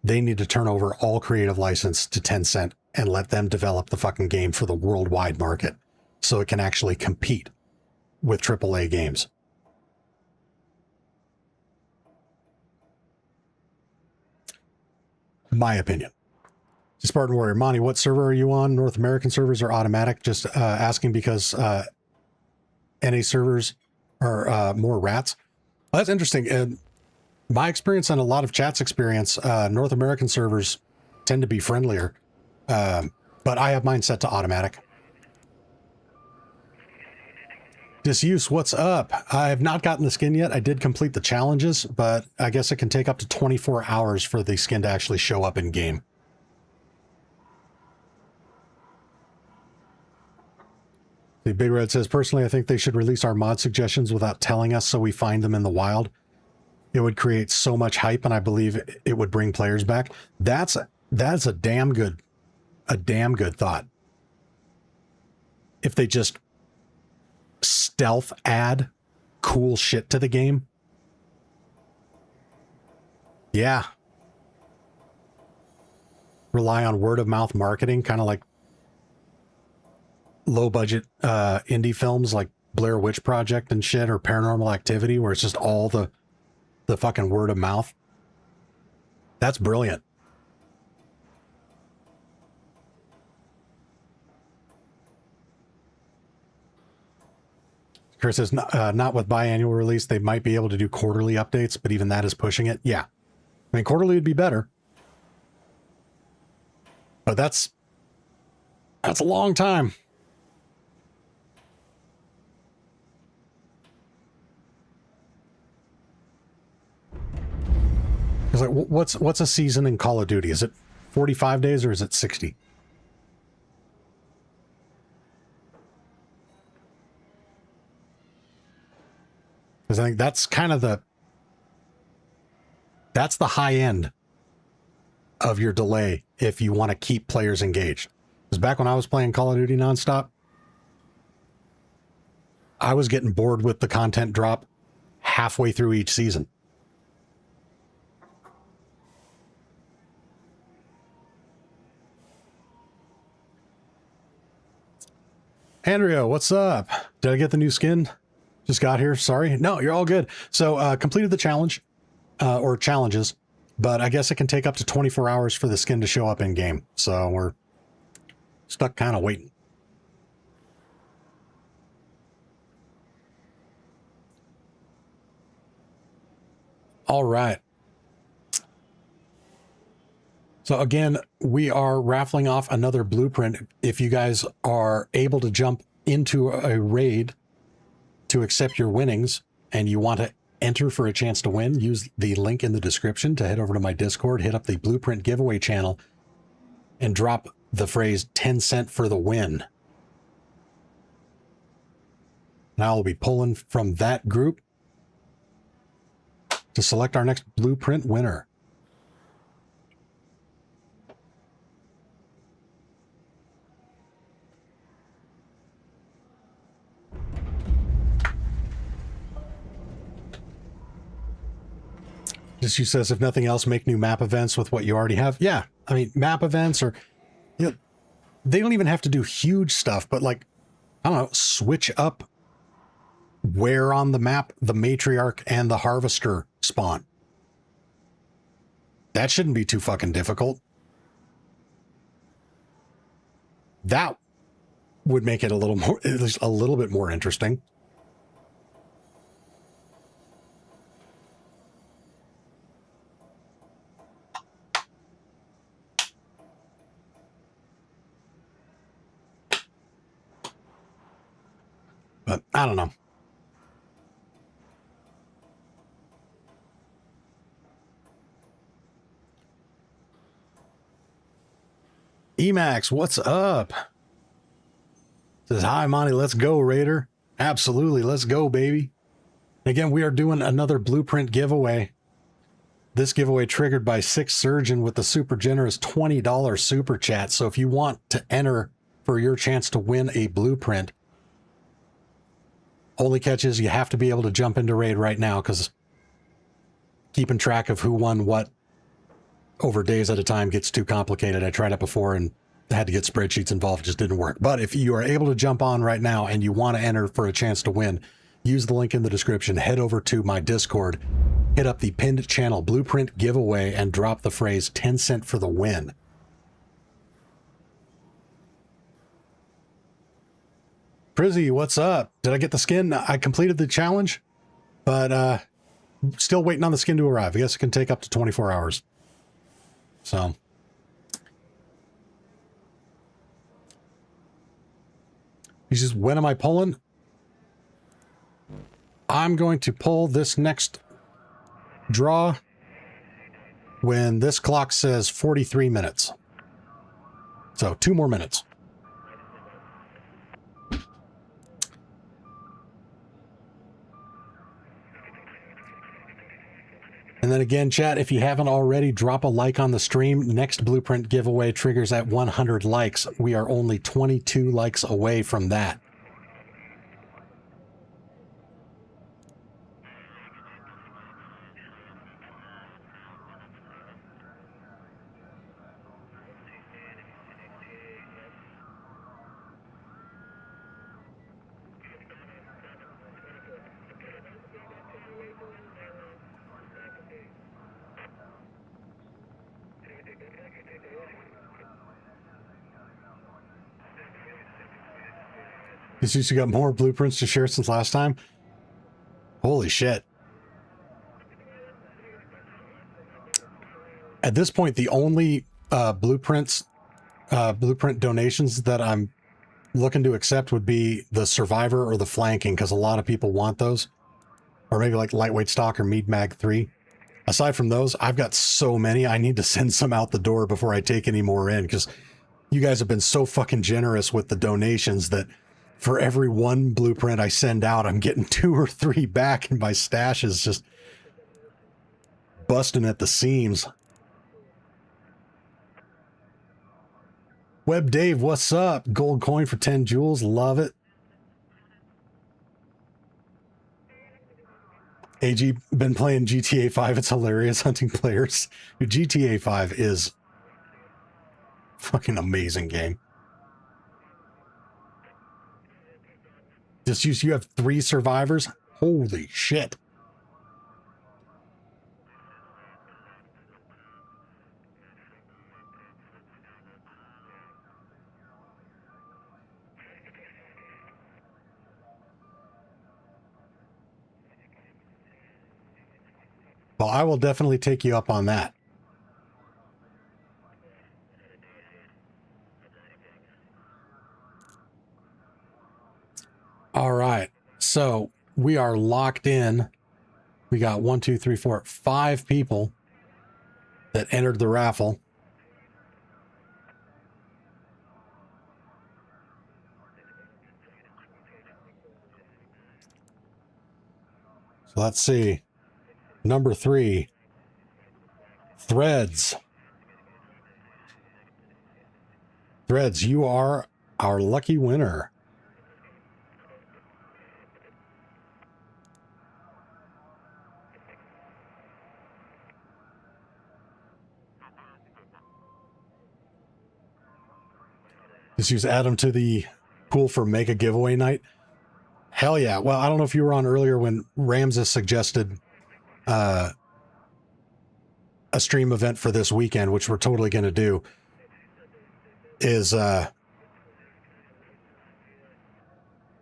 Speaker 1: they need to turn over all creative license to Tencent and let them develop the fucking game for the worldwide market so it can actually compete with AAA games. My opinion. Spartan Warrior. Monty, what server are you on? North American servers are automatic? Just asking because NA servers are more rats. Well, that's interesting. My experience and a lot of chat's experience, North American servers tend to be friendlier, but I have mine set to automatic. Disuse, what's up? I have not gotten the skin yet. I did complete the challenges, but I guess it can take up to 24 hours for the skin to actually show up in game. The Big Red says, personally, I think they should release our mod suggestions without telling us so we find them in the wild. It would create so much hype, and I believe it would bring players back. That's a damn good thought. If they just stealth add cool shit to the game. Yeah. Rely on word of mouth marketing, kind of like low budget indie films like Blair Witch Project and shit, or Paranormal Activity, where it's just all the fucking word of mouth. That's brilliant. Chris says, not with biannual release. They might be able to do quarterly updates, but even that is pushing it. Yeah. I mean, quarterly would be better. But that's a long time. It's like, what's a season in Call of Duty? Is it 45 days or is it 60? Because I think that's kind of the high end of your delay if you want to keep players engaged. Because back when I was playing Call of Duty nonstop, I was getting bored with the content drop halfway through each season. Andrea, what's up? Did I get the new skin? Just got here. Sorry. No, you're all good. So completed the challenge or challenges, but I guess it can take up to 24 hours for the skin to show up in game. So we're stuck kind of waiting. All right. So again, we are raffling off another blueprint. If you guys are able to jump into a raid to accept your winnings and you want to enter for a chance to win, use the link in the description to head over to my Discord, hit up the blueprint giveaway channel and drop the phrase 10 cent for the win. Now I'll be pulling from that group to select our next blueprint winner. Just you says, if nothing else, make new map events with what you already have. Yeah, I mean, map events, or they don't even have to do huge stuff, but like, I don't know, switch up where on the map the matriarch and the harvester spawn. That shouldn't be too fucking difficult. That would make it a little more, at least a little bit more interesting. But I don't know. Emax, what's up? Says, hi, Monty, let's go, Raider. Absolutely, let's go, baby. Again, we are doing another blueprint giveaway. This giveaway triggered by Six Surgeon with the super generous $20 super chat. So if you want to enter for your chance to win a blueprint, only catch is you have to be able to jump into raid right now, because keeping track of who won what over days at a time gets too complicated. I tried it before and had to get spreadsheets involved. It just didn't work. But if you are able to jump on right now and you want to enter for a chance to win, use the link in the description, head over to my Discord, hit up the pinned channel blueprint giveaway, and drop the phrase 10 cent for the win. Prizzy, what's up? Did I get the skin? I completed the challenge, but still waiting on the skin to arrive. I guess it can take up to 24 hours. So he says, when am I pulling? I'm going to pull this next draw when this clock says 43 minutes. So 2 more minutes. And then again, chat, if you haven't already, drop a like on the stream. Next blueprint giveaway triggers at 100 likes. We are only 22 likes away from that. You got more blueprints to share since last time. Holy shit. At this point, the only blueprint donations that I'm looking to accept would be the survivor or the flanking, because a lot of people want those. Or maybe like lightweight stock or Mead Mag 3. Aside from those, I've got so many, I need to send some out the door before I take any more in, because you guys have been so fucking generous with the donations that for every one blueprint I send out, I'm getting 2 or 3 back, and my stash is just busting at the seams. Web Dave, what's up? Gold coin for 10 jewels. Love it. AG, been playing GTA 5. It's hilarious hunting players. Dude, GTA 5 is fucking amazing game. Just you have 3 survivors. Holy shit. Well, I will definitely take you up on that. All right. So we are locked in. We got 1, 2, 3, 4, 5 people that entered the raffle. So let's see. Number 3, Threads. Threads, you are our lucky winner. Just use Adam to the pool for mega giveaway night. Hell yeah. Well, I don't know if you were on earlier when Ramses suggested a stream event for this weekend, which we're totally going to do, is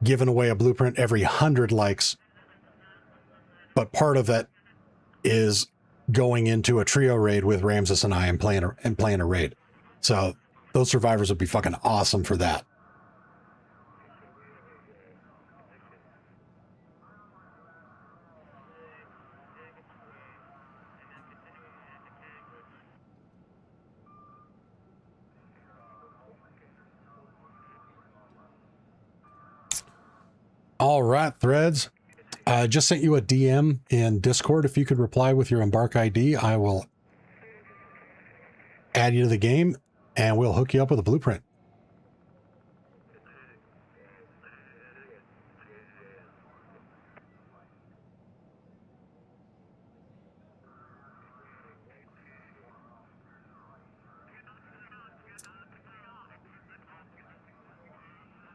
Speaker 1: giving away a blueprint every 100 likes. But part of it is going into a trio raid with Ramses and I and playing a raid. So those survivors would be fucking awesome for that. All right, Threads. I just sent you a DM in Discord. If you could reply with your Embark ID, I will add you to the game and we'll hook you up with a blueprint.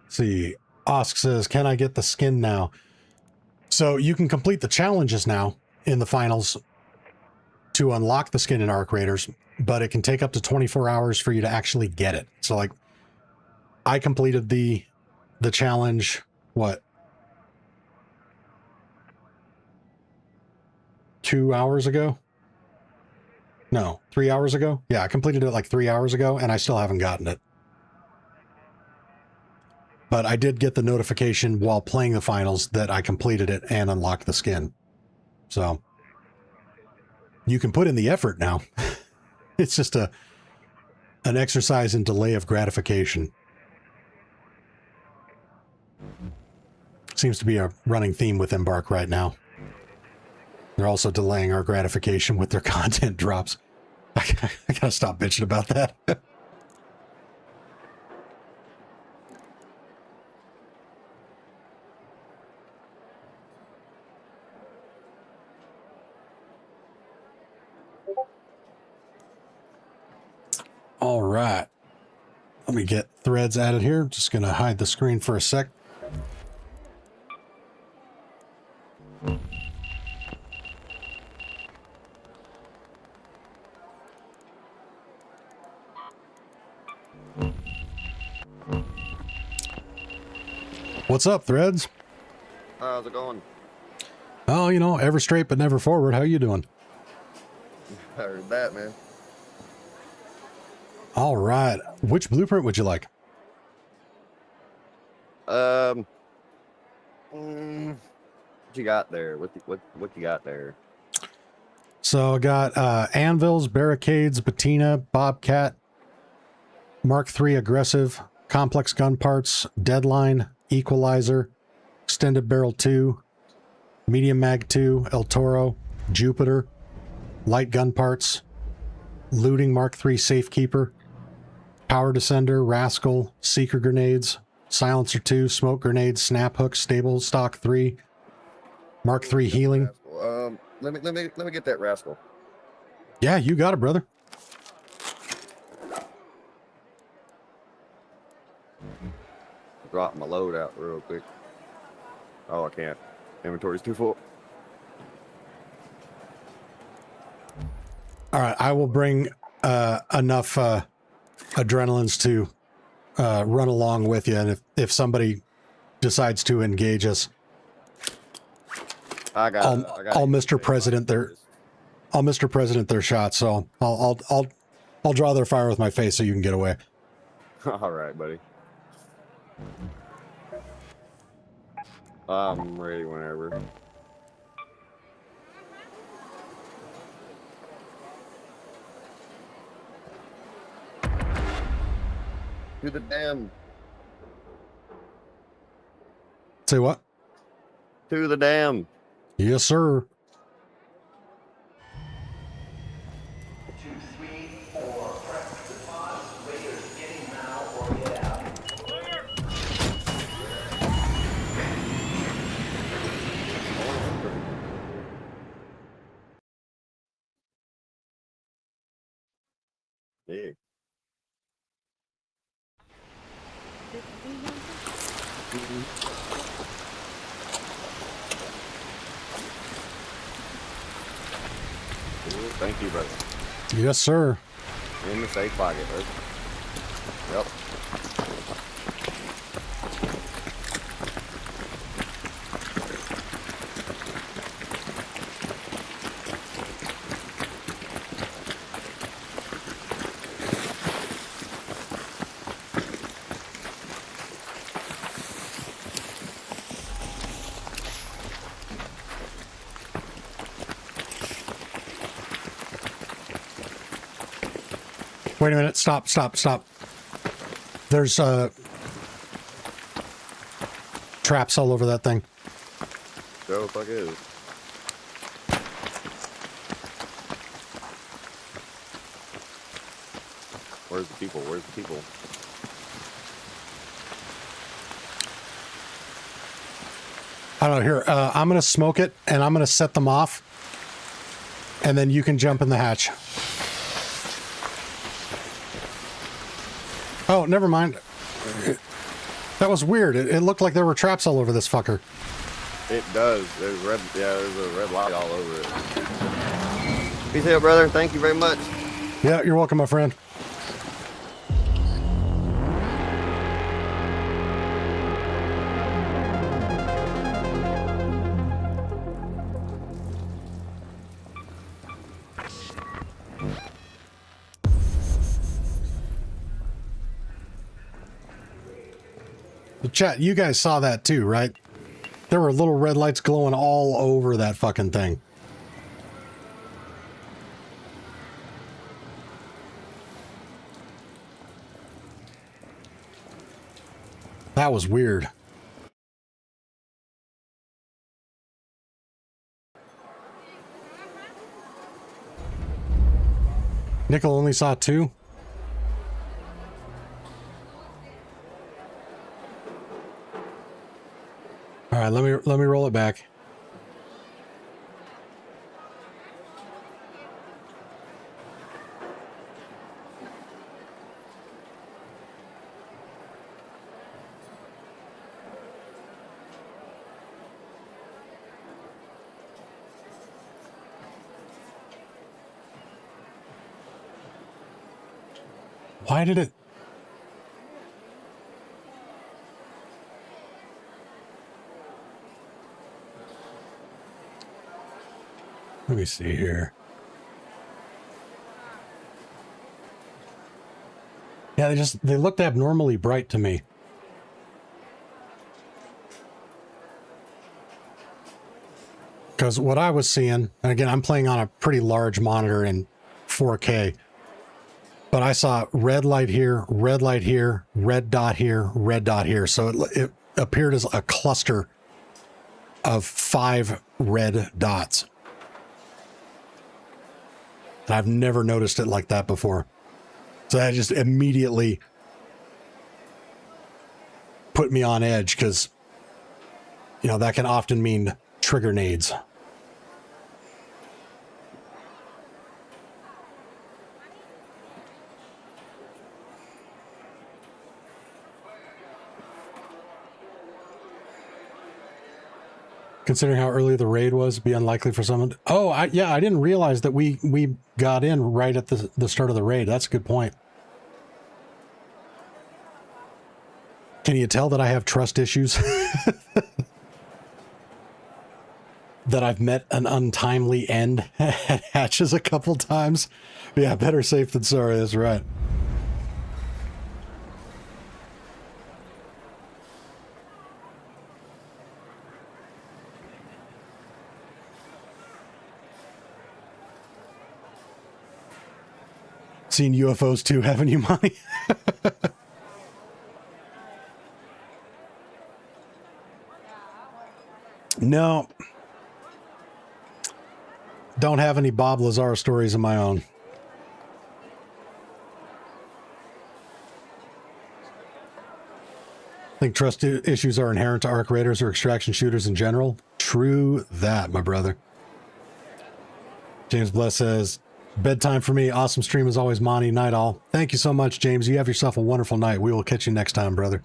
Speaker 1: See, Osk says, can I get the skin now? So you can complete the challenges now in the finals to unlock the skin in Arc Raiders, but it can take up to 24 hours for you to actually get it. So like I completed the challenge, what? 2 hours ago? No, 3 hours ago? Yeah, I completed it like 3 hours ago and I still haven't gotten it. But I did get the notification while playing the finals that I completed it and unlocked the skin. So you can put in the effort now. It's just an exercise in delay of gratification. Seems to be a running theme with Embark right now. They're also delaying our gratification with their content drops. I gotta stop bitching about that. All right. Let me get threads added here. Just going to hide the screen for a sec. What's up, Threads?
Speaker 15: How's it going?
Speaker 1: Oh, you know, ever straight but never forward. How you doing?
Speaker 15: I heard that, man.
Speaker 1: All right. Which blueprint would you like?
Speaker 15: What you got there? What you got there?
Speaker 1: So I got anvils, barricades, patina, bobcat, Mark III aggressive, complex gun parts, deadline, equalizer, extended barrel 2, medium mag 2, El Toro, Jupiter, light gun parts, looting Mark III safekeeper, power descender, rascal, seeker grenades, silencer 2, smoke grenades, snap hook, stable stock 3, Mark III healing.
Speaker 15: Let me get that rascal.
Speaker 1: Yeah, you got it, brother.
Speaker 15: Drop my load out real quick. Oh, I can't. Inventory's too full.
Speaker 1: All right, I will bring enough adrenalines to run along with you, and if somebody decides to engage us, I'll Mr. President their shot. So I'll draw their fire with my face so you can get away.
Speaker 15: All right, buddy. I'm ready whenever. To the dam.
Speaker 1: Say what?
Speaker 15: To the dam.
Speaker 1: Yes, sir.
Speaker 12: 2, 3, 4. Press the pause. Raiders getting now or get out.
Speaker 15: Yeah. Thank you, brother.
Speaker 1: Yes, sir.
Speaker 15: In the safe pocket, bud. Yep.
Speaker 1: Wait a minute. Stop. There's traps all over that thing.
Speaker 15: Go fuck is. Where's the people? Where's the people?
Speaker 1: I don't know. Here, I'm going to smoke it, and I'm going to set them off. And then you can jump in the hatch. Oh, never mind. That was weird. It looked like there were traps all over this fucker.
Speaker 15: It does. There's red. Yeah, there's a red light all over it. Peace out, brother. Thank you very much.
Speaker 1: Yeah, you're welcome, my friend. Chat, you guys saw that too, right? There were little red lights glowing all over that fucking thing. That was weird. Nickel only saw 2. All right, let me roll it back. Why did it? Let me see here. Yeah, they looked abnormally bright to me. Because what I was seeing, and again, I'm playing on a pretty large monitor in 4K, but I saw red light here, red light here, red dot here, red dot here. So it appeared as a cluster of 5 red dots. And I've never noticed it like that before. So that just immediately put me on edge because, you know, that can often mean trigger nades. Considering how early the raid was, it'd be unlikely for someone. Oh, yeah, I didn't realize that we got in right at the start of the raid. That's a good point. Can you tell that I have trust issues? That I've met an untimely end at hatches a couple times? Yeah, better safe than sorry. That's right. Seen UFOs too, haven't you, Monty? No. Don't have any Bob Lazar stories of my own. I think trust issues are inherent to arc raiders or extraction shooters in general. True that, my brother. James Bless says, bedtime for me. Awesome stream as always, Monty. Night all. Thank you so much, James. You have yourself a wonderful night. We will catch you next time, brother.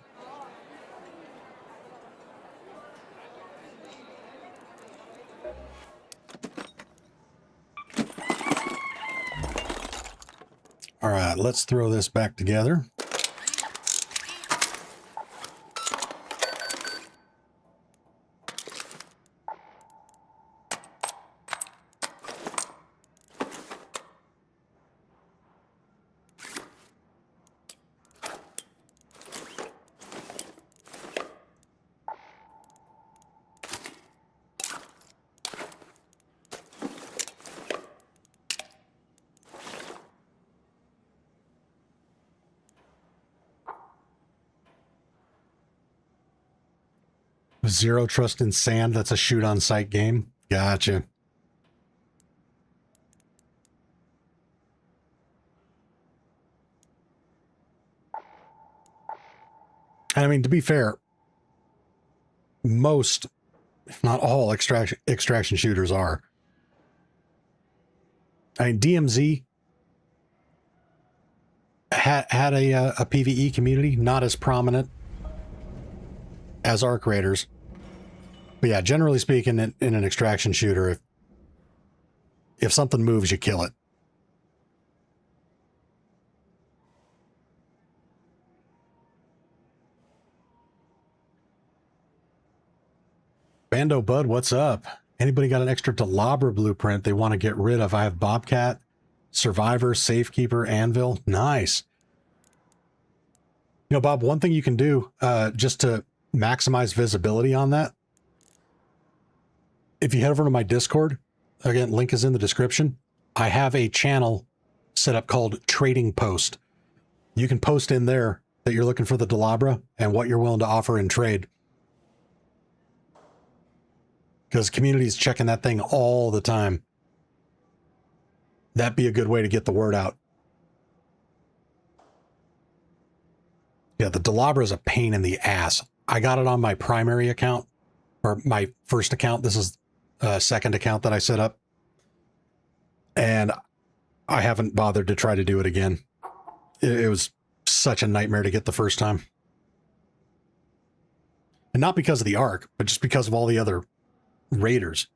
Speaker 1: All right, let's throw this back together. Zero trust in sand. That's a shoot on sight game. Gotcha. And I mean, to be fair, most, if not all, extraction shooters are. I mean, DMZ had a PvE community, not as prominent as Arc Raiders. But yeah, generally speaking, in an extraction shooter, if something moves, you kill it. Bando Bud, what's up? Anybody got an extra Delabra blueprint they want to get rid of? I have Bobcat, Survivor, Safekeeper, Anvil. Nice. You know, Bob, one thing you can do just to maximize visibility on that, if you head over to my Discord, again, link is in the description. I have a channel set up called Trading Post. You can post in there that you're looking for the Delabra and what you're willing to offer in trade. Because community's checking that thing all the time. That'd be a good way to get the word out. Yeah, the Delabra is a pain in the ass. I got it on my primary account, or my first account. This is a second account that I set up. And I haven't bothered to try to do it again. It was such a nightmare to get the first time. And not because of the Arc, but just because of all the other raiders.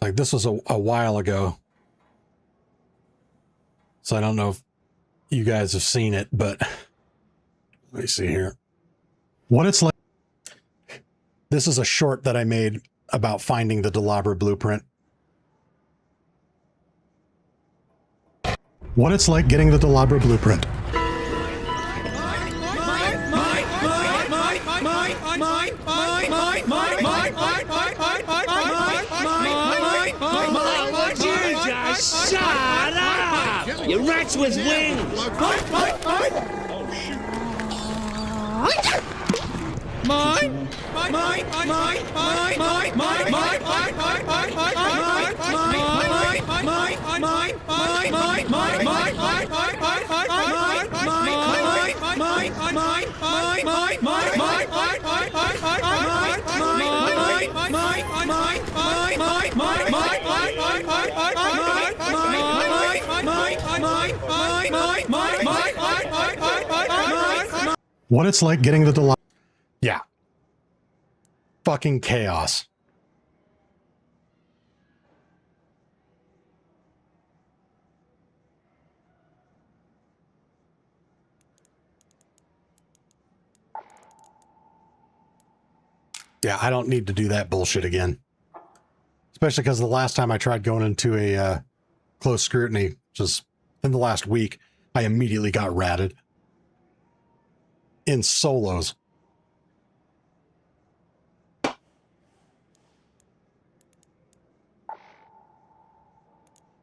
Speaker 1: Like, this was a while ago, so I don't know if you guys have seen it, but let me see here. What it's like. This is a short that I made about finding the Delabra blueprint. What it's like getting the Delabra blueprint.
Speaker 16: Shut up! You rats with wings! Mine!
Speaker 1: What it's like getting the Delabra. Yeah. Fucking chaos. Yeah, I don't need to do that bullshit again. Especially because the last time I tried going into a close scrutiny, which was in the last week, I immediately got ratted. In solos.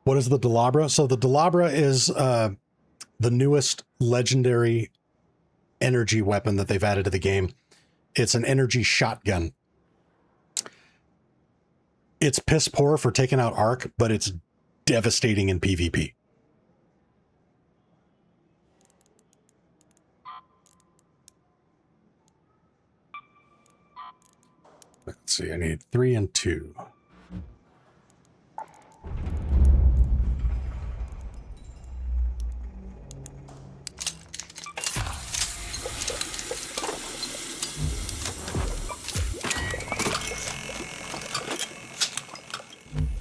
Speaker 1: What is the Delabra? So the Delabra is the newest legendary energy weapon that they've added to the game. It's an energy shotgun. It's piss poor for taking out Arc, but it's devastating in PvP. Let's see, I need 3 and 2.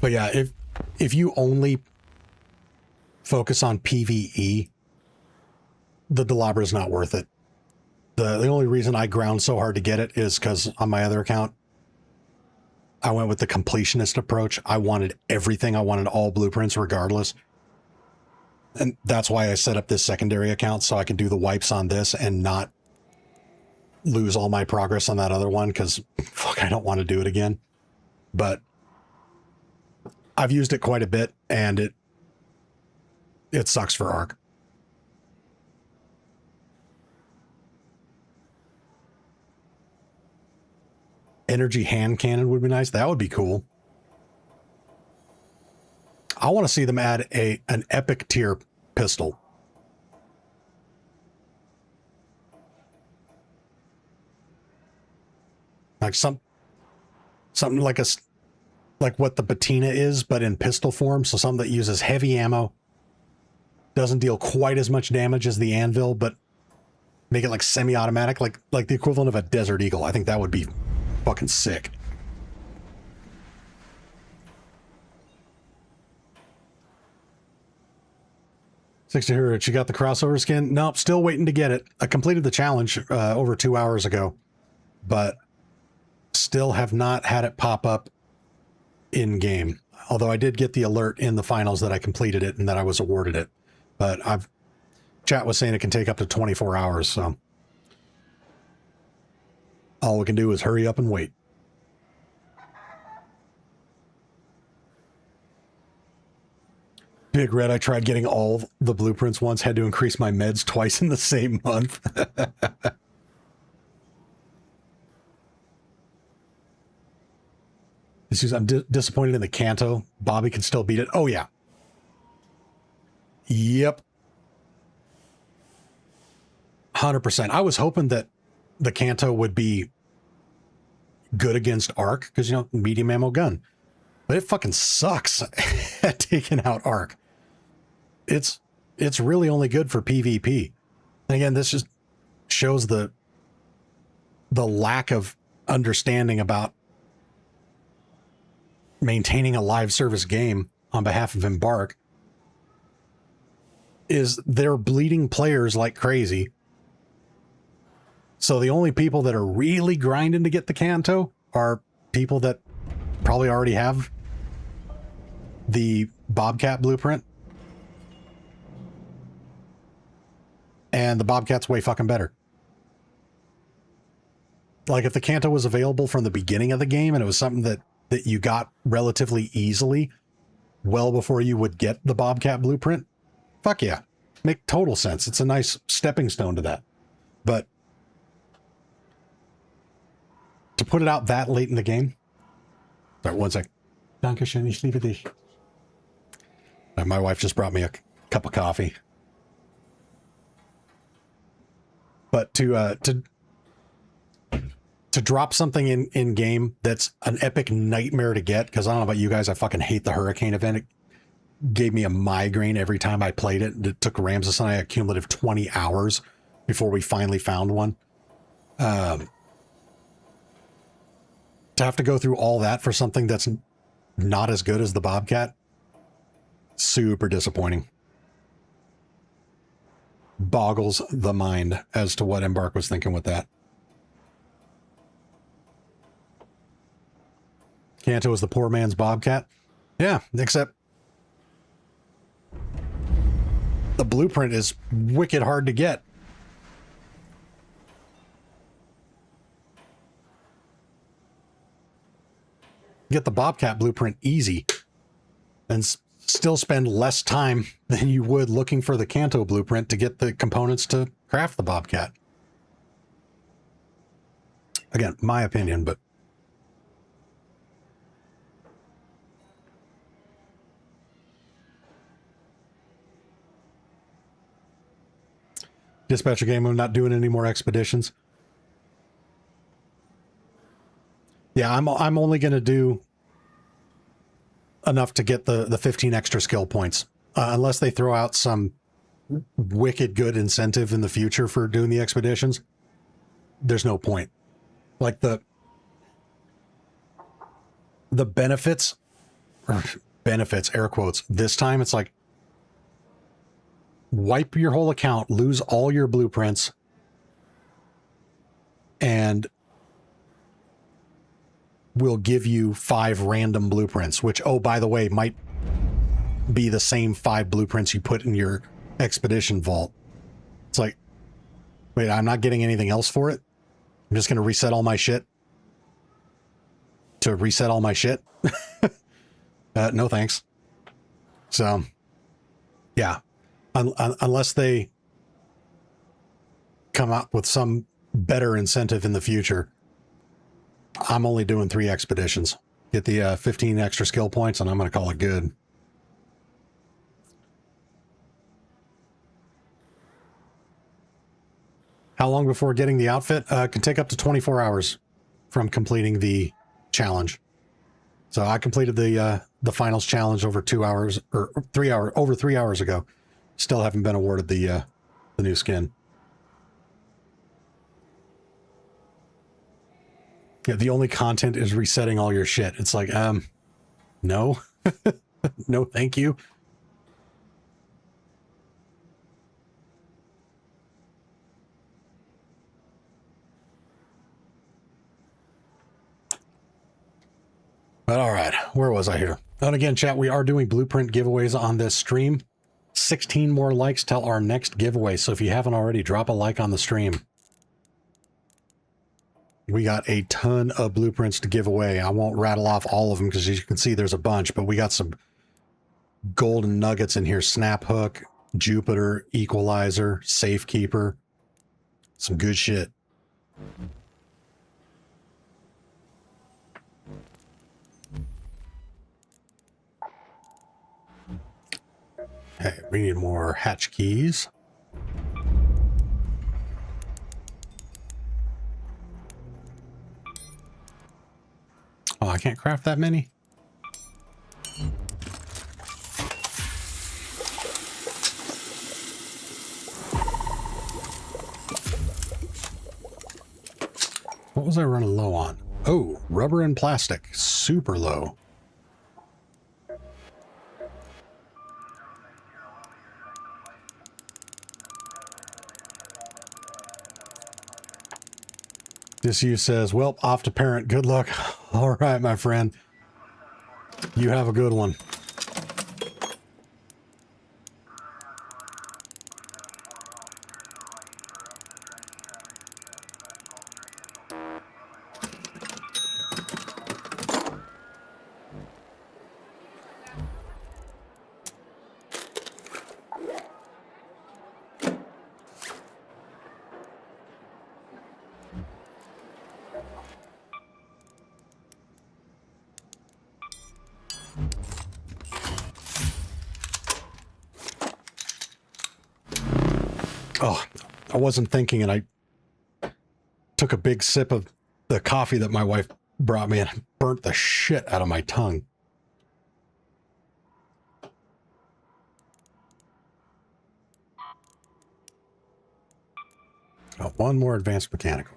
Speaker 1: But yeah, if you only focus on PvE, the Delabra is not worth it. The only reason I ground so hard to get it is because on my other account, I went with the completionist approach. I wanted everything. I wanted all blueprints regardless. And that's why I set up this secondary account so I can do the wipes on this and not lose all my progress on that other one because, fuck, I don't want to do it again. But I've used it quite a bit and it sucks for Ark. Energy hand cannon would be nice. That would be cool. I want to see them add an epic tier pistol. Like something like like what the patina is, but in pistol form. So something that uses heavy ammo, doesn't deal quite as much damage as the anvil, but make it like semi-automatic, like the equivalent of a Desert Eagle. I think that would be fucking sick. She got the crossover skin. Nope, still waiting to get it. I completed the challenge over 2 hours ago, but still have not had it pop up in game. Although I did get the alert in the finals that I completed it and that I was awarded it. But chat was saying it can take up to 24 hours, so all we can do is hurry up and wait. Big Red, I tried getting all the blueprints once, had to increase my meds twice in the same month. I'm disappointed in the Kanto. Bobby can still beat it. Oh, yeah. Yep. 100%. I was hoping that the Kanto would be good against Arc, because, you know, medium ammo gun. But it fucking sucks at taking out Arc. It's really only good for PvP. And again, this just shows the lack of understanding about maintaining a live service game on behalf of Embark. Is they're bleeding players like crazy. So the only people that are really grinding to get the Kanto are people that probably already have the Bobcat blueprint. And the Bobcat's way fucking better. Like if the Kanto was available from the beginning of the game and it was something that you got relatively easily, well before you would get the Bobcat blueprint, fuck yeah. Make total sense. It's a nice stepping stone to that. But to put it out that late in the game. Sorry, one sec. Dankeschön, ich liebe dich. My wife just brought me a cup of coffee. But to drop something in game that's an epic nightmare to get, because I don't know about you guys, I fucking hate the Hurricane event. It gave me a migraine every time I played it. It took Ramses and I a cumulative 20 hours before we finally found one. To have to go through all that for something that's not as good as the Bobcat, super disappointing. Boggles the mind as to what Embark was thinking with that. Kanto is the poor man's Bobcat. Yeah, except the blueprint is wicked hard to get. Get the Bobcat blueprint easy and still spend less time than you would looking for the Kanto blueprint to get the components to craft the Bobcat. Again, my opinion, but Dispatcher game, I'm not doing any more expeditions. Yeah, I'm only going to do enough to get the 15 extra skill points. Unless they throw out some wicked good incentive in the future for doing the expeditions, there's no point. Like the benefits, or benefits, air quotes, this time it's like, wipe your whole account, lose all your blueprints, and we'll give you 5 random blueprints, which, oh, by the way, might be the same 5 blueprints you put in your expedition vault. It's like, wait, I'm not getting anything else for it? I'm just going to reset all my shit? To reset all my shit? No thanks. So, yeah. Unless they come up with some better incentive in the future, I'm only doing 3 expeditions. Get the 15 extra skill points, and I'm going to call it good. How long before getting the outfit? Can take up to 24 hours from completing the challenge. So I completed the finals challenge over 2 hours or 3 hours over 3 hours ago. Still haven't been awarded the new skin. Yeah, the only content is resetting all your shit. It's like, no, no, thank you. But all right, where was I here? And again, chat, we are doing blueprint giveaways on this stream. 16 more likes till our next giveaway. So if you haven't already, drop a like on the stream. We got a ton of blueprints to give away. I won't rattle off all of them because as you can see, there's a bunch, but we got some golden nuggets in here. Snap hook, Jupiter, equalizer, safekeeper. Some good shit. Hey, we need more hatch keys. Oh, I can't craft that many? What was I running low on? Oh, rubber and plastic. Super low. Disuse says, well, off to parent. Good luck. All right, my friend. You have a good one. Oh, I wasn't thinking, and I took a big sip of the coffee that my wife brought me and burnt the shit out of my tongue. Oh, one more advanced mechanical.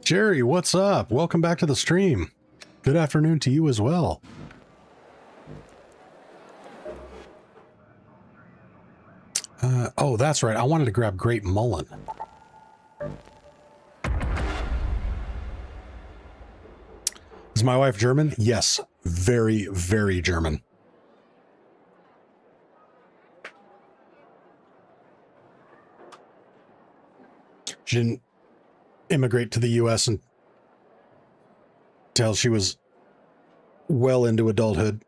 Speaker 1: Jerry, what's up? Welcome back to the stream. Good afternoon to you as well. Oh, that's right. I wanted to grab Great Mullen. Is my wife German? Yes. Very, very German. She didn't immigrate to the U.S. until she was well into adulthood.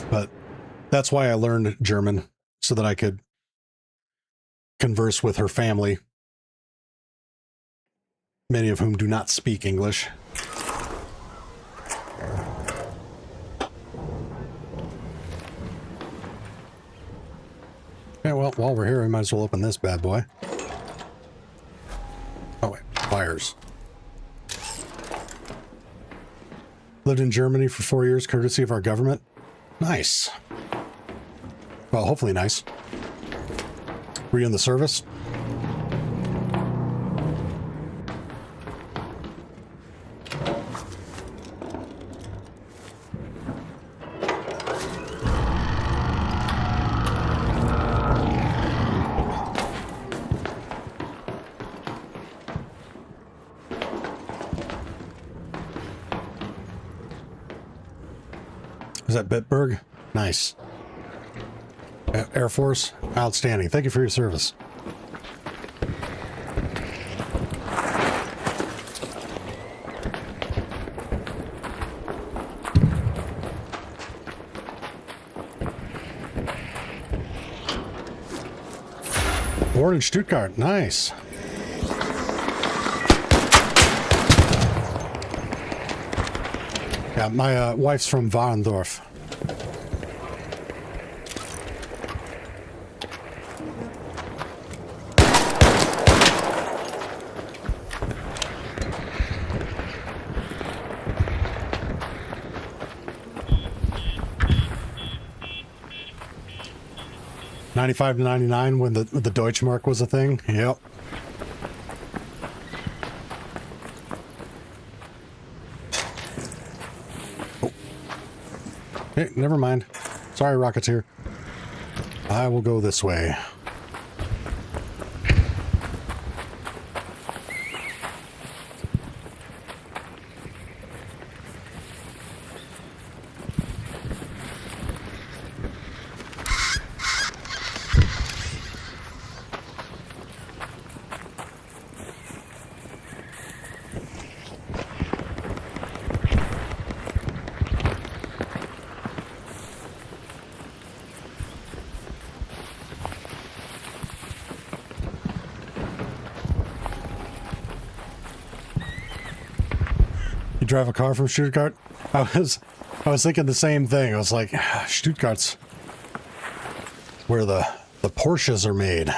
Speaker 1: But that's why I learned German, so that I could converse with her family, many of whom do not speak English. Yeah, well, while we're here, we might as well open this bad boy. Oh, wait, fires. Lived in Germany for 4 years, courtesy of our government. Nice. Well, hopefully nice. Were you in the service? that Bitburg? Nice. Air Force? Outstanding. Thank you for your service. Born in Stuttgart. Nice. Yeah, my wife's from Warendorf. $95 to $99 when the Deutschmark was a thing. Yep. Oh. Hey, never mind. Sorry, Rocketeer. I will go this way. You drive a car from Stuttgart? I was thinking the same thing. I was like, Stuttgart's where the Porsches are made.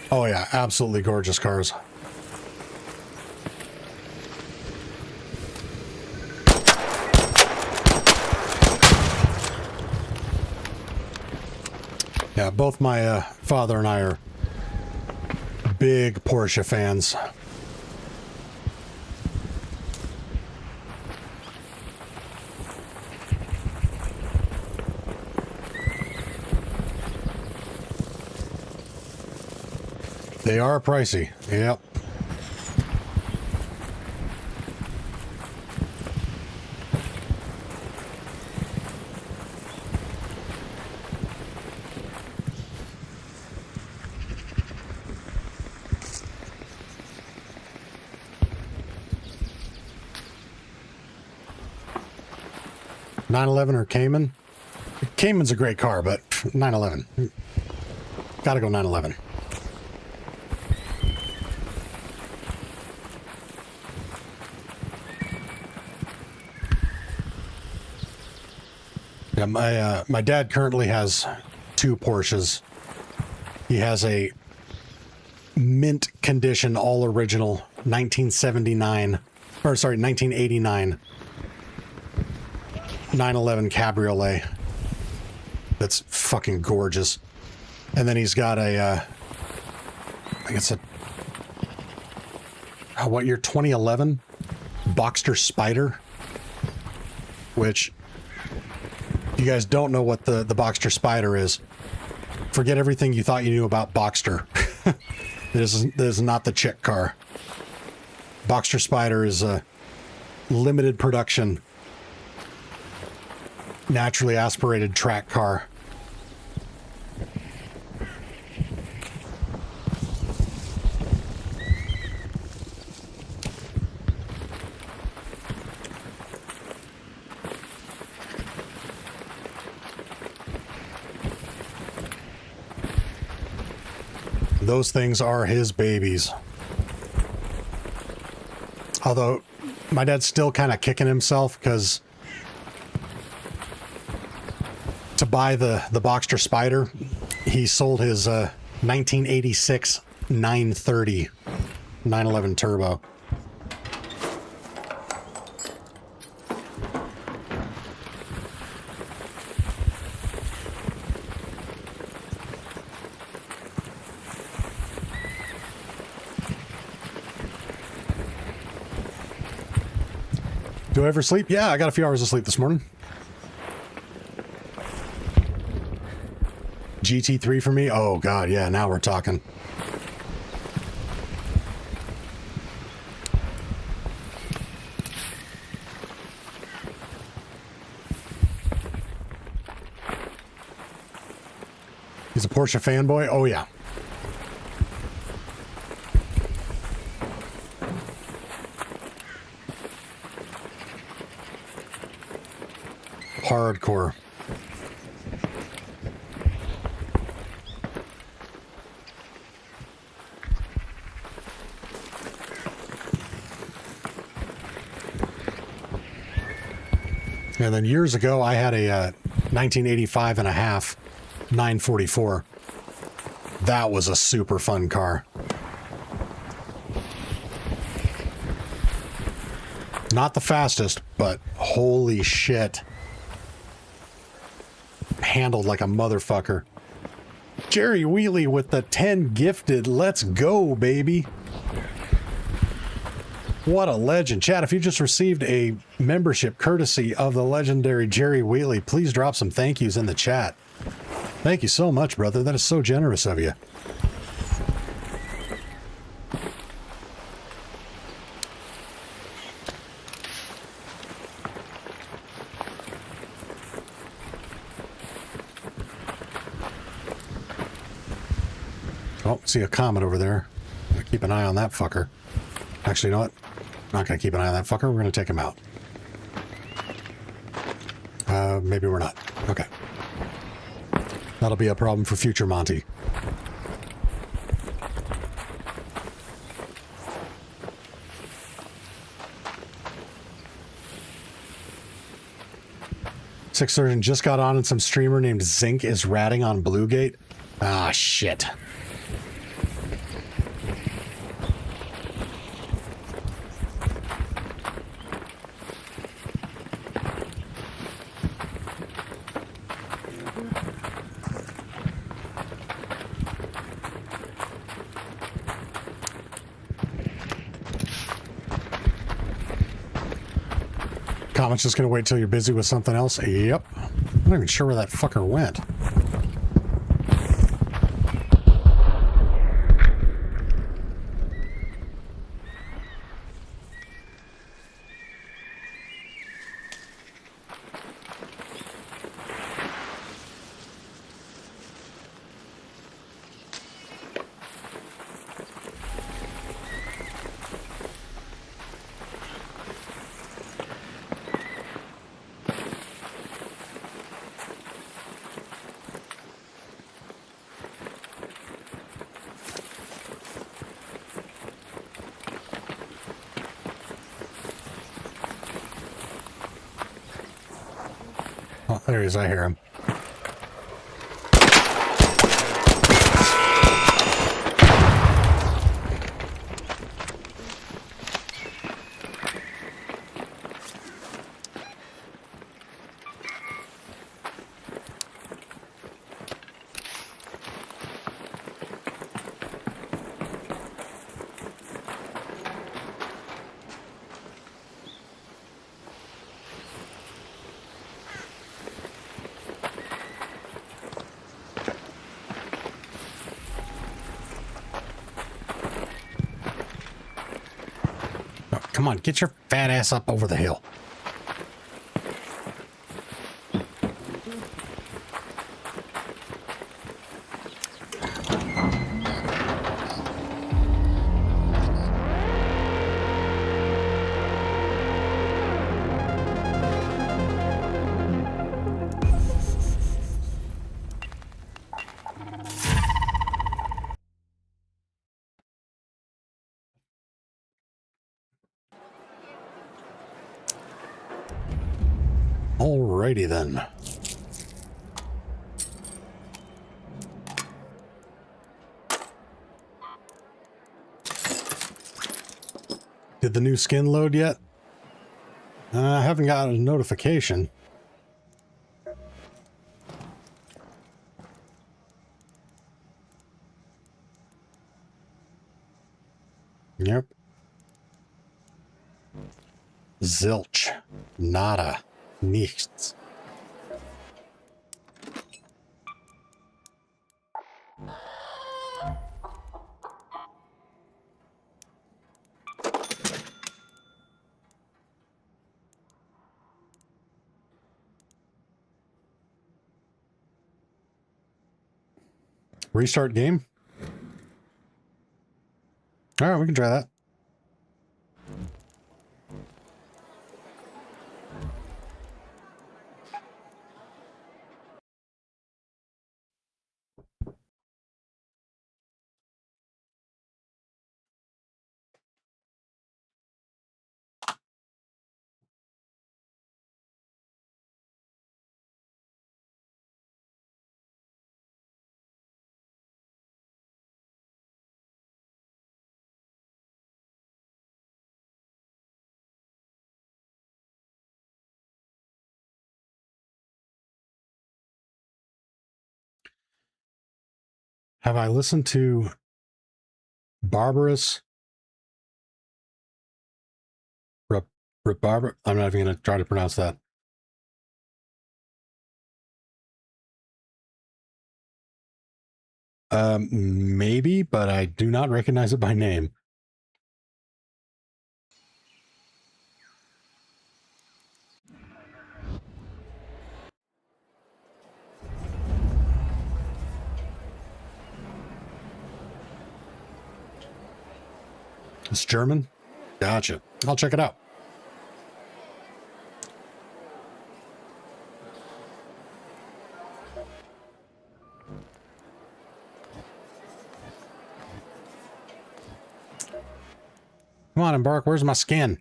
Speaker 1: Oh yeah, absolutely gorgeous cars. Yeah, both my father and I are big Porsche fans. They are pricey. Yep. $911 or Cayman? Cayman's a great car, but $911. Gotta go $911. Yeah, my dad currently has 2 Porsches. He has a mint condition, all original 1989 911 Cabriolet. That's fucking gorgeous. And then he's got a I think it's a what year, 2011 Boxster Spider, which you guys don't know what the Boxster Spider is. Forget everything you thought you knew about Boxster. This is not the chick car. Boxster Spider is a limited production, naturally aspirated track car. Those things are his babies. Although my dad's still kind of kicking himself because to buy the Boxster Spider, he sold his 1986 930 911 Turbo. Do I ever sleep? Yeah, I got a few hours of sleep this morning. GT3 for me? Oh, God, yeah, now we're talking. He's a Porsche fanboy? Oh, yeah. Hardcore. And then years ago, I had a 1985 and a half 944. That was a super fun car. Not the fastest, but holy shit. Handled like a motherfucker. Jerry Wheely with the 10 gifted. Let's go, baby. What a legend. Chat, if you just received a membership courtesy of the legendary Jerry Wheely, please drop some thank yous in the chat. Thank you so much, brother. That is so generous of you. Oh, see a comet over there. Keep an eye on that fucker. Actually, you know what? Not going to keep an eye on that fucker. We're going to take him out. Maybe we're not. Okay. That'll be a problem for future Monty. Six Surgeon just got on and some streamer named Zinc is ratting on Bluegate. Ah, shit. Comet's just gonna wait till you're busy with something else? Yep. I'm not even sure where that fucker went. Oh, there he is. I hear him. Come on, get your fat ass up over the hill. Alrighty then. Did the new skin load yet? I haven't got a notification. Yep. Zilch. Nada. Nichts. Restart game? All right, we can try that. Have I listened to Barbarous? I'm not even going to try to pronounce that. Maybe, but I do not recognize it by name. It's German? Gotcha. I'll check it out. Come on, Embark. Where's my skin?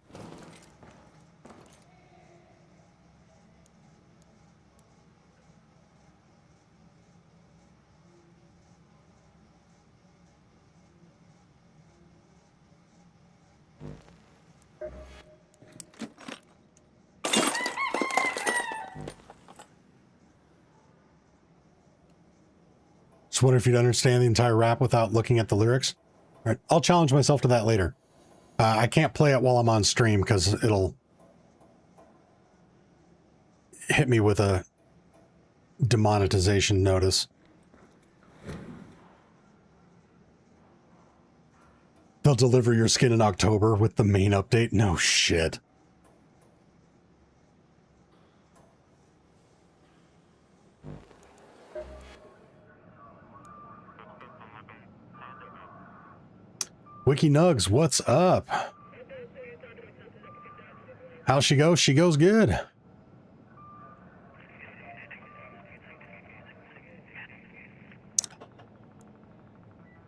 Speaker 1: Just wonder if you'd understand the entire rap without looking at the lyrics. All right, I'll challenge myself to that later. I can't play it while I'm on stream because it'll hit me with a demonetization notice. They'll deliver your skin in October with the main update. No shit. Wiki Nugs, what's up? How she goes? She goes good.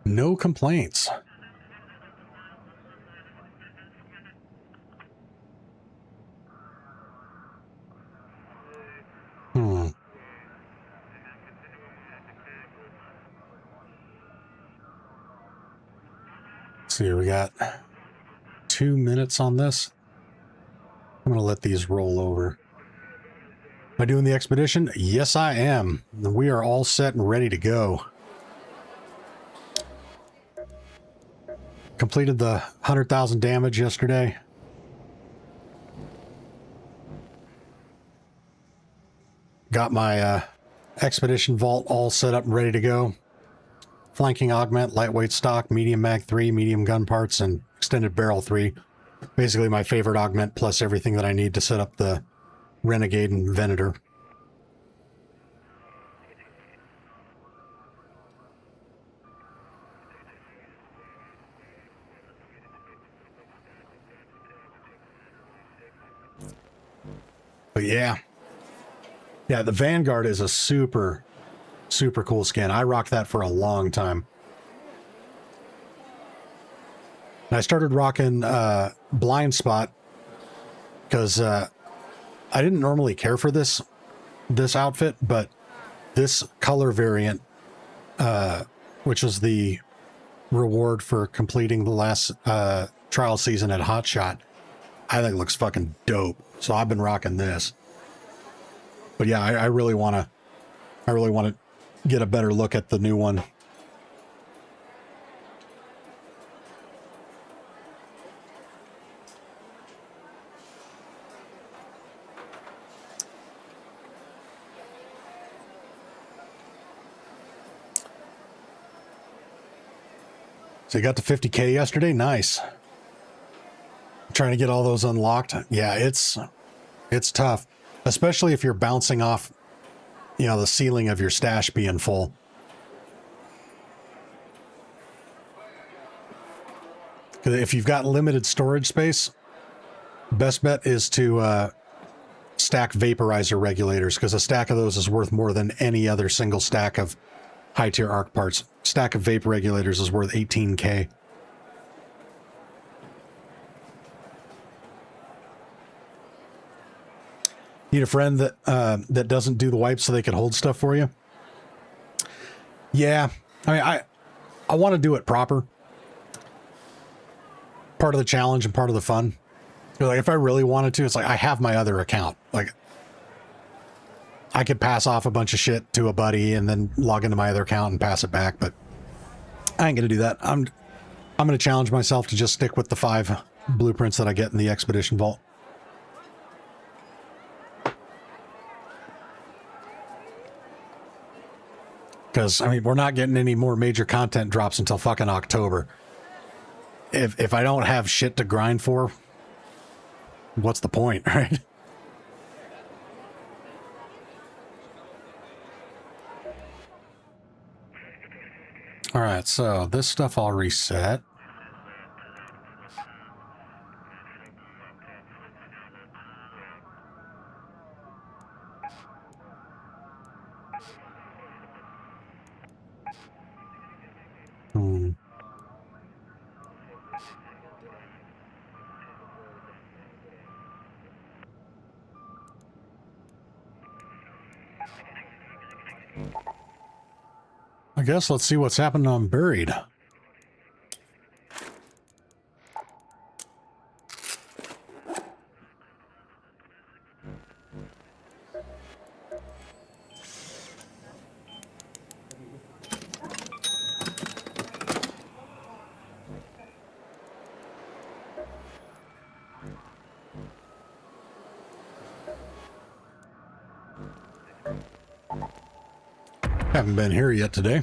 Speaker 1: No complaints. Let's see, we got 2 minutes on this. I'm going to let these roll over. Am I doing the expedition? Yes, I am. We are all set and ready to go. Completed the 100,000 damage yesterday. Got my expedition vault all set up and ready to go. Flanking augment, lightweight stock, medium mag 3, medium gun parts, and extended barrel 3. Basically my favorite augment plus everything that I need to set up the Renegade and Venator. But yeah, the Vanguard is a super cool skin. I rocked that for a long time. And I started rocking Blind Spot because I didn't normally care for this outfit, but this color variant, which was the reward for completing the last trial season at Hot Shot, I think looks fucking dope. So I've been rocking this. But yeah, I really want to get a better look at the new one. So you got to 50K yesterday? Nice. Trying to get all those unlocked. Yeah, it's tough, especially if you're bouncing off, you know, the ceiling of your stash being full. If you've got limited storage space, best bet is to stack vaporizer regulators, because a stack of those is worth more than any other single stack of high tier arc parts. Stack of vapor regulators is worth 18K. Need a friend that that doesn't do the wipes so they can hold stuff for you? Yeah, I mean, I want to do it proper. Part of the challenge and part of the fun. Like, if I really wanted to, it's like I have my other account. Like, I could pass off a bunch of shit to a buddy and then log into my other account and pass it back, but I ain't gonna do that. I'm gonna challenge myself to just stick with the 5 blueprints that I get in the Expedition Vault. Because, I mean, we're not getting any more major content drops until fucking October. If I don't have shit to grind for, what's the point, right? All right, so this stuff I'll reset. I guess let's see what's happened on Buried. Haven't been here yet today.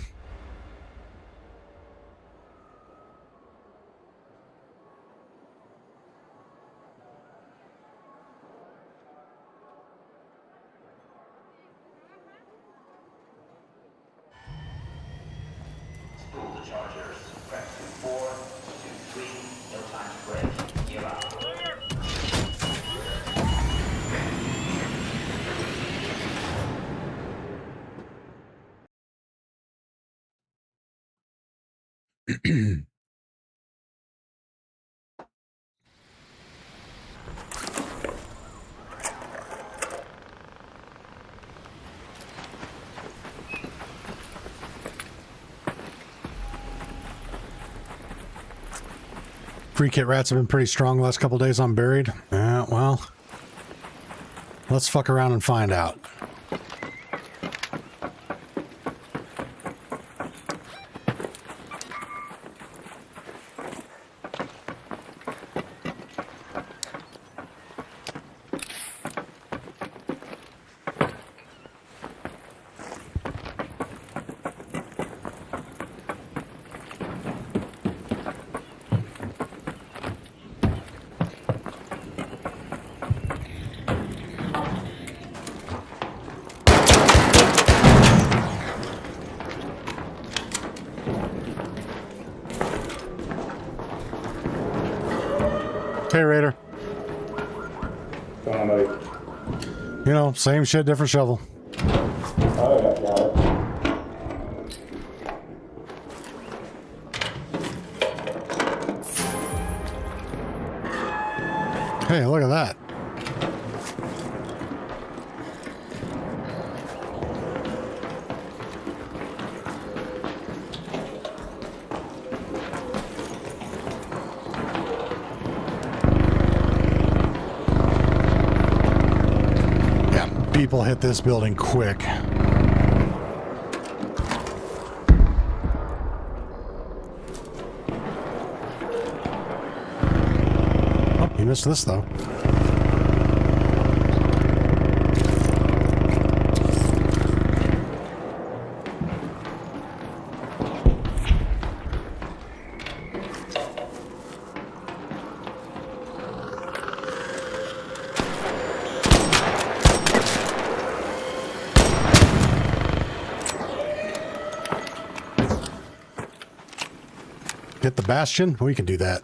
Speaker 1: Free kit rats have been pretty strong the last couple days on Buried. Yeah, well, let's fuck around and find out. Hey, Raider. You know, same shit, different shovel.
Speaker 8: Oh, yeah, got it.
Speaker 1: Hey, look at that. People hit this building quick. Oh, you missed this though. Hit the bastion? We can do that.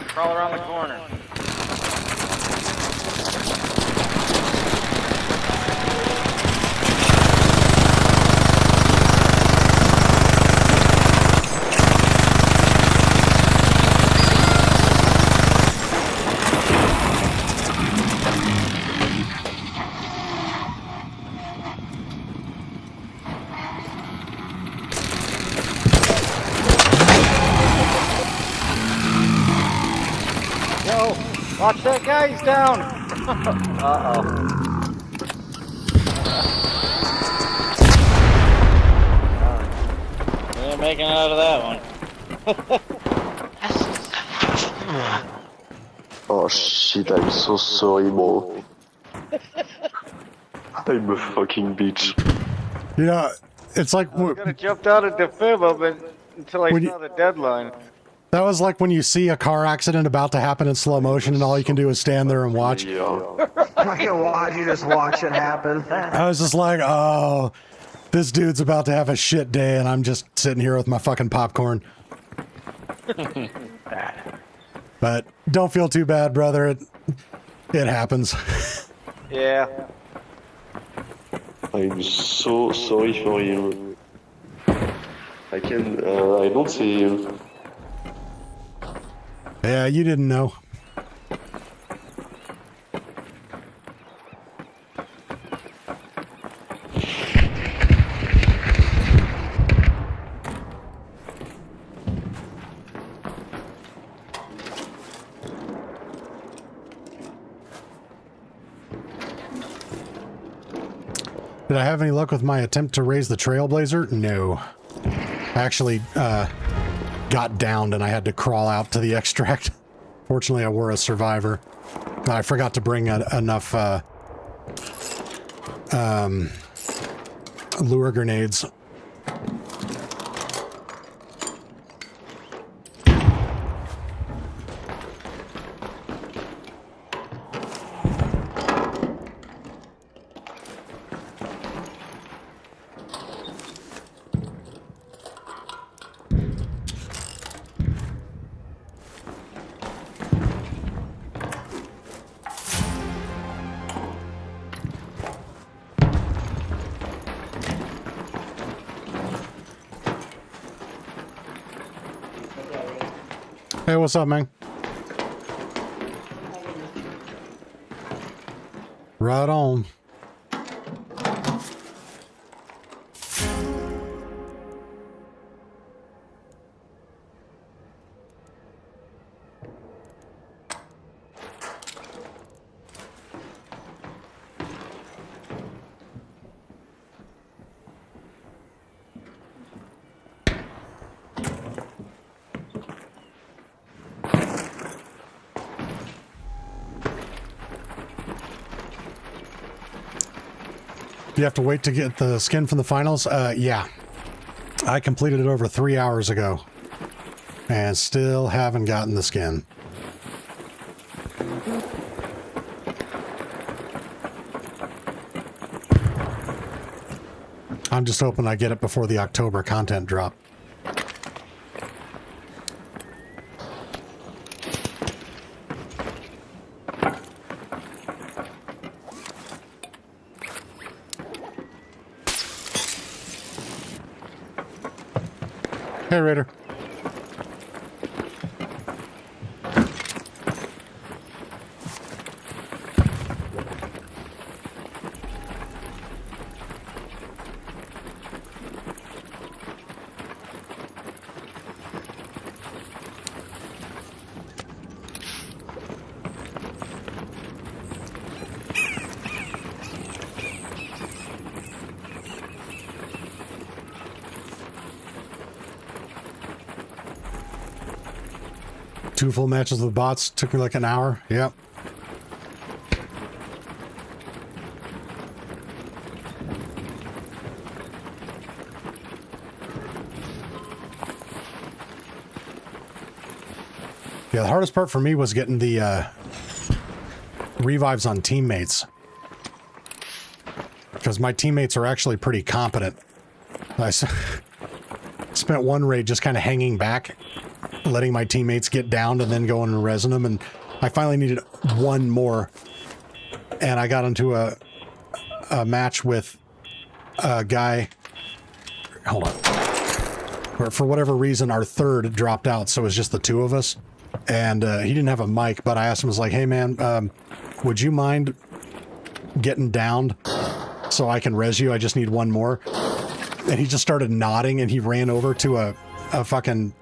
Speaker 17: Crawl around the corner. Watch that guy, he's down! Uh-oh. We ain't making it out of that one.
Speaker 11: Oh shit, I'm so sorry, bro. I'm a fucking bitch.
Speaker 1: You know, it's like...
Speaker 17: I could have jumped out of the fibber, but until I saw the deadline.
Speaker 1: That was like when you see a car accident about to happen in slow motion and all you can do is stand there and watch.
Speaker 5: I can watch, you just watch it happen.
Speaker 1: I was just like, oh, this dude's about to have a shit day and I'm just sitting here with my fucking popcorn. But don't feel too bad, brother. It happens.
Speaker 17: Yeah.
Speaker 11: I'm so sorry for you. I don't see you.
Speaker 1: Yeah, you didn't know. Did I have any luck with my attempt to raise the Trailblazer? No. I actually got downed and I had to crawl out to the extract. Fortunately, I were a survivor. I forgot to bring enough lure grenades. Hey, what's up, man? Right on. You have to wait to get the skin from the finals? Yeah. I completed it over 3 hours ago. And still haven't gotten the skin. I'm just hoping I get it before the October content drop. Hey, Raider. 2 full matches with bots took me like an hour. Yep. Yeah, the hardest part for me was getting the revives on teammates. Because my teammates are actually pretty competent. I spent one raid just kind of hanging back, letting my teammates get downed and then going and resin them, and I finally needed one more. And I got into a match with a guy. Hold on. Where for whatever reason, our third dropped out, so it was just the 2 of us. And he didn't have a mic, but I asked him, I was like, hey man, would you mind getting downed so I can res you? I just need one more. And he just started nodding, and he ran over to a fucking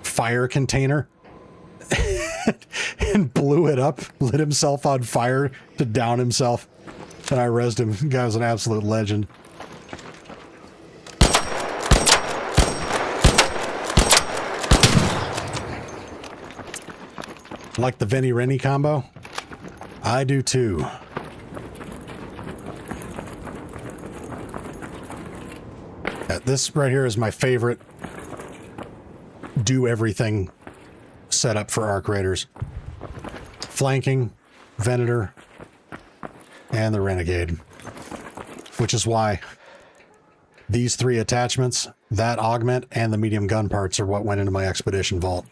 Speaker 1: fire container and blew it up, lit himself on fire to down himself. And I resed him. The guy was an absolute legend. Like the Vinny Rennie combo? I do too. This right here is my favorite do everything setup for Arc Raiders. Flanking, Venator, and the Renegade. Which is why these 3 attachments, that augment, and the medium gun parts are what went into my Expedition Vault.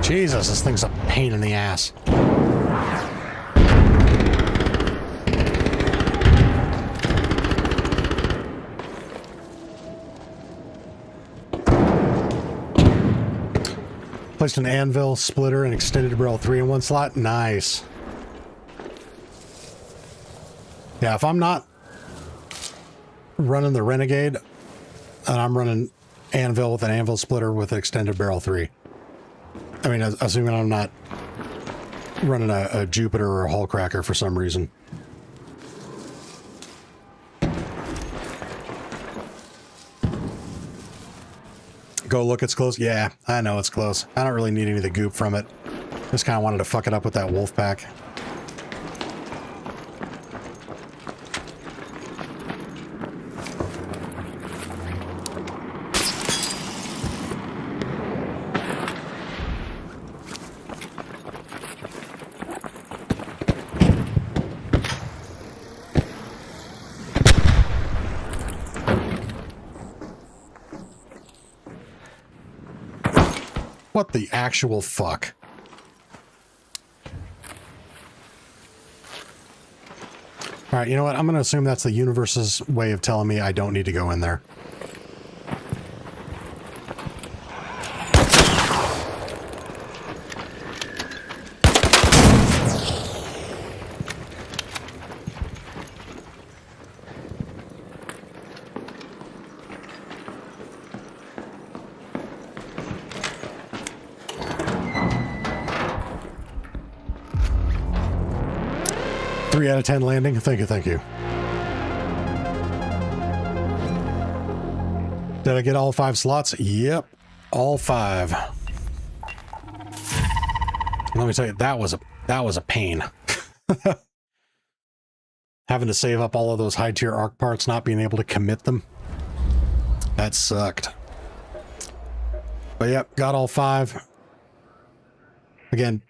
Speaker 1: Jesus, this thing's a pain in the ass. Placed an anvil, splitter, and extended barrel 3 in one slot. Nice. Yeah, if I'm not running the Renegade, and I'm running anvil with an anvil splitter with an extended barrel 3. I mean, assuming I'm not running a Jupiter or a Hullcracker for some reason. Go look, it's close. Yeah, I know it's close. I don't really need any of the goop from it. Just kind of wanted to fuck it up with that wolf pack. What the actual fuck? All right, you know what? I'm going to assume that's the universe's way of telling me I don't need to go in there. 3 out of 10 landing. Thank you, thank you. Did I get all 5 slots? Yep, all 5. Let me tell you, that was a pain. Having to save up all of those high tier arc parts, not being able to commit them. That sucked. But yep, got all 5. Again,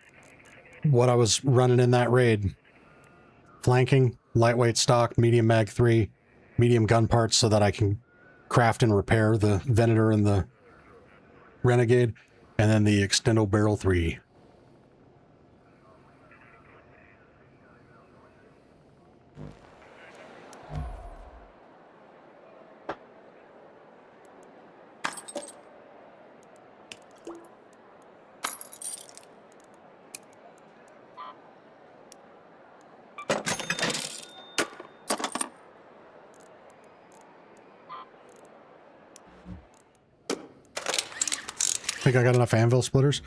Speaker 1: what I was running in that raid: flanking, lightweight stock, medium mag 3, medium gun parts so that I can craft and repair the Venator and the Renegade, and then the Extendo Barrel 3. Think I got enough anvil splitters?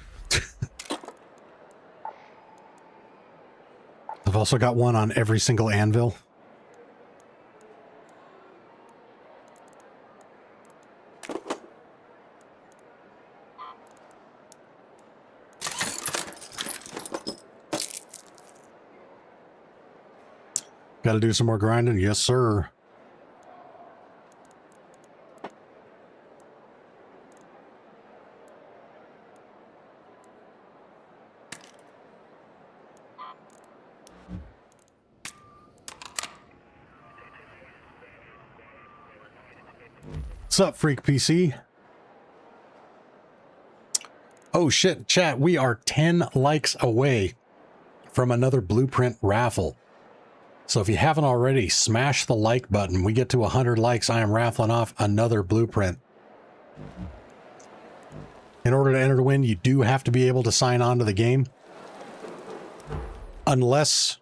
Speaker 1: I've also got one on every single anvil. Got to do some more grinding? Yes, sir. What's up, Freak PC? Oh shit, chat, we are 10 likes away from another Blueprint raffle. So if you haven't already, smash the like button. We get to 100 likes, I am raffling off another Blueprint. In order to enter to win, you do have to be able to sign on to the game. Unless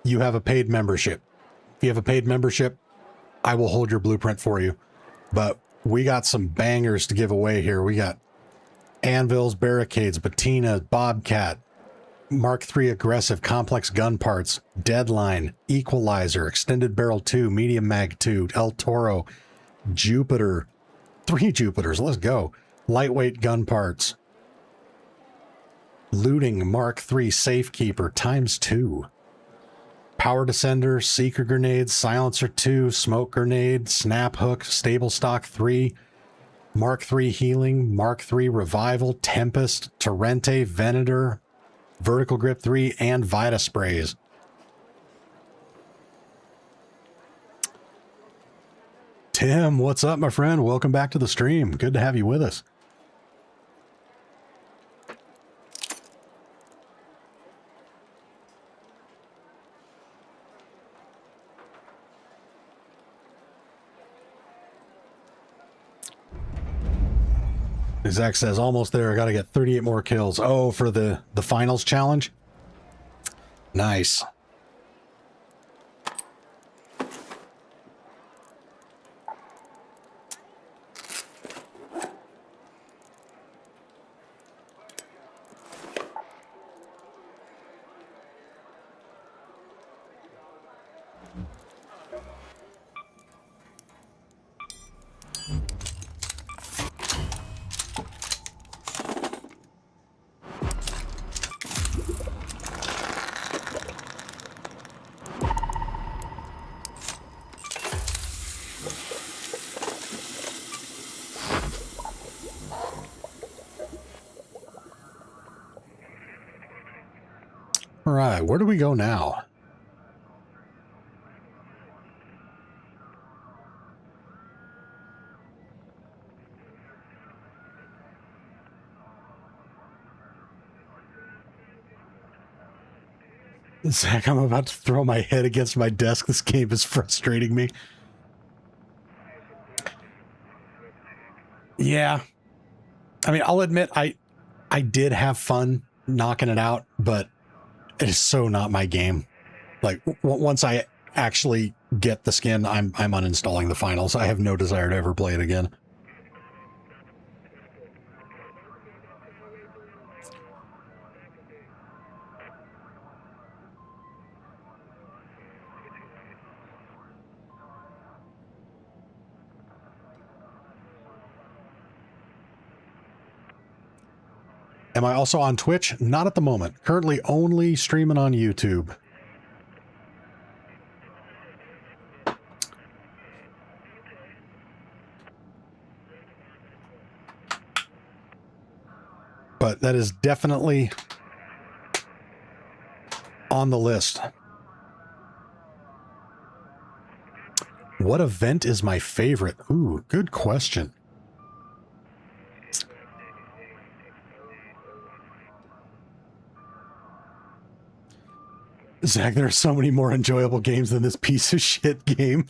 Speaker 1: you have a paid membership. If you have a paid membership, I will hold your Blueprint for you. But we got some bangers to give away here. We got anvils, barricades, patina, bobcat, Mark III aggressive complex gun parts, deadline, equalizer, extended barrel 2, medium mag 2, El Toro, Jupiter, 3 Jupiters, let's go, lightweight gun parts, looting Mark III safekeeper ×2, power descender, seeker grenade, silencer 2, smoke grenade, snap hook, stable stock 3, Mark III healing, Mark III revival, Tempest, Torrente, Venator, vertical grip 3, and Vita sprays. Tim, what's up, my friend? Welcome back to the stream. Good to have you with us. Zach says, almost there. I got to get 38 more kills. Oh, for the finals challenge? Nice. All right, where do we go now? Zach, I'm about to throw my head against my desk. This game is frustrating me. Yeah. I mean, I'll admit I did have fun knocking it out, but it is so not my game. Like, once I actually get the skin, I'm uninstalling the finals. I have no desire to ever play it again. Am I also on Twitch? Not at the moment. Currently only streaming on YouTube. But that is definitely on the list. What event is my favorite? Ooh, good question. Zach, there are so many more enjoyable games than this piece of shit game.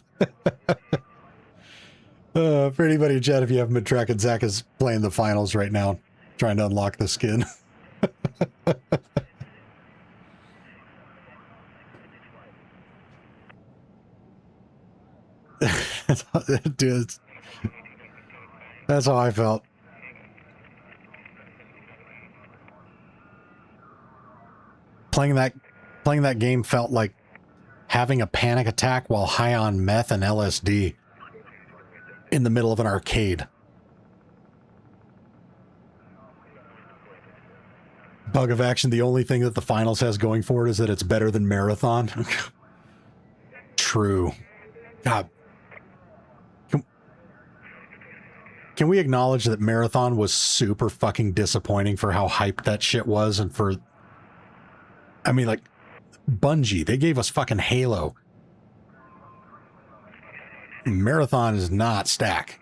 Speaker 1: For anybody in chat, if you haven't been tracking, Zach is playing the finals right now, trying to unlock the skin. Dude, that's how I felt. Playing that game felt like having a panic attack while high on meth and LSD in the middle of an arcade. Bug of Action, the only thing that the finals has going for it is that it's better than Marathon. True. God. Can we acknowledge that Marathon was super fucking disappointing for how hyped that shit was, and for, I mean, like, Bungie, they gave us fucking Halo. Marathon is not stack.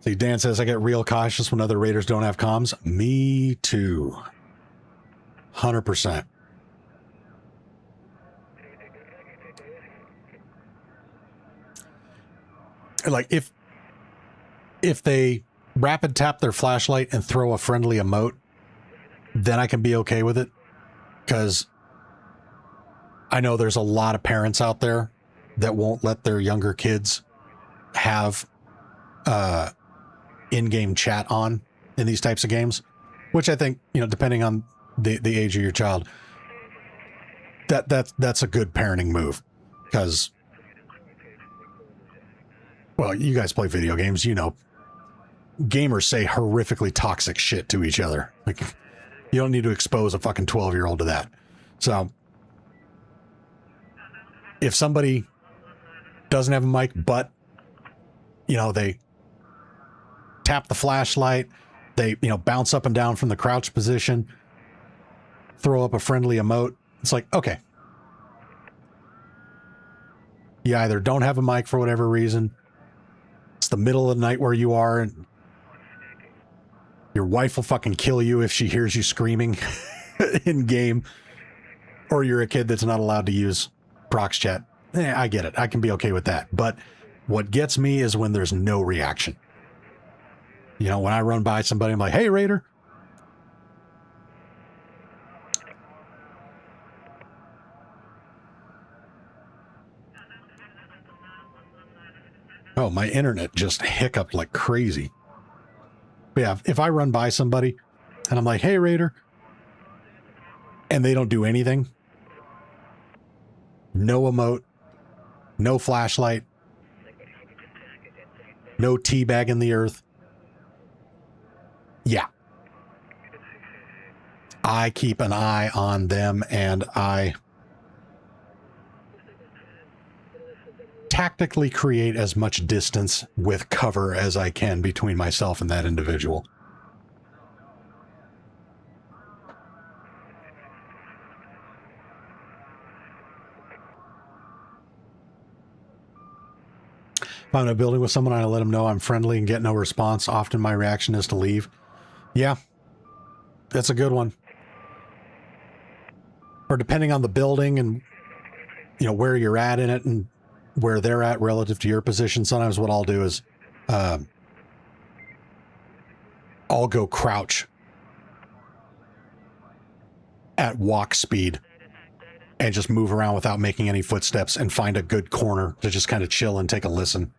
Speaker 1: See, Dan says, I get real cautious when other raiders don't have comms. Me too. 100%. Like, if they rapid tap their flashlight and throw a friendly emote, then I can be okay with it. Because I know there's a lot of parents out there that won't let their younger kids have in-game chat on in these types of games, which I think, you know, depending on the age of your child, that's a good parenting move. Because, well, you guys play video games, you know, gamers say horrifically toxic shit to each other. Like, you don't need to expose a fucking 12-year-old to that. So, if somebody doesn't have a mic, but, you know, they tap the flashlight, they, you know, bounce up and down from the crouch position, throw up a friendly emote, it's like, okay. You either don't have a mic for whatever reason, it's the middle of the night where you are, and your wife will fucking kill you if she hears you screaming in game, or you're a kid that's not allowed to use prox chat. I get it. I can be okay with that. But what gets me is when there's no reaction. You know, when I run by somebody, I'm like, hey, Raider. Oh, my internet just hiccuped like crazy. But yeah, if I run by somebody and I'm like, hey, Raider, and they don't do anything, no emote, no flashlight, no teabag in the earth, yeah, I keep an eye on them, and I tactically create as much distance with cover as I can between myself and that individual. If I'm in a building with someone, I let them know I'm friendly and get no response. Often my reaction is to leave. Yeah, that's a good one. Or depending on the building and, you know, where you're at in it and where they're at relative to your position, sometimes what I'll do is I'll go crouch at walk speed and just move around without making any footsteps and find a good corner to just kind of chill and take a listen.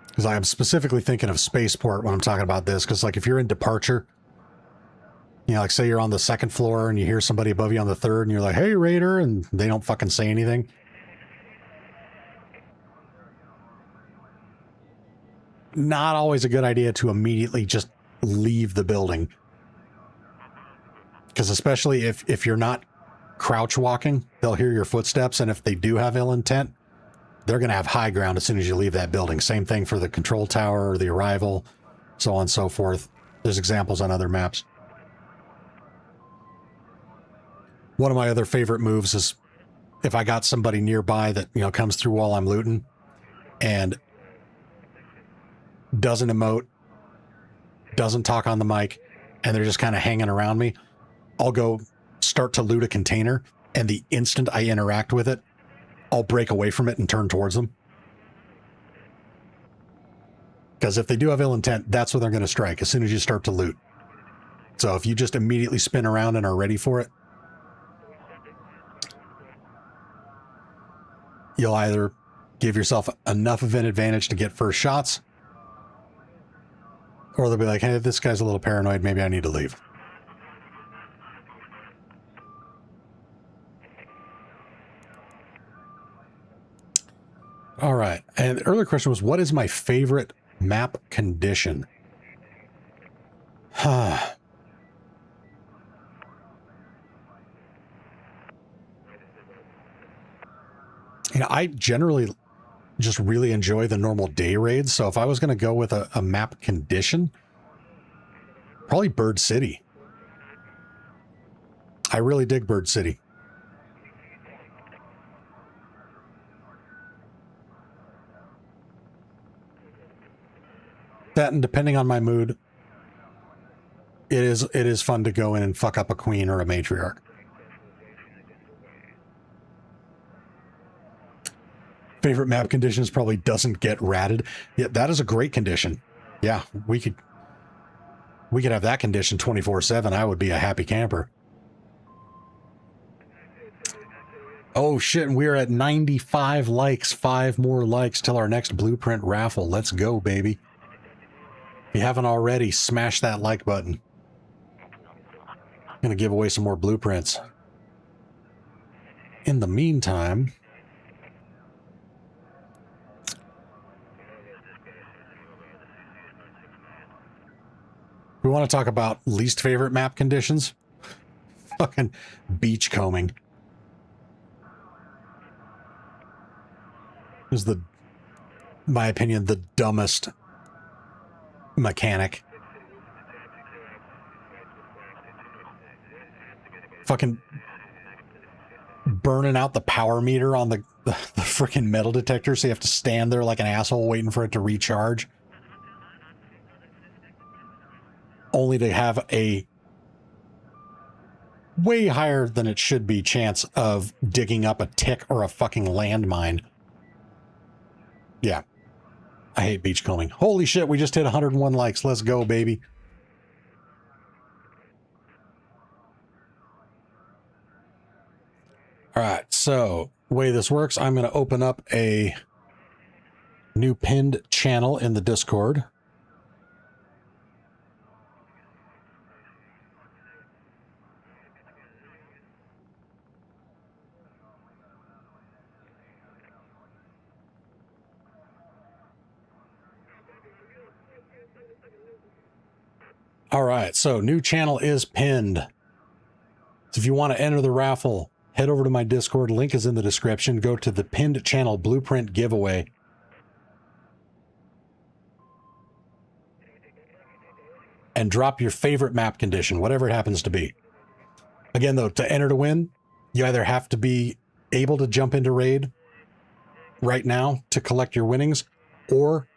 Speaker 1: Because I am specifically thinking of spaceport when I'm talking about this, because like if you're in departure You know, like say you're on the second floor and you hear somebody above you on the third and you're like, hey, Raider, and they don't fucking say anything. Not always a good idea to immediately just leave the building. Because especially if you're not crouch walking, they'll hear your footsteps, and if they do have ill intent, they're going to have high ground as soon as you leave that building. Same thing for the control tower or the arrival, so on and so forth. There's examples on other maps. One of my other favorite moves is if I got somebody nearby that, you know, comes through while I'm looting and doesn't emote, doesn't talk on the mic, and they're just kind of hanging around me, I'll go start to loot a container, and the instant I interact with it, I'll break away from it and turn towards them. Because if they do have ill intent, that's when they're going to strike, as soon as you start to loot. So if you just immediately spin around and are ready for it, you'll either give yourself enough of an advantage to get first shots, or they'll be like, hey, this guy's a little paranoid, maybe I need to leave. All right, and the earlier question was, what is my favorite map condition? You know, I generally just really enjoy the normal day raids, so if I was going to go with a map condition, probably Bird City. I really dig Bird City. That, and depending on my mood, it is fun to go in and fuck up a queen or a matriarch. Favorite map conditions probably doesn't get ratted. Yeah, that is a great condition. Yeah, we could have that condition 24/7. I would be a happy camper. Oh shit, and we're at 95 likes. 5 more likes till our next blueprint raffle. Let's go, baby. If you haven't already, smash that like button. I'm gonna give away some more blueprints. In the meantime, we want to talk about least favorite map conditions. Fucking beachcombing is my opinion, the dumbest mechanic. Fucking burning out the power meter on the freaking metal detector, so you have to stand there like an asshole waiting for it to recharge. Only to have a way higher than it should be chance of digging up a tick or a fucking landmine. Yeah. I hate beachcombing. Holy shit, we just hit 101 likes. Let's go, baby. All right, so the way this works, I'm going to open up a new pinned channel in the Discord. All right, so new channel is pinned. So if you want to enter the raffle, head over to my Discord. Link is in the description. Go to the pinned channel blueprint giveaway. And drop your favorite map condition, whatever it happens to be. Again, though, to enter to win, you either have to be able to jump into raid right now to collect your winnings, or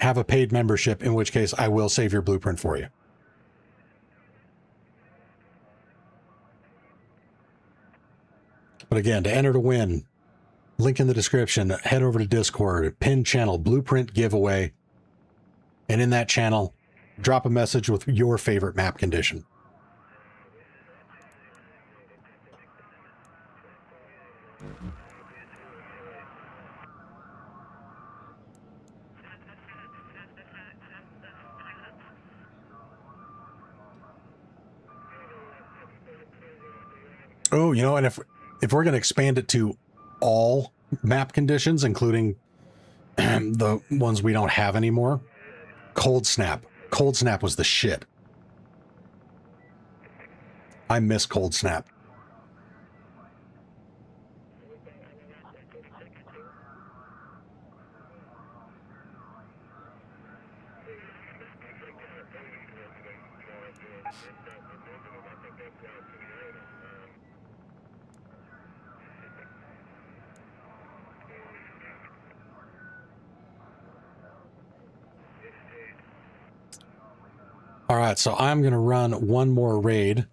Speaker 1: have a paid membership, in which case I will save your blueprint for you. But again, to enter to win, link in the description, head over to Discord, pinned channel, blueprint giveaway, and in that channel, drop a message with your favorite map condition. Oh, you know, and if we're going to expand it to all map conditions, including the ones we don't have anymore, Cold Snap. Cold Snap was the shit. I miss Cold Snap. All right, so I'm going to run one more raid,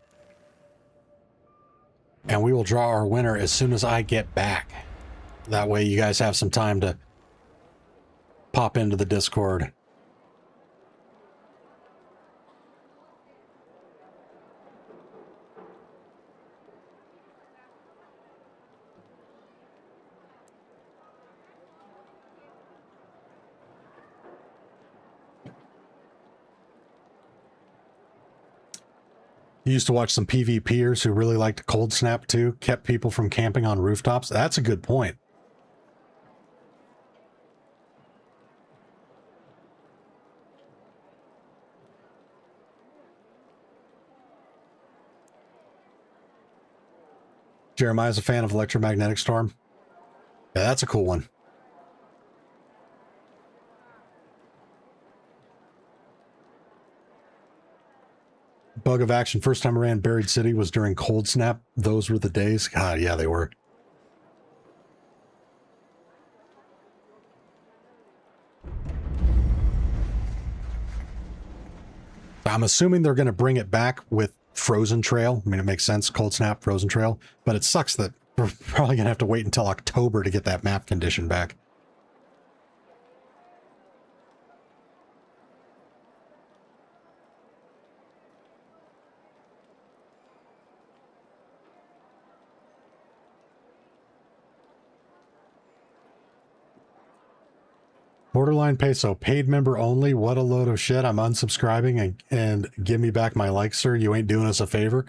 Speaker 1: and we will draw our winner as soon as I get back. That way you guys have some time to pop into the Discord. You used to watch some PvPers who really liked Cold Snap too, kept people from camping on rooftops. That's a good point. Jeremiah's a fan of Electromagnetic Storm. Yeah, that's a cool one. Bug of Action, first time I ran Buried City was during Cold Snap. Those were the days. God, yeah, they were. I'm assuming they're going to bring it back with Frozen Trail. I mean, it makes sense, Cold Snap, Frozen Trail. But it sucks that we're probably going to have to wait until October to get that map condition back. Borderline Peso, paid member only. What a load of shit. I'm unsubscribing and give me back my likes, sir. You ain't doing us a favor.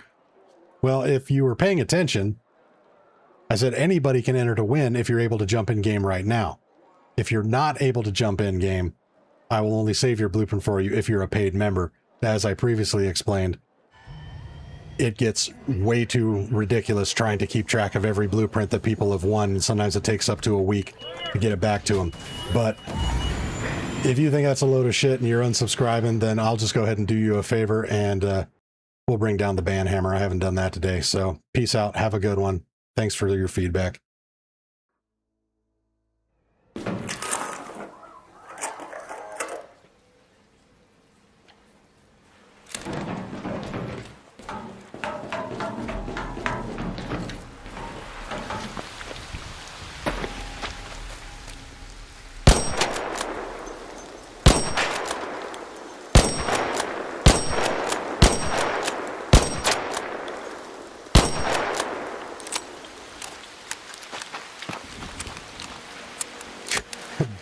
Speaker 1: Well, if you were paying attention, I said anybody can enter to win if you're able to jump in game right now. If you're not able to jump in game, I will only save your blueprint for you if you're a paid member. As I previously explained, it gets way too ridiculous trying to keep track of every blueprint that people have won, and sometimes it takes up to a week to get it back to them. But if you think that's a load of shit and you're unsubscribing, then I'll just go ahead and do you a favor, and we'll bring down the ban hammer. I haven't done that today, so peace out. Have a good one. Thanks for your feedback.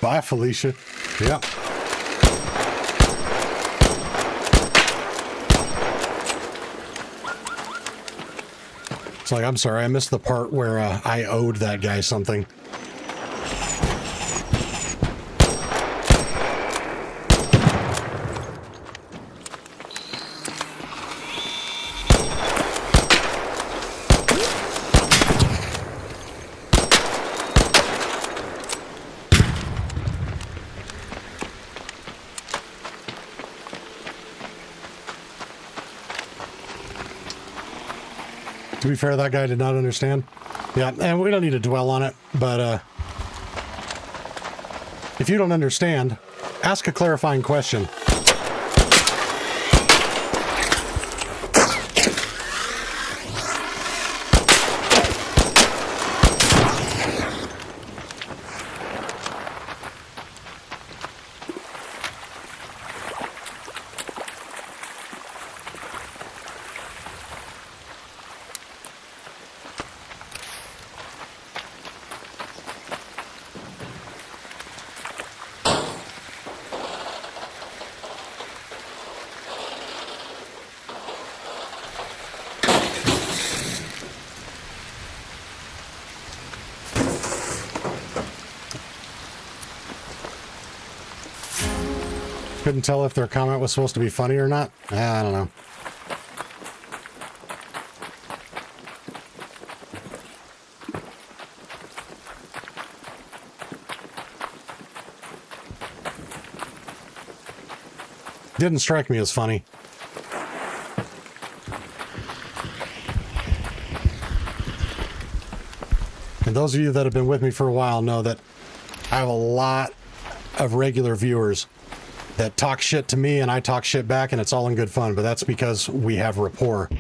Speaker 1: Bye, Felicia. Yeah. It's like, I'm sorry, I missed the part where I owed that guy something. To be fair, that guy did not understand. Yeah, and we don't need to dwell on it, but if you don't understand, ask a clarifying question. Couldn't tell if their comment was supposed to be funny or not. I don't know. Didn't strike me as funny. And those of you that have been with me for a while know that I have a lot of regular viewers that talk shit to me and I talk shit back, and it's all in good fun, but that's because we have rapport.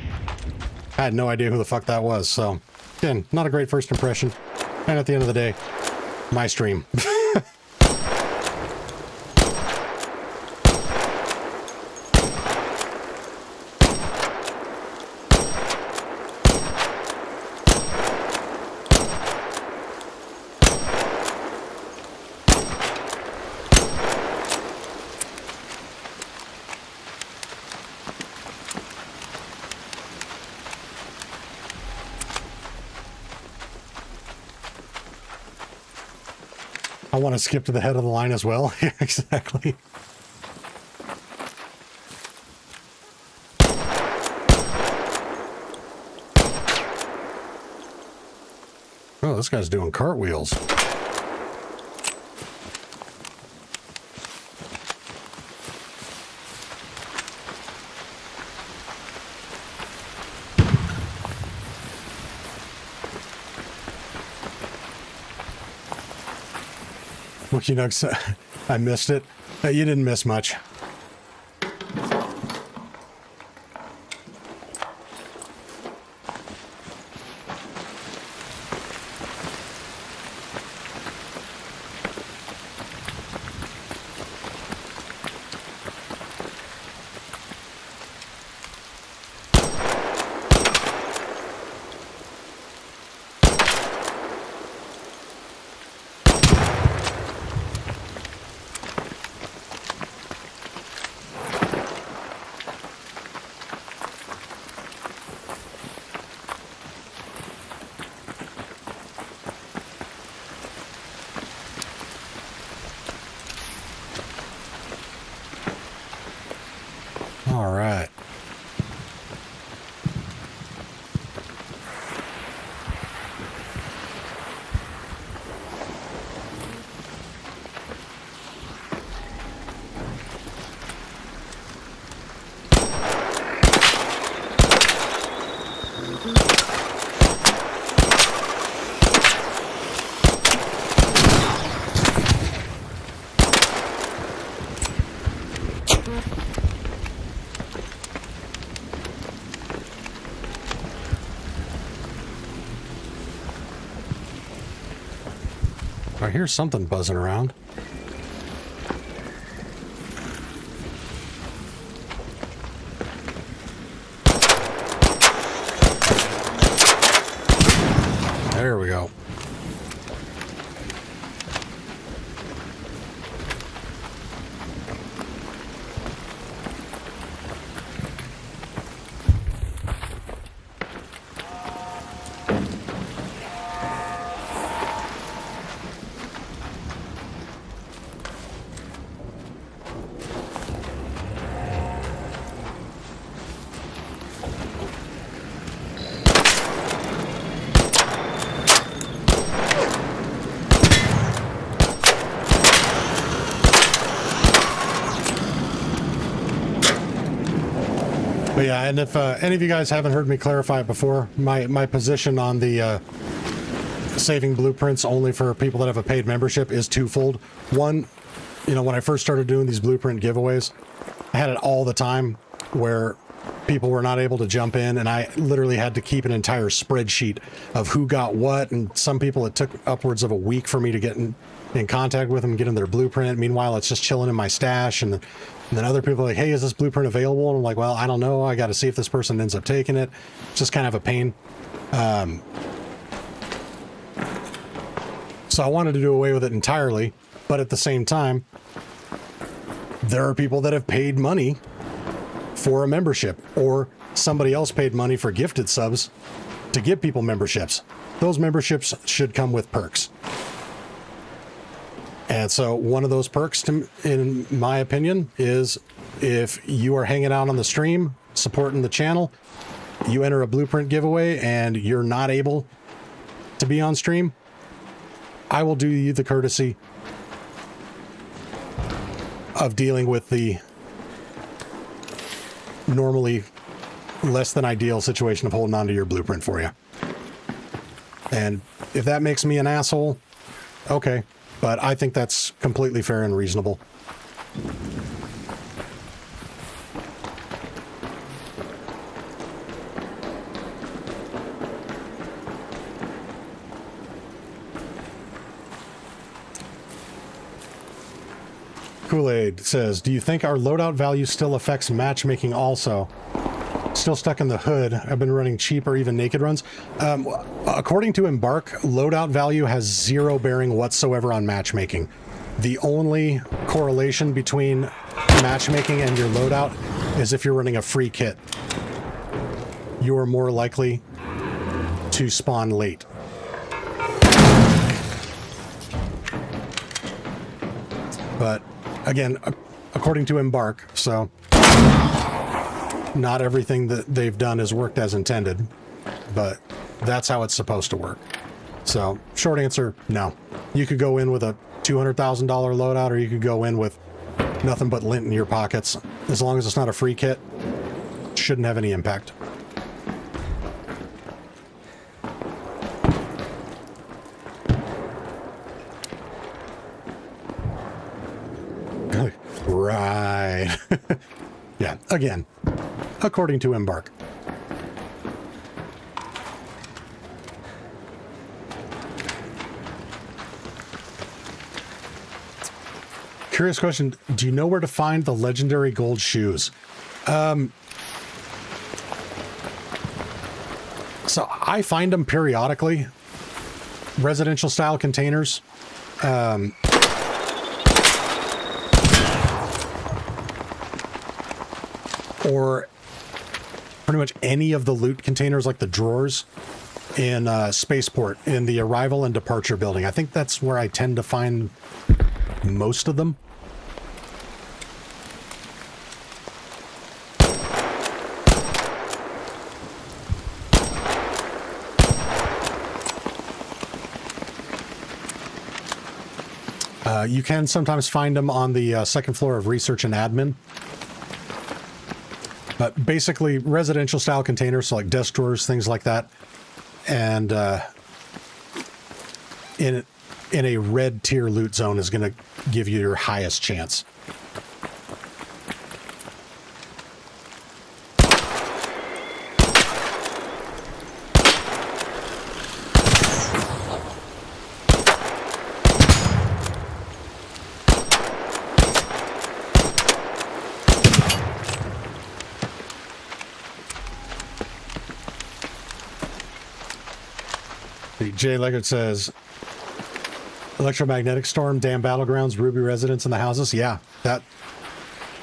Speaker 1: I had no idea who the fuck that was, so again, not a great first impression. And at the end of the day, my stream. I want to skip to the head of the line as well. Yeah, exactly. Oh, this guy's doing cartwheels. Wookie Nugs, I missed it. You didn't miss much. All right. I hear something buzzing around. There we go. But yeah, and if any of you guys haven't heard me clarify it before, my position on the saving blueprints only for people that have a paid membership is twofold. One, you know, when I first started doing these blueprint giveaways, I had it all the time where people were not able to jump in, and I literally had to keep an entire spreadsheet of who got what, and some people it took upwards of a week for me to get in contact with them, get in their blueprint. Meanwhile, it's just chilling in my stash, and then other people are like, hey, is this blueprint available? And I'm like, well, I don't know. I got to see if this person ends up taking it. It's just kind of a pain. So I wanted to do away with it entirely, but at the same time, there are people that have paid money for a membership, or somebody else paid money for gifted subs to give people memberships. Those memberships should come with perks. And so one of those perks, in my opinion, is if you are hanging out on the stream, supporting the channel, you enter a blueprint giveaway and you're not able to be on stream, I will do you the courtesy of dealing with the normally less than ideal situation of holding on to your blueprint for you. And if that makes me an asshole, okay. But I think that's completely fair and reasonable. Kool-Aid says, do you think our loadout value still affects matchmaking also? Still stuck in the hood. I've been running cheap or even naked runs. According to Embark, loadout value has zero bearing whatsoever on matchmaking. The only correlation between matchmaking and your loadout is if you're running a free kit. You are more likely to spawn late. But again, according to Embark, so not everything that they've done has worked as intended, but that's how it's supposed to work. So short answer, no. You could go in with a $200,000 loadout, or you could go in with nothing but lint in your pockets. As long as it's not a free kit, shouldn't have any impact. Right. Yeah, again, according to Embark. Curious question. Do you know where to find the legendary gold shoes? So I find them periodically. Residential style containers. Or pretty much any of the loot containers, like the drawers in Spaceport, in the arrival and departure building. I think that's where I tend to find most of them. You can sometimes find them on the second floor of research and admin. But basically, residential style containers, so like desk drawers, things like that, and in a red tier loot zone is going to give you your highest chance. Jay Leggett says, electromagnetic storm, damn battlegrounds, Ruby residents in the houses. Yeah,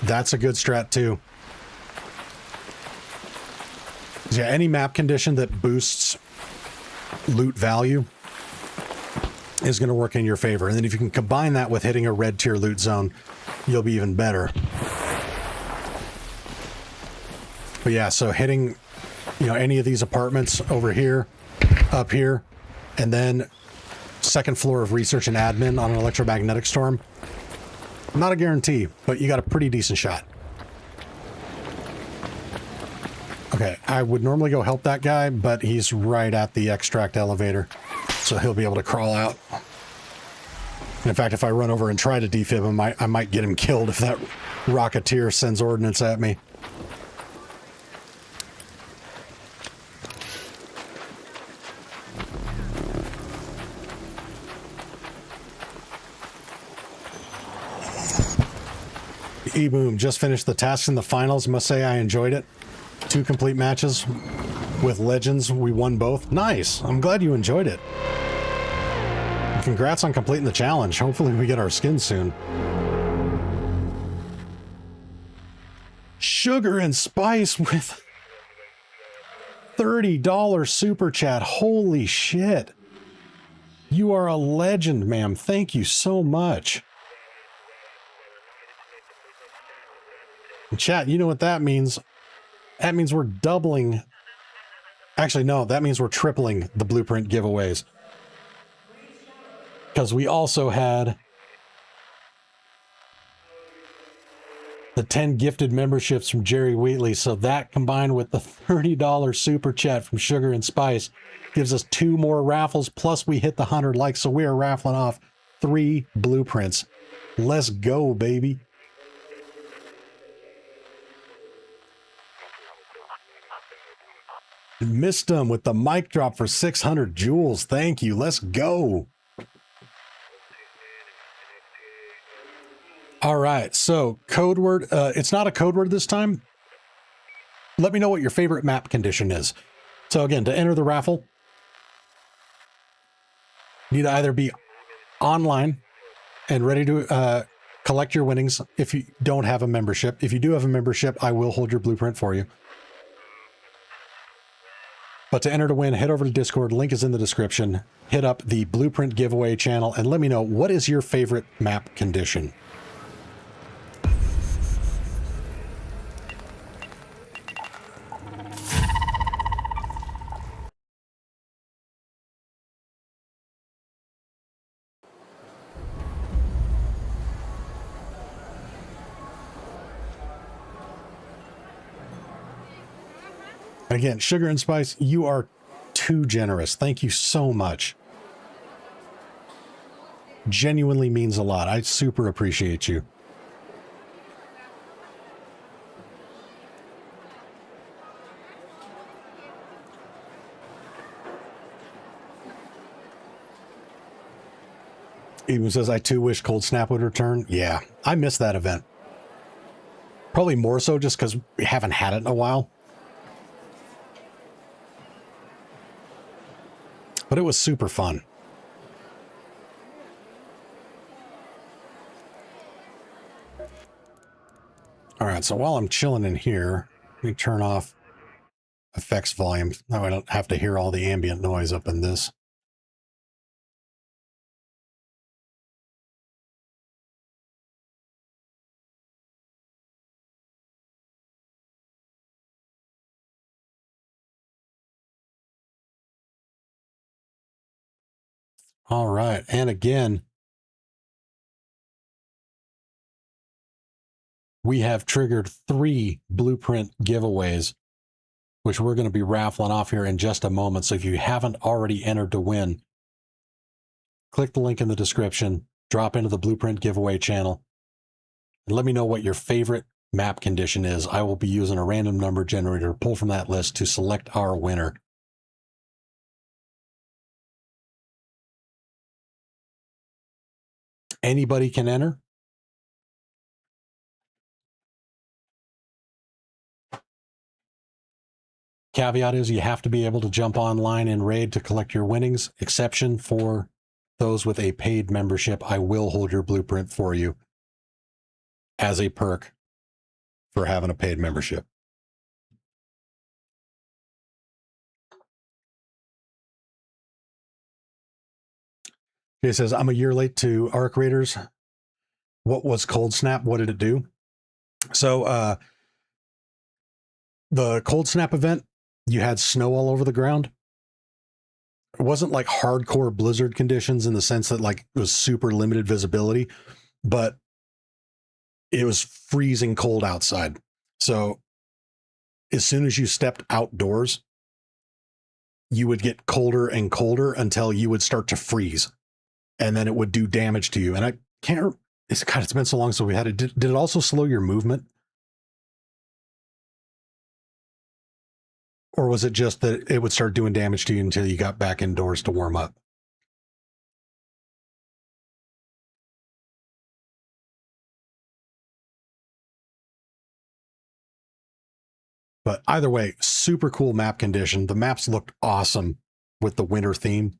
Speaker 1: that's a good strat too. Yeah, any map condition that boosts loot value is going to work in your favor. And then if you can combine that with hitting a red tier loot zone, you'll be even better. But yeah, so hitting, any of these apartments over here, up here, and then second floor of research and admin on an electromagnetic storm. Not a guarantee, but you got a pretty decent shot. Okay, I would normally go help that guy, but he's right at the extract elevator, so he'll be able to crawl out. In fact, if I run over and try to defib him, I might get him killed if that Rocketeer sends ordnance at me. E-Boom just finished the tasks in the finals. Must say I enjoyed it. 2 complete matches with legends. We won both. Nice. I'm glad you enjoyed it. Congrats on completing the challenge. Hopefully we get our skins soon. Sugar and Spice with $30 super chat. Holy shit. You are a legend, ma'am. Thank you so much. And chat, you know what that means? That means we're doubling. Actually, no, that means we're tripling the Blueprint giveaways. Because we also had the 10 gifted memberships from Jerry Wheatley. So that combined with the $30 super chat from Sugar and Spice gives us 2 more raffles. Plus we hit the 100 likes. So we are raffling off 3 blueprints. Let's go, baby. Missed him with the mic drop for 600 jewels. Thank you. Let's go. All right. So code word. It's not a code word this time. Let me know what your favorite map condition is. So again, to enter the raffle, you need to either be online and ready to collect your winnings if you don't have a membership. If you do have a membership, I will hold your blueprint for you. But to enter to win, head over to Discord. Link is in the description. Hit up the Blueprint giveaway channel and let me know, what is your favorite map condition? Again, Sugar and Spice, you are too generous. Thank you so much. Genuinely means a lot. I super appreciate you. Even says, I too wish Cold Snap would return. Yeah, I missed that event. Probably more so just because we haven't had it in a while. But it was super fun. All right, so while I'm chilling in here, let me turn off effects volume. Now I don't have to hear all the ambient noise up in this. All right, and again, we have triggered 3 blueprint giveaways, which we're going to be raffling off here in just a moment. So if you haven't already entered to win, click the link in the description, drop into the blueprint giveaway channel, and let me know what your favorite map condition is. I will be using a random number generator to pull from that list to select our winner. Anybody can enter. Caveat is you have to be able to jump online in Raid to collect your winnings. Exception for those with a paid membership. I will hold your blueprint for you as a perk for having a paid membership. It says, I'm a year late to Arc Raiders. What was Cold Snap? What did it do? So the Cold Snap event, you had snow all over the ground. It wasn't like hardcore blizzard conditions in the sense that like it was super limited visibility, but it was freezing cold outside. So as soon as you stepped outdoors, you would get colder and colder until you would start to freeze. And then it would do damage to you. And I can't, it's been so long since we had it. Did it also slow your movement? Or was it just that it would start doing damage to you until you got back indoors to warm up? But either way, super cool map condition. The maps looked awesome with the winter theme.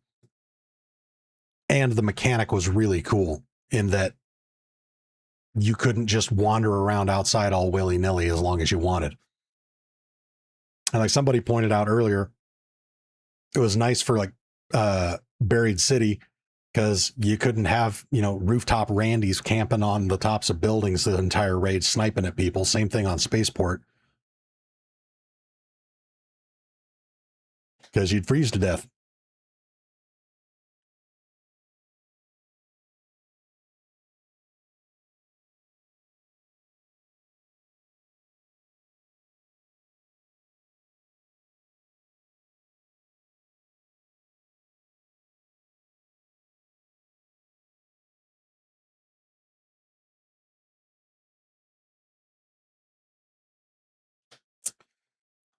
Speaker 1: And the mechanic was really cool in that you couldn't just wander around outside all willy-nilly as long as you wanted. And like somebody pointed out earlier, it was nice for like Buried City because you couldn't have, rooftop Randys camping on the tops of buildings the entire raid, sniping at people. Same thing on Spaceport. Because you'd freeze to death.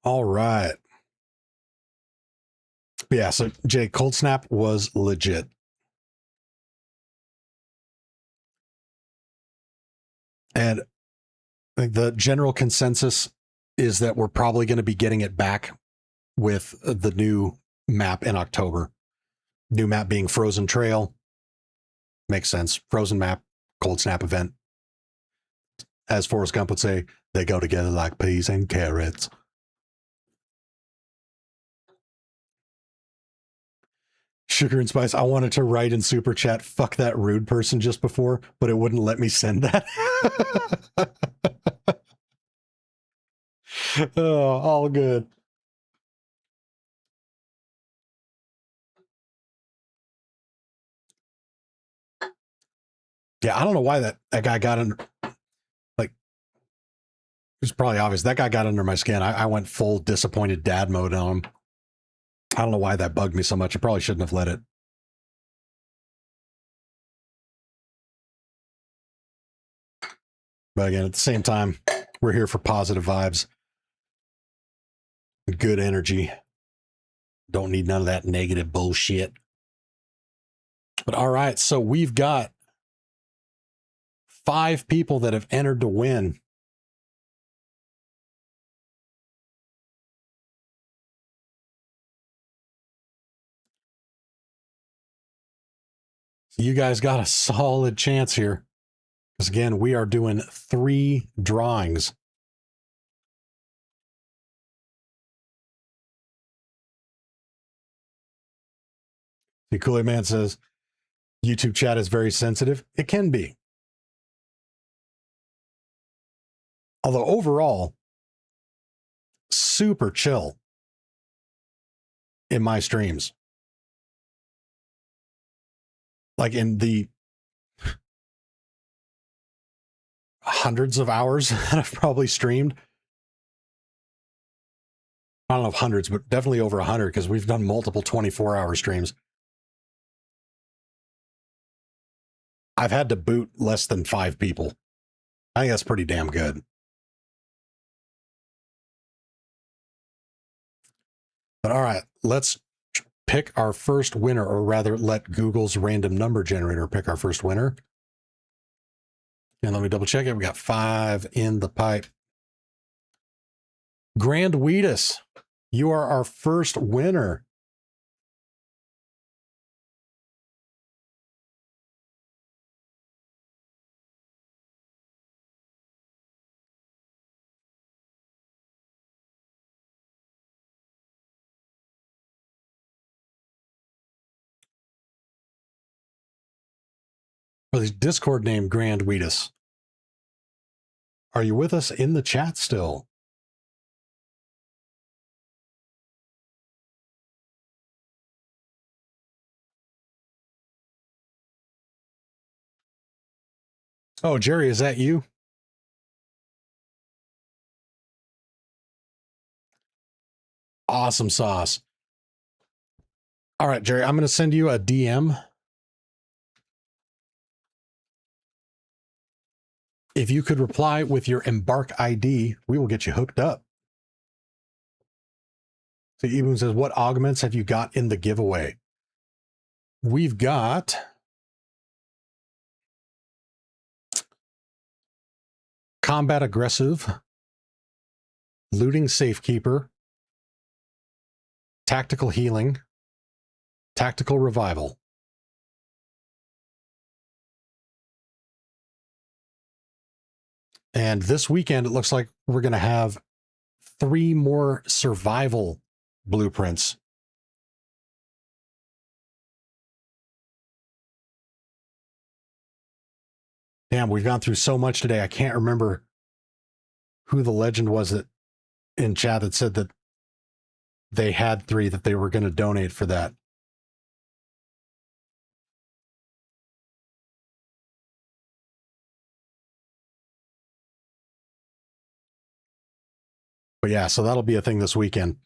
Speaker 1: All right. Yeah, so Jay, Cold Snap was legit. And I think the general consensus is that we're probably going to be getting it back with the new map in October. New map being Frozen Trail. Makes sense. Frozen map, Cold Snap event. As Forrest Gump would say, they go together like peas and carrots. Sugar and Spice, I wanted to write in Super Chat, fuck that rude person just before, but it wouldn't let me send that. Oh, all good. Yeah, I don't know why that guy got under, like, it's probably obvious. That guy got under my skin. I went full disappointed dad mode on him. I don't know why that bugged me so much. I probably shouldn't have let it. But again, at the same time, we're here for positive vibes. Good energy. Don't need none of that negative bullshit. But all right, so we've got 5 people that have entered to win. So you guys got a solid chance here. Because again, we are doing 3 drawings. The Kool-Aid Man says, YouTube chat is very sensitive. It can be. Although overall, super chill in my streams. Like in the hundreds of hours that I've probably streamed. I don't know if hundreds, but definitely over 100 because we've done multiple 24-hour streams. I've had to boot less than 5 people. I think that's pretty damn good. But all right, let's pick our first winner, or rather let Google's random number generator pick our first winner. And let me double check it. We got 5 in the pipe. Grand Wheatus, you are our first winner. For the Discord name Grand Wheatus. Are you with us in the chat still? Oh, Jerry, is that you? Awesome sauce. All right, Jerry, I'm going to send you a DM. If you could reply with your Embark ID, we will get you hooked up. So Eben says, what augments have you got in the giveaway? We've got Combat Aggressive, Looting Safekeeper, Tactical Healing, Tactical Revival. And this weekend, it looks like we're going to have 3 more survival blueprints. Damn, we've gone through so much today. I can't remember who the legend was that in chat that said that they had 3 that they were going to donate for that. But yeah, so that'll be a thing this weekend.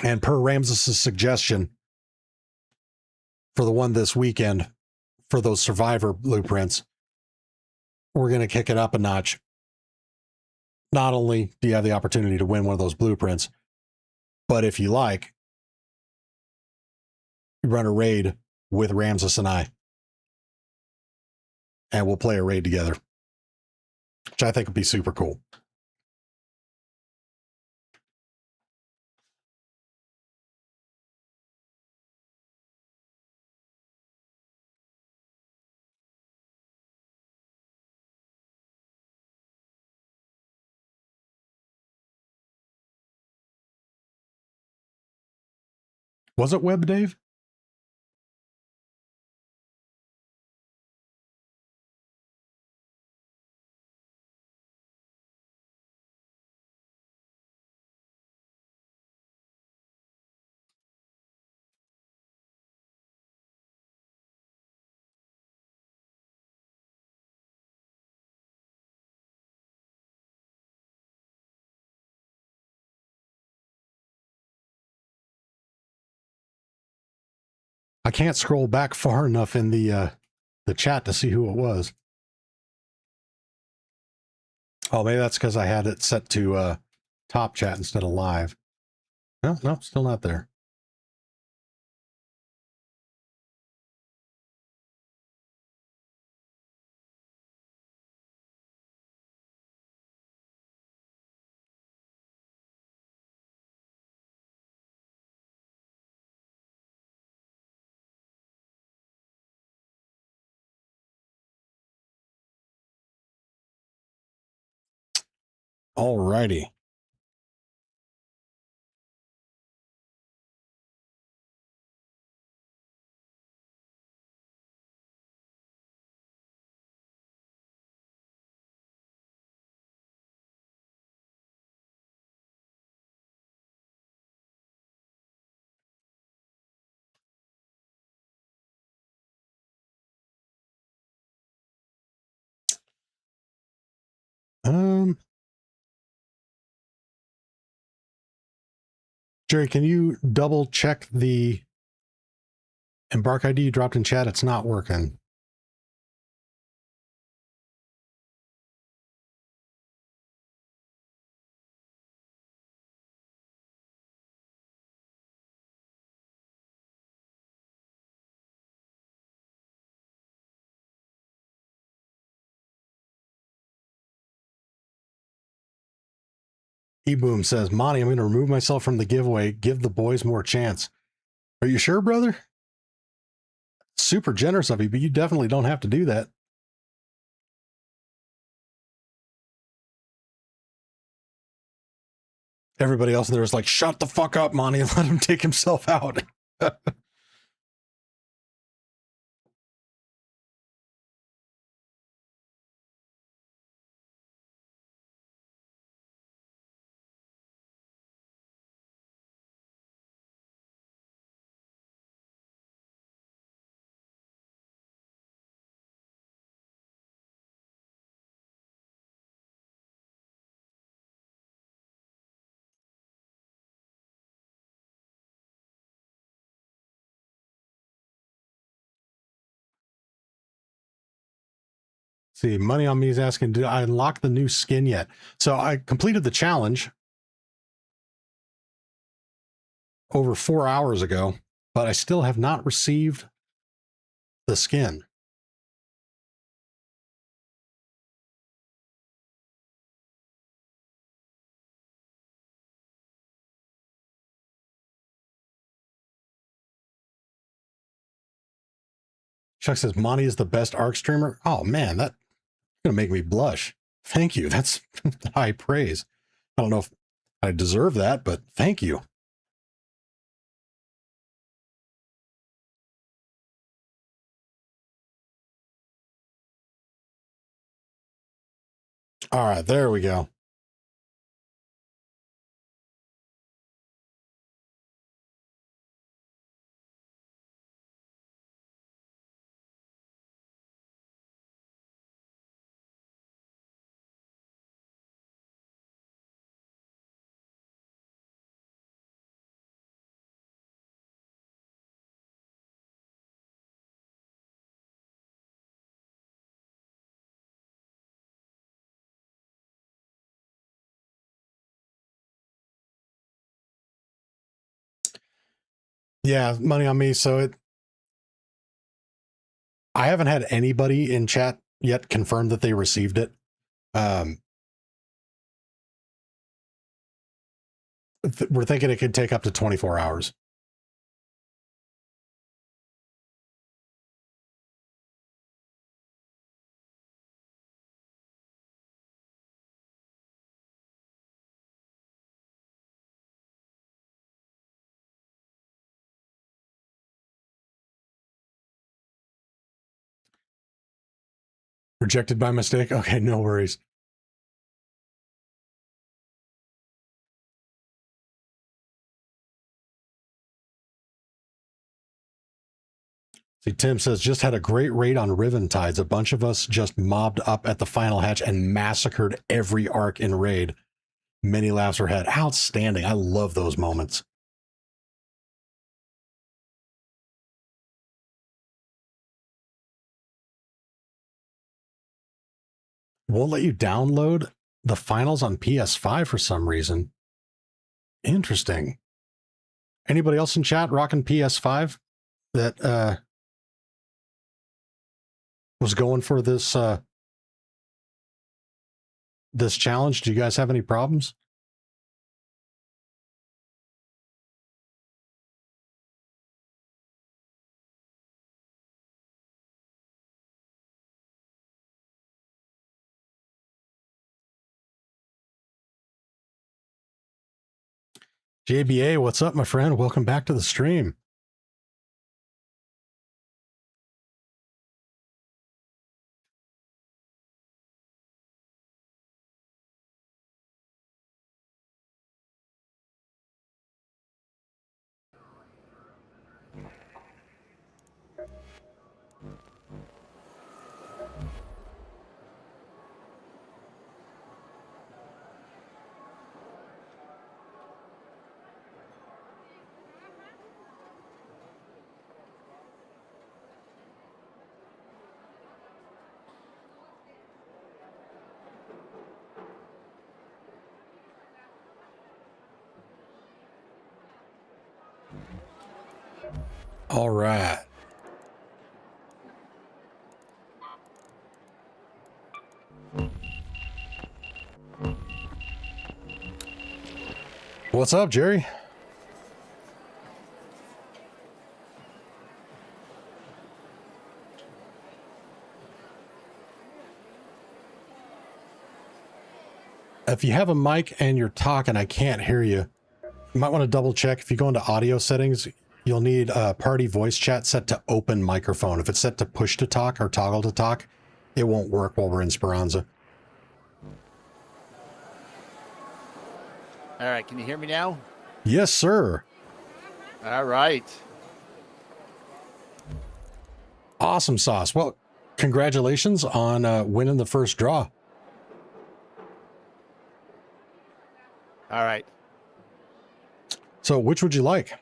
Speaker 1: And per Ramses' suggestion for the one this weekend, for those survivor blueprints, we're going to kick it up a notch. Not only do you have the opportunity to win one of those blueprints, but if you like, you run a raid with Ramses and I. And we'll play a raid together, which I think would be super cool. Was it Web Dave? I can't scroll back far enough in the chat to see who it was. Oh, maybe that's because I had it set to top chat instead of live. No, still not there. All righty. Jerry, can you double check the Embark ID you dropped in chat? It's not working. E-Boom says, Monty, I'm going to remove myself from the giveaway. Give the boys more chance. Are you sure, brother? Super generous of you, but you definitely don't have to do that. Everybody else there is like, shut the fuck up, Monty, and let him take himself out. See, Money on Me is asking, did I unlock the new skin yet? So I completed the challenge over 4 hours ago, but I still have not received the skin. Chuck says, Monty is the best ARC streamer. Oh man, that's going to make me blush. Thank you. That's high praise. I don't know if I deserve that, but thank you. All right, there we go. Yeah, money on me. So I haven't had anybody in chat yet confirm that they received it. We're thinking it could take up to 24 hours. Rejected by mistake? Okay, no worries. See, Tim says, just had a great raid on Riven Tides. A bunch of us just mobbed up at the final hatch and massacred every arc in raid. Many laughs were had. Outstanding. I love those moments. Won't let you download the finals on PS5 for some reason. Interesting. Anybody else in chat rocking PS5 that was going for this this challenge? Do you guys have any problems? JBA, what's up, my friend? Welcome back to the stream. All right. What's up, Jerry? If you have a mic and you're talking, I can't hear you. You might want to double check. If you go into audio settings, you'll need party voice chat set to open microphone. If it's set to push to talk or toggle to talk, it won't work while we're in Speranza.
Speaker 18: All right, can you hear me now?
Speaker 1: Yes, sir.
Speaker 18: All right.
Speaker 1: Awesome sauce. Well, congratulations on winning the first draw.
Speaker 18: All right.
Speaker 1: So which would you like?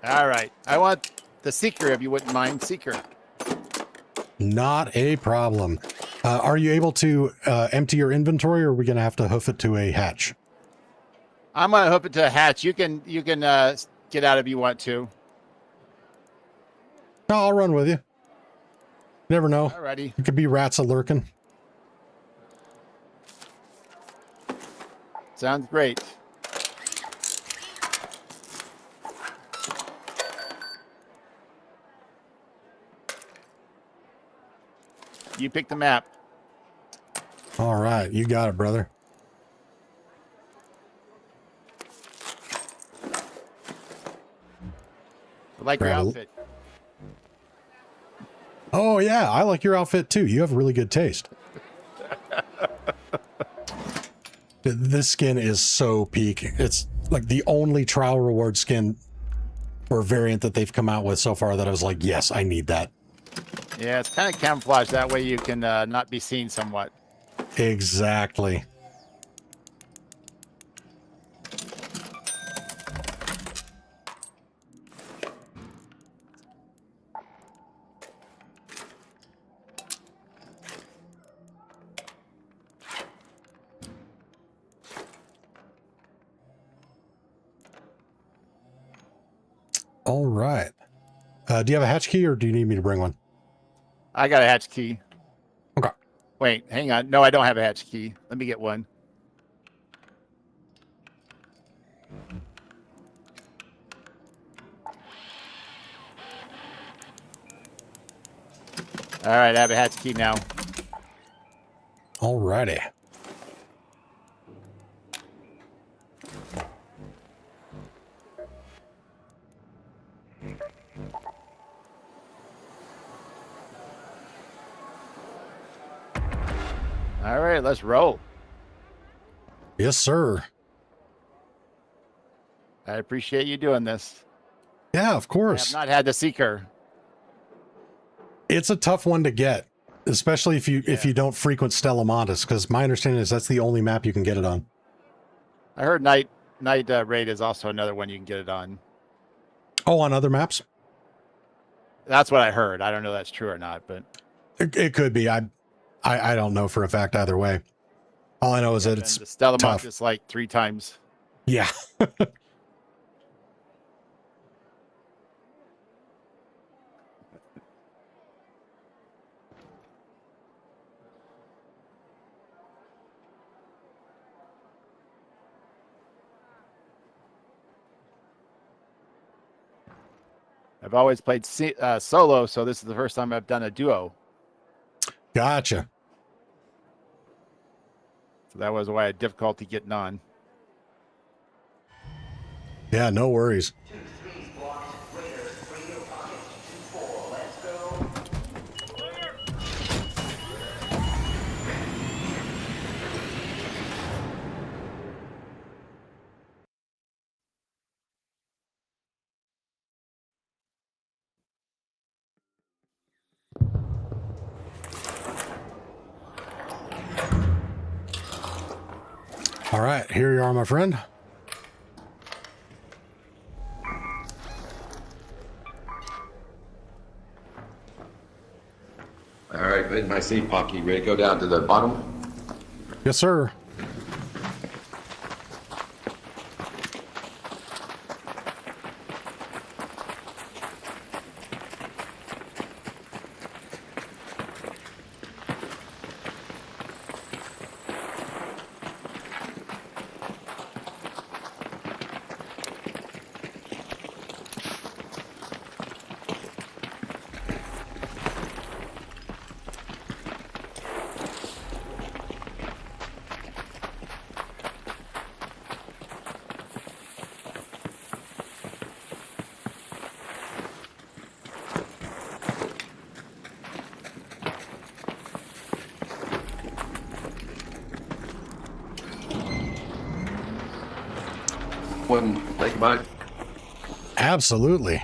Speaker 18: All right. I want the Seeker, if you wouldn't mind. Seeker.
Speaker 1: Not a problem. Are you able to empty your inventory, or are we going to have to hoof it to a hatch?
Speaker 18: I'm going to hoof it to a hatch. You can get out if you want to.
Speaker 1: No, I'll run with you. Never know.
Speaker 18: Alrighty.
Speaker 1: It could be rats a-lurking.
Speaker 18: Sounds great. You pick the map.
Speaker 1: All right, you got it, brother.
Speaker 18: I like your outfit.
Speaker 1: Oh yeah, I like your outfit too. You have really good taste. This skin is so peak. It's like the only trial reward skin or variant that they've come out with so far that I was like, yes, I need that.
Speaker 18: Yeah, it's kind of camouflage. That way you can not be seen somewhat.
Speaker 1: Exactly. All right. Do you have a hatch key or do you need me to bring one?
Speaker 18: I got a hatch key.
Speaker 1: Okay.
Speaker 18: Wait, hang on. No, I don't have a hatch key. Let me get one. All right, I have a hatch key now.
Speaker 1: All righty.
Speaker 18: All right, let's roll.
Speaker 1: Yes, sir.
Speaker 18: I appreciate you doing this.
Speaker 1: Yeah, of course.
Speaker 18: I have not had the Seeker.
Speaker 1: It's a tough one to get, especially if you don't frequent Stella Montis, because my understanding is that's the only map you can get it on.
Speaker 18: I heard Night Raid is also another one you can get it on.
Speaker 1: Oh, on other maps?
Speaker 18: That's what I heard. I don't know if that's true or not, but
Speaker 1: it could be. I don't know for a fact either way. All I know is that it's
Speaker 18: the Stella
Speaker 1: tough.
Speaker 18: Montis like 3 times.
Speaker 1: Yeah.
Speaker 18: I've always played solo, so this is the first time I've done a duo.
Speaker 1: Gotcha.
Speaker 18: So that was why I had difficulty getting on.
Speaker 1: Yeah, no worries. All right, here you are, my friend.
Speaker 19: All right, in my seat, Pocky. Ready to go down to the bottom?
Speaker 1: Yes, sir.
Speaker 19: One, think about it.
Speaker 1: Absolutely.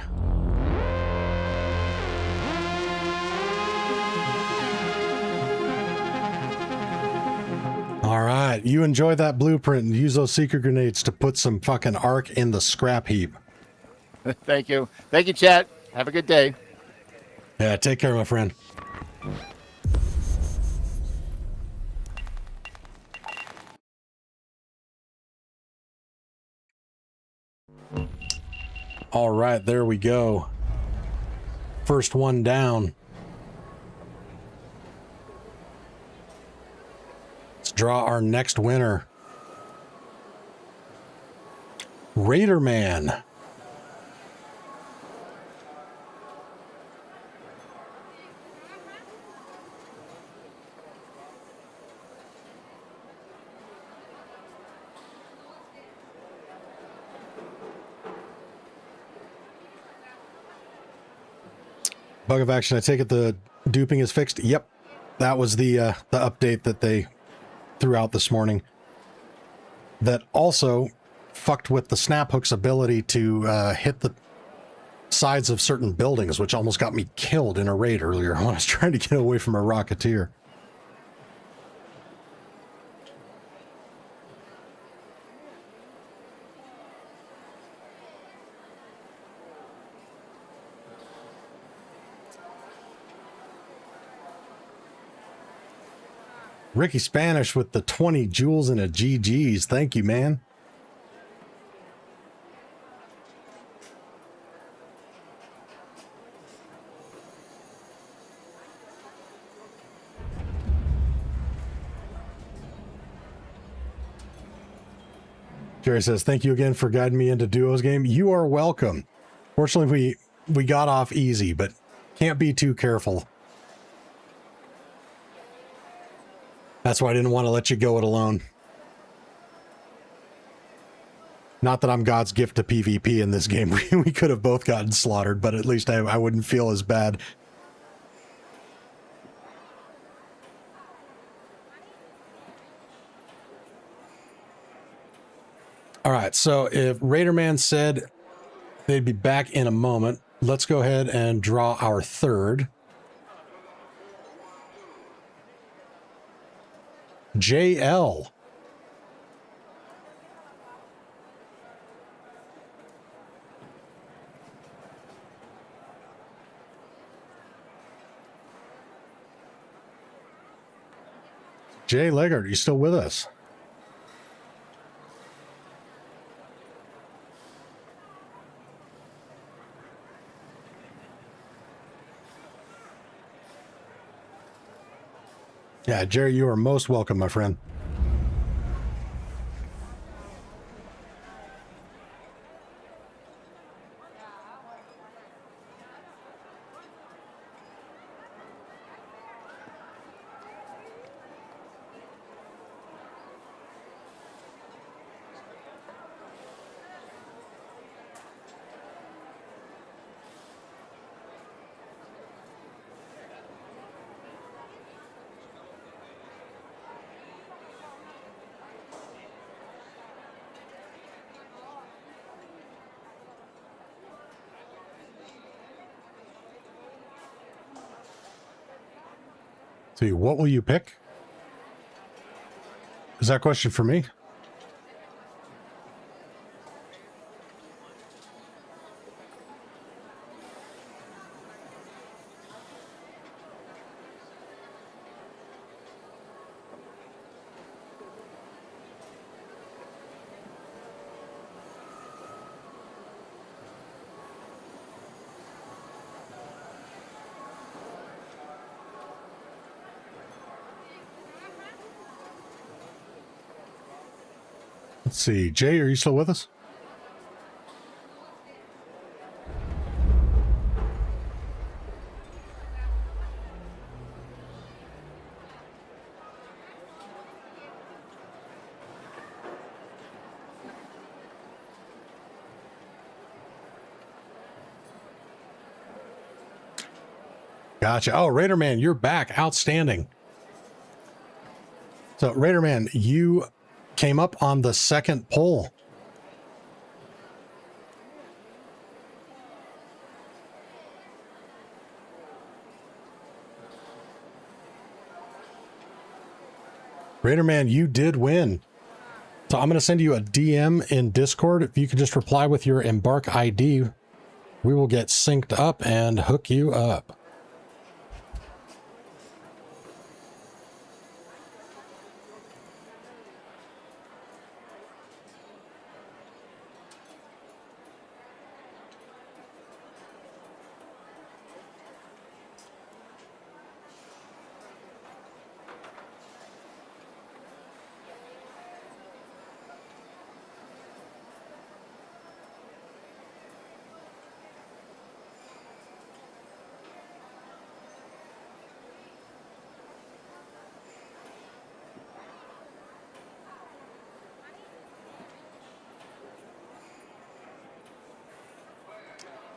Speaker 1: All right, you enjoy that blueprint and use those secret grenades to put some fucking arc in the scrap heap.
Speaker 18: Thank you. Thank you, chat. Have a good day.
Speaker 1: Yeah, take care, my friend. All right, there we go. First one down. Let's draw our next winner. Raider Man. Bug of action. I take it the duping is fixed. Yep, that was the update that they threw out this morning. That also fucked with the snap hook's ability to hit the sides of certain buildings, which almost got me killed in a raid earlier when I was trying to get away from a Rocketeer. Ricky Spanish with the 20 jewels and a GG's. Thank you, man. Jerry says, thank you again for guiding me into Duo's game. You are welcome. Fortunately, we got off easy, but can't be too careful. That's why I didn't want to let you go it alone. Not that I'm God's gift to PvP in this game. We could have both gotten slaughtered, but at least I wouldn't feel as bad. All right, so if Raiderman said they'd be back in a moment, let's go ahead and draw our third. JL. Jay Leggard, are you still with us? Yeah, Jerry, you are most welcome, my friend. See, what will you pick? Is that a question for me? Let's see. Jay, are you still with us? Gotcha. Oh, Raiderman, you're back. Outstanding. So, Raiderman, you came up on the second poll. Raiderman, you did win. So I'm going to send you a DM in Discord. If you could just reply with your Embark ID, we will get synced up and hook you up.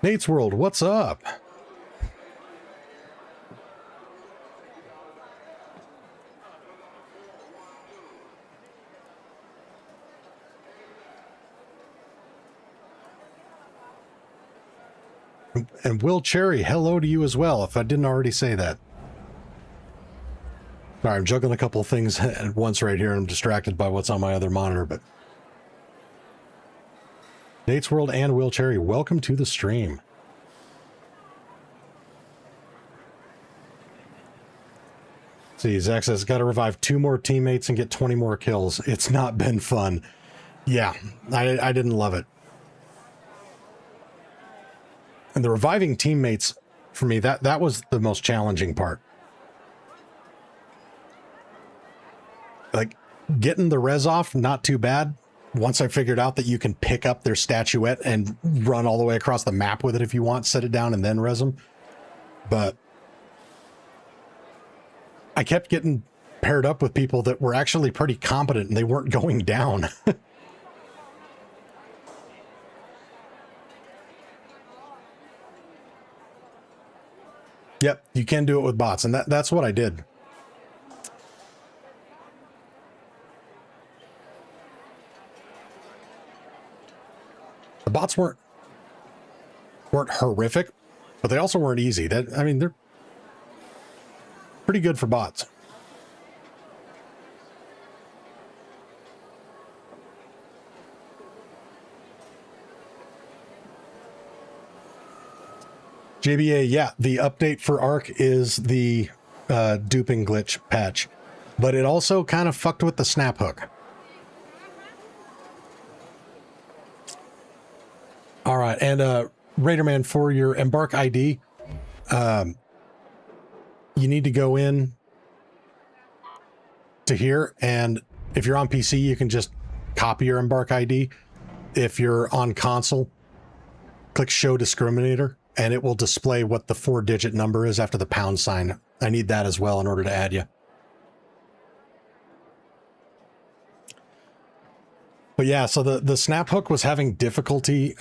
Speaker 1: Nate's World, what's up? And Will Cherry, hello to you as well, if I didn't already say that. Sorry, I'm juggling a couple of things at once right here, and I'm distracted by what's on my other monitor, but... Nate's World and Will Cherry, welcome to the stream. See, Zach says, got to revive 2 more teammates and get 20 more kills. It's not been fun. Yeah, I didn't love it. And the reviving teammates, for me, that was the most challenging part. Like, getting the res off, not too bad. Once I figured out that you can pick up their statuette and run all the way across the map with it if you want, set it down and then res them. But I kept getting paired up with people that were actually pretty competent and they weren't going down. Yep, you can do it with bots, and that's what I did. The bots weren't horrific, but they also weren't easy. I mean, they're pretty good for bots. JBA, yeah, the update for Arc is the duping glitch patch, but it also kind of fucked with the snap hook. All right, and Raiderman, for your Embark ID, you need to go in to here, and if you're on PC, you can just copy your Embark ID. If you're on console, click Show Discriminator, and it will display what the 4-digit number is after the pound sign. I need that as well in order to add you. But yeah, so the snap hook was having difficulty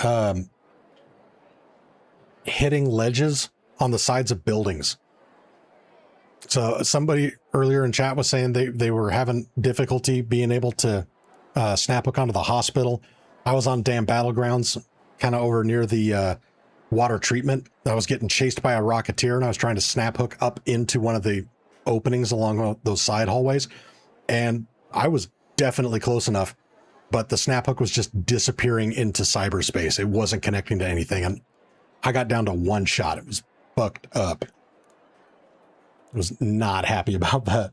Speaker 1: hitting ledges on the sides of buildings. So somebody earlier in chat was saying they were having difficulty being able to snap hook onto the hospital. I was on damn Battlegrounds, kind of over near the water treatment. I was getting chased by a Rocketeer, and I was trying to snap hook up into one of the openings along those side hallways. And I was definitely close enough, but the snap hook was just disappearing into cyberspace. It wasn't connecting to anything. And I got down to 1 shot. It was fucked up. I was not happy about that.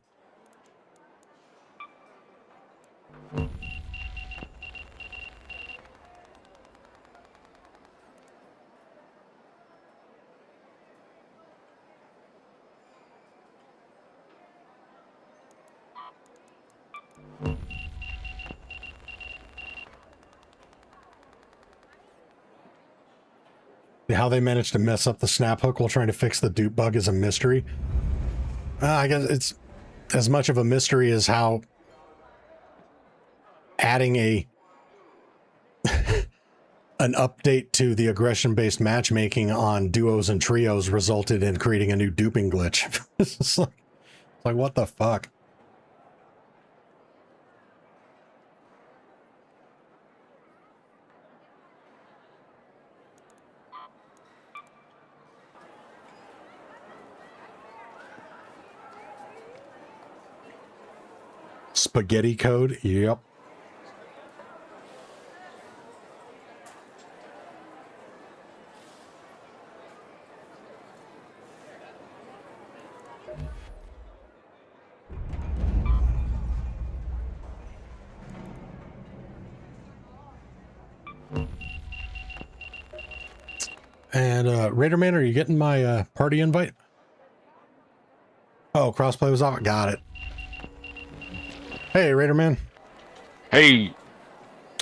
Speaker 1: How they managed to mess up the snap hook while trying to fix the dupe bug is a mystery. I guess it's as much of a mystery as how adding an update to the aggression-based matchmaking on duos and trios resulted in creating a new duping glitch. It's like what the fuck? Spaghetti code, yep. And Raiderman, are you getting my party invite? Oh, crossplay was off. Got it. Hey, Raiderman.
Speaker 20: Hey.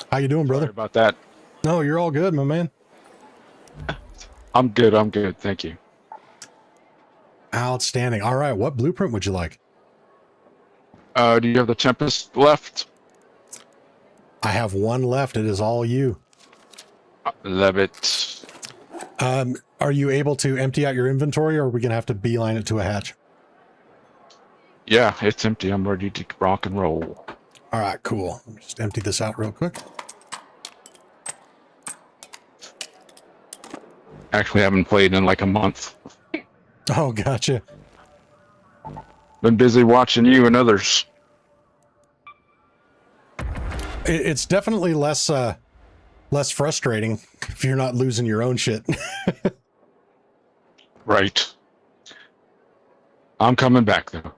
Speaker 1: How you doing, brother?
Speaker 20: Sorry about that.
Speaker 1: No, you're all good, my man.
Speaker 20: I'm good. I'm good. Thank you.
Speaker 1: Outstanding. All right, what blueprint would you like?
Speaker 20: Do you have the Tempest left?
Speaker 1: I have 1 left. It is all you.
Speaker 20: Love it.
Speaker 1: Are you able to empty out your inventory, or are we going to have to beeline it to a hatch?
Speaker 20: Yeah, it's empty. I'm ready to rock and roll.
Speaker 1: All right, cool. Let me just empty this out real quick.
Speaker 20: Actually, haven't played in like a month.
Speaker 1: Oh, gotcha.
Speaker 20: Been busy watching you and others.
Speaker 1: It's definitely less frustrating if you're not losing your own shit.
Speaker 20: Right. I'm coming back though.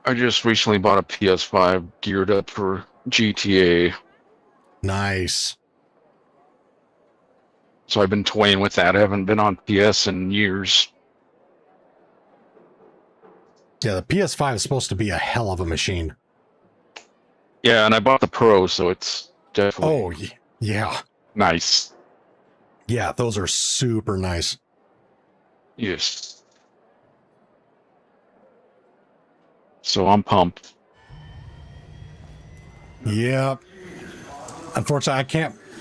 Speaker 20: I just recently bought a PS5 geared up for GTA.
Speaker 1: Nice.
Speaker 20: So I've been toying with that. I haven't been on PS in years.
Speaker 1: Yeah, the PS5 is supposed to be a hell of a machine.
Speaker 20: Yeah, and I bought the Pro, so it's definitely
Speaker 1: yeah.
Speaker 20: Nice.
Speaker 1: Yeah, those are super nice.
Speaker 20: Yes. So I'm pumped.
Speaker 1: Yep. Unfortunately,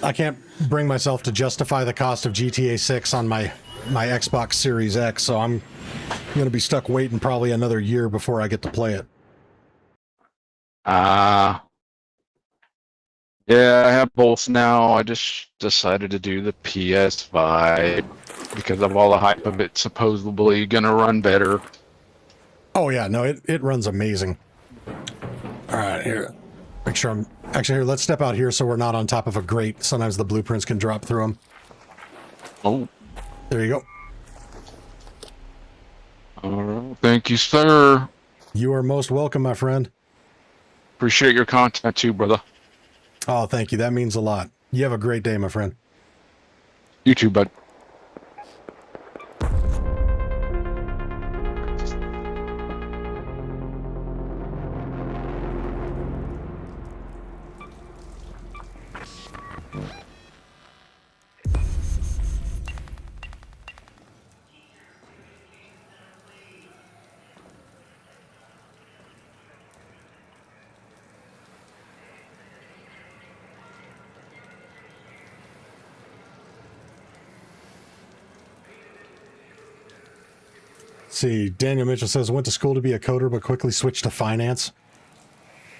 Speaker 1: I can't bring myself to justify the cost of GTA 6 on my Xbox Series X, so I'm going to be stuck waiting probably another year before I get to play it.
Speaker 20: Yeah, I have both now. I just decided to do the PS5 because of all the hype of it supposedly gonna run better.
Speaker 1: Oh yeah, no, it runs amazing. All right, here. Make sure I'm actually here. Let's step out here so we're not on top of a grate. Sometimes the blueprints can drop through them.
Speaker 20: Oh,
Speaker 1: there you go.
Speaker 20: All right, thank you, sir.
Speaker 1: You are most welcome, my friend.
Speaker 20: Appreciate your content too, brother.
Speaker 1: Oh, thank you. That means a lot. You have a great day, my friend.
Speaker 20: You too, bud.
Speaker 1: See, Daniel Mitchell says, went to school to be a coder, but quickly switched to finance.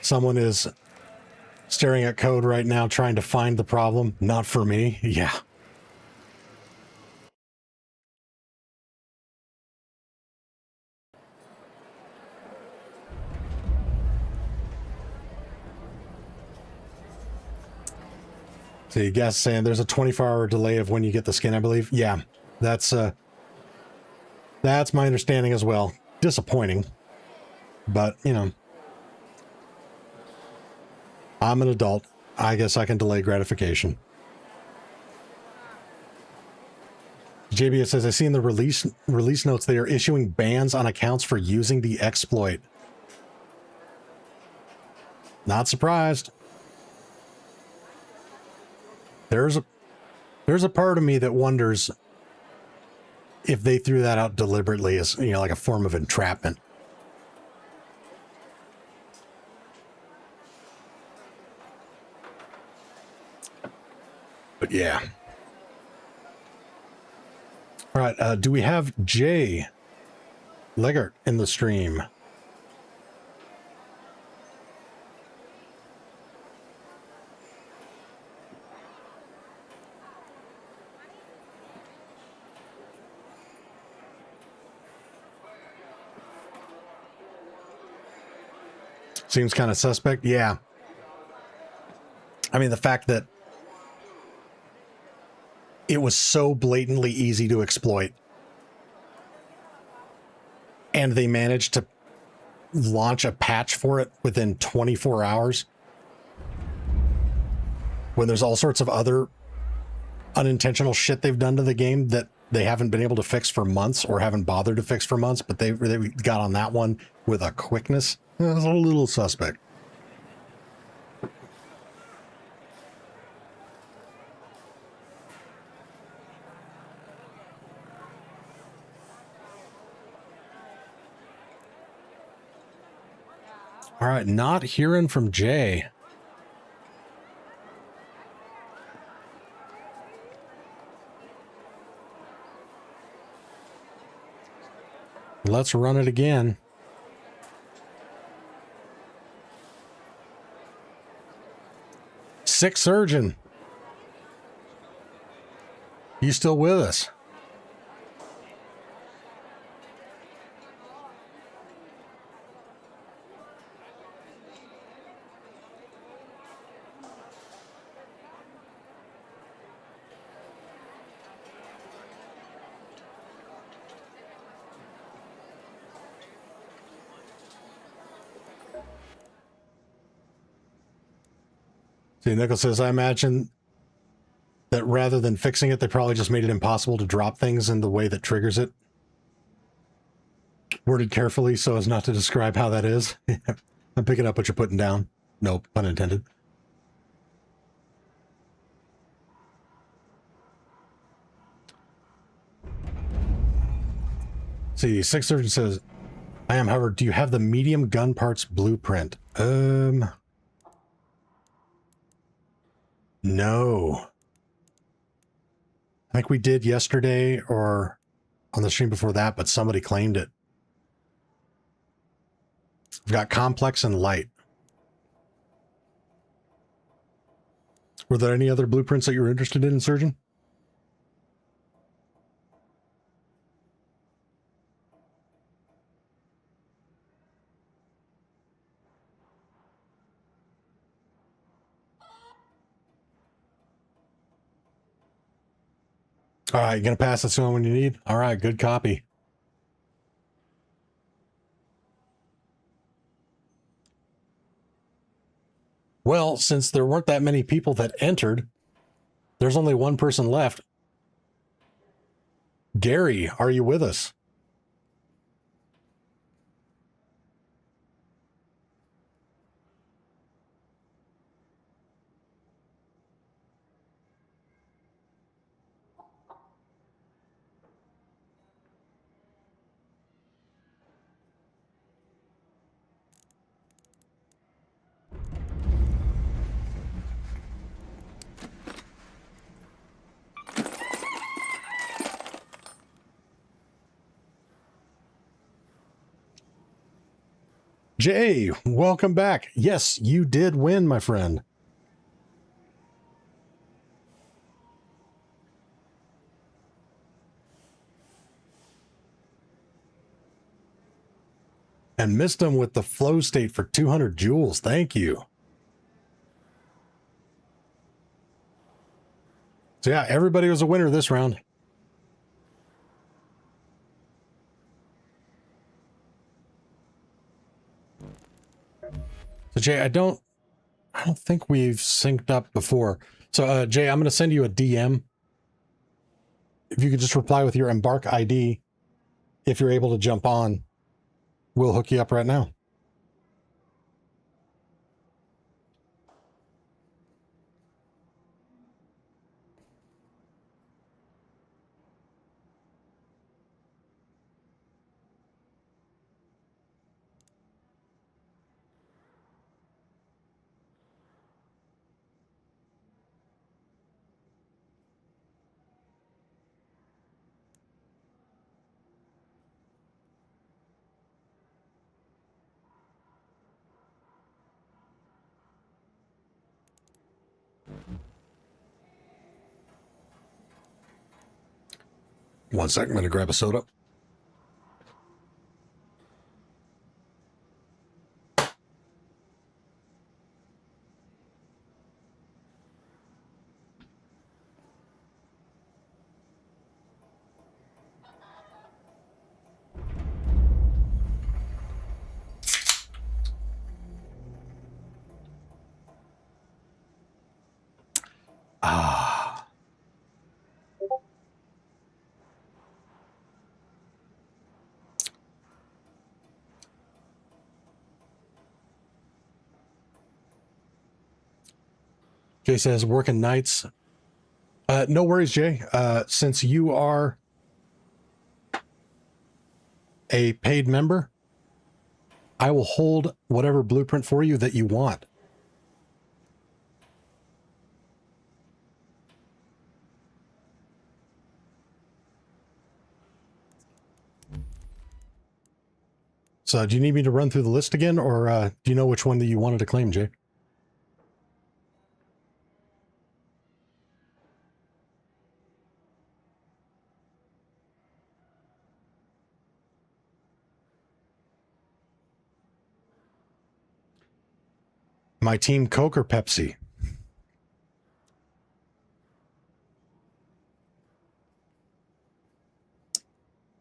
Speaker 1: Someone is staring at code right now, trying to find the problem. Not for me. Yeah. See, Gas saying there's a 24-hour delay of when you get the skin, I believe. Yeah, that's my understanding as well. Disappointing, but you know, I'm an adult. I guess I can delay gratification. JBS says, I see in the release notes they are issuing bans on accounts for using the exploit. Not surprised. There's a part of me that wonders if they threw that out deliberately as, you know, like a form of entrapment. But yeah. All right, do we have Jay Leggert in the stream? Seems kind of suspect. Yeah. I mean, the fact that it was so blatantly easy to exploit, and they managed to launch a patch for it within 24 hours, when there's all sorts of other unintentional shit they've done to the game that they haven't been able to fix for months or haven't bothered to fix for months, but they got on that one with a quickness. It was a little suspect. All right, not hearing from Jay. Let's run it again. Sick Surgeon. You still with us? See, Nickel says, I imagine that rather than fixing it, they probably just made it impossible to drop things in the way that triggers it. Worded carefully so as not to describe how that is. I'm picking up what you're putting down. No pun intended. See, Six Surgeon says, I am, however, do you have the medium gun parts blueprint? No. I think we did yesterday or on the stream before that, but somebody claimed it. We've got complex and light. Were there any other blueprints that you were interested in, Surgeon? All right, you gonna pass this on when you need? All right, good copy. Well, since there weren't that many people that entered, there's only one person left. Gary, are you with us? Jay, welcome back. Yes, you did win, my friend. And missed him with the flow state for 200 joules. Thank you. So yeah, everybody was a winner this round. So Jay, I don't think we've synced up before. So Jay, I'm going to send you a DM. If you could just reply with your Embark ID, if you're able to jump on, we'll hook you up right now. One second, I'm going to grab a soda. Ah. Jay says, working nights. No worries, Jay. Since you are a paid member, I will hold whatever blueprint for you that you want. So do you need me to run through the list again, or do you know which one that you wanted to claim, Jay? My team, Coke or Pepsi?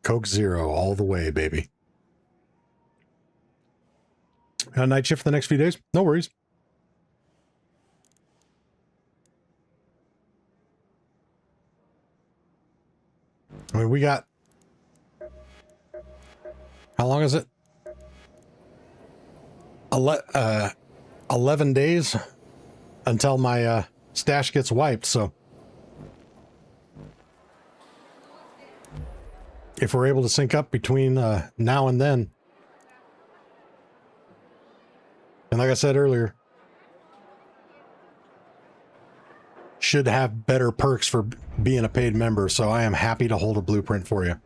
Speaker 1: Coke Zero all the way, baby. Night shift for the next few days? No worries. I mean, we got... How long is it? 11 days until my stash gets wiped, so... If we're able to sync up between now and then... And like I said earlier, should have better perks for being a paid member, so I am happy to hold a blueprint for you.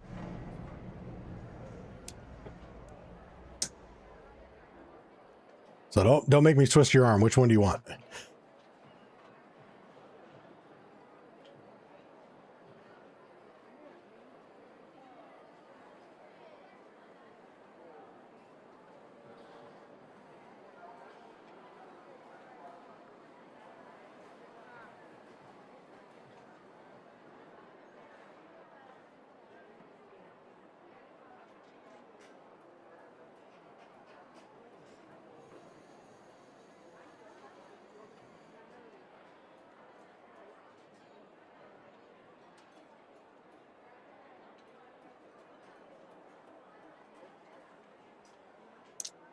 Speaker 1: So don't make me twist your arm. Which one do you want?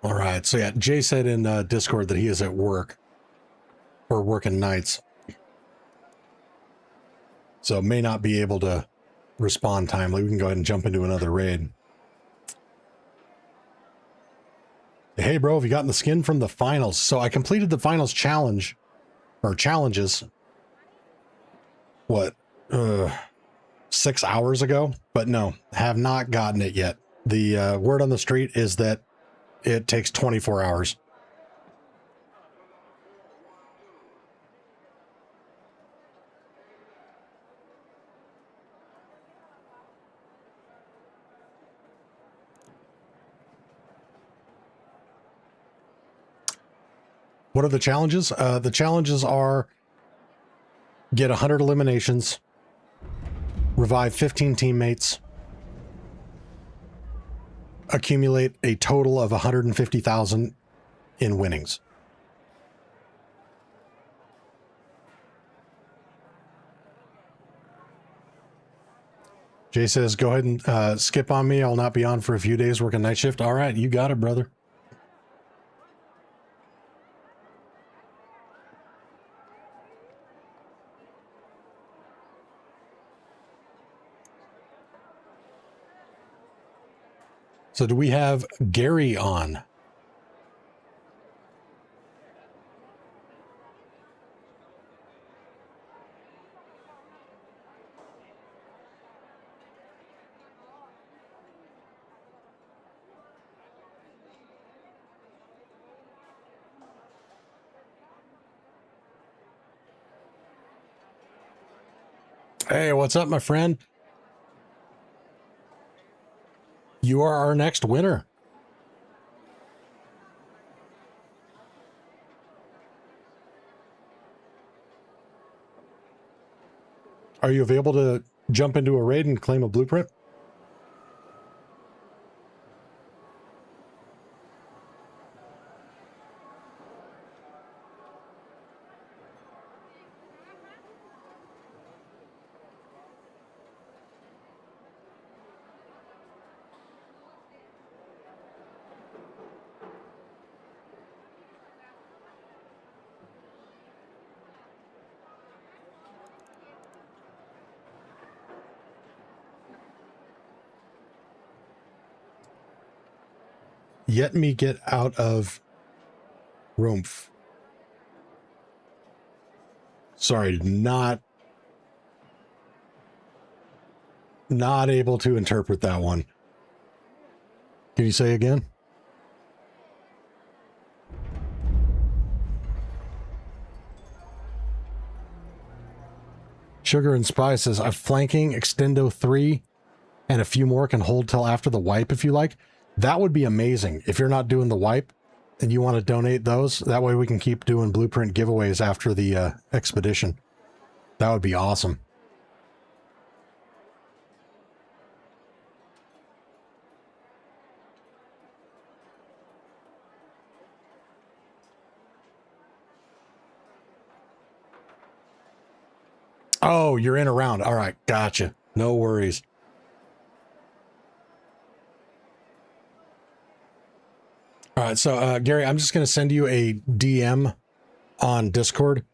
Speaker 1: All right. So yeah, Jay said in Discord that he is at work or working nights. So may not be able to respond timely. We can go ahead and jump into another raid. Hey bro, have you gotten the skin from the finals? So I completed the finals challenge or challenges. What? 6 hours ago, but no, have not gotten it yet. The word on the street is that it takes 24 hours. What are the challenges? The challenges are get 100 eliminations, revive 15 teammates, accumulate a total of 150,000 in winnings. Jay says, go ahead and skip on me. I'll not be on for a few days working night shift. All right, you got it, brother. So do we have Gary on? Hey, what's up, my friend? You are our next winner. Are you available to jump into a raid and claim a blueprint? Yet me get out of Rumpf. Sorry, not able to interpret that one. Can you say again? Sugar and Spy says, I'm flanking Extendo 3 and a few more can hold till after the wipe if you like. That would be amazing. If you're not doing the wipe, and you want to donate those, that way we can keep doing blueprint giveaways after the expedition. That would be awesome. Oh, you're in a round. All right, gotcha. No worries. All right, so Gary, I'm just going to send you a DM on Discord.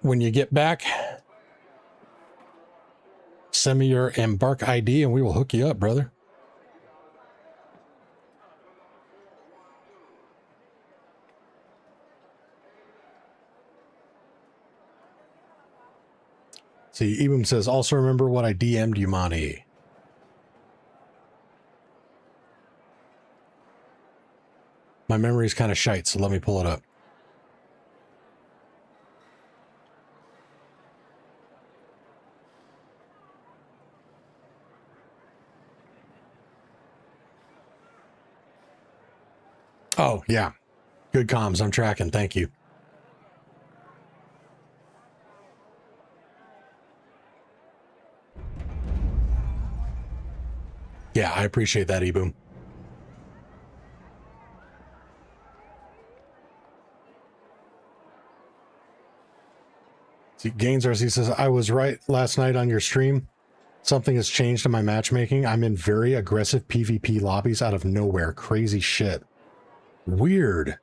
Speaker 1: When you get back, send me your Embark ID and we will hook you up, brother. See, Ebum says, also remember what I DM'd you, Monty. My memory's kind of shite, so let me pull it up. Oh, yeah. Good comms. I'm tracking. Thank you. Yeah, I appreciate that, Eboom. See, Gaines RC says, I was right last night on your stream. Something has changed in my matchmaking. I'm in very aggressive PvP lobbies out of nowhere. Crazy shit. Weird.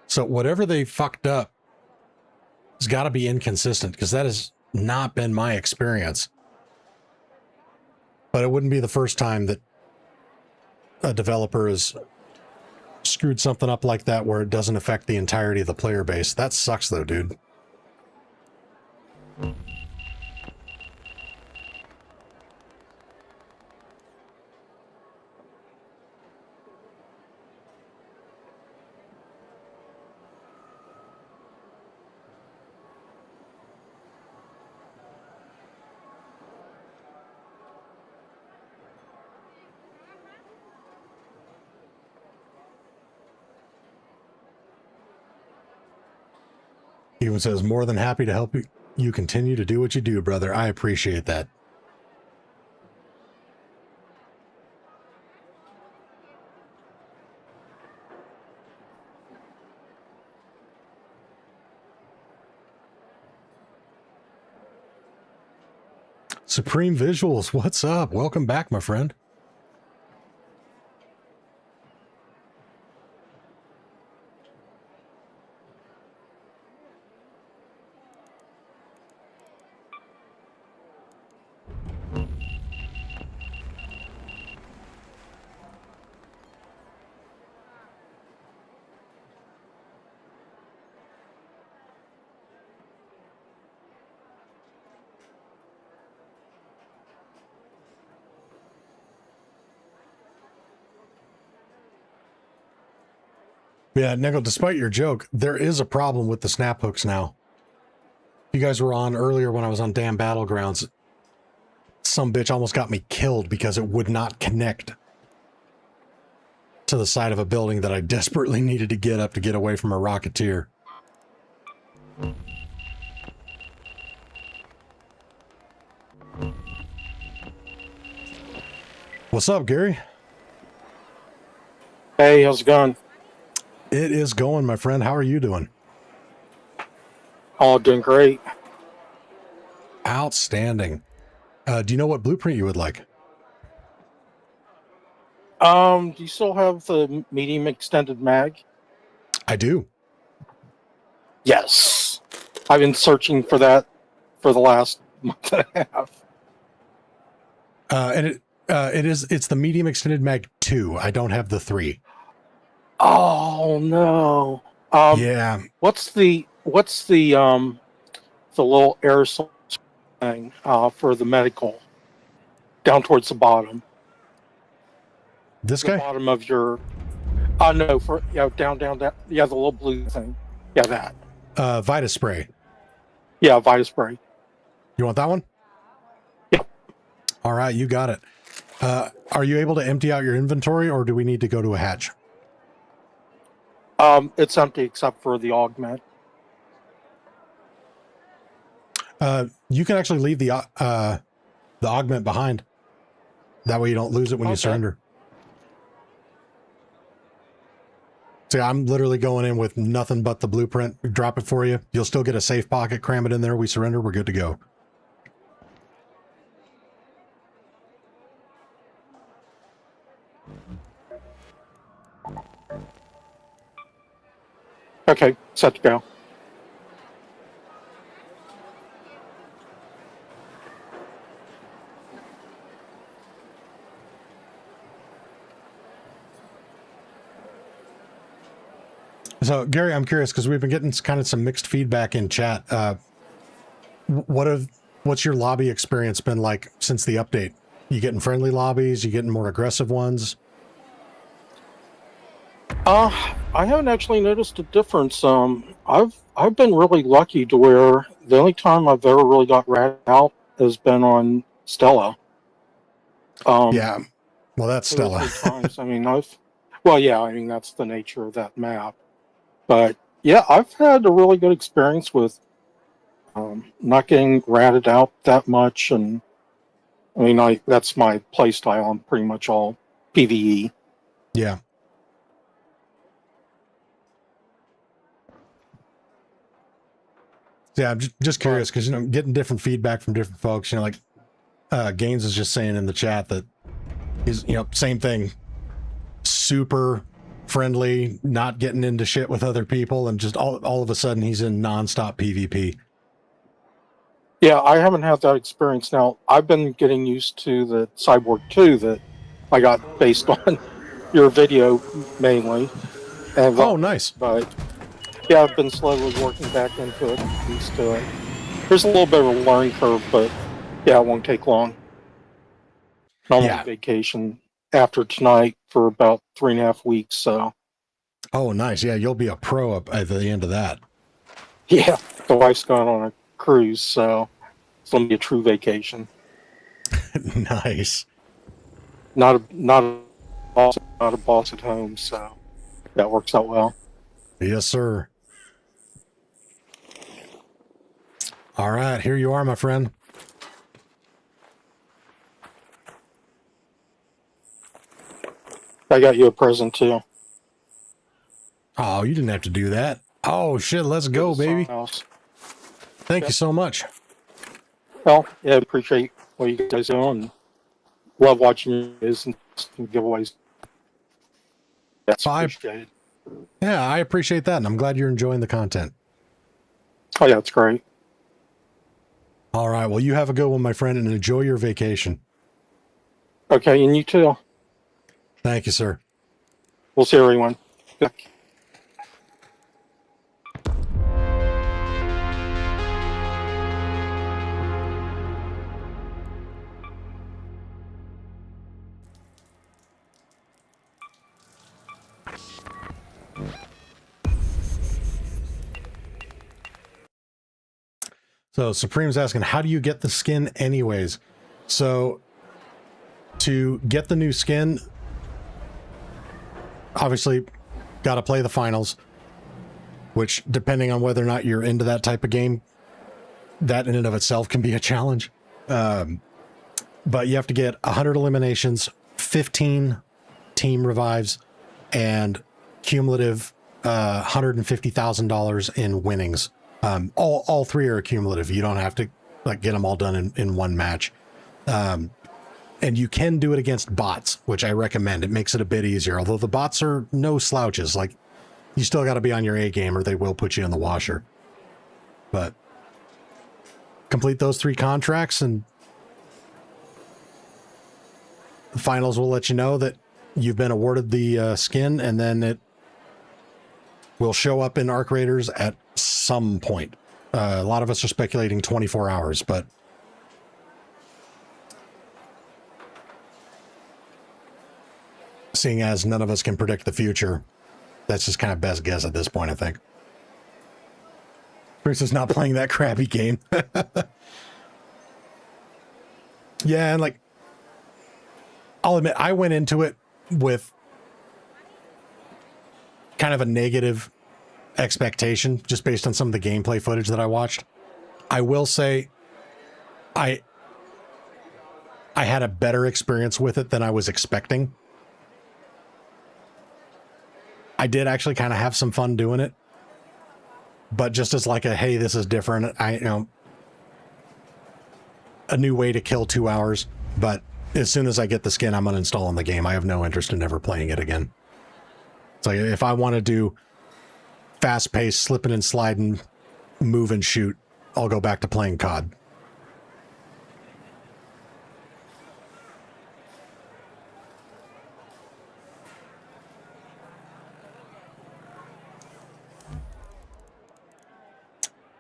Speaker 1: So whatever they fucked up has got to be inconsistent, because that has not been my experience. But it wouldn't be the first time that a developer has screwed something up like that where it doesn't affect the entirety of the player base. That sucks though, dude. Even says, more than happy to help you continue to do what you do, brother. I appreciate that. Supreme Visuals, what's up? Welcome back, my friend. Yeah, Nickel, despite your joke, there is a problem with the snap hooks now. You guys were on earlier when I was on Damn Battlegrounds. Some bitch almost got me killed because it would not connect to the side of a building that I desperately needed to get up to get away from a Rocketeer. What's up, Gary?
Speaker 21: Hey, how's it going?
Speaker 1: It is going, my friend. How are you doing?
Speaker 21: Oh, doing great.
Speaker 1: Outstanding. Do you know what blueprint you would like?
Speaker 21: Do you still have the medium extended mag?
Speaker 1: I do.
Speaker 21: Yes. I've been searching for that for the last month and a half.
Speaker 1: And it's the medium extended mag 2. I don't have the 3.
Speaker 21: Oh no.
Speaker 1: Yeah.
Speaker 21: What's the little aerosol thing for the medical down towards the bottom?
Speaker 1: This guy?
Speaker 21: The bottom of your no, for down. Yeah, the little blue thing. Yeah, that.
Speaker 1: Vita spray.
Speaker 21: Yeah, Vita spray.
Speaker 1: You want that one?
Speaker 21: Yeah.
Speaker 1: All right, you got it. Are you able to empty out your inventory, or do we need to go to a hatch?
Speaker 21: It's empty except for the augment.
Speaker 1: You can actually leave the augment behind. That way you don't lose it when you surrender. So I'm literally going in with nothing but the blueprint. We drop it for you. You'll still get a safe pocket, cram it in there. We surrender. We're good to go.
Speaker 21: Okay, set to go.
Speaker 1: So, Gary, I'm curious because we've been getting kind of some mixed feedback in chat. What's your lobby experience been like since the update? You getting friendly lobbies? You getting more aggressive ones?
Speaker 21: I haven't actually noticed a difference. I've been really lucky to where the only time I've ever really got ratted out has been on Stella.
Speaker 1: Yeah, well, that's Stella.
Speaker 21: 2 or 3 times. I mean, that's the nature of that map. But yeah, I've had a really good experience with not getting ratted out that much, and I mean, that's my play style. I'm pretty much all PvE.
Speaker 1: Yeah. Yeah, I'm just curious because, getting different feedback from different folks. Like Gaines is just saying in the chat that he's, same thing. Super friendly, not getting into shit with other people, and just all of a sudden he's in nonstop PvP.
Speaker 21: Yeah, I haven't had that experience. Now, I've been getting used to the Cyborg 2 that I got based on your video mainly. And,
Speaker 1: nice.
Speaker 21: But yeah, I've been slowly working back into it, used to it. There's a little bit of a learning curve, but yeah, it won't take long. I'm on vacation after tonight for about 3.5 weeks, so.
Speaker 1: Oh, nice. Yeah, you'll be a pro up at the end of that.
Speaker 21: Yeah, the wife's gone on a cruise, so it's going to be a true vacation.
Speaker 1: Nice.
Speaker 21: Not a boss at home, so that works out well.
Speaker 1: Yes, sir. All right, here you are, my friend.
Speaker 21: I got you a present too.
Speaker 1: Oh, you didn't have to do that. Oh shit, let's go, baby. Thank you so much.
Speaker 21: Well, yeah, appreciate what you guys do and love watching this and giveaways. That's appreciated.
Speaker 1: Yeah, I appreciate that, and I'm glad you're enjoying the content.
Speaker 21: Oh yeah, it's great.
Speaker 1: All right, well, you have a good one, my friend, and enjoy your vacation.
Speaker 21: Okay, and you too.
Speaker 1: Thank you, sir.
Speaker 21: We'll see everyone.
Speaker 1: So Supreme's asking, how do you get the skin anyways? So to get the new skin, obviously got to play the finals, which depending on whether or not you're into that type of game, that in and of itself can be a challenge. But you have to get 100 eliminations, 15 team revives, and cumulative $150,000 in winnings. All 3 are cumulative. You don't have to get them all done in one match. And you can do it against bots, which I recommend. It makes it a bit easier. Although the bots are no slouches. You still got to be on your A game or they will put you in the washer. But complete those 3 contracts and the finals will let you know that you've been awarded the skin, and then it will show up in Arc Raiders at some point. A lot of us are speculating 24 hours, but seeing as none of us can predict the future, that's just kind of best guess at this point, I think. Chris is not playing that crappy game. Yeah, and like, I'll admit, I went into it with kind of a negative expectation just based on some of the gameplay footage that I watched. I will say I had a better experience with it than I was expecting. I did actually kind of have some fun doing it, but just as like a, hey, this is different. A new way to kill 2 hours, but as soon as I get the skin, I'm uninstalling the game. I have no interest in ever playing it again. It's like, if I want to do fast-paced, slipping and sliding, move and shoot, I'll go back to playing COD.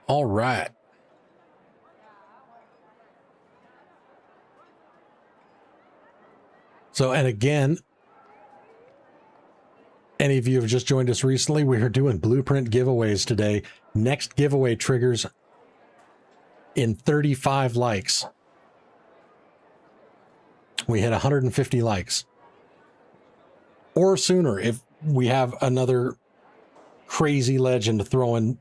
Speaker 1: All right. So, and again, any of you have just joined us recently, we are doing blueprint giveaways today. Next giveaway triggers in 35 likes. We hit 150 likes. Or sooner if we have another crazy legend throwing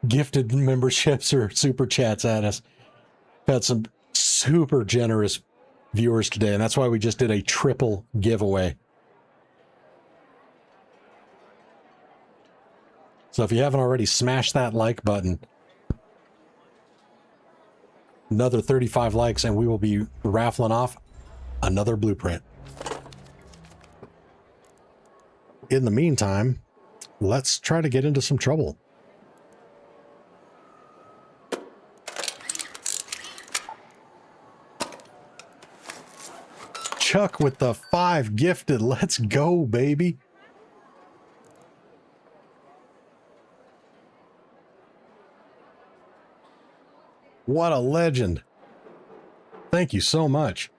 Speaker 1: gifted memberships or super chats at us. We've had some super generous viewers today, and that's why we just did a triple giveaway. So if you haven't already, smash that like button. Another 35 likes and we will be raffling off another blueprint. In the meantime, let's try to get into some trouble. Chuck with the 5 gifted. Let's go, baby. What a legend. Thank you so much.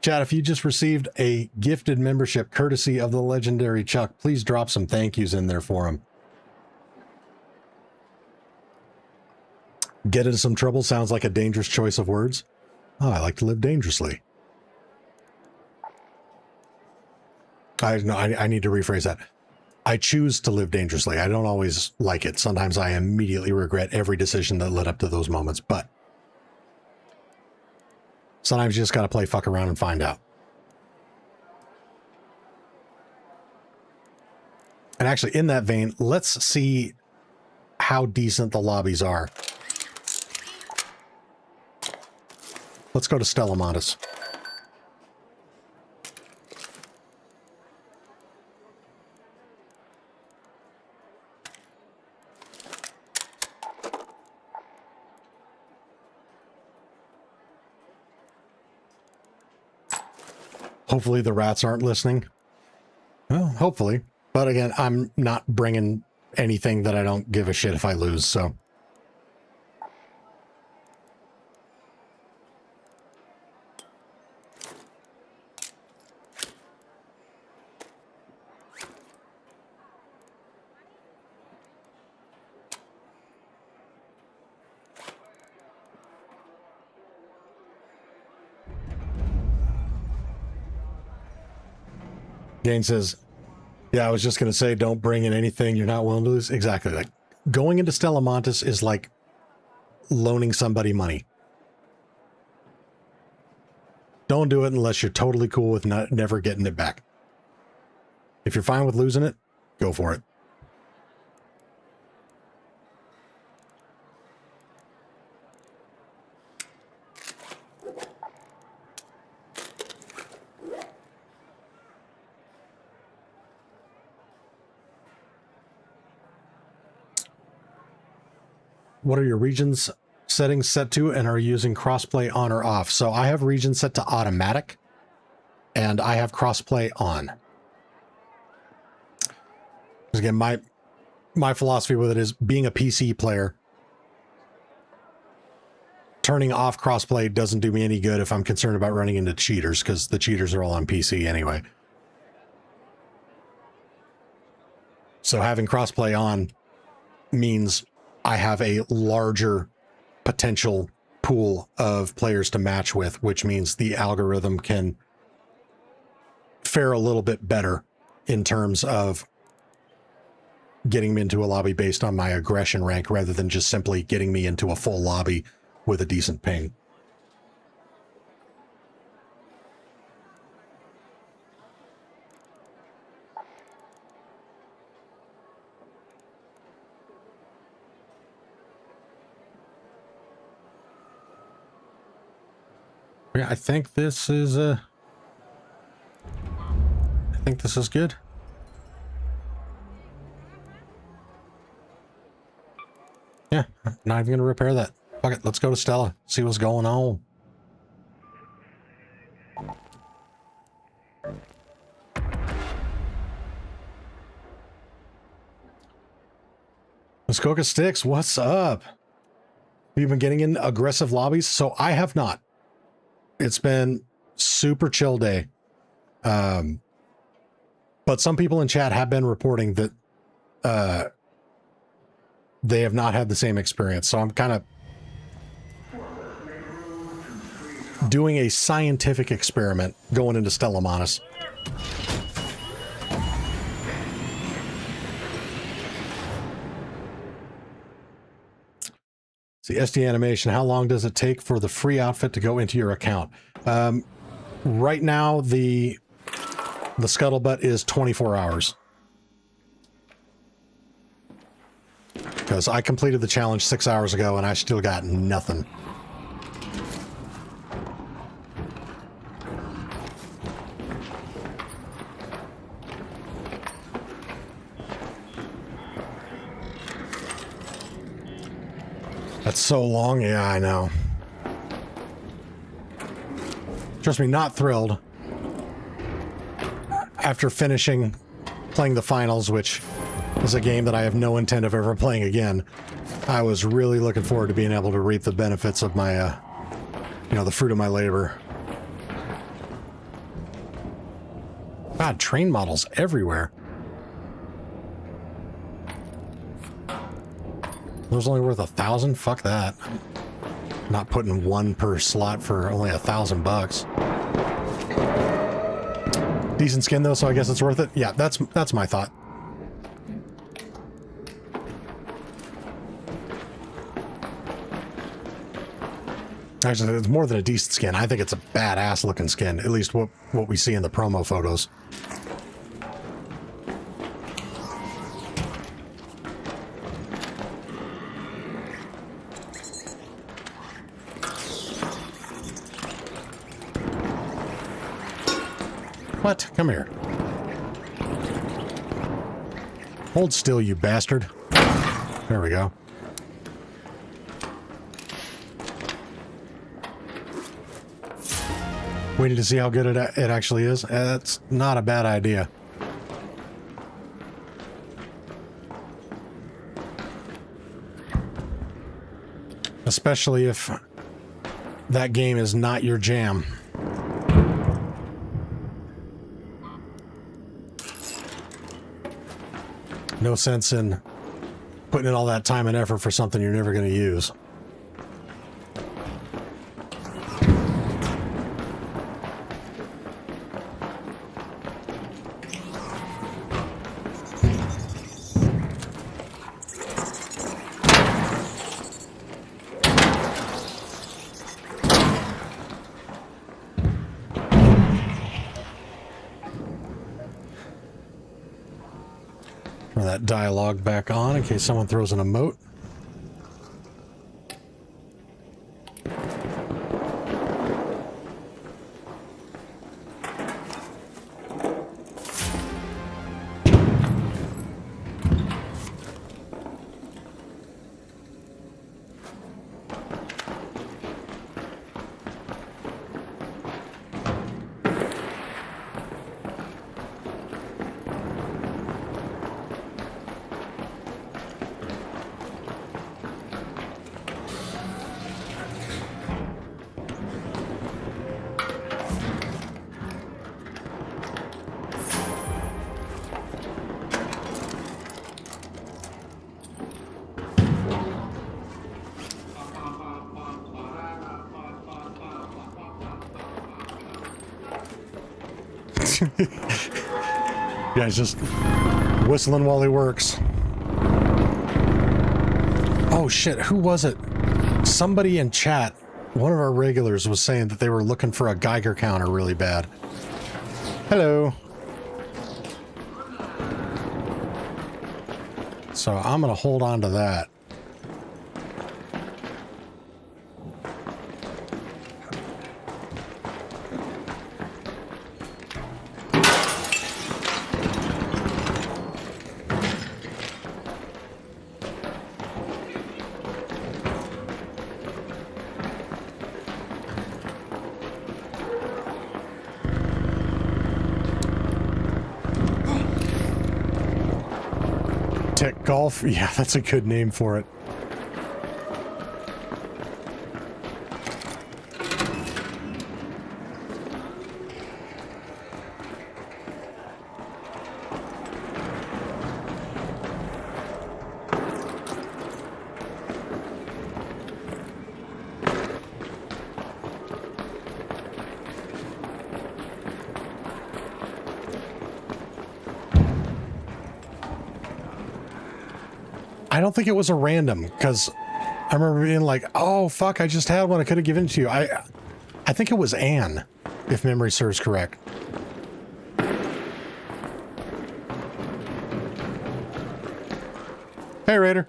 Speaker 1: Chat, if you just received a gifted membership courtesy of the legendary Chuck, please drop some thank yous in there for him. Get into some trouble sounds like a dangerous choice of words. Oh, I like to live dangerously. I need to rephrase that. I choose to live dangerously. I don't always like it. Sometimes I immediately regret every decision that led up to those moments, but sometimes you just got to play fuck around and find out. And actually, in that vein, let's see how decent the lobbies are. Let's go to Stella Montes. Hopefully the rats aren't listening. Well, hopefully. But again, I'm not bringing anything that I don't give a shit if I lose, so. Gain says, yeah, I was just going to say, don't bring in anything you're not willing to lose. Exactly. Like going into Stella Montes is like loaning somebody money. Don't do it unless you're totally cool with never getting it back. If you're fine with losing it, go for it. What are your regions settings set to, and are you using crossplay on or off? So I have regions set to automatic, and I have crossplay on. Again, my philosophy with it is, being a PC player, turning off crossplay doesn't do me any good if I'm concerned about running into cheaters, because the cheaters are all on PC anyway. So having crossplay on means I have a larger potential pool of players to match with, which means the algorithm can fare a little bit better in terms of getting me into a lobby based on my aggression rank rather than just simply getting me into a full lobby with a decent ping. Yeah, I think this is good. Yeah, not even gonna repair that. Fuck it, let's go to Stella, see what's going on. Muskoka Sticks, what's up? Have you been getting in aggressive lobbies? So I have not. It's been super chill day. But some people in chat have been reporting that they have not had the same experience. So I'm kind of doing a scientific experiment going into Stella Maris. See, SD animation, how long does it take for the free outfit to go into your account? Right now, the scuttlebutt is 24 hours. Because I completed the challenge 6 hours ago and I still got nothing. That's so long. Yeah, I know. Trust me, not thrilled. After finishing playing the finals, which is a game that I have no intent of ever playing again, I was really looking forward to being able to reap the benefits of my, you know, the fruit of my labor. God, train models everywhere. Those only worth 1,000? Fuck that. Not putting one per slot for only $1,000. Decent skin though, so I guess it's worth it. Yeah, that's my thought. Actually, it's more than a decent skin. I think it's a badass looking skin, at least what we see in the promo photos. What? Come here. Hold still, you bastard. There we go. Waiting to see how good it actually is. That's not a bad idea. Especially if that game is not your jam. No sense in putting in all that time and effort for something you're never going to use. That dialogue back on in case someone throws an emote. Guy's just whistling while he works. Oh shit, who was it? Somebody in chat, one of our regulars, was saying that they were looking for a Geiger counter really bad. Hello. So I'm gonna hold on to that. Tech Golf? Yeah, that's a good name for it. I don't think it was a random, because I remember being like, oh, fuck, I just had one. I could have given it to you. I think it was Anne, if memory serves correct. Hey, Raider.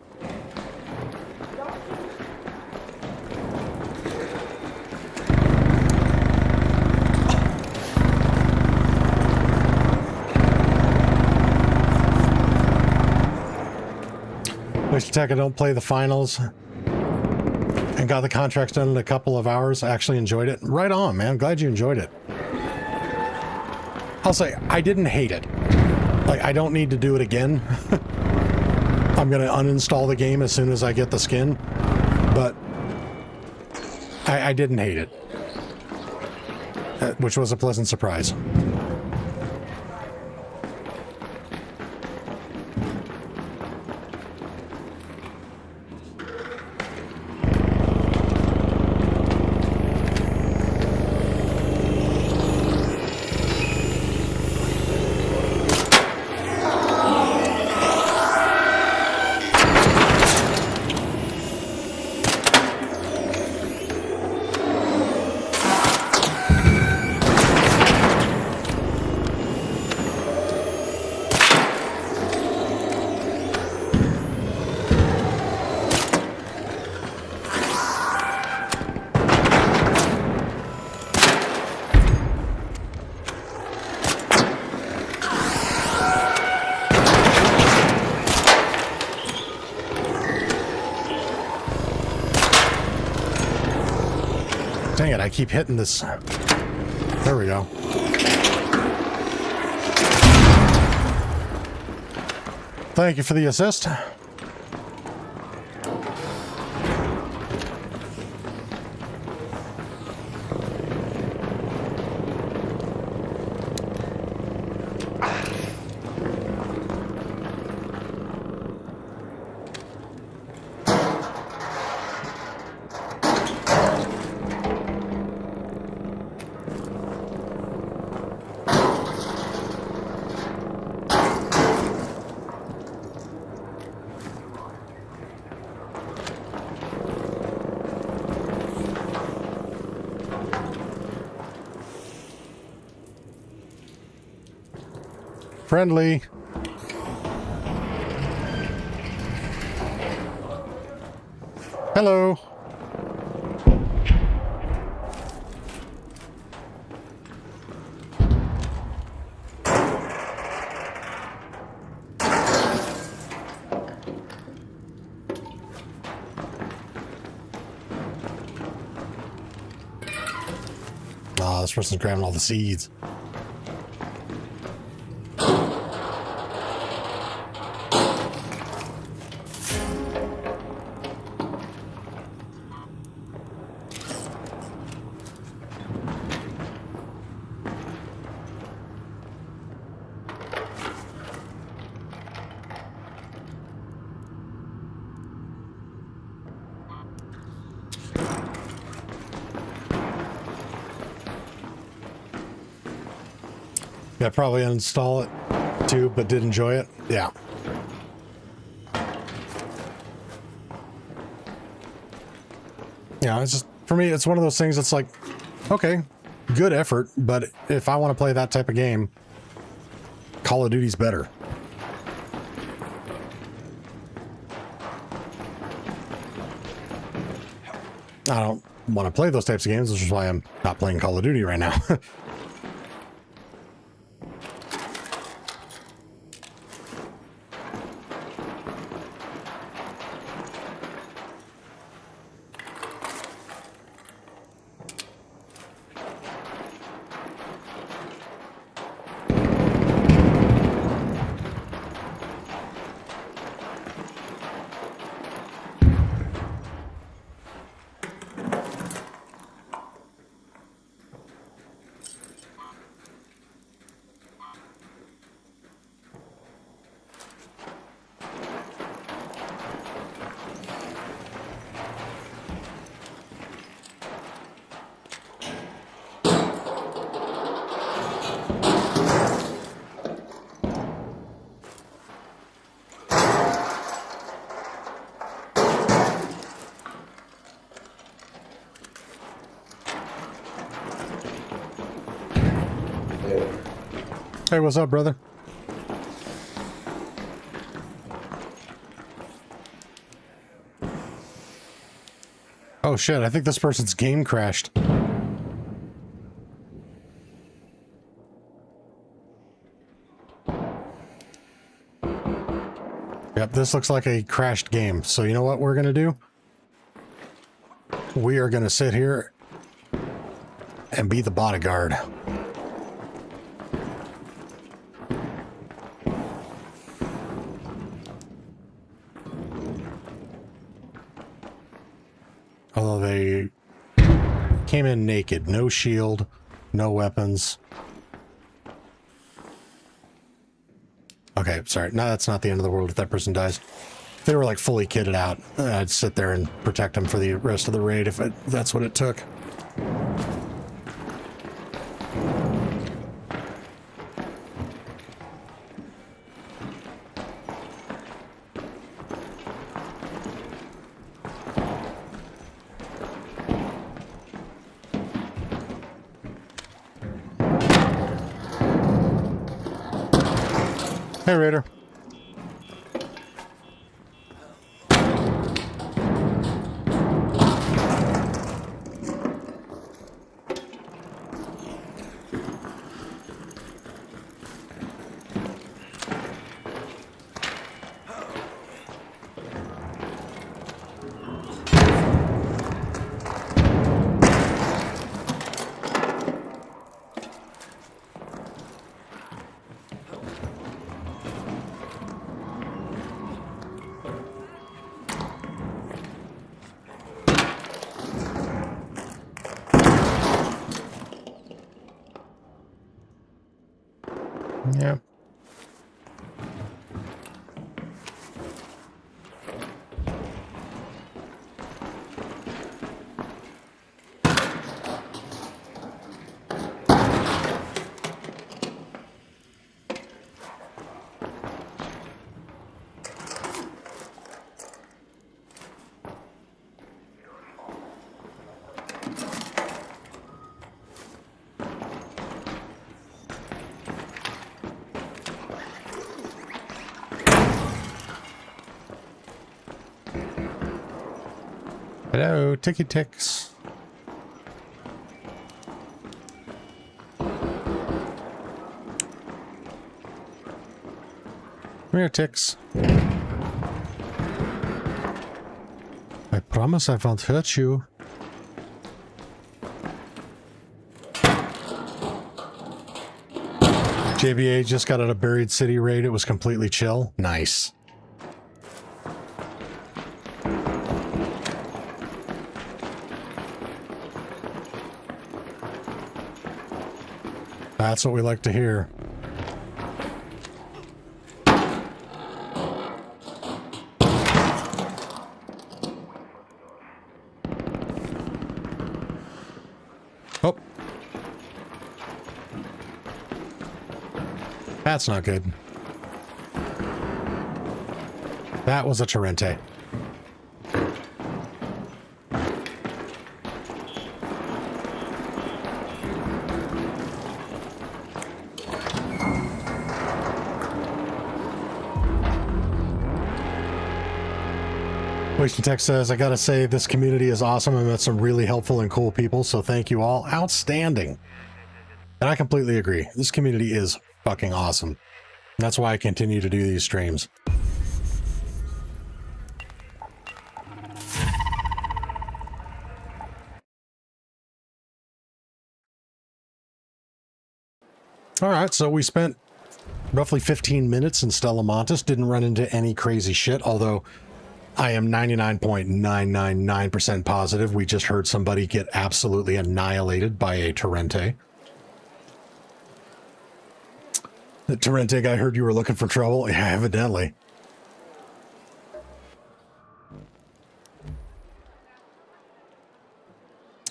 Speaker 1: Tech, I don't play the finals and got the contracts done in a couple of hours. I actually enjoyed it. Right on, man. I'm glad you enjoyed it. I'll say I didn't hate it. Like, I don't need to do it again. I'm gonna uninstall the game as soon as I get the skin, but I didn't hate it, which was a pleasant surprise. Dang it, I keep hitting this. There we go. Thank you for the assist. Friendly. Hello. Oh, this person's grabbing all the seeds. Yeah, probably uninstall it too, but did enjoy it. Yeah. Yeah, it's just, for me, it's one of those things that's like, okay, good effort, but if I want to play that type of game, Call of Duty's better. I don't want to play those types of games, which is why I'm not playing Call of Duty right now. Hey, what's up, brother? Oh shit, I think this person's game crashed. Yep, this looks like a crashed game. So you know what we're gonna do? We are gonna sit here and be the bodyguard. Although they came in naked, no shield, no weapons. Okay, sorry. No, that's not the end of the world if that person dies. If they were like fully kitted out, I'd sit there and protect them for the rest of the raid if that's what it took. Hey, Raider. Yeah. Hello, Ticky Ticks. Come here, Ticks. I promise I won't hurt you. JBA just got out of Buried City raid. It was completely chill. Nice. That's what we like to hear. Oh. That's not good. That was a Torrente. Wasted Tech says, I gotta say, this community is awesome. I met some really helpful and cool people, so thank you all. Outstanding. And I completely agree. This community is fucking awesome. That's why I continue to do these streams. All right, so we spent roughly 15 minutes in Stella Montis. Didn't run into any crazy shit, although I am 99.999% positive we just heard somebody get absolutely annihilated by a Torrente. The Torrente guy heard you were looking for trouble? Yeah, evidently.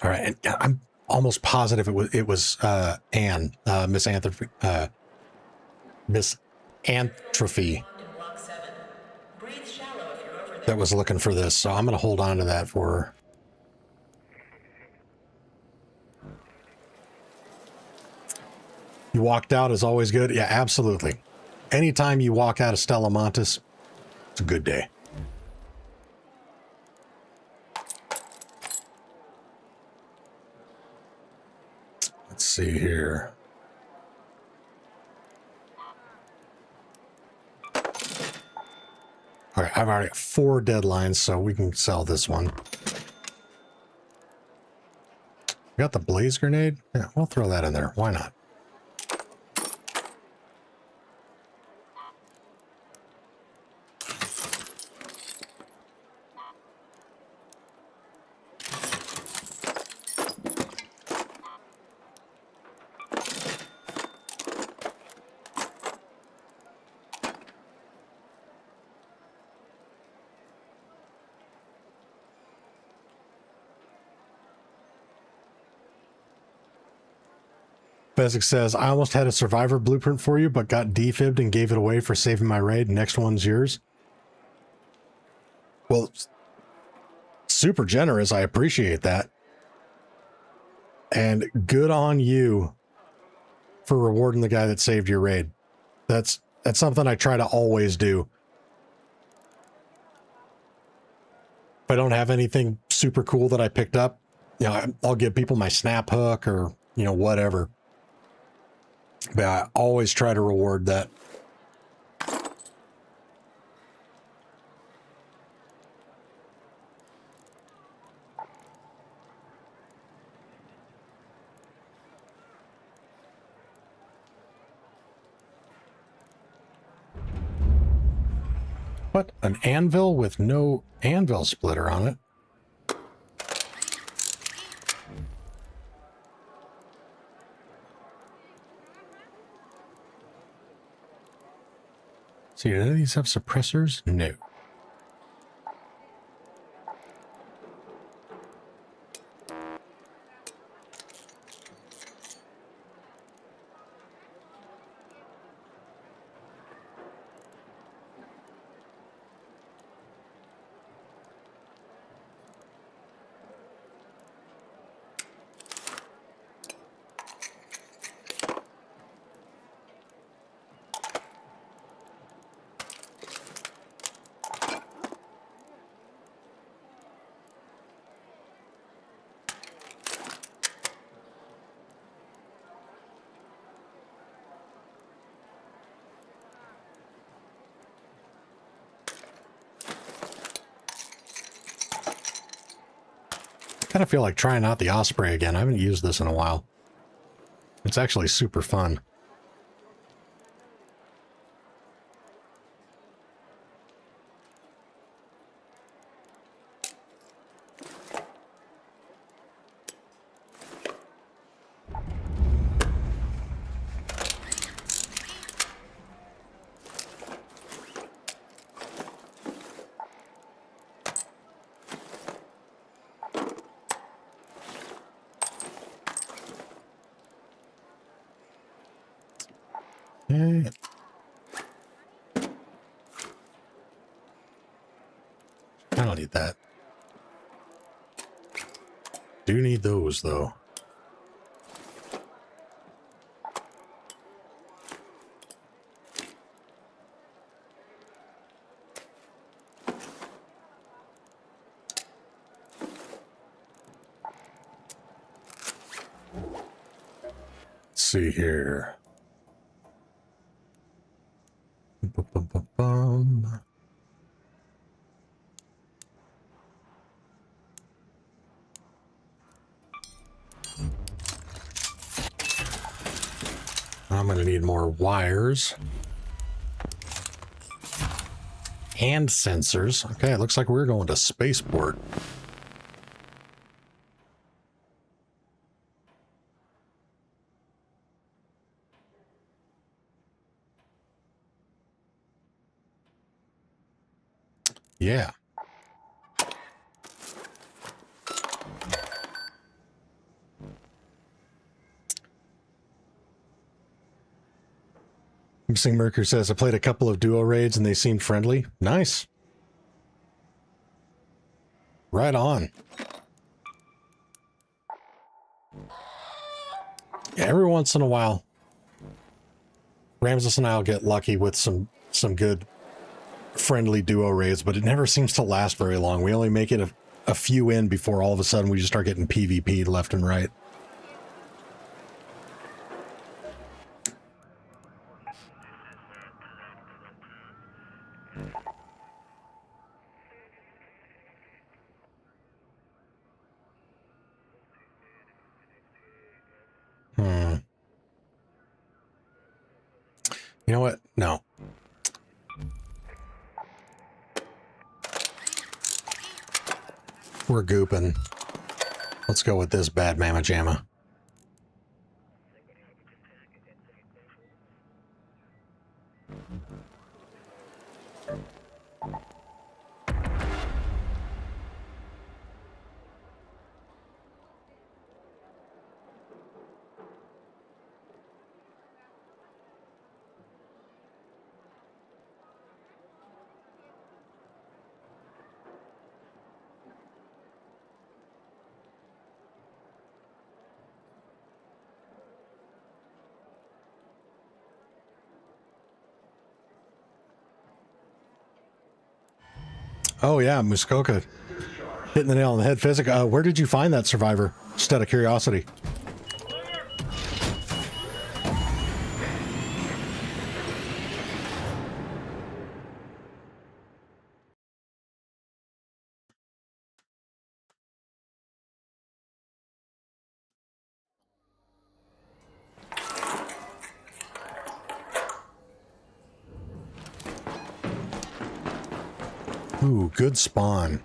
Speaker 1: All right, and I'm almost positive it was Anne, Miss Anthropy, that was looking for this, so I'm going to hold on to that for her. You walked out is always good? Yeah, absolutely. Anytime you walk out of Stella Montis, it's a good day. Let's see here. All right, I've already got 4 deadlines, so we can sell this one. Got the blaze grenade? Yeah, we'll throw that in there. Why not? Bezic says, I almost had a survivor blueprint for you, but got defibbed and gave it away for saving my raid. Next one's yours. Well, super generous. I appreciate that. And good on you for rewarding the guy that saved your raid. That's something I try to always do. If I don't have anything super cool that I picked up, you know, I'll give people my snap hook or, you know, whatever. But I always try to reward that. What? An anvil with no anvil splitter on it? See, do any of these have suppressors? No. Kind of feel like trying out the Osprey again. I haven't used this in a while. It's actually super fun. Okay. I don't need that. Do need those, though. Let's see here. Bum. I'm going to need more wires. And sensors. Okay, it looks like we're going to spaceport. Yeah. Missing Mercury says, I played a couple of duo raids and they seemed friendly. Nice. Right on. Yeah, every once in a while, Ramses and I'll get lucky with some good friendly duo raids, but it never seems to last very long. We only make it a few in before all of a sudden we just start getting PvP'd left and right. You know what? No. We're gooping. Let's go with this bad mamma jamma. Oh yeah, Muskoka. Hitting the nail on the head. Physic. Where did you find that survivor? Just out of curiosity. Ooh, good spawn.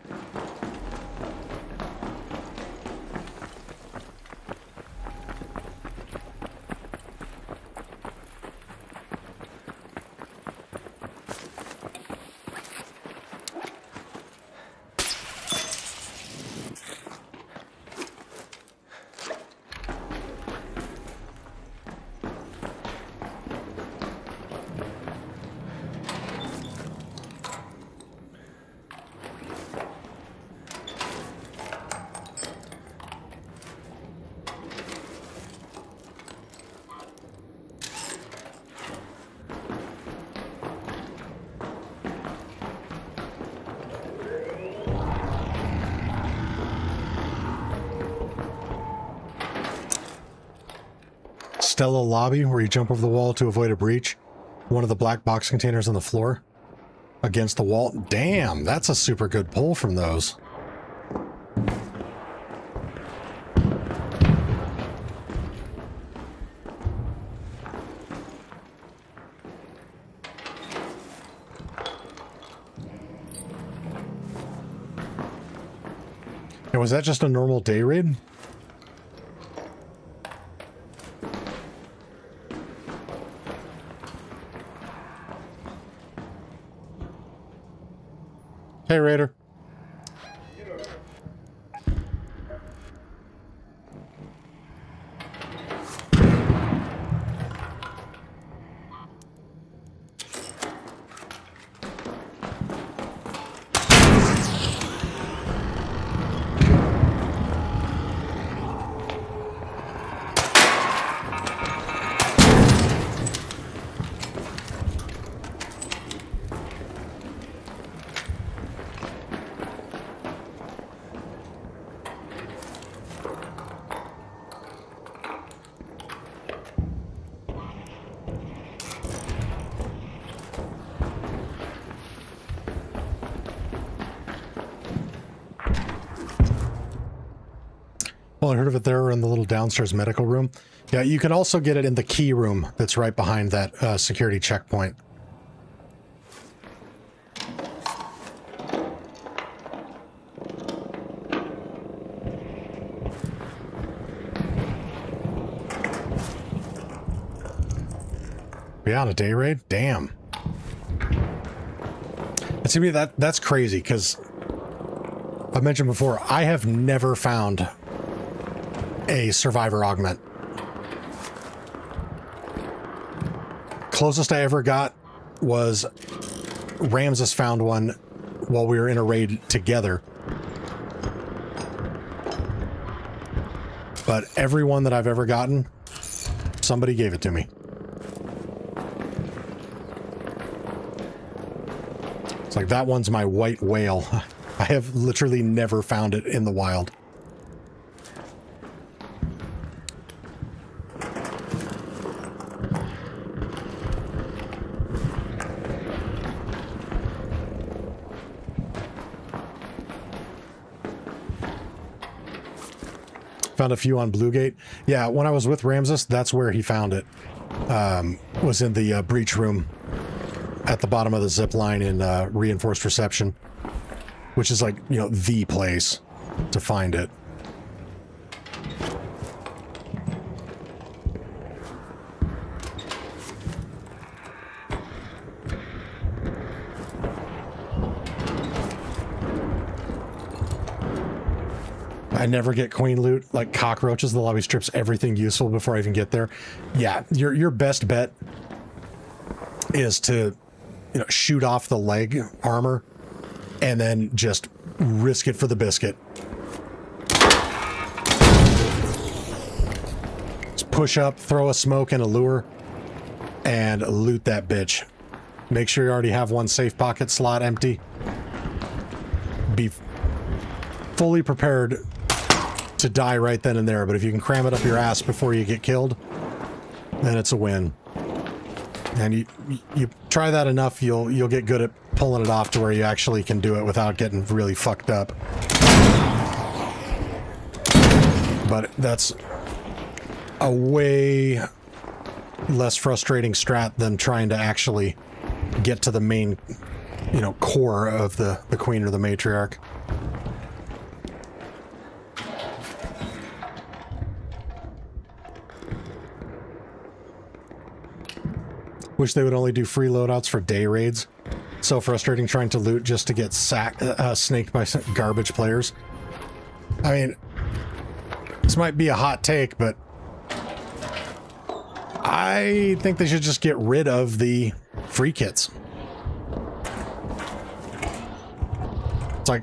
Speaker 1: Stella lobby, where you jump over the wall to avoid a breach. One of the black box containers on the floor against the wall. Damn, that's a super good pull from those. And was that just a normal day raid? Hey, Raider. Well, I heard of it there in the little downstairs medical room. Yeah, you can also get it in the key room that's right behind that security checkpoint. Yeah, on a day raid? Damn. And to me, that's crazy, because I've mentioned before, I have never found a survivor augment. Closest I ever got was Ramses found one while we were in a raid together. But every one that I've ever gotten, somebody gave it to me. It's like, that one's my white whale. I have literally never found it in the wild. Found a few on Bluegate. Yeah, when I was with Ramses, that's where he found it. Was in the breach room at the bottom of the zip line in Reinforced Reception, which is like, you know, the place to find it. I never get queen loot. Like cockroaches, the lobby strips everything useful before I even get there. Yeah, your best bet is to, you know, shoot off the leg armor and then just risk it for the biscuit. Just push up, throw a smoke and a lure, and loot that bitch. Make sure you already have one safe pocket slot empty. Be fully prepared to die right then and there, but if you can cram it up your ass before you get killed, then it's a win. And you try that enough, you'll get good at pulling it off to where you actually can do it without getting really fucked up. But that's a way less frustrating strat than trying to actually get to the main, you know, core of the queen or the matriarch. Wish they would only do free loadouts for day raids. So frustrating trying to loot just to get snaked by garbage players. I mean, this might be a hot take, but I think they should just get rid of the free kits. It's like,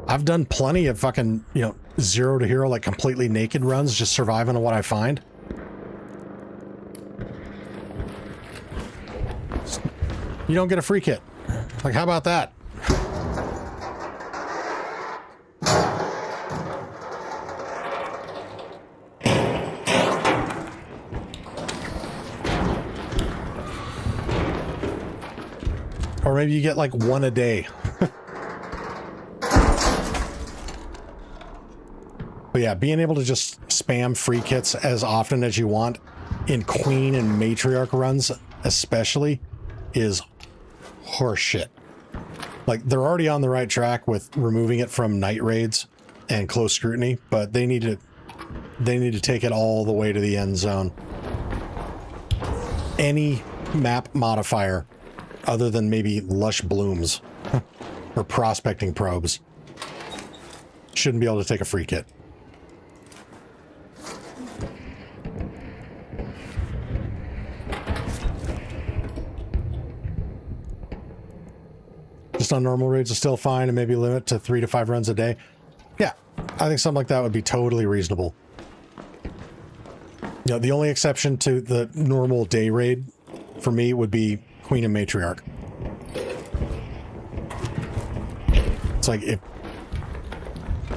Speaker 1: I've done plenty of fucking, you know, 0 to hero, like completely naked runs, just surviving on what I find. You don't get a free kit. Like, how about that? Or maybe you get like one a day. But yeah, being able to just spam free kits as often as you want in queen and matriarch runs especially is horseshit. Like, they're already on the right track with removing it from night raids and close scrutiny, but they need to take it all the way to the end zone. Any map modifier other than maybe lush blooms or prospecting probes shouldn't be able to take a free kit. Just on normal raids is still fine, and maybe limit to 3 to 5 runs a day. Yeah, I think something like that would be totally reasonable. You know, the only exception to the normal day raid for me would be Queen and Matriarch. It's like, if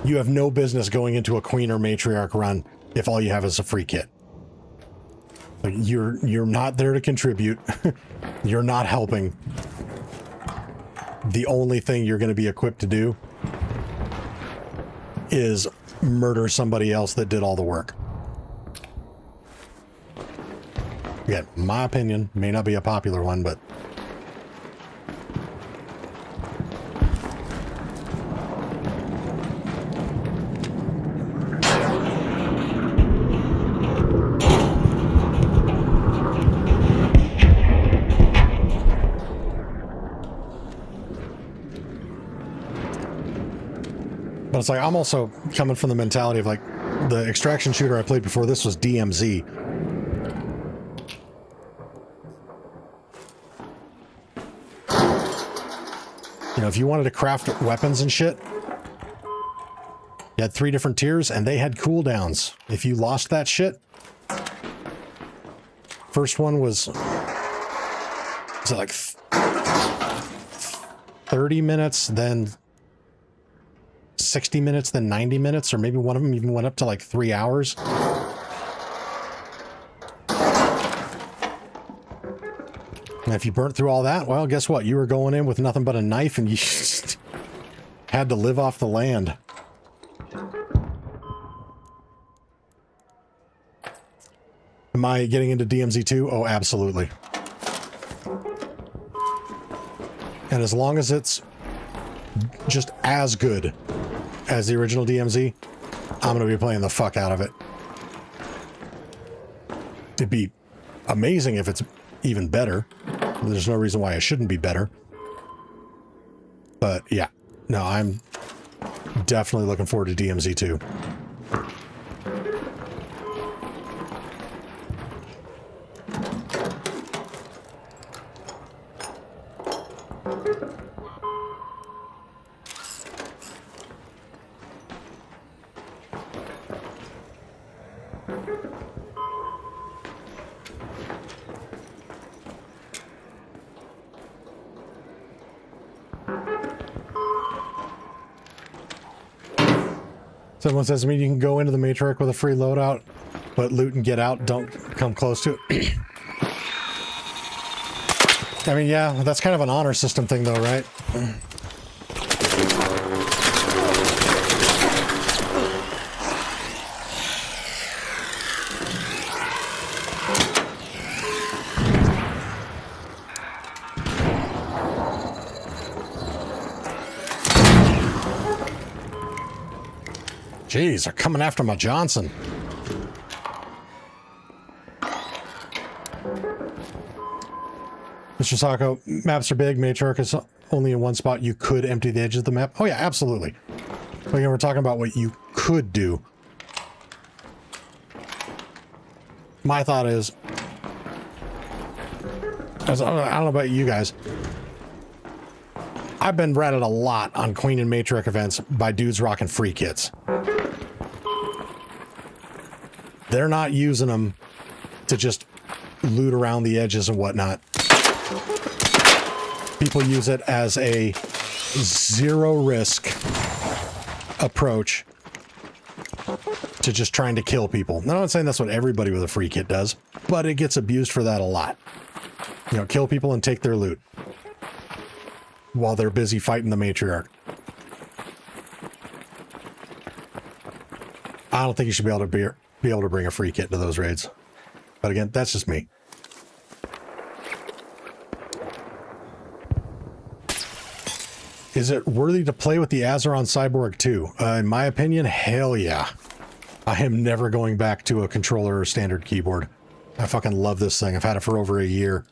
Speaker 1: you have no business going into a Queen or Matriarch run if all you have is a free kit. Like, you're not there to contribute. You're not helping. The only thing you're going to be equipped to do is murder somebody else that did all the work. Again, my opinion, may not be a popular one, but it's like, I'm also coming from the mentality of like, the extraction shooter I played before this was DMZ. You know, if you wanted to craft weapons and shit, you had 3 different tiers and they had cooldowns. If you lost that shit, first one was it like 30 minutes, then 60 minutes, then 90 minutes, or maybe one of them even went up to like 3 hours. And if you burnt through all that, well, guess what? You were going in with nothing but a knife and you just had to live off the land. Am I getting into DMZ2? Oh, absolutely. And as long as it's just as good as the original DMZ, I'm going to be playing the fuck out of it. It'd be amazing if it's even better. There's no reason why it shouldn't be better. But yeah, no, I'm definitely looking forward to DMZ 2. Someone says to me, you can go into the Matriarch with a free loadout, but loot and get out, don't come close to it. I mean, yeah, that's kind of an honor system thing though, right? Jeez, they're coming after my Johnson. Mr. Sacco, maps are big. Matriarch is only in one spot. You could empty the edges of the map. Oh yeah, absolutely. But again, we're talking about what you could do. My thought is, I don't know about you guys, I've been ratted a lot on Queen and Matriarch events by dudes rocking free kits. They're not using them to just loot around the edges and whatnot. People use it as a zero risk approach to just trying to kill people. Now, I'm not saying that's what everybody with a free kit does, but it gets abused for that a lot. You know, kill people and take their loot while they're busy fighting the Matriarch. I don't think you should be able to bring a free kit to those raids. But again, that's just me. Is it worthy to play with the Azeron Cyborg 2? In my opinion, hell yeah. I am never going back to a controller or standard keyboard. I fucking love this thing. I've had it for over a year.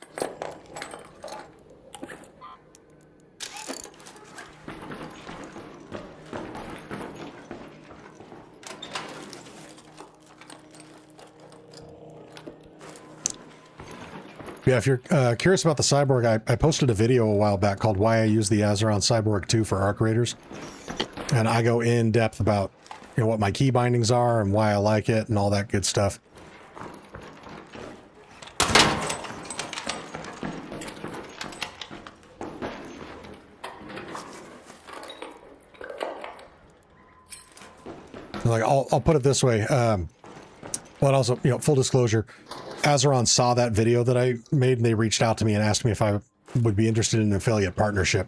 Speaker 1: Yeah, if you're curious about the Cyborg, I posted a video a while back called Why I Use the Azeron Cyborg 2 for Arc Raiders. And I go in depth about, you know, what my key bindings are and why I like it and all that good stuff. Like, I'll put it this way. But also, you know, full disclosure, Azeron saw that video that I made and they reached out to me and asked me if I would be interested in an affiliate partnership.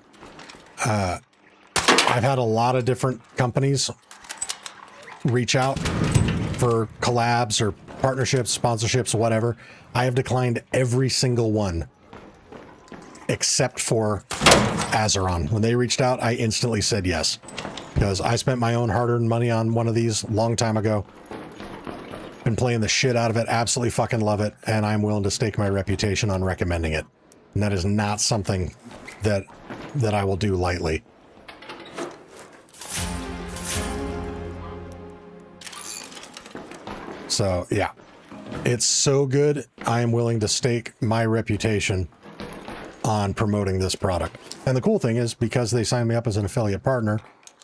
Speaker 1: I've had a lot of different companies reach out for collabs or partnerships, sponsorships, whatever. I have declined every single one except for Azeron. When they reached out, I instantly said yes, because I spent my own hard-earned money on one of these a long time ago. Been playing the shit out of it, absolutely fucking love it, and I'm willing to stake my reputation on recommending it. And that is not something that I will do lightly. So, yeah. It's so good, I am willing to stake my reputation on promoting this product. And the cool thing is, because they signed me up as an affiliate partner,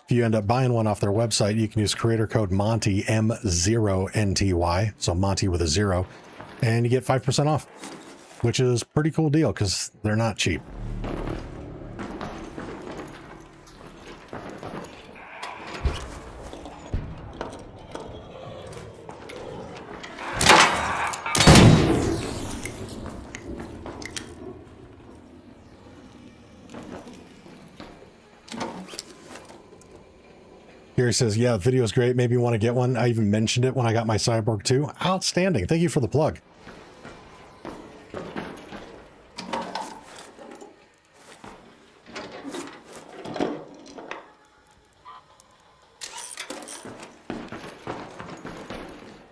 Speaker 1: if you end up buying one off their website, you can use creator code Monty, M0NTY, so Monty with a 0, and you get 5% off, which is a pretty cool deal because they're not cheap. Gary says, yeah, video's great. Maybe you want to get one. I even mentioned it when I got my Cyborg 2. Outstanding. Thank you for the plug.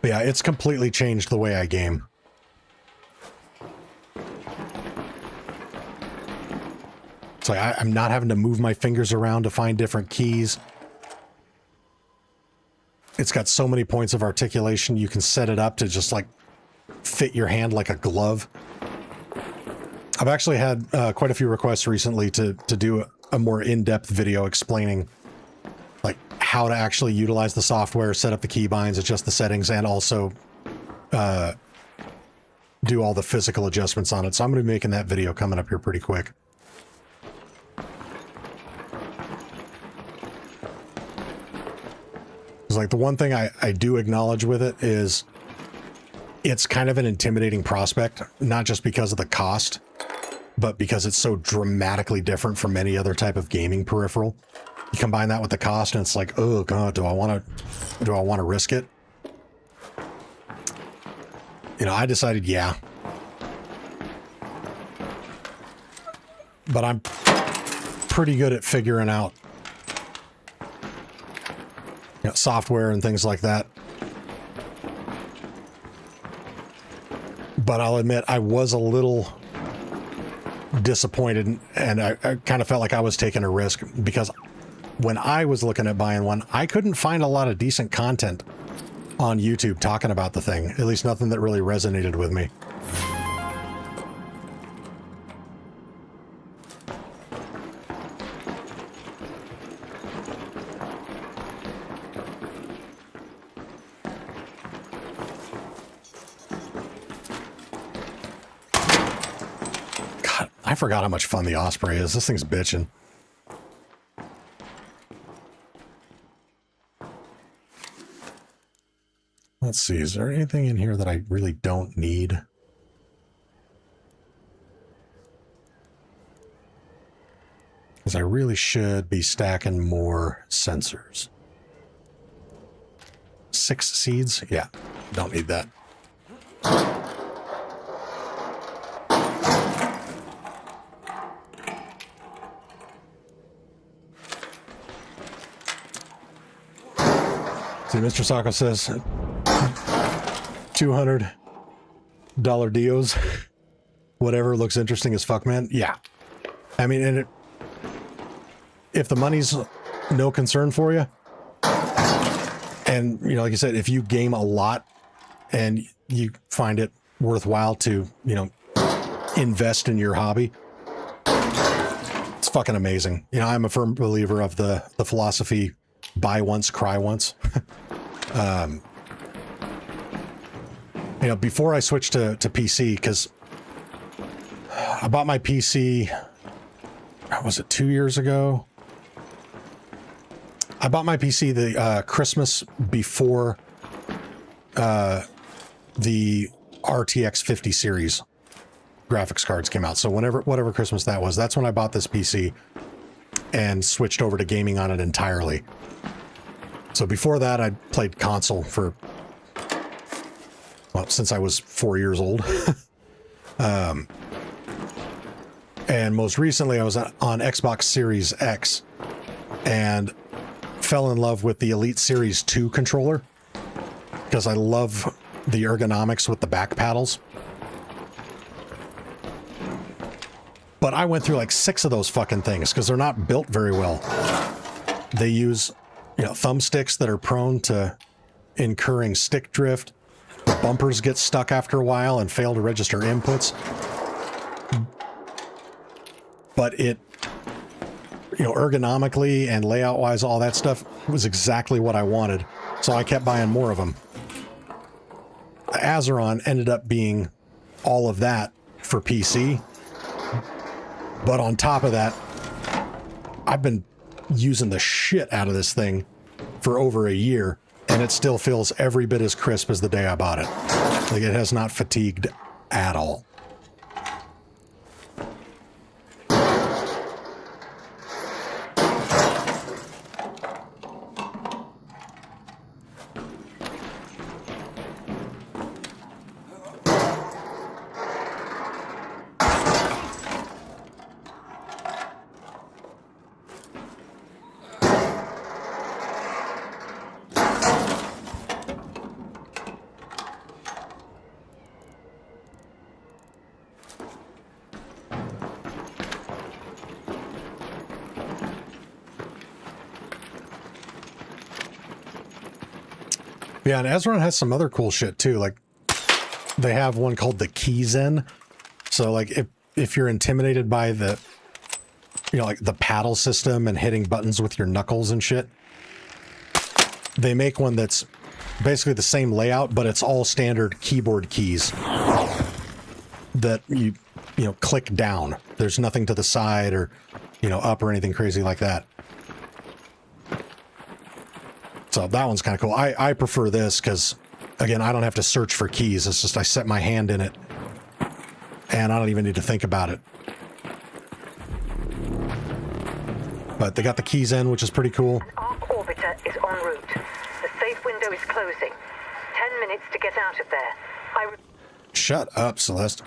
Speaker 1: But yeah, it's completely changed the way I game. It's like I'm not having to move my fingers around to find different keys. It's got so many points of articulation. You can set it up to just like fit your hand like a glove. I've actually had quite a few requests recently to do a more in-depth video explaining like how to actually utilize the software, set up the keybinds, adjust the settings, and also do all the physical adjustments on it. So I'm going to be making that video coming up here pretty quick. Like the one thing I do acknowledge with it is it's kind of an intimidating prospect, not just because of the cost, but because it's so dramatically different from any other type of gaming peripheral. You combine that with the cost and it's like, oh God, do I want to risk it? You know, I decided, yeah. But I'm pretty good at figuring out software and things like that. But I'll admit I was a little disappointed, and I kind of felt like I was taking a risk, because when I was looking at buying one, I couldn't find a lot of decent content on YouTube talking about the thing, at least nothing that really resonated with me. I forgot how much fun the Osprey is. This thing's bitching. Let's see. Is there anything in here that I really don't need? Because I really should be stacking more sensors. 6 seeds? Yeah, don't need that. See, Mr. Sacco says $200 deals. Whatever looks interesting as fuck, man. Yeah. I mean, and if the money's no concern for you, and, you know, like I said, if you game a lot and you find it worthwhile to, you know, invest in your hobby, it's fucking amazing. You know, I'm a firm believer of the philosophy, buy once, cry once. You know, before I switched to PC, because I bought my PC, was it 2 years ago? I bought my PC the Christmas before the RTX 50 series graphics cards came out. So whatever Christmas that was, that's when I bought this PC and switched over to gaming on it entirely. So before that, I played console for, well, since I was 4 years old. And most recently I was on Xbox Series X and fell in love with the Elite Series 2 controller because I love the ergonomics with the back paddles. But I went through like 6 of those fucking things because they're not built very well. They use, thumbsticks that are prone to incurring stick drift. The bumpers get stuck after a while and fail to register inputs. But it, ergonomically and layout-wise, all that stuff was exactly what I wanted. So I kept buying more of them. The Azeron ended up being all of that for PC. But on top of that, I've been using the shit out of this thing for over a year, and it still feels every bit as crisp as the day I bought it. Like, it has not fatigued at all. Yeah, and Ezron has some other cool shit too. Like, they have one called the Key Zen. So like if you're intimidated by the, like the paddle system and hitting buttons with your knuckles and shit, they make one that's basically the same layout, but it's all standard keyboard keys that you click down. There's nothing to the side or, up or anything crazy like that. So that one's kind of cool. I prefer this because, again, I don't have to search for keys. It's just I set my hand in it, and I don't even need to think about it. But they got the keys in, which is pretty cool.
Speaker 10: Arc orbiter is en route. The safe window is closing. 10 minutes to get out of there.
Speaker 1: Shut up, Celeste.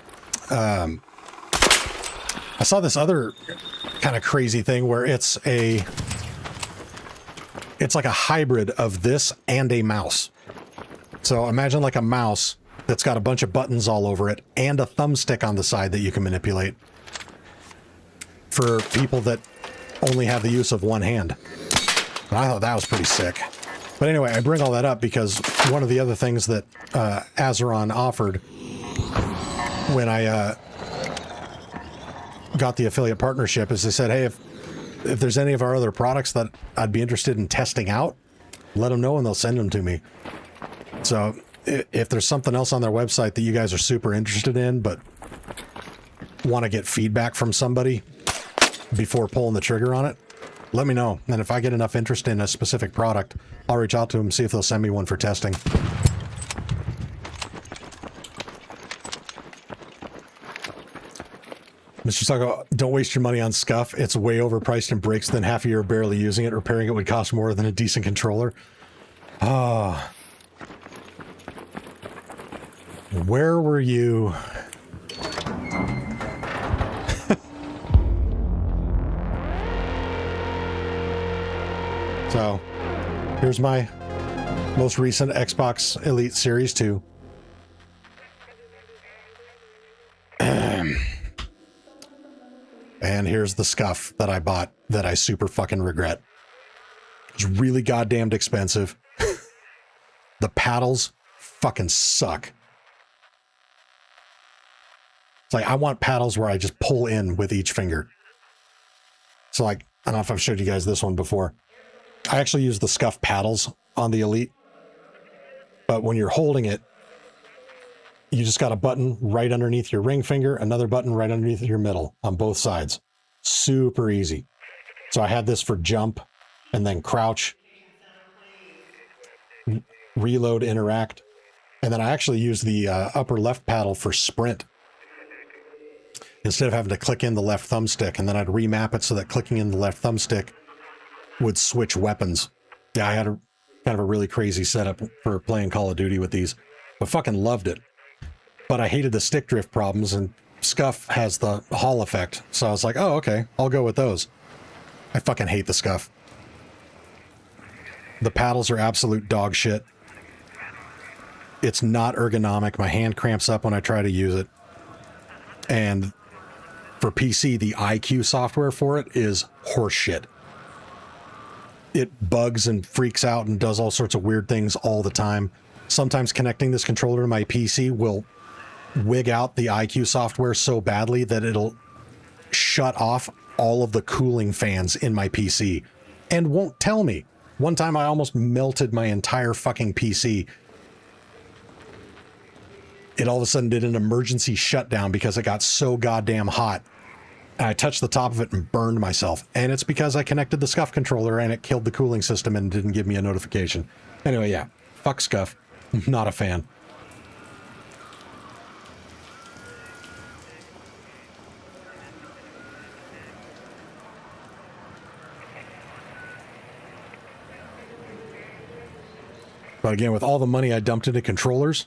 Speaker 1: I saw this other kind of crazy thing where it's like a hybrid of this and a mouse. So imagine like a mouse that's got a bunch of buttons all over it and a thumbstick on the side that you can manipulate for people that only have the use of one hand. And I thought that was pretty sick. But anyway, I bring all that up because one of the other things that Azeron offered when I got the affiliate partnership is they said, hey, if there's any of our other products that I'd be interested in testing out, let them know and they'll send them to me. So if there's something else on their website that you guys are super interested in, but want to get feedback from somebody before pulling the trigger on it, let me know. And if I get enough interest in a specific product, I'll reach out to them and see if they'll send me one for testing. Mr. Sacco, don't waste your money on scuff. It's way overpriced and breaks within half a year of barely using it. Repairing it would cost more than a decent controller. Ah. Where were you? So, here's my most recent Xbox Elite Series 2. And here's the scuff that I bought that I super fucking regret. It was really goddamn expensive. The paddles fucking suck. It's like, I want paddles where I just pull in with each finger. So like, I don't know if I've showed you guys this one before. I actually use the scuff paddles on the Elite. But when you're holding it, you just got a button right underneath your ring finger, another button right underneath your middle on both sides. Super easy. So I had this for jump and then crouch, reload, interact. And then I actually used the upper left paddle for sprint instead of having to click in the left thumbstick. And then I'd remap it so that clicking in the left thumbstick would switch weapons. Yeah, I had to Kind of a really crazy setup for playing Call of Duty with these, but fucking loved it. But I hated the stick drift problems, and Scuff has the Hall effect, so I was like, oh, okay, I'll go with those. I fucking hate the Scuff. The paddles are absolute dog shit. It's not ergonomic. My hand cramps up when I try to use it. And for PC, the IQ software for it is horseshit. It bugs and freaks out and does all sorts of weird things all the time. Sometimes connecting this controller to my PC will wig out the IQ software so badly that it'll shut off all of the cooling fans in my PC and won't tell me. One time I almost melted my entire fucking PC. It all of a sudden did an emergency shutdown because it got so goddamn hot. And I touched the top of it and burned myself. And it's because I connected the Scuff controller and it killed the cooling system and didn't give me a notification. Anyway, yeah, fuck Scuff. Not a fan. But again, with all the money I dumped into controllers,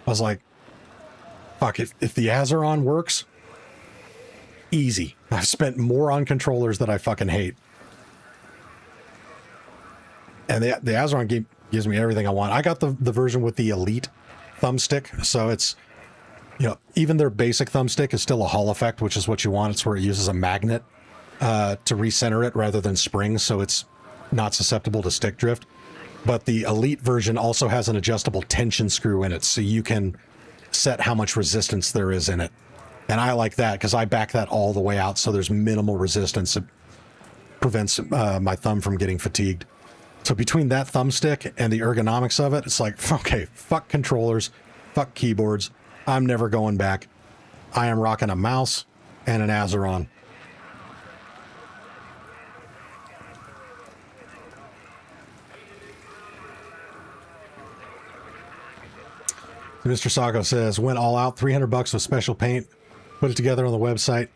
Speaker 1: I was like, fuck, if the Azeron works, easy. I've spent more on controllers that I fucking hate. And the Azeron gives me everything I want. I got the version with the Elite thumbstick, so it's, you know, even their basic thumbstick is still a Hall effect, which is what you want. It's where it uses a magnet to recenter it rather than springs, so it's not susceptible to stick drift. But the Elite version also has an adjustable tension screw in it, so you can set how much resistance there is in it. And I like that because I back that all the way out, so there's minimal resistance. It prevents my thumb from getting fatigued. So between that thumbstick and the ergonomics of it, it's like, okay, fuck controllers, fuck keyboards. I'm never going back. I am rocking a mouse and an Azeron. Mr. Sago says, went all out, $300 with special paint, put it together on the website,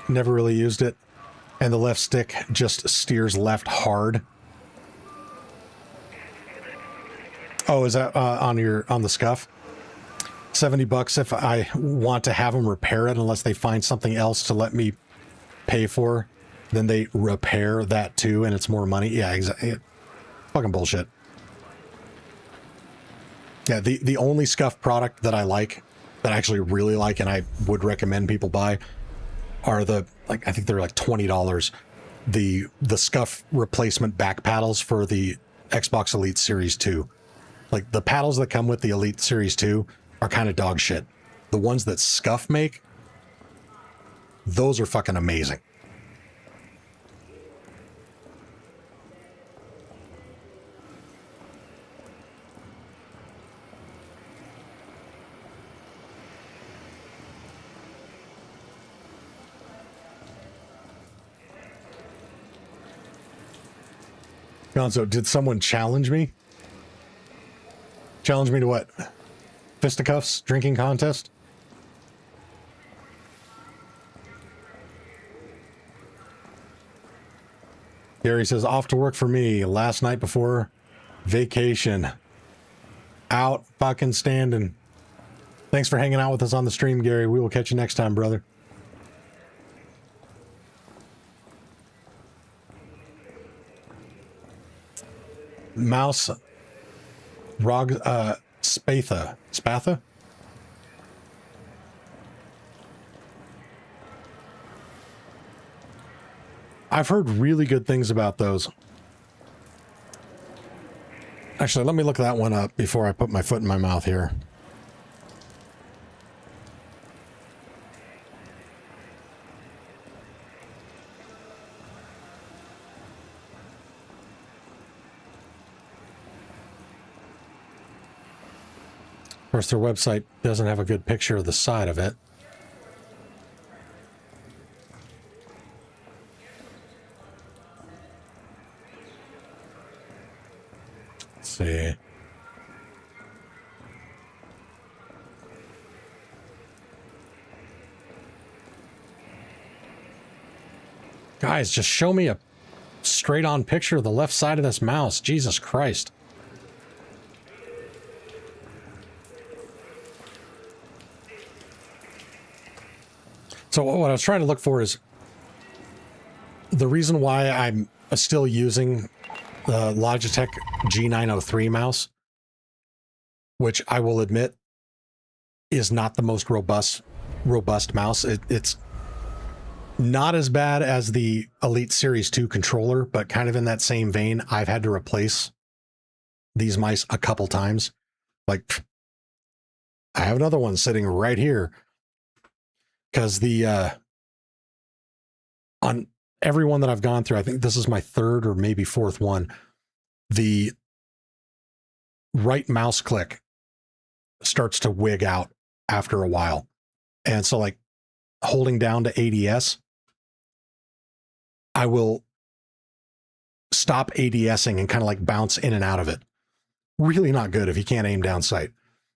Speaker 1: never really used it, and the left stick just steers left hard. Oh, is that on the Scuff? $70 if I want to have them repair it, unless they find something else to let me pay for, then they repair that too, and it's more money. Yeah, exactly. Fucking bullshit. Yeah, the only Scuff product that I like, that I actually really like, and I would recommend people buy, are the, like, I think they're like $20. The Scuff replacement back paddles for the Xbox Elite Series 2. Like, the paddles that come with the Elite Series 2 are kind of dog shit. The ones that Scuff make, those are fucking amazing. Gonzo, did someone challenge me? Challenge me to what? Fisticuffs? Drinking contest? Gary says, off to work for me. Last night before vacation. Out fucking standing. Thanks for hanging out with us on the stream, Gary. We will catch you next time, brother. Mouse Spatha? I've heard really good things about those. Actually, let me look that one up before I put my foot in my mouth here. Of course, their website doesn't have a good picture of the side of it. Let's see. Guys, just show me a straight on picture of the left side of this mouse. Jesus Christ. So what I was trying to look for is the reason why I'm still using the Logitech G903 mouse, which I will admit is not the most robust mouse. It's not as bad as the Elite Series 2 controller, but kind of in that same vein. I've had to replace these mice a couple times. Like, I have another one sitting right here because on every one that I've gone through, I think this is my third or maybe fourth one, the right mouse click starts to wig out after a while. And so like holding down to ADS, I will stop ADSing and kind of like bounce in and out of it. Really not good if you can't aim down sight.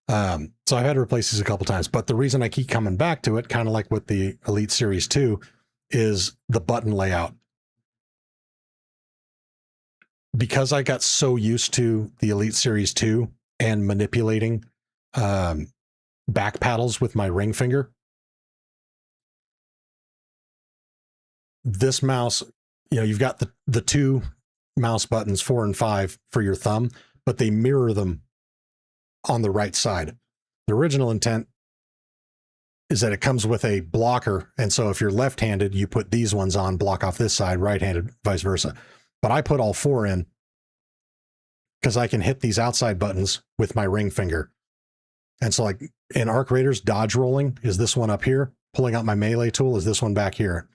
Speaker 1: So I've had to replace these a couple times, but the reason I keep coming back to it, kind of like with the Elite Series 2, is the button layout. Because I got so used to the Elite Series 2 and manipulating back paddles with my ring finger, this mouse, you know, you've got the two mouse buttons, 4 and 5, for your thumb, but they mirror them on the right side. The original intent is that it comes with a blocker, and so if you're left-handed, you put these ones on, block off this side, right-handed, vice versa. But I put all 4 in because I can hit these outside buttons with my ring finger. And so like in Arc Raiders, dodge rolling is this one up here. Pulling out my melee tool is this one back here.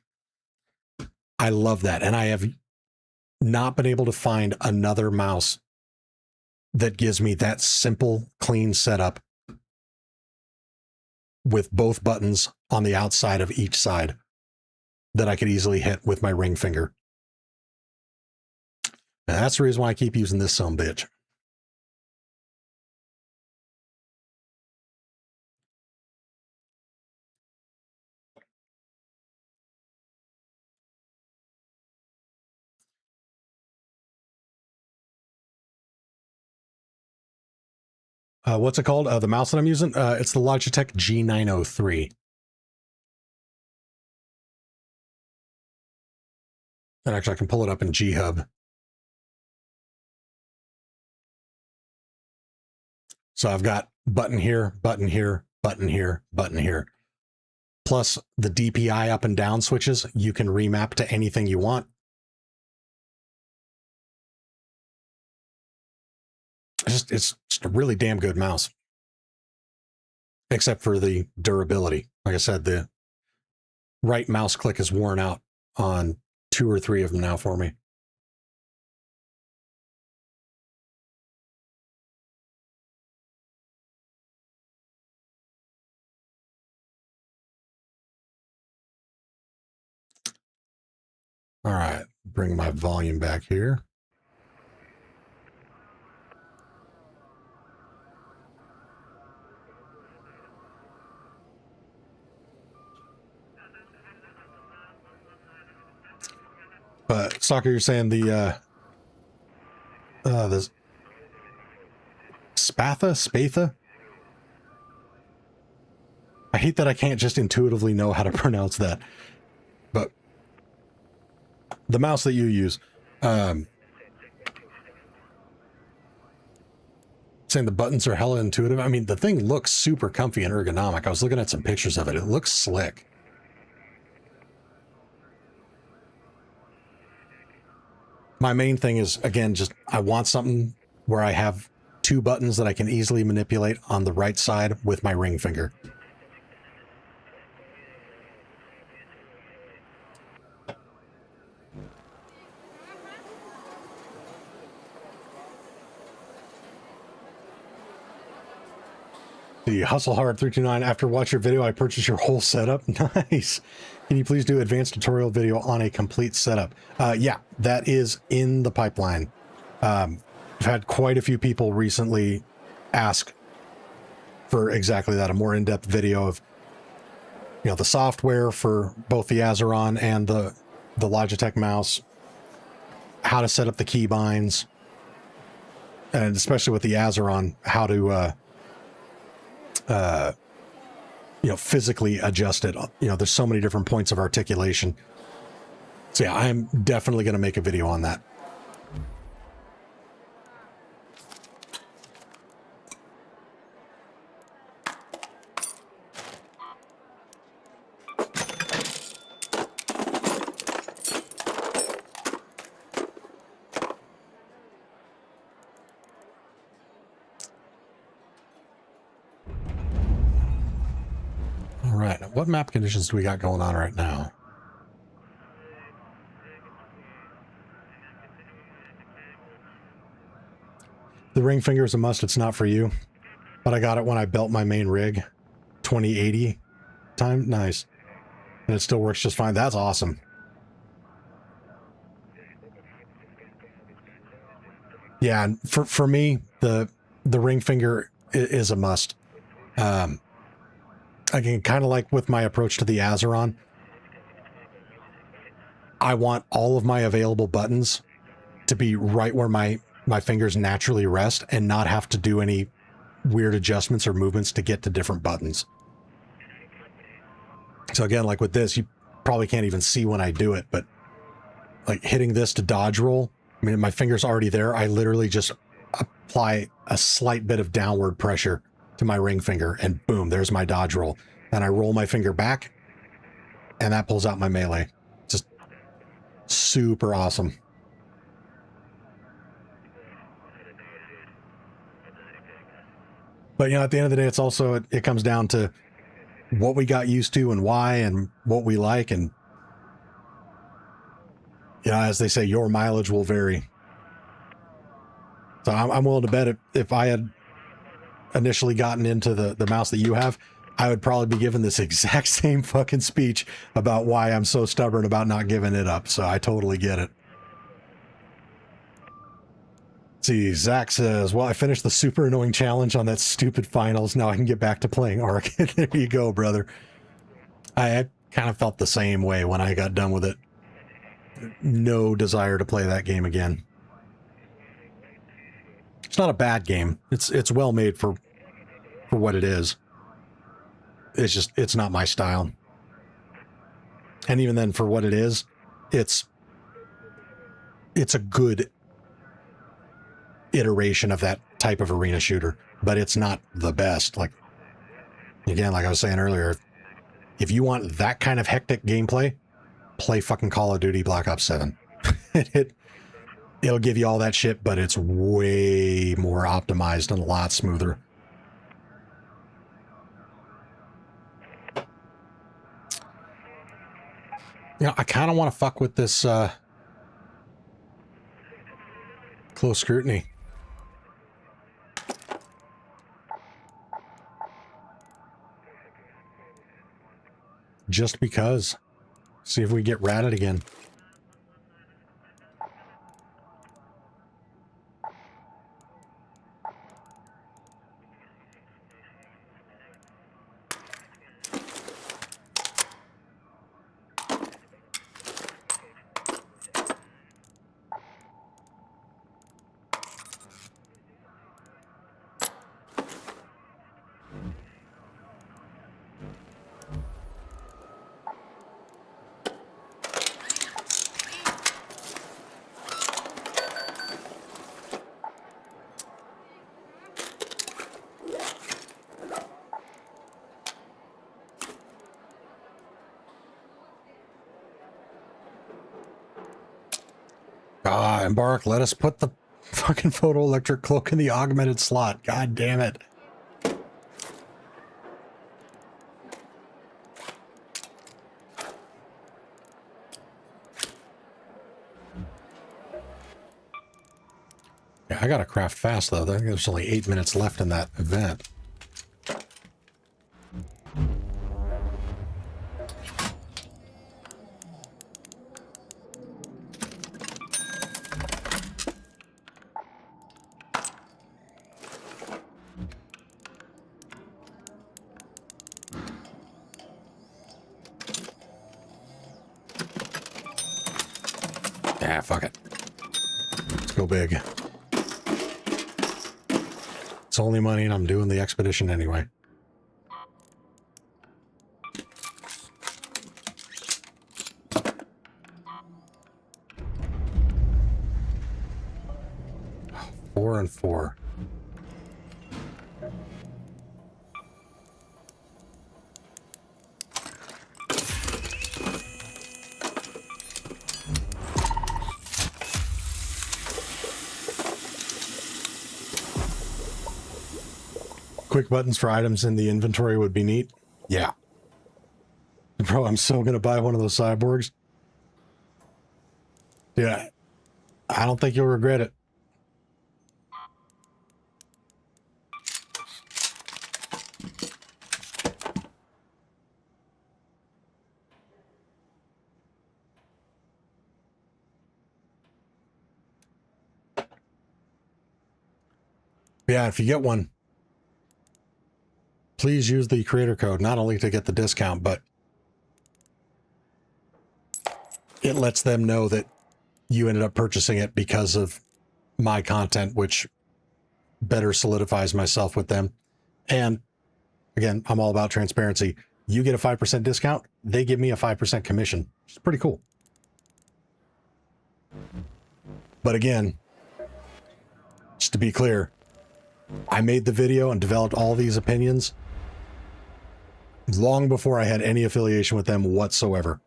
Speaker 1: I love that. And I have not been able to find another mouse that gives me that simple, clean setup with both buttons on the outside of each side that I could easily hit with my ring finger. And that's the reason why I keep using this sumbitch. What's it called? The mouse that I'm using? It's the Logitech G903. And actually, I can pull it up in G-Hub. So I've got button here, button here, button here, button here. Plus the DPI up and down switches, you can remap to anything you want. It's just a really damn good mouse. Except for the durability. Like I said, the right mouse click is worn out on 2 or 3 of them now for me. All right, bring my volume back here. But Soccer, you're saying the Spatha? I hate that I can't just intuitively know how to pronounce that. But the mouse that you use, saying the buttons are hella intuitive. I mean, the thing looks super comfy and ergonomic. I was looking at some pictures of it. It looks slick. My main thing is, again, just I want something where I have 2 buttons that I can easily manipulate on the right side with my ring finger. The Hustle Hard 329, after watch your video, I purchased your whole setup. Nice. Can you please do advanced tutorial video on a complete setup? Yeah, that is in the pipeline. I've had quite a few people recently ask for exactly that, a more in-depth video of, you know, the software for both the Azeron and the Logitech mouse, how to set up the keybinds, and especially with the Azeron, how to physically adjust it. There's so many different points of articulation. So yeah, I'm definitely going to make a video on that. All right, what map conditions do we got going on right now? The ring finger is a must. It's not for you, but I got it when I built my main rig. 2080 time, nice, and it still works just fine. That's awesome. Yeah, and for me, the ring finger is a must. Again, kind of like with my approach to the Azeron, I want all of my available buttons to be right where my fingers naturally rest and not have to do any weird adjustments or movements to get to different buttons. So again, like with this, you probably can't even see when I do it, but like hitting this to dodge roll, I mean, my finger's already there. I literally just apply a slight bit of downward pressure to my ring finger and boom, there's my dodge roll. And I roll my finger back and that pulls out my melee. Just super awesome. But at the end of the day, it's also, it comes down to what we got used to and why and what we like. And, as they say, your mileage will vary. So I'm willing to bet if I had initially gotten into the mouse that you have, I would probably be given this exact same fucking speech about why I'm so stubborn about not giving it up. So I totally get it. See, Zach says, well, I finished the super annoying challenge on that stupid finals. Now I can get back to playing Ark. There you go, brother. I kind of felt the same way when I got done with it. No desire to play that game again. It's not a bad game. It's well made for what it is. It's not my style. And even then, for what it is, it's a good iteration of that type of arena shooter, but it's not the best. Like, again, like I was saying earlier, if you want that kind of hectic gameplay, play fucking Call of Duty Black Ops 7. It'll give you all that shit, but it's way more optimized and a lot smoother. I kind of want to fuck with this close scrutiny. Just because. See if we get ratted again. Embark, let us put the fucking photoelectric cloak in the augmented slot. God damn it. Yeah, I gotta craft fast though. I think there's only 8 minutes left in that event. Yeah, fuck it. go big. It's only money and I'm doing the expedition anyway. Four and four. Quick buttons for items in the inventory would be neat. Yeah. Bro, I'm so gonna buy one of those cyborgs. Yeah. I don't think you'll regret it. Yeah, if you get one, please use the creator code, not only to get the discount, but it lets them know that you ended up purchasing it because of my content, which better solidifies myself with them. And again, I'm all about transparency. You get a 5% discount, they give me a 5% commission. It's pretty cool. But again, just to be clear, I made the video and developed all these opinions long before I had any affiliation with them whatsoever.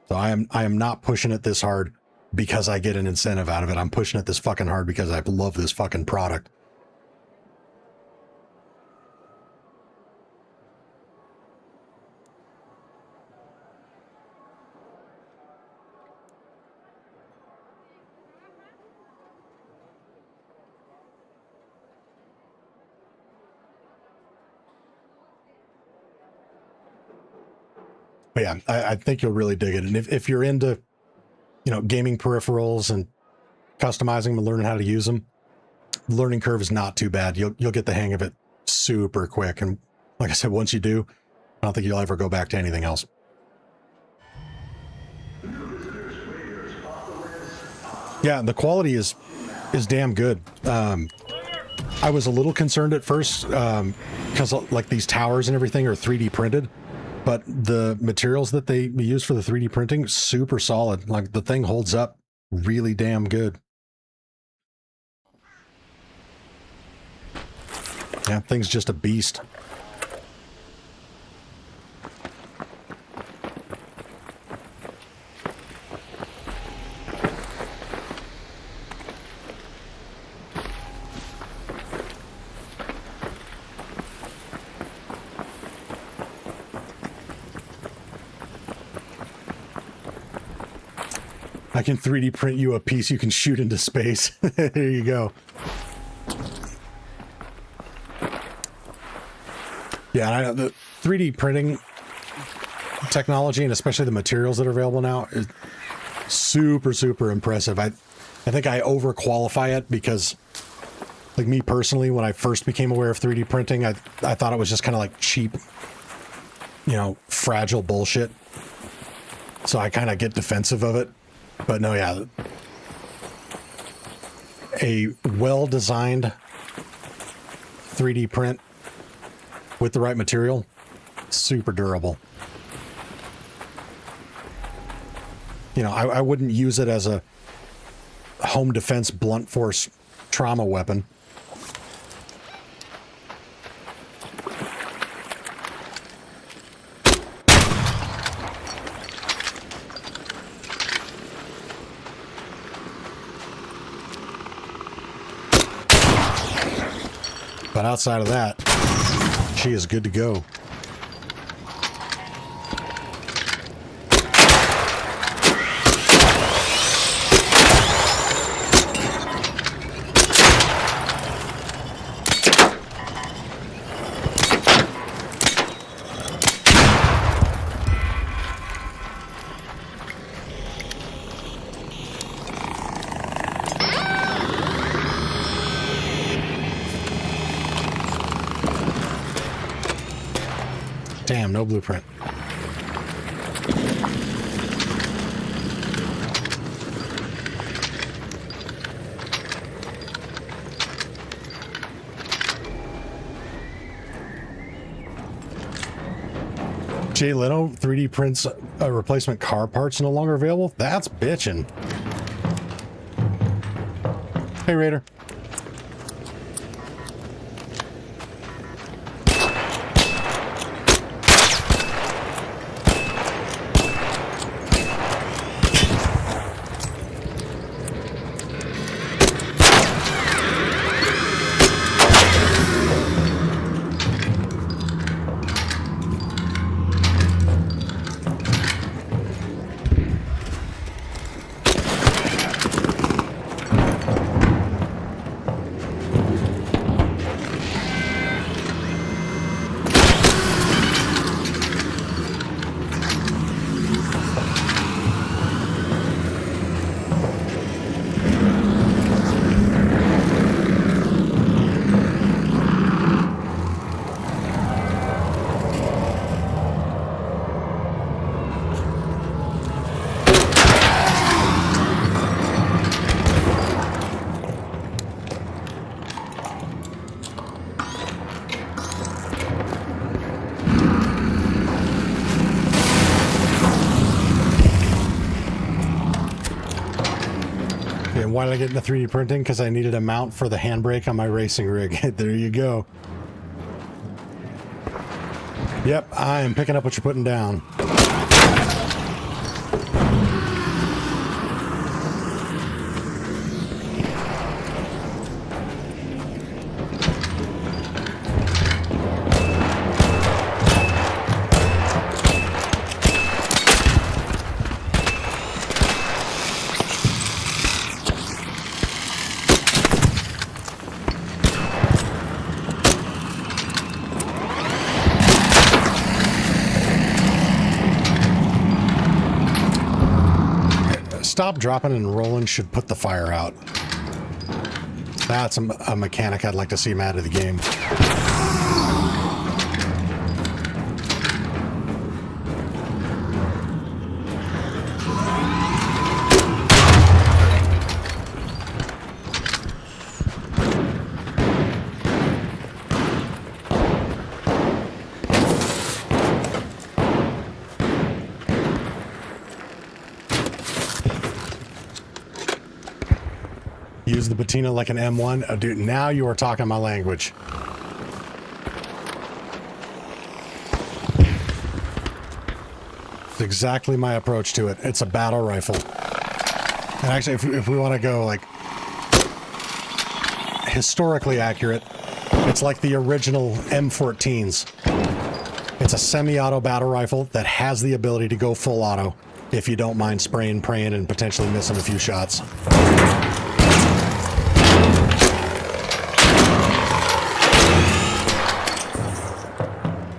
Speaker 1: So I am not pushing it this hard because I get an incentive out of it. I'm pushing it this fucking hard because I love this fucking product. But yeah, I think you'll really dig it. And if you're into, you know, gaming peripherals and customizing them and learning how to use them, the learning curve is not too bad. You'll get the hang of it super quick. And like I said, once you do, I don't think you'll ever go back to anything else. Yeah, the quality is damn good. I was a little concerned at first because like these towers and everything are 3D printed. But the materials that they use for the 3D printing, super solid. Like the thing holds up really damn good. Yeah, thing's just a beast. I can 3D print you a piece you can shoot into space. There you go. Yeah, I know the 3D printing technology and especially the materials that are available now is super, super impressive. I think I overqualify it because, like me personally, when I first became aware of 3D printing, I thought it was just kind of like cheap, you know, fragile bullshit. So I kind of get defensive of it. But no, yeah, a well-designed 3D print with the right material, super durable. You know, I wouldn't use it as a home defense blunt force trauma weapon. But outside of that, she is good to go. Damn, no blueprint. Jay Leno 3D prints replacement car parts no longer available. That's bitchin'. Hey, Raider. Why did I get into 3D printing? Because I needed a mount for the handbrake on my racing rig. There you go. Yep, I am picking up what you're putting down. Stop, dropping, and rolling should put the fire out. That's a mechanic I'd like to see him out of the game. Use the patina like an M1. Oh, dude, now you are talking my language. It's exactly my approach to it. It's a battle rifle. And actually, if we want to go like historically accurate, it's like the original M14s. It's a semi-auto battle rifle that has the ability to go full auto if you don't mind spraying, praying, and potentially missing a few shots.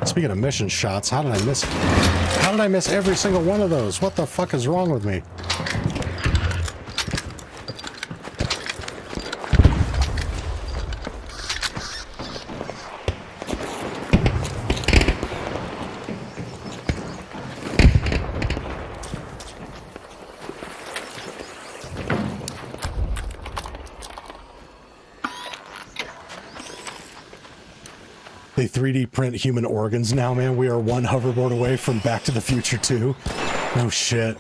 Speaker 1: Speaking of mission shots, how did I miss? How did I miss every single one of those? What the fuck is wrong with me? They 3D print human organs now, man. We are one hoverboard away from Back to the Future 2. Oh, shit.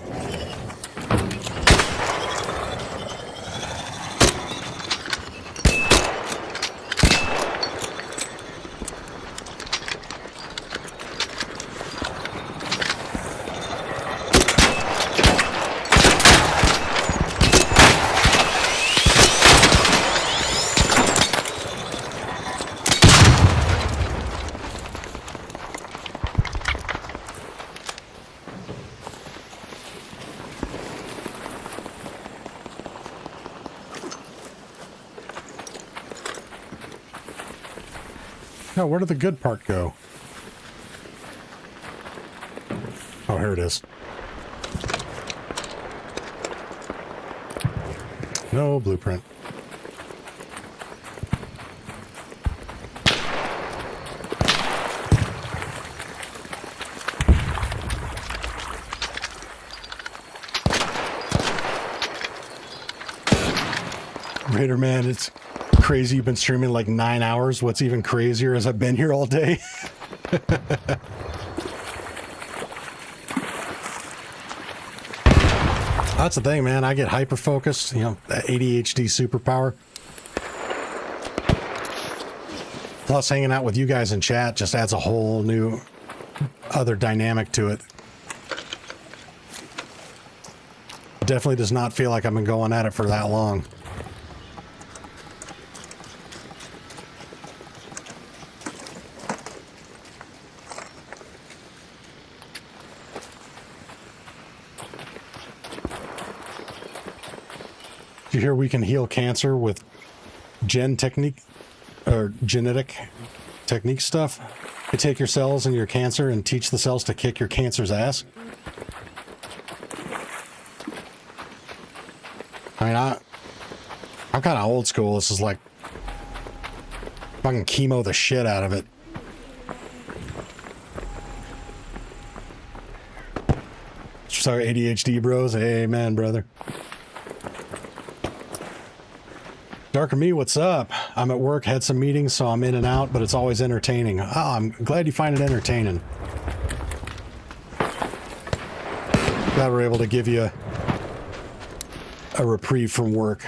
Speaker 1: No, where did the good part go? Oh, here it is. No blueprint. Raider man, it's crazy you've been streaming like 9 hours. What's even crazier is I've been here all day. That's the thing, man. I get hyper focused, you know, that ADHD superpower. Plus, hanging out with you guys in chat just adds a whole new other dynamic to it. Definitely does not feel like I've been going at it for that long. You hear we can heal cancer with genetic technique stuff? You take your cells and your cancer and teach the cells to kick your cancer's ass? I mean, I'm kind of old school. This is like fucking chemo the shit out of it. Sorry, ADHD bros. Amen, brother. Darker Me, what's up? I'm at work, had some meetings, so I'm in and out, but it's always entertaining. Oh, I'm glad you find it entertaining. Glad we're able to give you a reprieve from work.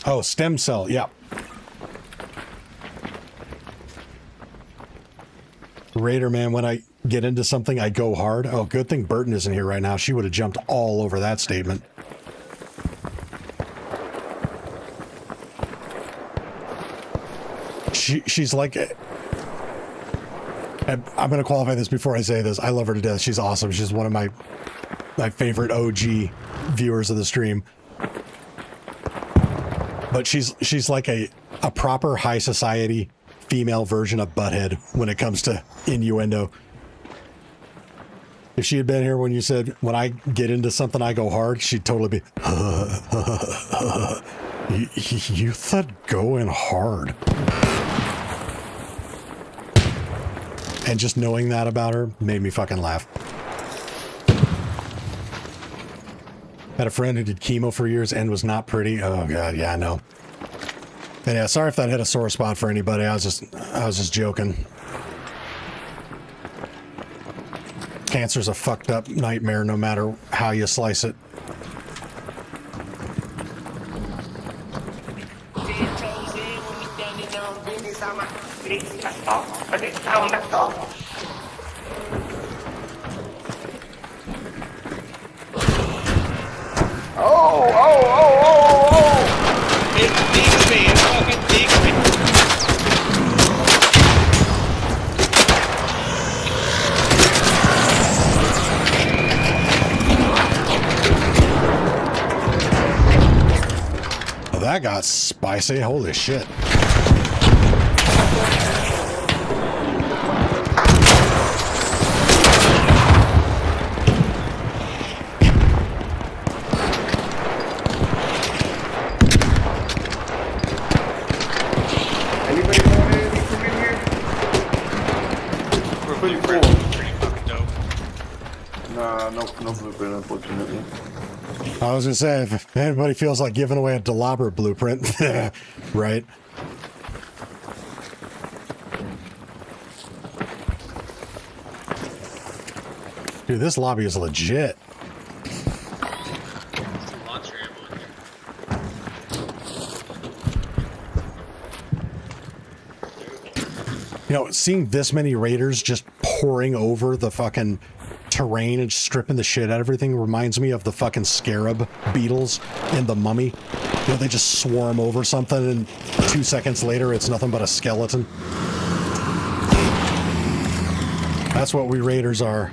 Speaker 1: Oh, stem cell, yeah. Raider, man, when I get into something, I go hard. Oh, good thing Burton isn't here right now. She would have jumped all over that statement. She's like... I'm going to qualify this before I say this. I love her to death. She's awesome. She's one of my favorite OG viewers of the stream. But she's like a proper high society female version of Butthead when it comes to innuendo. If she had been here when you said, when I get into something, I go hard, she'd totally be, you said going hard. And just knowing that about her made me fucking laugh. Had a friend who did chemo for years and was not pretty. Oh god, yeah, I know. And yeah, sorry if that hit a sore spot for anybody. I was just joking. Cancer's a fucked up nightmare no matter how you slice it.
Speaker 16: It digs me, it fucking digs me.
Speaker 1: Oh, that got spicy. Holy shit.
Speaker 11: No blueprint, unfortunately.
Speaker 1: I was gonna say, if anybody feels like giving away a Delabra blueprint, right? Dude, this lobby is legit. You know, seeing this many raiders just pouring over the fucking terrain and stripping the shit out of everything reminds me of the fucking scarab beetles in The Mummy. You know, they just swarm over something and 2 seconds later it's nothing but a skeleton. That's what we raiders are.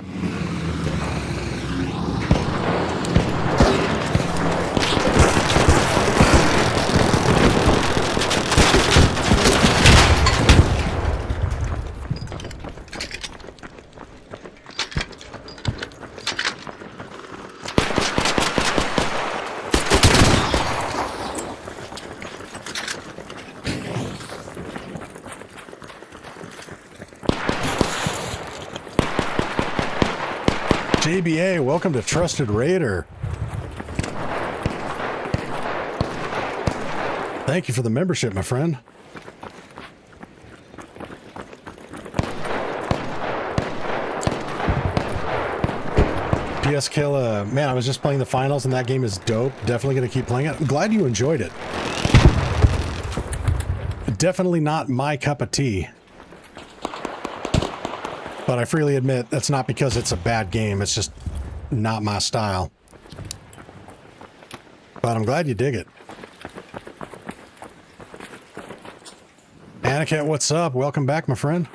Speaker 1: JBA, welcome to Trusted Raider. Thank you for the membership, my friend. PS Kill, man, I was just playing the finals and that game is dope. Definitely going to keep playing it. I'm glad you enjoyed it. Definitely not my cup of tea. But I freely admit that's not because it's a bad game. It's just not my style. But I'm glad you dig it. Anakin, what's up? Welcome back, my friend.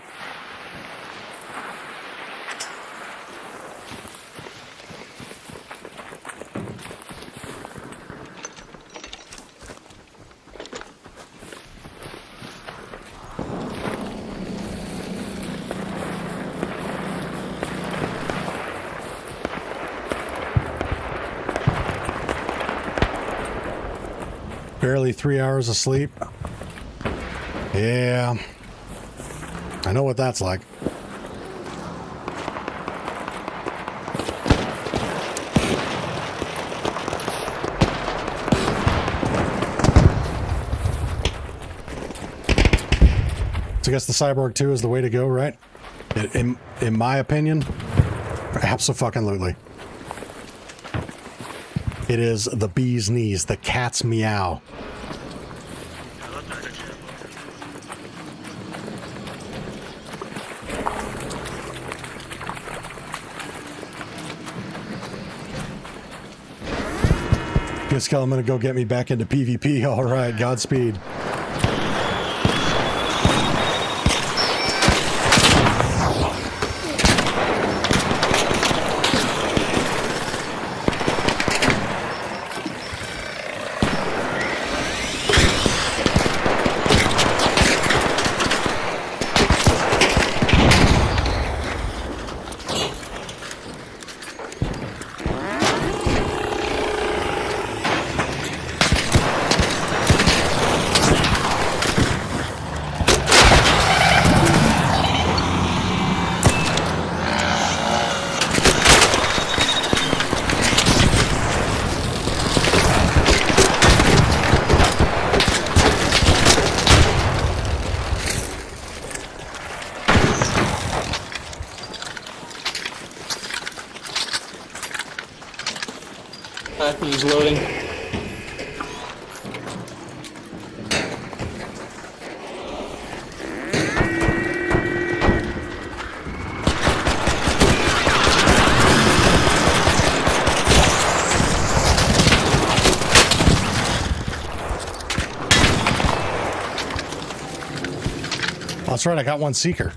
Speaker 1: Barely 3 hours of sleep. Yeah. I know what that's like. So I guess the Cyborg 2 is the way to go, right? In my opinion, abso-fucking-lutely. It is the bee's knees, the cat's meow. Guess I'm gonna go get me back into PvP. All right, Godspeed.
Speaker 16: He's loading.
Speaker 1: That's right, I got one Seeker.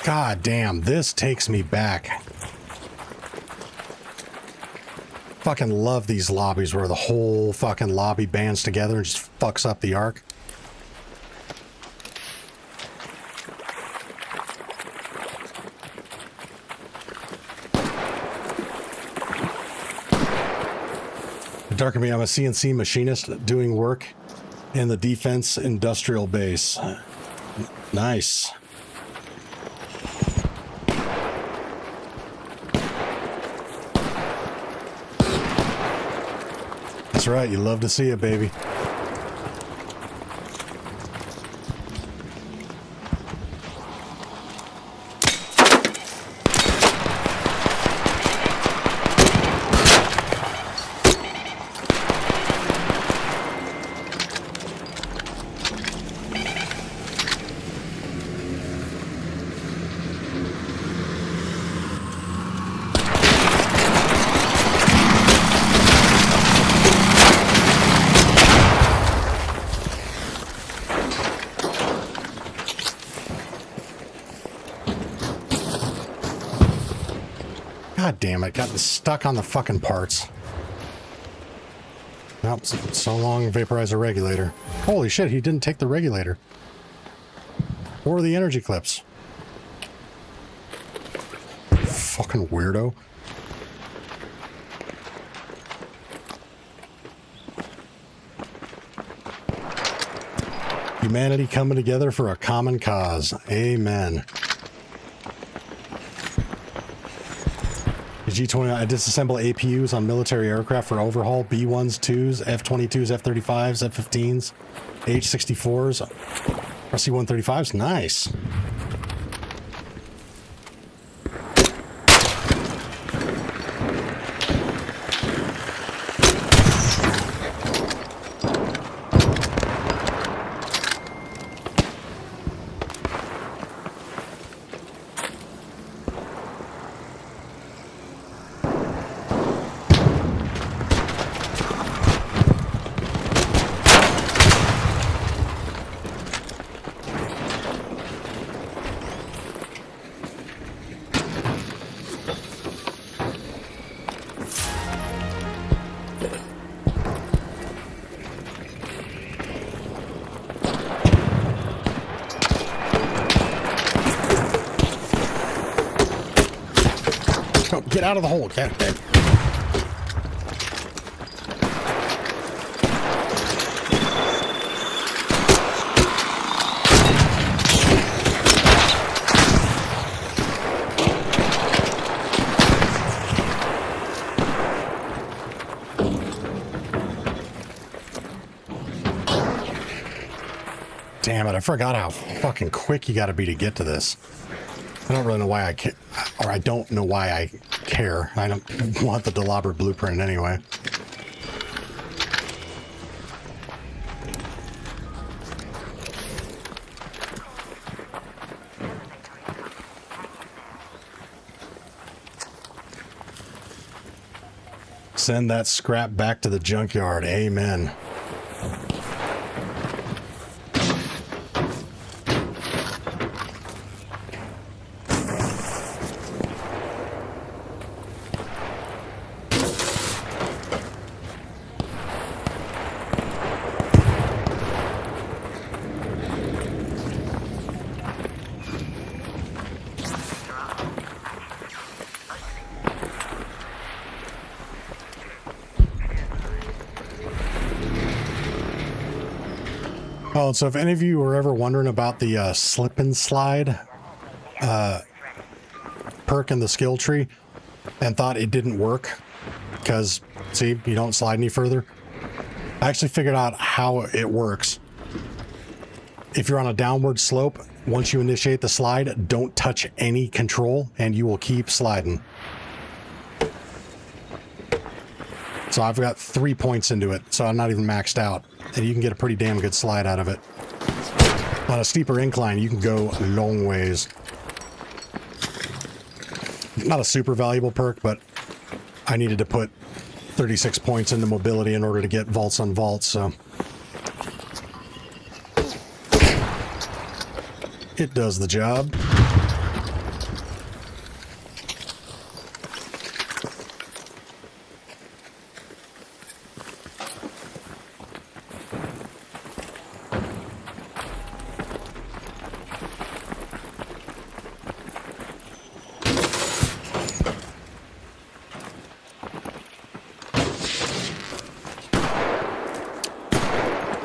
Speaker 1: God damn, this takes me back. Fucking love these lobbies where the whole fucking lobby bands together and just fucks up the arc. Darken me, I'm a CNC machinist doing work in the defense industrial base. Nice. That's right, you love to see it, baby. God damn it, got stuck on the fucking parts. Nope, so long, vaporizer regulator. Holy shit, he didn't take the regulator. Or the energy clips. Fucking weirdo. Humanity coming together for a common cause. Amen. The G-20, I disassemble APUs on military aircraft for overhaul. B-1s, 2s, F-22s, F-35s, F-15s, H-64s, RC-135s. Nice. Get out of the hole. Get. Damn it, I forgot how fucking quick you gotta be to get to this. I don't really know why I care, or I don't know why I care. I don't want the Delabra blueprint anyway. Send that scrap back to the junkyard. Amen. Oh, so if any of you were ever wondering about the slip and slide perk in the skill tree and thought it didn't work because, see, you don't slide any further, I actually figured out how it works. If you're on a downward slope, once you initiate the slide, don't touch any control and you will keep sliding. So I've got 3 points into it, so I'm not even maxed out. And you can get a pretty damn good slide out of it. On a steeper incline, you can go a long ways. Not a super valuable perk, but I needed to put 36 points into mobility in order to get vaults on vaults, so it does the job.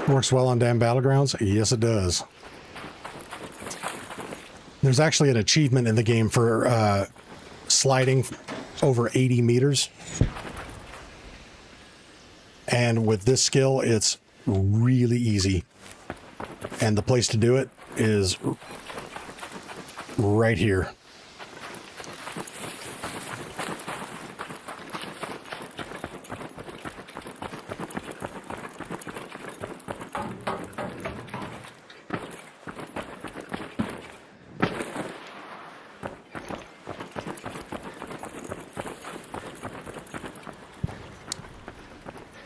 Speaker 1: Works well on damn battlegrounds? Yes, it does. There's actually an achievement in the game for sliding over 80 meters. And with this skill, it's really easy. And the place to do it is right here.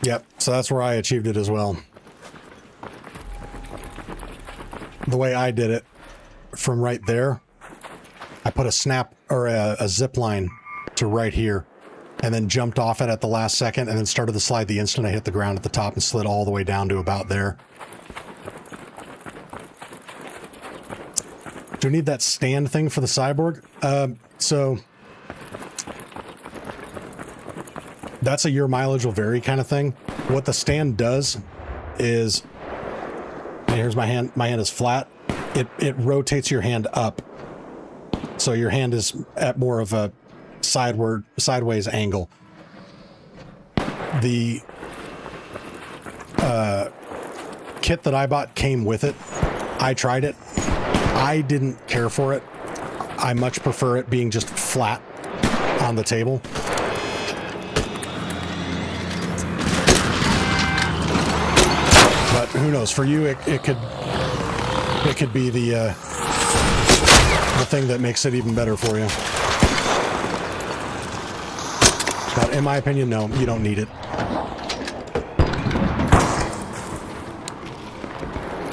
Speaker 1: Yep, so that's where I achieved it as well. The way I did it, from right there, I put a snap or a zip line to right here, and then jumped off it at the last second, and then started the slide the instant I hit the ground at the top and slid all the way down to about there. Do we need that stand thing for the cyborg? So that's a your mileage will vary kind of thing. What the stand does is And here's my hand. My hand is flat. It rotates your hand up. So your hand is at more of a sideways angle. The kit that I bought came with it. I tried it. I didn't care for it. I much prefer it being just flat on the table. But who knows? For you, it could be the thing that makes it even better for you. But in my opinion, no, you don't need it.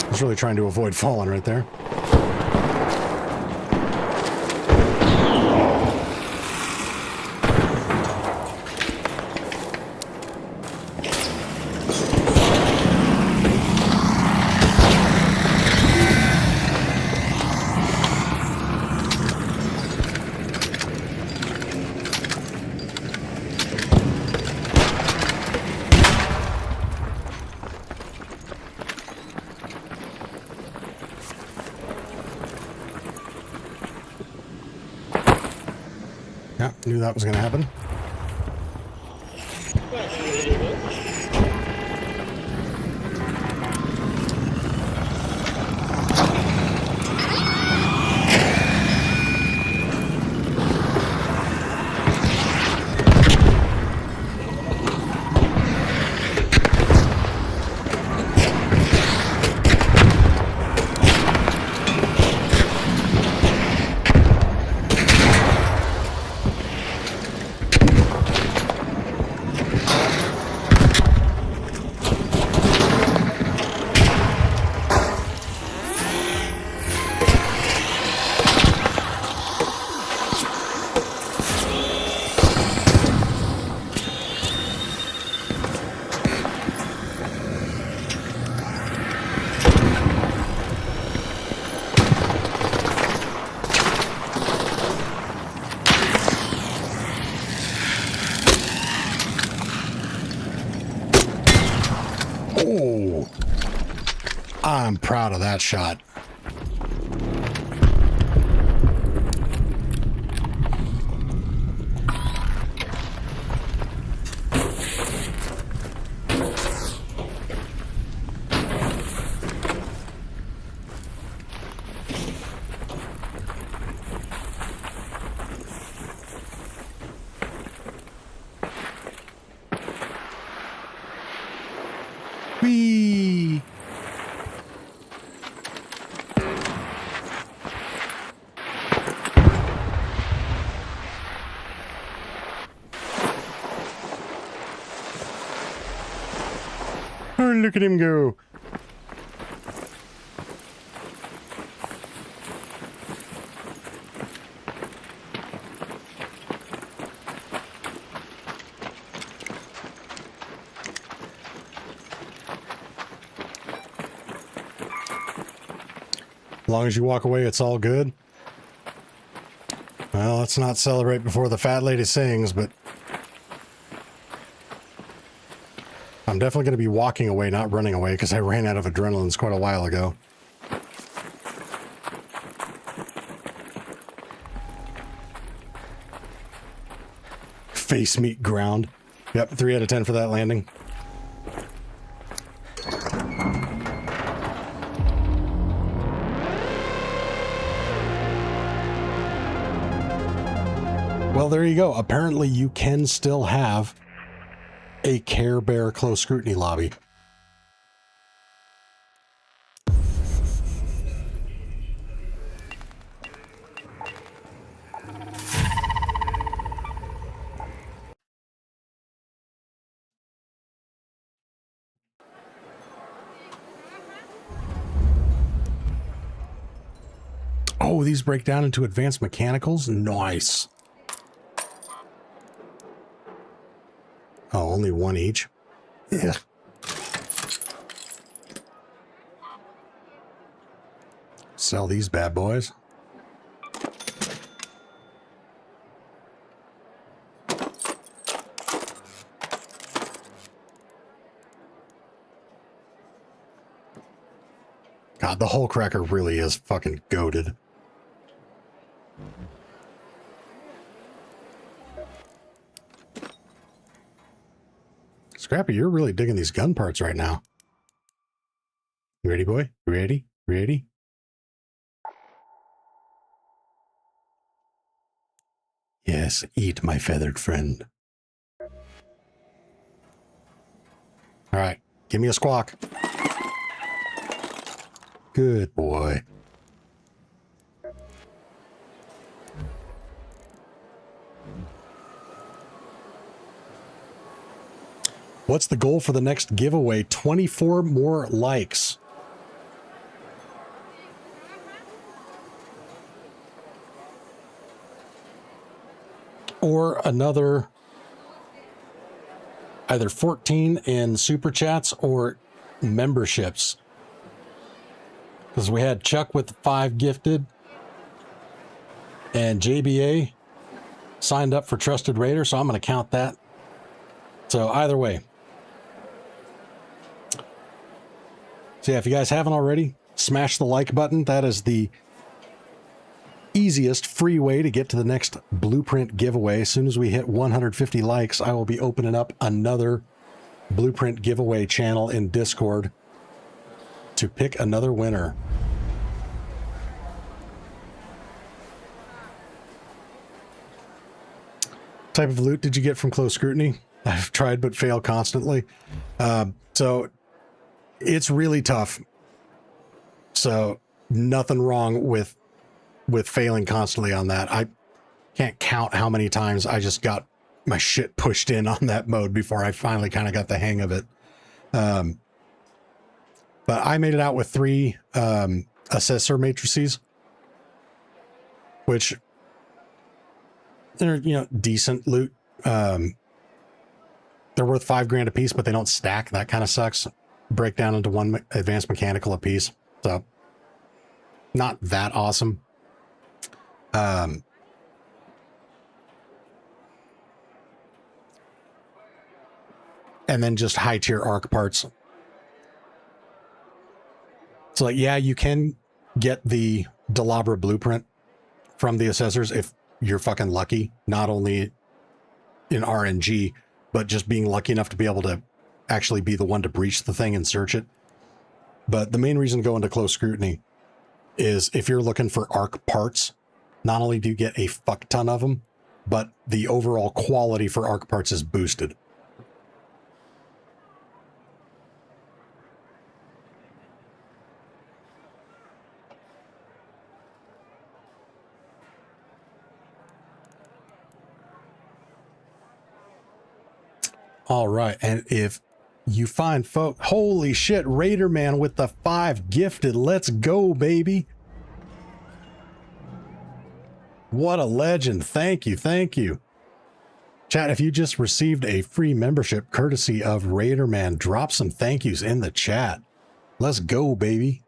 Speaker 1: I was really trying to avoid falling right there. Yeah, knew that was going to happen. Oh, I'm proud of that shot. Whee! Oh, look at him go. As long as you walk away, it's all good. Well, let's not celebrate before the fat lady sings, but I'm definitely going to be walking away, not running away, because I ran out of adrenaline quite a while ago. Face meet ground. Yep, 3 out of 10 for that landing. Well, there you go. Apparently you can still have a Care Bear close scrutiny lobby. Oh, these break down into advanced mechanicals? Nice. Oh, only one each? Yeah. Sell these bad boys. God, the Hull Cracker really is fucking goated. Scrappy, you're really digging these gun parts right now. You ready, boy? You ready? Ready? Yes, eat, my feathered friend. All right, give me a squawk. Good boy. What's the goal for the next giveaway? 24 more likes. Or another either 14 in super chats or memberships. Because we had Chuck with 5 gifted and JBA signed up for Trusted Raider, so I'm going to count that. So either way. So yeah, if you guys haven't already, smash the like button. That is the easiest free way to get to the next Blueprint giveaway. As soon as we hit 150 likes, I will be opening up another Blueprint giveaway channel in Discord to pick another winner. Type of loot did you get from Close Scrutiny? I've tried but fail constantly. So it's really tough. So nothing wrong with failing constantly on that. I can't count how many times I just got my shit pushed in on that mode before I finally kind of got the hang of it. But I made it out with 3 assessor matrices, which they're, you know, decent loot. They're worth $5,000 a piece, but they don't stack. That kind of sucks. Break down into 1 advanced mechanical a piece. So not that awesome. And then just high tier arc parts. So like, yeah, you can get the Delabra blueprint from the assessors if you're fucking lucky, not only in RNG, but just being lucky enough to be able to actually be the one to breach the thing and search it. But the main reason to go into Close Scrutiny is if you're looking for arc parts, not only do you get a fuck ton of them, but the overall quality for arc parts is boosted. All right, and if you find folk, holy shit, Raider Man with the 5 gifted. Let's go, baby. What a legend. Thank you. Thank you. Chat, if you just received a free membership courtesy of Raider Man, drop some thank yous in the chat. Let's go, baby.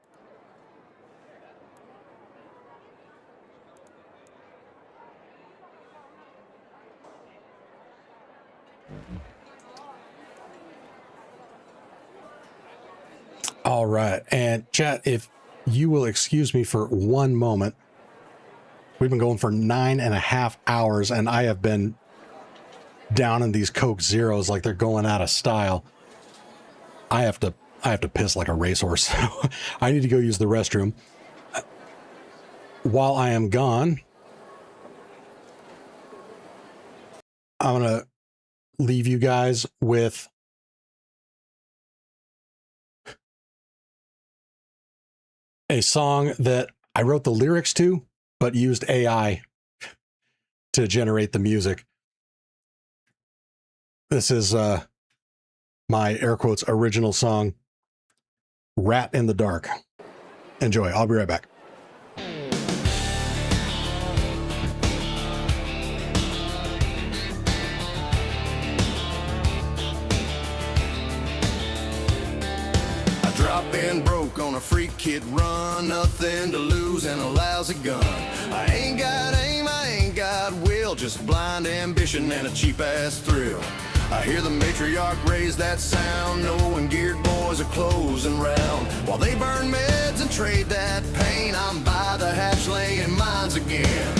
Speaker 1: All right, and chat, if you will excuse me for 1 moment. We've been going for 9.5 hours, and I have been down in these Coke Zeros like they're going out of style. I have to piss like a racehorse. I need to go use the restroom. While I am gone, I'm gonna leave you guys with a song that I wrote the lyrics to, but used AI to generate the music. This is my air quotes original song, Rat in the Dark. Enjoy. I'll be right back.
Speaker 2: Been broke on a freak kid run, nothing to lose and a lousy gun. I ain't got aim, I ain't got will, just blind ambition and a cheap ass thrill. I hear the matriarch raise that sound, knowing geared boys are closing round. While they burn meds and trade that pain, I'm by the hatch laying mines again.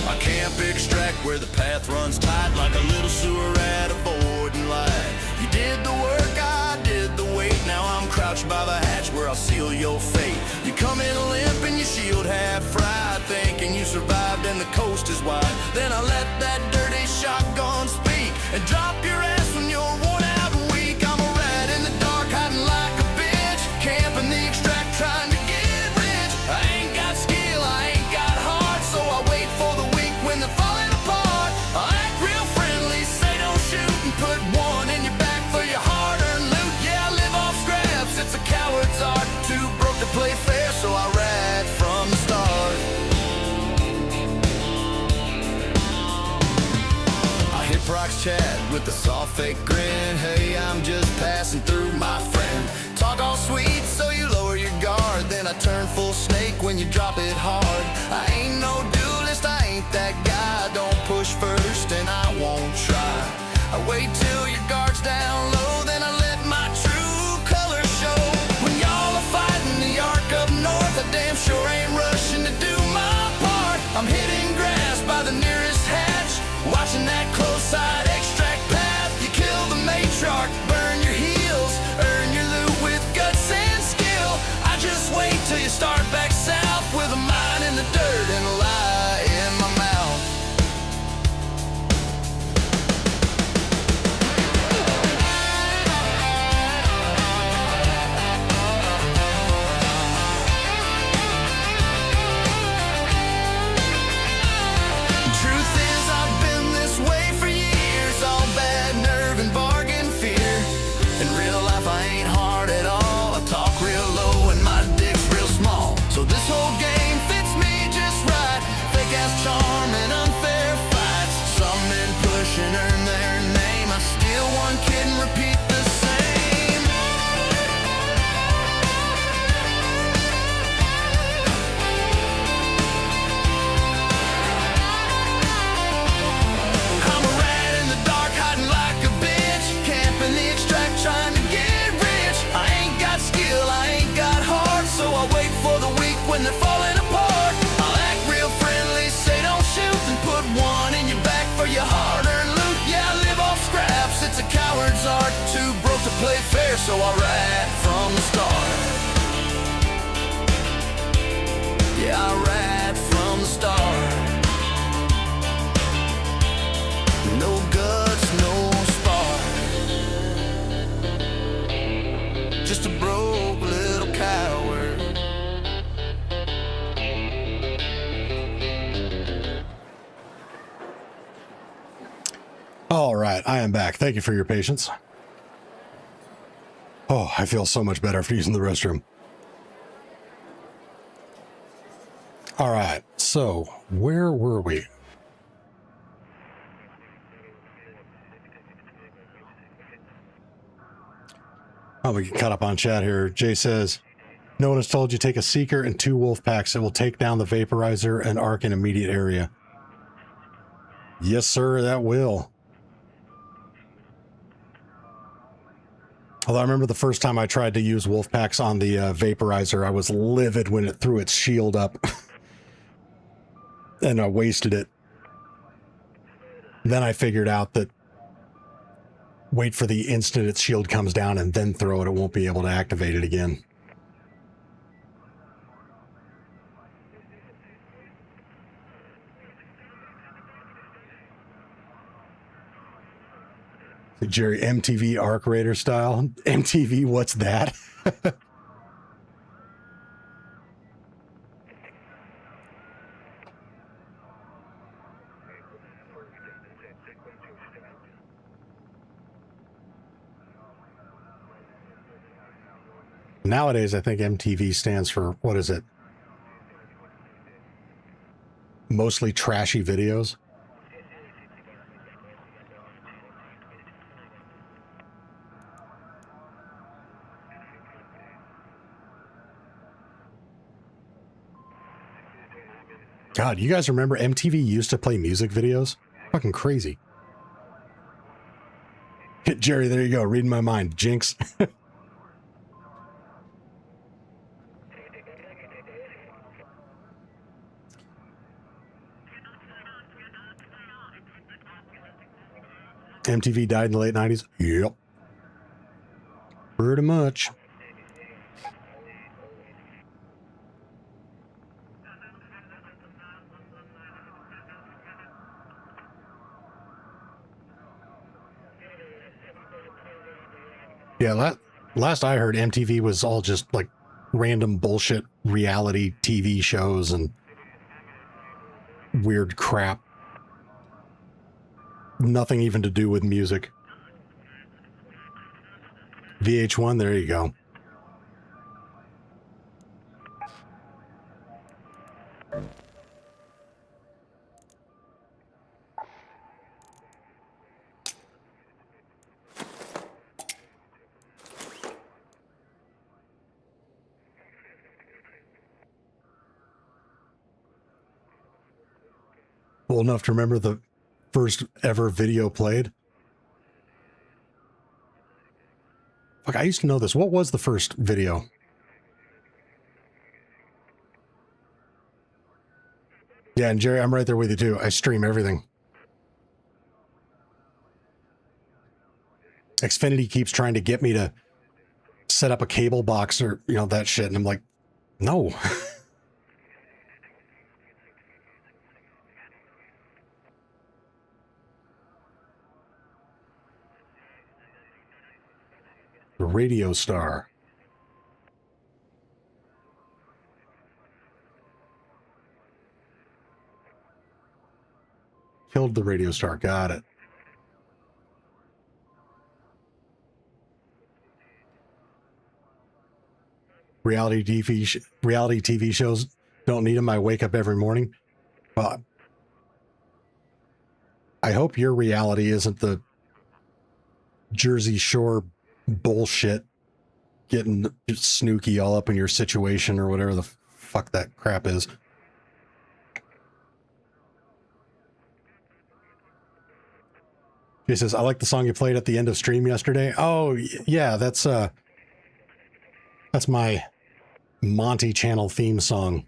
Speaker 2: I camp extract where the path runs tight, like a little sewer rat avoiding light. You did the work, I did the weight. Now I'm crouched by the hatch where I'll seal your fate. You come in limp and your shield half fried, thinking you survived and the coast is wide. Then I let that dirty shotgun speak and drop your ass when you're worn out and weak. I'm a rat in the dark, hiding like a bitch, camping the extract, trying to get rich. I ain't got skill, I ain't got heart, so I wait for the weak when they're falling apart. I act real friendly, say don't shoot, and put one in your back for your hard-earned loot. Yeah, I live off scraps, it's a coward's art. Too broke to play fair, so I rat from the start. I hit Brock's chat with a soft fake grin. Hey, I'm just passing through, my friend. Talk all sweet, so you lower your guard. Then I turn full snake when you drop it hard. I ain't no duelist, I ain't that guy. Don't push first and I won't try. I wait till your guard's down low, then I let my true colors show. When y'all are fighting the arc up north, I damn sure ain't rushing to do my part. I'm hitting grass by the nearest hatch, watching that close side extract path. You kill the matriarch, burn your heels, earn your loot with guts and skill. I just wait till you start back south with a mine in the dirt and a lie in my mouth. Truth is, I've been this way for years, all bad nerve and bargain fear. In real life, I ain't hard at all. I talk real low and my dick's real small. So this whole game fits me just right. Fake ass charm and unfair fights. Some men push and earn their name. I steal one kid and repeat the same. I'm a rat in the dark, hiding like a bitch, camping the extract, trying to get rich. I ain't got skill, I ain't got heart, so I wait for the weak when they're falling apart. I'll act real friendly, say don't shoot, and put one in your back for your hard-earned loot. Yeah, I live off scraps, it's a coward's art. Too broke to play fair, so I rat from the start. Yeah, I rat from the start. No guts, no spark. Just a broke little coward.
Speaker 1: All right, I am back. Thank you for your patience. Oh, I feel so much better after using the restroom. All right, so where were we? Oh, we get caught up on chat here. Jay says, no one has told you take a Seeker and 2 wolf packs. It will take down the Vaporizer and Arc in immediate area. Yes, sir, that will. Although I remember the first time I tried to use wolf packs on the Vaporizer, I was livid when it threw its shield up. And I wasted it. Then I figured out that wait for the instant its shield comes down and then throw it. It won't be able to activate it again. Jerry, MTV Arc Raider style. MTV, what's that? Nowadays, I think MTV stands for, what is it? Mostly trashy videos. God, you guys remember MTV used to play music videos? Fucking crazy. Jerry, there you go, reading my mind. Jinx. MTV died in the late 90s? Yep. Pretty much. Yeah, last I heard, MTV was all just like random bullshit reality TV shows and weird crap. Nothing even to do with music. VH1, there you go. Old enough to remember the first ever video played. Fuck, I used to know this. What was the first video? Yeah, and Jerry, I'm right there with you too. I stream everything. Xfinity keeps trying to get me to set up a cable box or, you know, that shit. And I'm like, no. The Radio Star. Killed the Radio Star. Got it. Reality TV shows don't need them. I wake up every morning. Well, I hope your reality isn't the Jersey Shore bullshit, getting snooky all up in your situation or whatever the fuck that crap is. He says, I like the song you played at the end of stream yesterday. Oh, yeah, that's my Monty Channel theme song.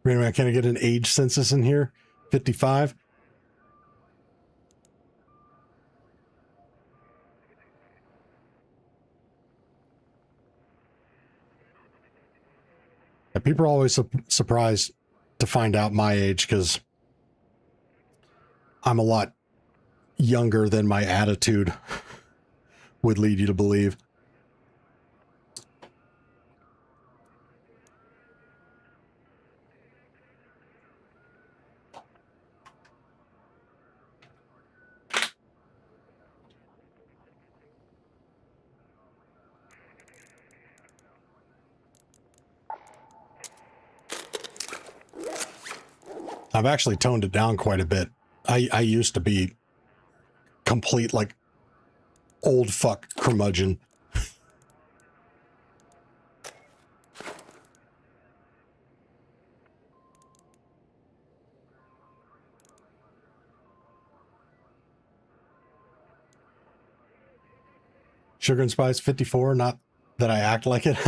Speaker 1: Wait a minute, can I get an age census in here? 55? Yeah, people are always surprised to find out my age because I'm a lot younger than my attitude would lead you to believe. I've actually toned it down quite a bit. I used to be complete, like, old fuck curmudgeon. Sugar and Spice 54, not that I act like it.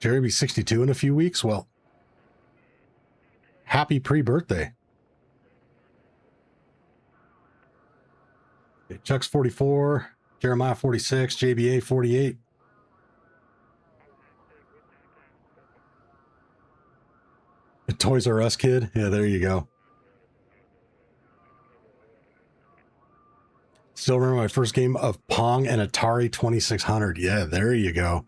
Speaker 1: Jerry be 62 in a few weeks? Well, happy pre-birthday. Okay, Chuck's 44, Jeremiah 46, JBA 48. A Toys R Us kid? Yeah, there you go. Still remember my first game of Pong and Atari 2600. Yeah, there you go.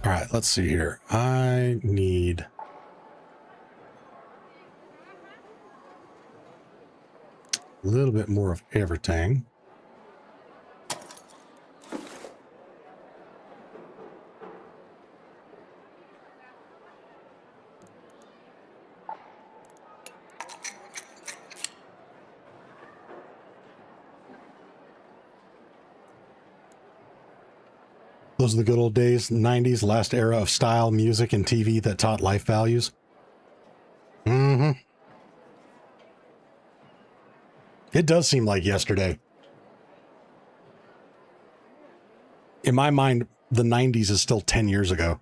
Speaker 1: All right, let's see here. I need... A little bit more of everything. Those are the good old days, 90s, last era of style, music, and TV that taught life values. Mm-hmm. It does seem like yesterday. In my mind, the 90s is still 10 years ago.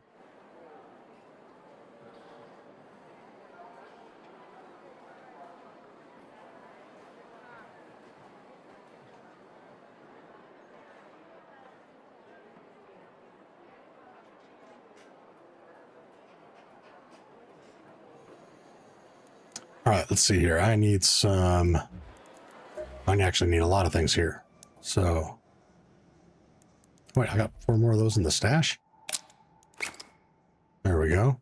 Speaker 1: All right, let's see here. I need some... I actually need a lot of things here. So... Wait, I got 4 more of those in the stash? There we go.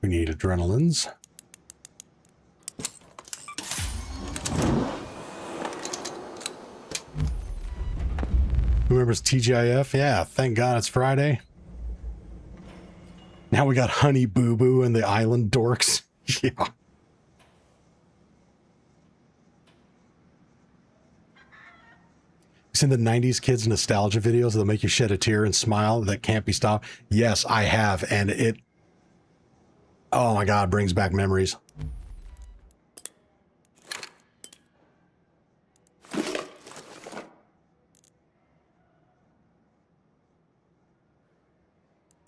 Speaker 1: We need adrenalines. Who remembers TGIF? Yeah, thank God it's Friday. Now we got Honey Boo Boo and the Island Dorks. Yeah. Seen the 90s kids nostalgia videos that'll make you shed a tear and smile that can't be stopped? Yes, I have. And it, oh my God, brings back memories.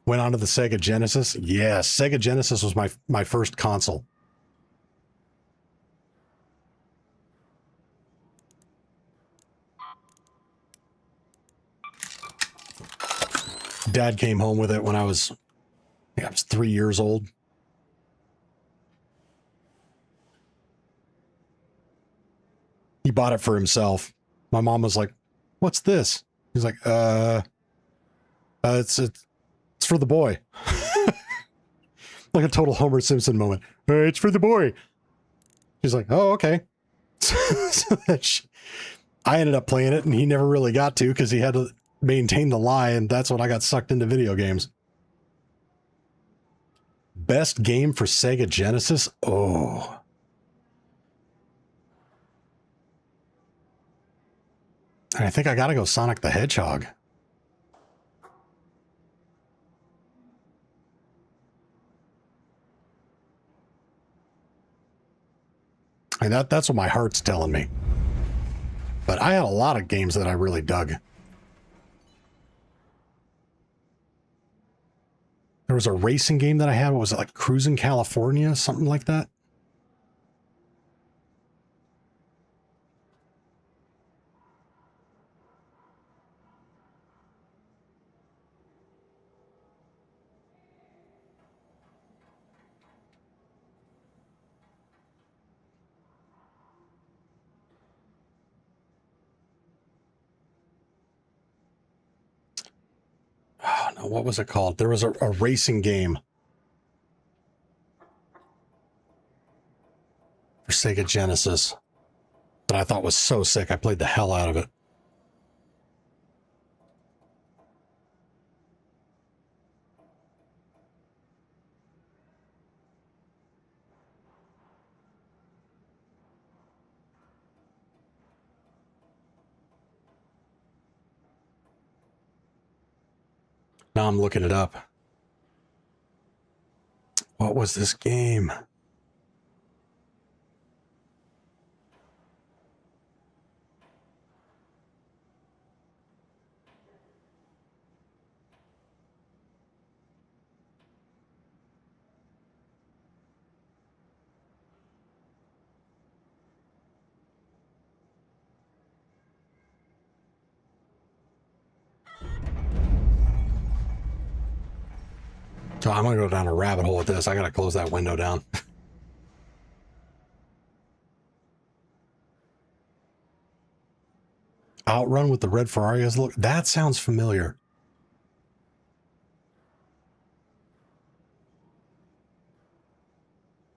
Speaker 1: Went on to the Sega Genesis. Yes, Sega Genesis was my first console. Dad came home with it when I was 3 years old. He bought it for himself. My mom was like, "What's this?" He's like, it's for the boy." Like a total Homer Simpson moment. It's for the boy. She's like, "Oh, okay." So I ended up playing it, and he never really got to because he had to maintain the lie, and that's when I got sucked into video games. Best game for Sega Genesis? Oh. I think I gotta go Sonic the Hedgehog. And that's what my heart's telling me. But I had a lot of games that I really dug. There was a racing game that I had. What was it, like Cruising California? Something like that? Oh, no, what was it called? There was a racing game for Sega Genesis that I thought was so sick. I played the hell out of it. Now I'm looking it up. What was this game? So I'm going to go down a rabbit hole with this. I got to close that window down. Outrun with the red Ferrari. Look, that sounds familiar.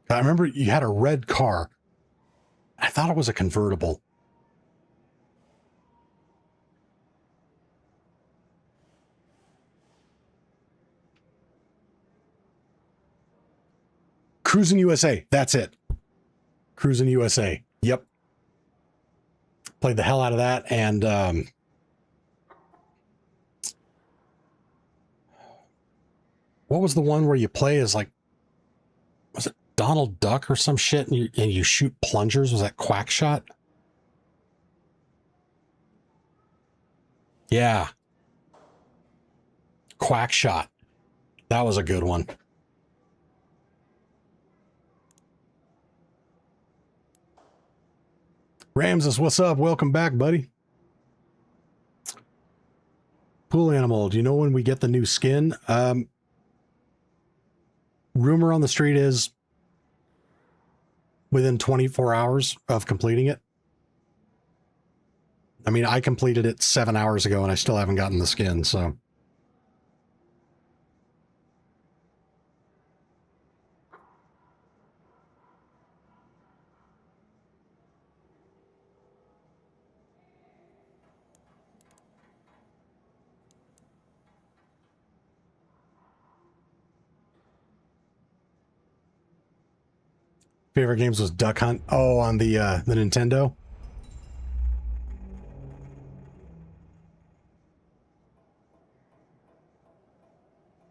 Speaker 1: I remember you had a red car. I thought it was a convertible. Cruising USA. That's it. Cruising USA. Yep. Played the hell out of that. And what was the one where you play as like, was it Donald Duck or some shit? And you shoot plungers? Was that Quack Shot? Yeah. Quack Shot. That was a good one. Ramses, what's up? Welcome back, buddy. Pool Animal, do you know when we get the new skin? Rumor on the street is within 24 hours of completing it. I mean, I completed it 7 hours ago and I still haven't gotten the skin, so. Favorite games was Duck Hunt. Oh, on the Nintendo.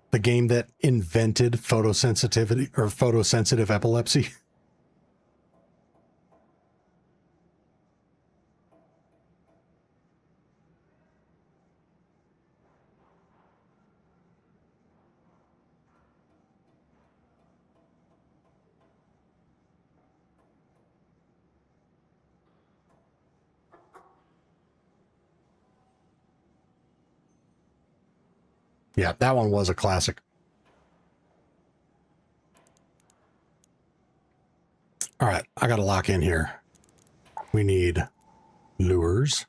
Speaker 1: The game that invented photosensitivity or photosensitive epilepsy. Yeah, that one was a classic. All right, I got to lock in here. We need lures.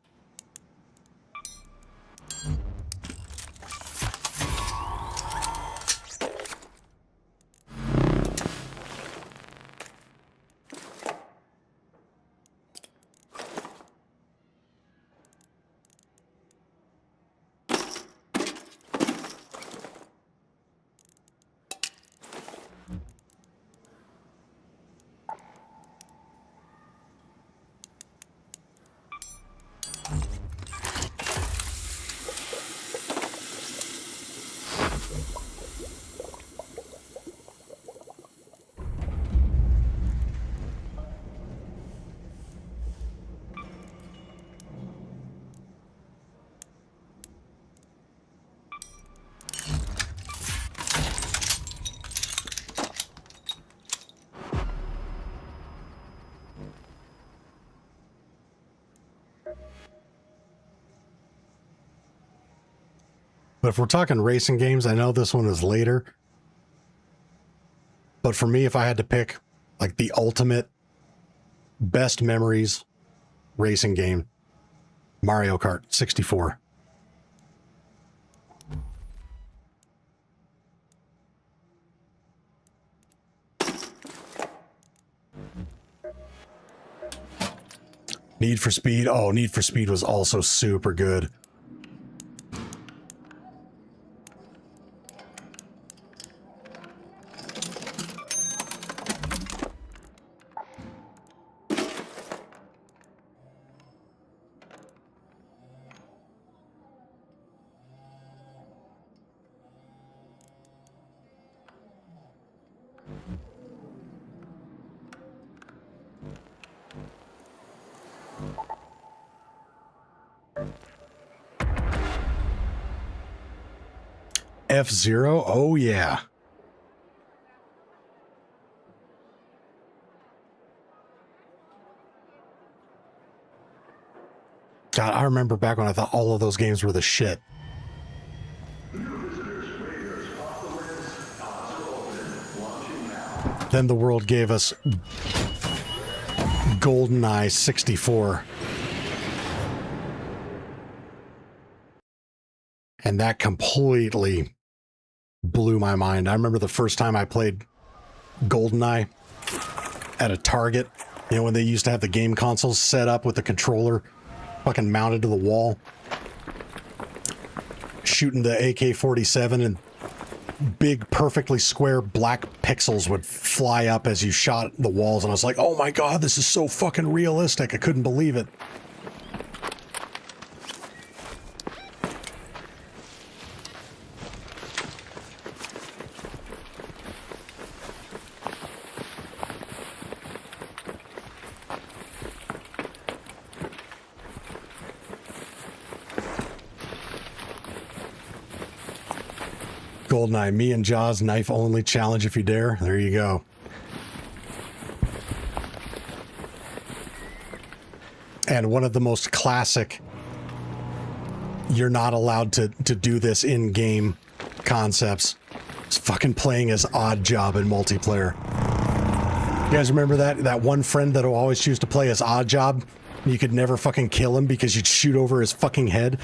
Speaker 1: But if we're talking racing games, I know this one is later. But for me, if I had to pick like the ultimate best memories racing game, Mario Kart 64. Need for Speed. Oh, Need for Speed was also super good. F-Zero? Oh, yeah. God, I remember back when I thought all of those games were the shit. Then the world gave us GoldenEye 64. And that completely blew my mind. I remember the first time I played GoldenEye, at a Target. You know, when they used to have the game consoles set up with the controller fucking mounted to the wall. Shooting the AK-47 and big, perfectly square black pixels would fly up as you shot the walls. And I was like, oh my God, this is so fucking realistic. I couldn't believe it. Goldeneye, me and Jaws knife only challenge if you dare. There you go. And one of the most classic, you're not allowed to do this in-game concepts, is fucking playing as Odd Job in multiplayer. You guys remember that one friend that always choose to play as Odd Job? You could never fucking kill him because you'd shoot over his fucking head.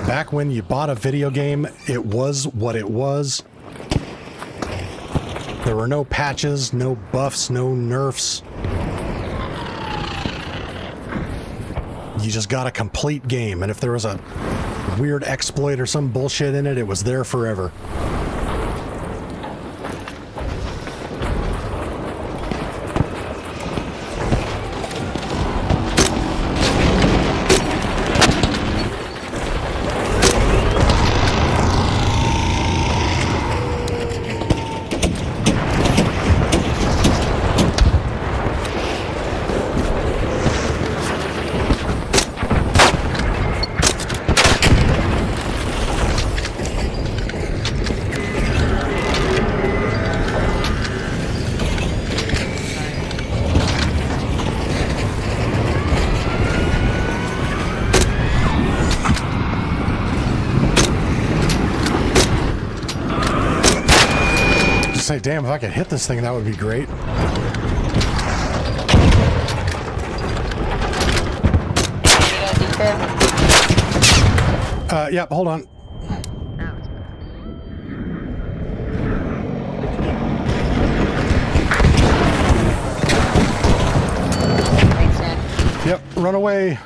Speaker 1: Back when you bought a video game, it was what it was. There were no patches, no buffs, no nerfs. You just got a complete game, and if there was a weird exploit or some bullshit in it, it was there forever. Say, damn, if I could hit this thing, that would be great. Yep, hold on. Yep, run away.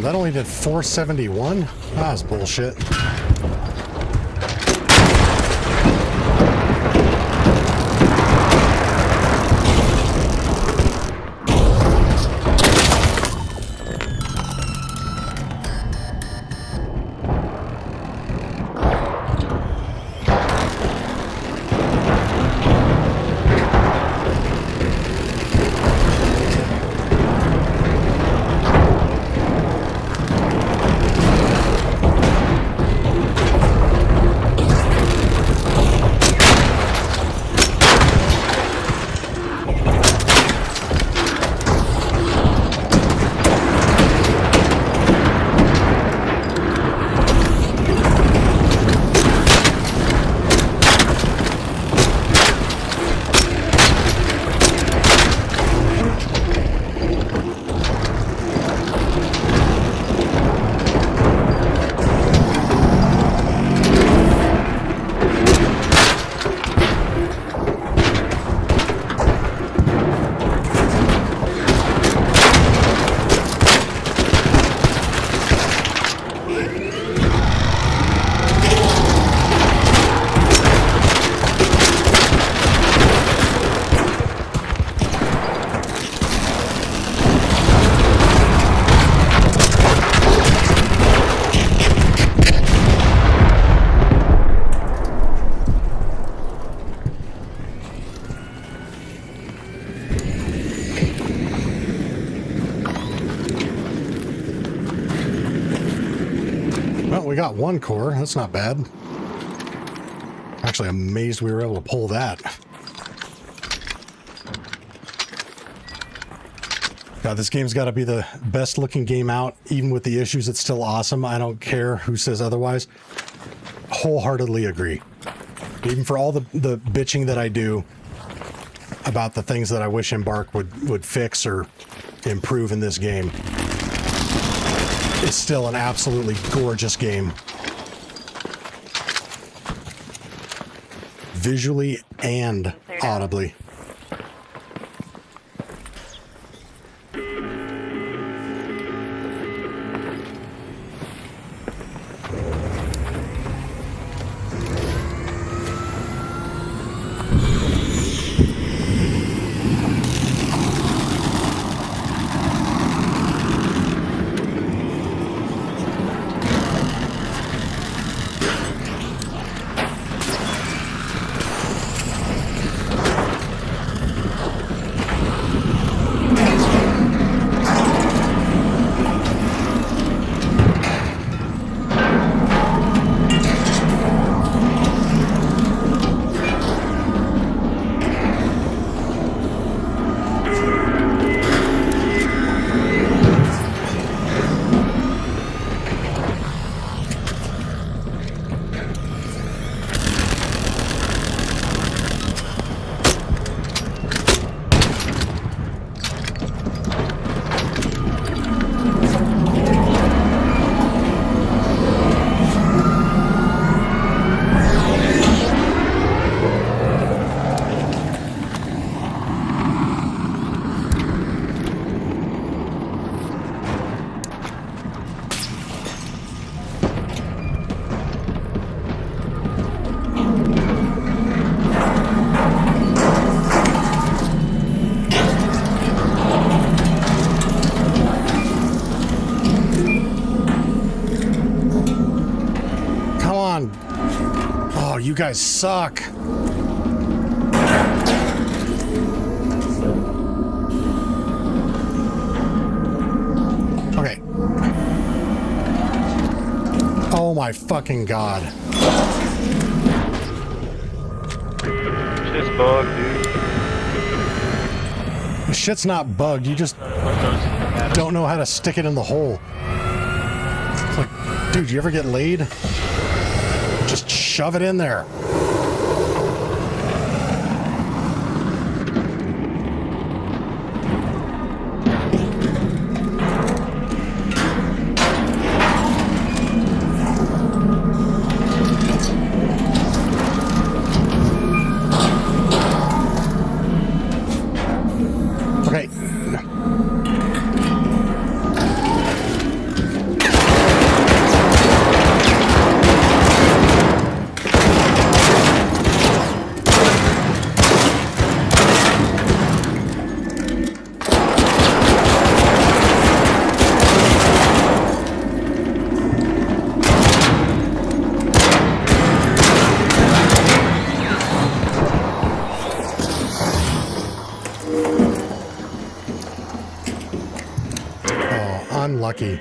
Speaker 1: That only did 471? That's bullshit. Well, we got one core. That's not bad. Actually, I'm amazed we were able to pull that. God, this game's got to be the best looking game out. Even with the issues, it's still awesome. I don't care who says otherwise. Wholeheartedly agree. Even for all the bitching that I do about the things that I wish Embark would fix or improve in this game, it's still an absolutely gorgeous game. Visually and audibly. You guys suck. Okay. Oh my fucking god.
Speaker 17: Shit's bugged, dude.
Speaker 1: The shit's not bugged, you just don't know how to stick it in the hole. It's like, dude, you ever get laid? Just shove it in there. Okay. Unlucky.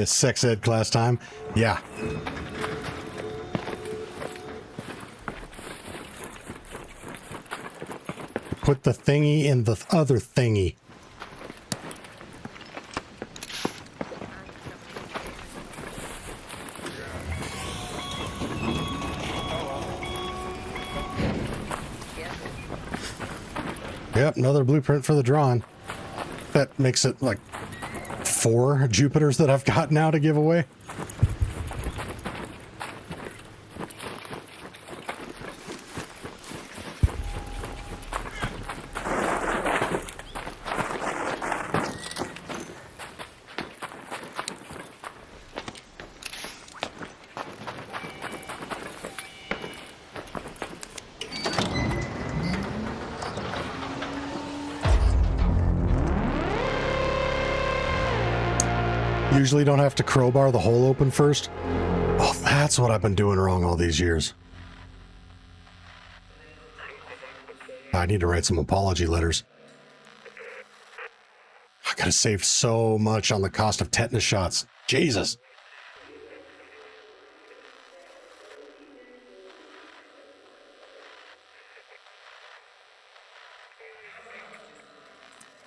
Speaker 1: Sex ed class time. Yeah. Put the thingy in the other thingy. Yep, another blueprint for the drawn. That makes it like 4 Jupiters that I've got now to give away. Usually don't have to crowbar the hole open first. Oh, that's what I've been doing wrong all these years. I need to write some apology letters. I gotta save so much on the cost of tetanus shots. Jesus.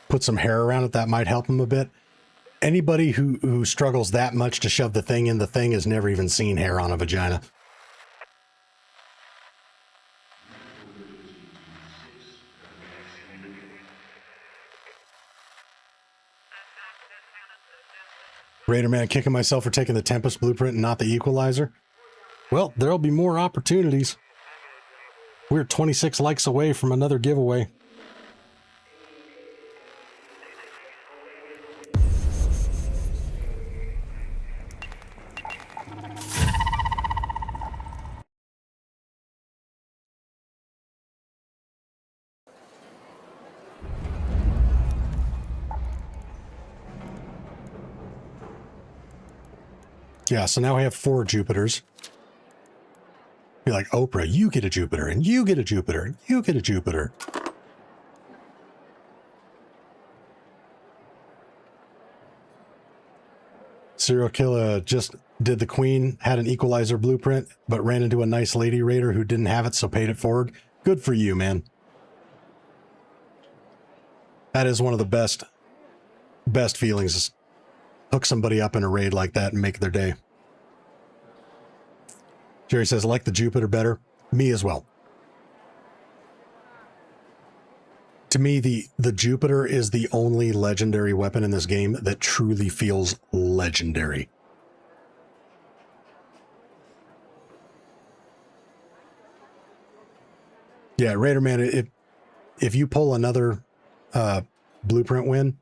Speaker 1: Put some hair around it, that might help him a bit. Anybody who struggles that much to shove the thing in the thing has never even seen hair on a vagina. Raider Man kicking myself for taking the Tempest blueprint and not the Equalizer. Well, there'll be more opportunities. We're 26 likes away from another giveaway. Yeah, so now we have 4 Jupiters. Be like, Oprah, you get a Jupiter, and you get a Jupiter, and you get a Jupiter. Serial killer just did the Queen, had an Equalizer blueprint, but ran into a nice lady raider who didn't have it, so paid it forward. Good for you, man. That is one of the best feelings. Hook somebody up in a raid like that and make their day. Jerry says, I like the Jupiter better. Me as well. To me, the Jupiter is the only legendary weapon in this game that truly feels legendary. Yeah, Raider Man, if you pull another blueprint win,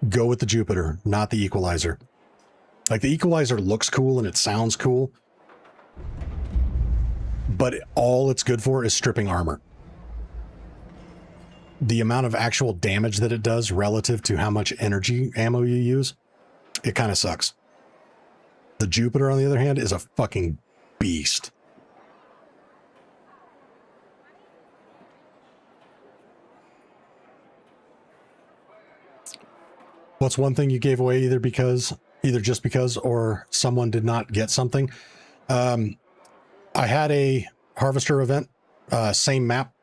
Speaker 1: go with the Jupiter, not the Equalizer. Like, the Equalizer looks cool and it sounds cool, but all it's good for is stripping armor. The amount of actual damage that it does relative to how much energy ammo you use, it kind of sucks. The Jupiter, on the other hand, is a fucking beast. What's one thing you gave away either just because, or someone did not get something? I had a harvester event, same map.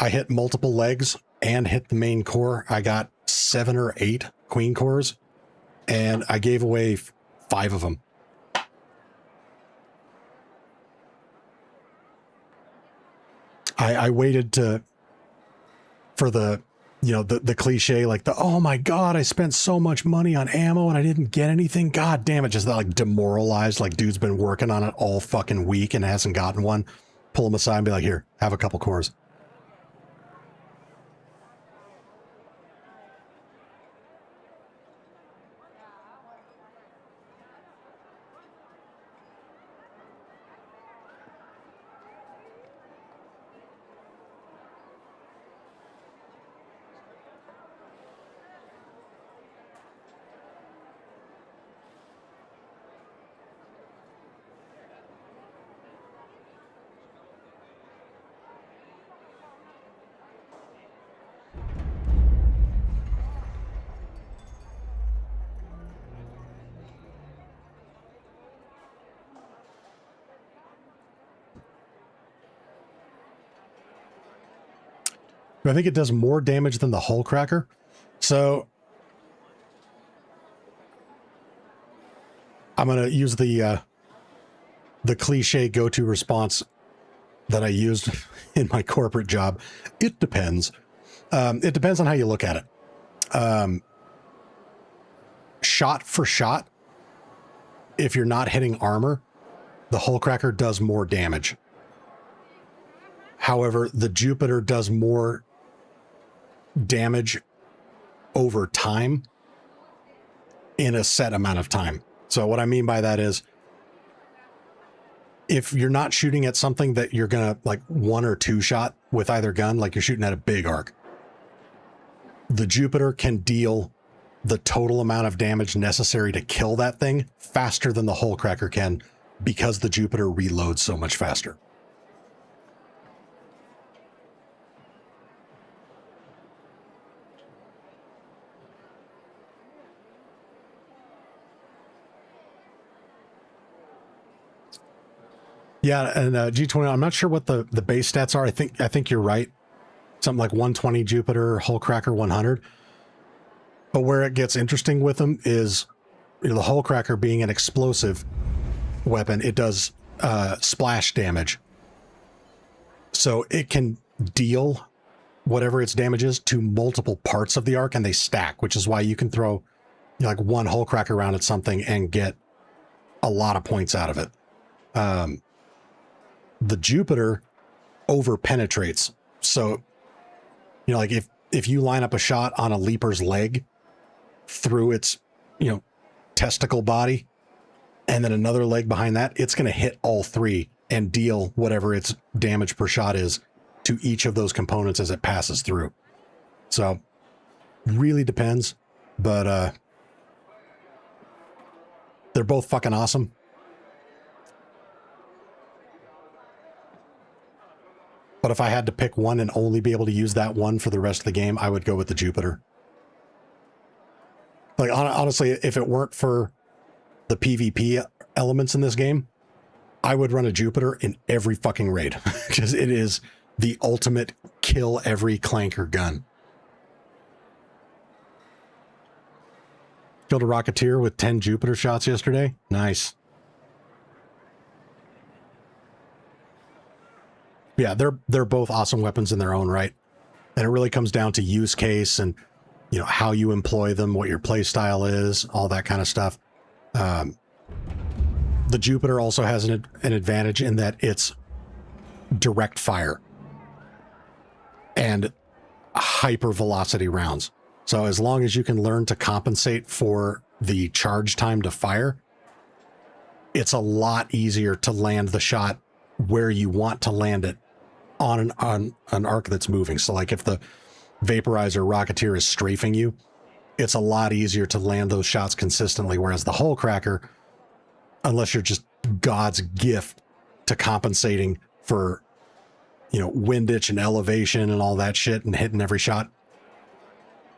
Speaker 1: I hit multiple legs and hit the main core. I got 7 or 8 queen cores, and I gave away 5 of them. I waited for the, you know, the cliche, like oh my God, I spent so much money on ammo and I didn't get anything. God damn it. Just that, like, demoralized, like, dude's been working on it all fucking week and hasn't gotten one. Pull him aside and be like, here, have a couple cores. I think it does more damage than the hull cracker. So I'm going to use the cliche go-to response that I used in my corporate job. It depends. It depends on how you look at it. Shot for shot, if you're not hitting armor, the hull cracker does more damage. However, the Jupiter does more damage over time in a set amount of time. So what I mean by that is, if you're not shooting at something that you're gonna, like, 1 or 2 shot with either gun, like you're shooting at a big arc, the Jupiter can deal the total amount of damage necessary to kill that thing faster than the hole cracker can, because the Jupiter reloads so much faster. Yeah, and G20, I'm not sure what the base stats are. I think you're right. Something like 120 Jupiter, Hull Cracker 100. But where it gets interesting with them is, the Hull Cracker being an explosive weapon, it does splash damage. So it can deal whatever its damage is to multiple parts of the arc, and they stack, which is why you can throw like one Hull Cracker round at something and get a lot of points out of it. The Jupiter over penetrates. So, like if you line up a shot on a leaper's leg through its, testicle body, and then another leg behind that, it's going to hit all three and deal whatever its damage per shot is to each of those components as it passes through. So, really depends, but they're both fucking awesome. But if I had to pick one and only be able to use that one for the rest of the game, I would go with the Jupiter. Like, honestly, if it weren't for the PvP elements in this game, I would run a Jupiter in every fucking raid, because it is the ultimate kill every clanker gun. Killed a Rocketeer with 10 Jupiter shots yesterday. Nice. Yeah, they're both awesome weapons in their own right. And it really comes down to use case and, how you employ them, what your play style is, all that kind of stuff. The Jupiter also has an advantage in that it's direct fire and hyper velocity rounds. So as long as you can learn to compensate for the charge time to fire, it's a lot easier to land the shot where you want to land it on an arc that's moving. So like if the Vaporizer Rocketeer is strafing you, it's a lot easier to land those shots consistently, whereas the Hull Cracker, unless you're just God's gift to compensating for, windage and elevation and all that shit and hitting every shot,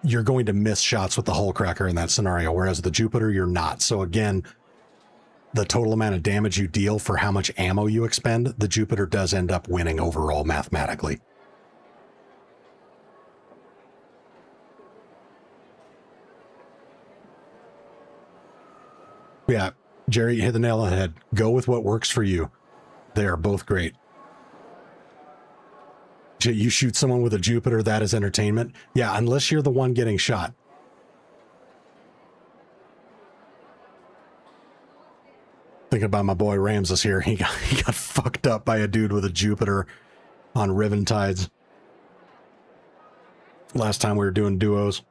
Speaker 1: you're going to miss shots with the Hull Cracker in that scenario, whereas the Jupiter, you're not. So again, the total amount of damage you deal for how much ammo you expend, the Jupiter does end up winning overall mathematically. Yeah, Jerry, you hit the nail on the head. Go with what works for you. They are both great. You shoot someone with a Jupiter, that is entertainment. Yeah, unless you're the one getting shot. Thinking about my boy Ramses here. He got fucked up by a dude with a Jupiter on Riven Tides. Last time we were doing duos.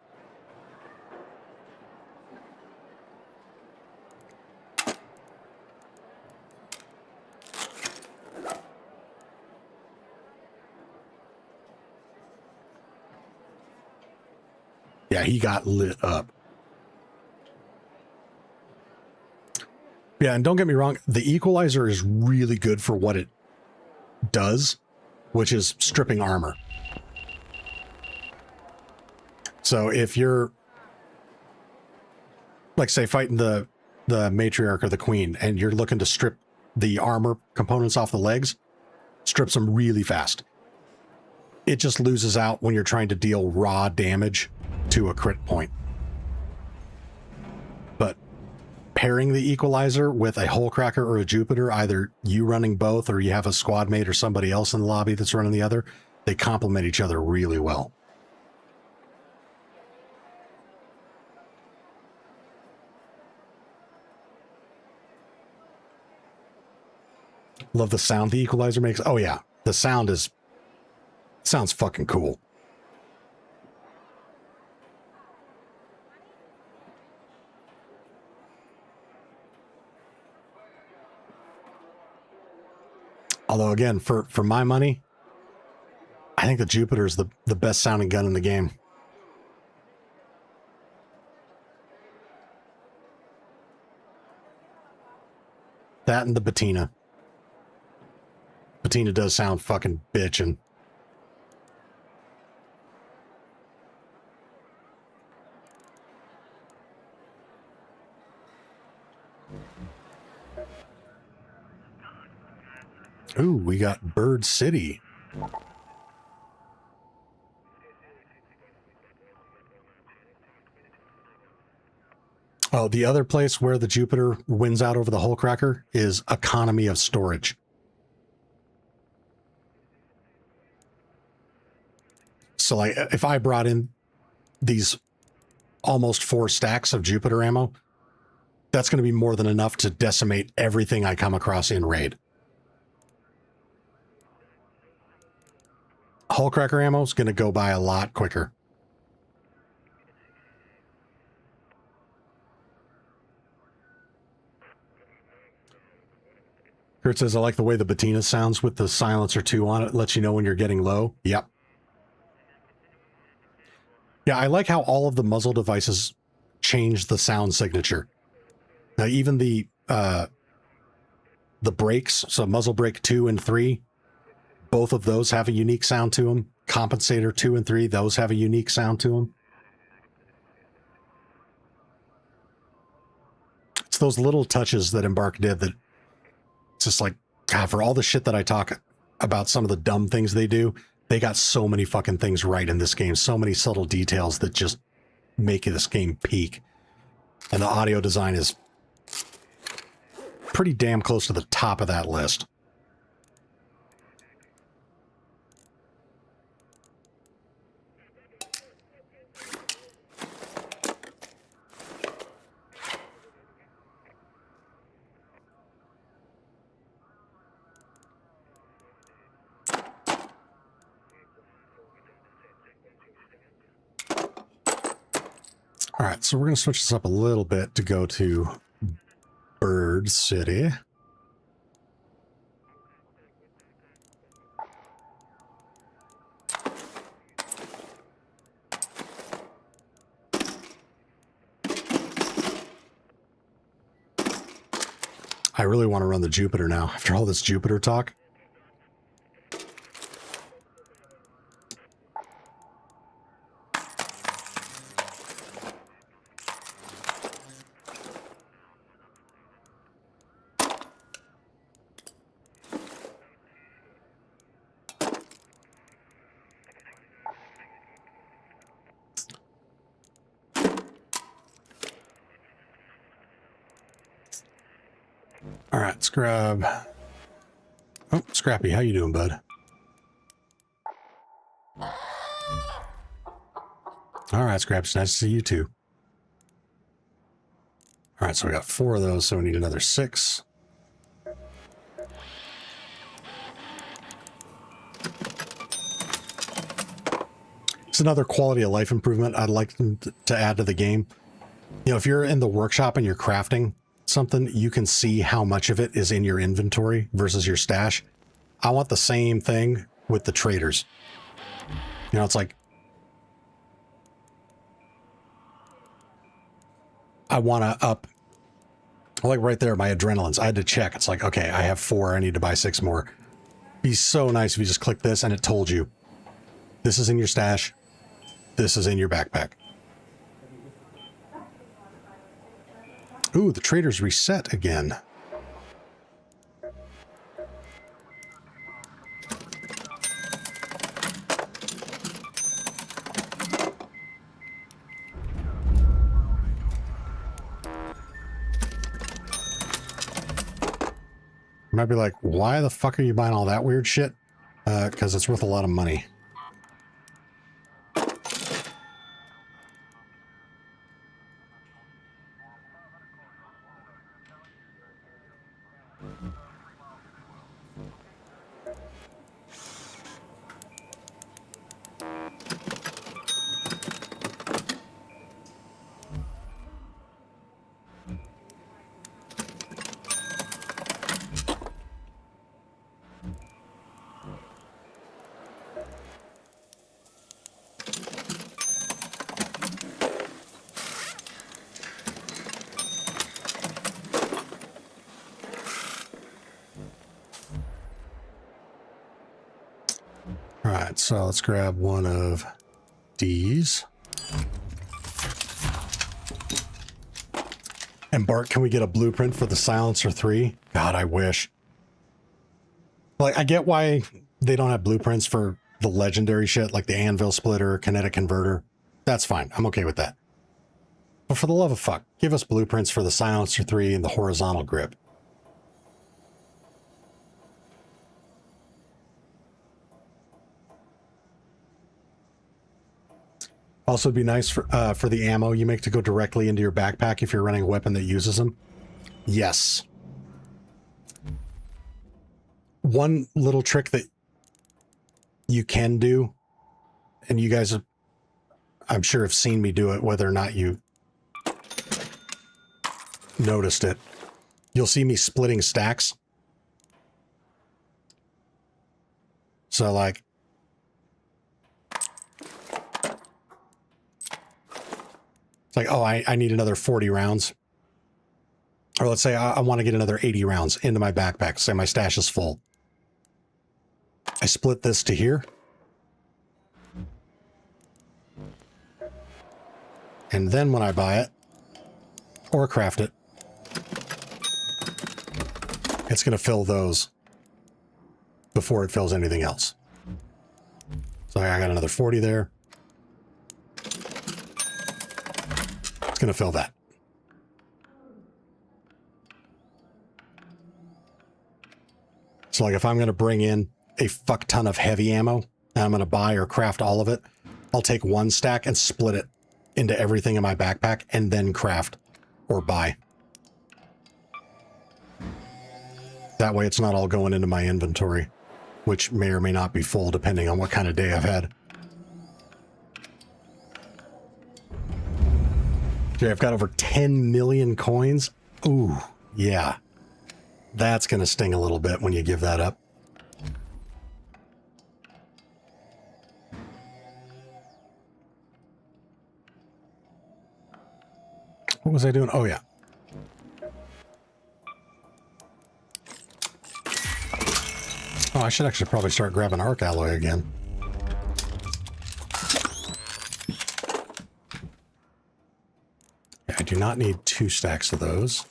Speaker 1: Yeah, he got lit up. Yeah, and don't get me wrong, the Equalizer is really good for what it does, which is stripping armor. So if you're, like, say, fighting the Matriarch or the Queen, and you're looking to strip the armor components off the legs, strips them really fast. It just loses out when you're trying to deal raw damage to a crit point. But pairing the Equalizer with a Hull Cracker or a Jupiter, either you running both or you have a squad mate or somebody else in the lobby that's running the other, they complement each other really well. Love the sound the Equalizer makes. Oh yeah, the sounds fucking cool. Although again, for my money, I think the Jupiter is the best sounding gun in the game. That and the Bettina. Bettina does sound fucking bitchin'. Ooh, we got Bird City. Oh, the other place where the Jupiter wins out over the Hullcracker is economy of storage. So, like, if I brought in these almost 4 stacks of Jupiter ammo, that's going to be more than enough to decimate everything I come across in raid. Hullcracker ammo is going to go by a lot quicker. Kurt says, I like the way the Bettina sounds with the silencer 2 on it. Lets you know when you're getting low. Yep. Yeah, I like how all of the muzzle devices change the sound signature. Now, even the brakes, so muzzle brake 2 and 3, both of those have a unique sound to them. Compensator 2 and 3, those have a unique sound to them. It's those little touches that Embark did that it's just like, God, for all the shit that I talk about some of the dumb things they do, they got so many fucking things right in this game. So many subtle details that just make this game peak. And the audio design is pretty damn close to the top of that list. All right, so we're going to switch this up a little bit to go to Bird City. I really want to run the Jupiter now after all this Jupiter talk. All right, let's grab... Oh, Scrappy, how you doing, bud? All right, Scrappy, it's nice to see you too. All right, so we got 4 of those, so we need another 6. It's another quality of life improvement I'd like them to add to the game. You know, if you're in the workshop and you're crafting something, you can see how much of it is in your inventory versus your stash. I want the same thing with the traders. You know, it's like I want to up, like right there, my adrenalines. I had to check. It's like, okay, I have 4. I need to buy 6 more. It'd be so nice if you just click this and it told you, this is in your stash. This is in your backpack. Ooh, the traders reset again. You might be like, why the fuck are you buying all that weird shit? Because it's worth a lot of money. right, so let's grab one of these. And Bart, can we get a blueprint for the Silencer 3? God, I wish. Like, I get why they don't have blueprints for the legendary shit, like the anvil splitter, kinetic converter. That's fine. I'm okay with that. But for the love of fuck, give us blueprints for the Silencer 3 and the horizontal grip. Also, it'd be nice for the ammo you make to go directly into your backpack if you're running a weapon that uses them. Yes. One little trick that you can do, and you guys have, I'm sure, have seen me do it, whether or not you noticed it. You'll see me splitting stacks. So, like, it's like, oh, I need another 40 rounds. Or let's say I want to get another 80 rounds into my backpack. Say my stash is full. I split this to here. And then when I buy it, or craft it, it's going to fill those before it fills anything else. So I got another 40 there. It's going to fill that. So like if I'm going to bring in a fuck ton of heavy ammo and I'm going to buy or craft all of it, I'll take one stack and split it into everything in my backpack and then craft or buy. That way it's not all going into my inventory, which may or may not be full depending on what kind of day I've had. Okay, I've got over 10 million coins. Ooh, yeah. That's going to sting a little bit when you give that up. What was I doing? Oh, yeah. Oh, I should actually probably start grabbing arc alloy again. I do not need 2 stacks of those.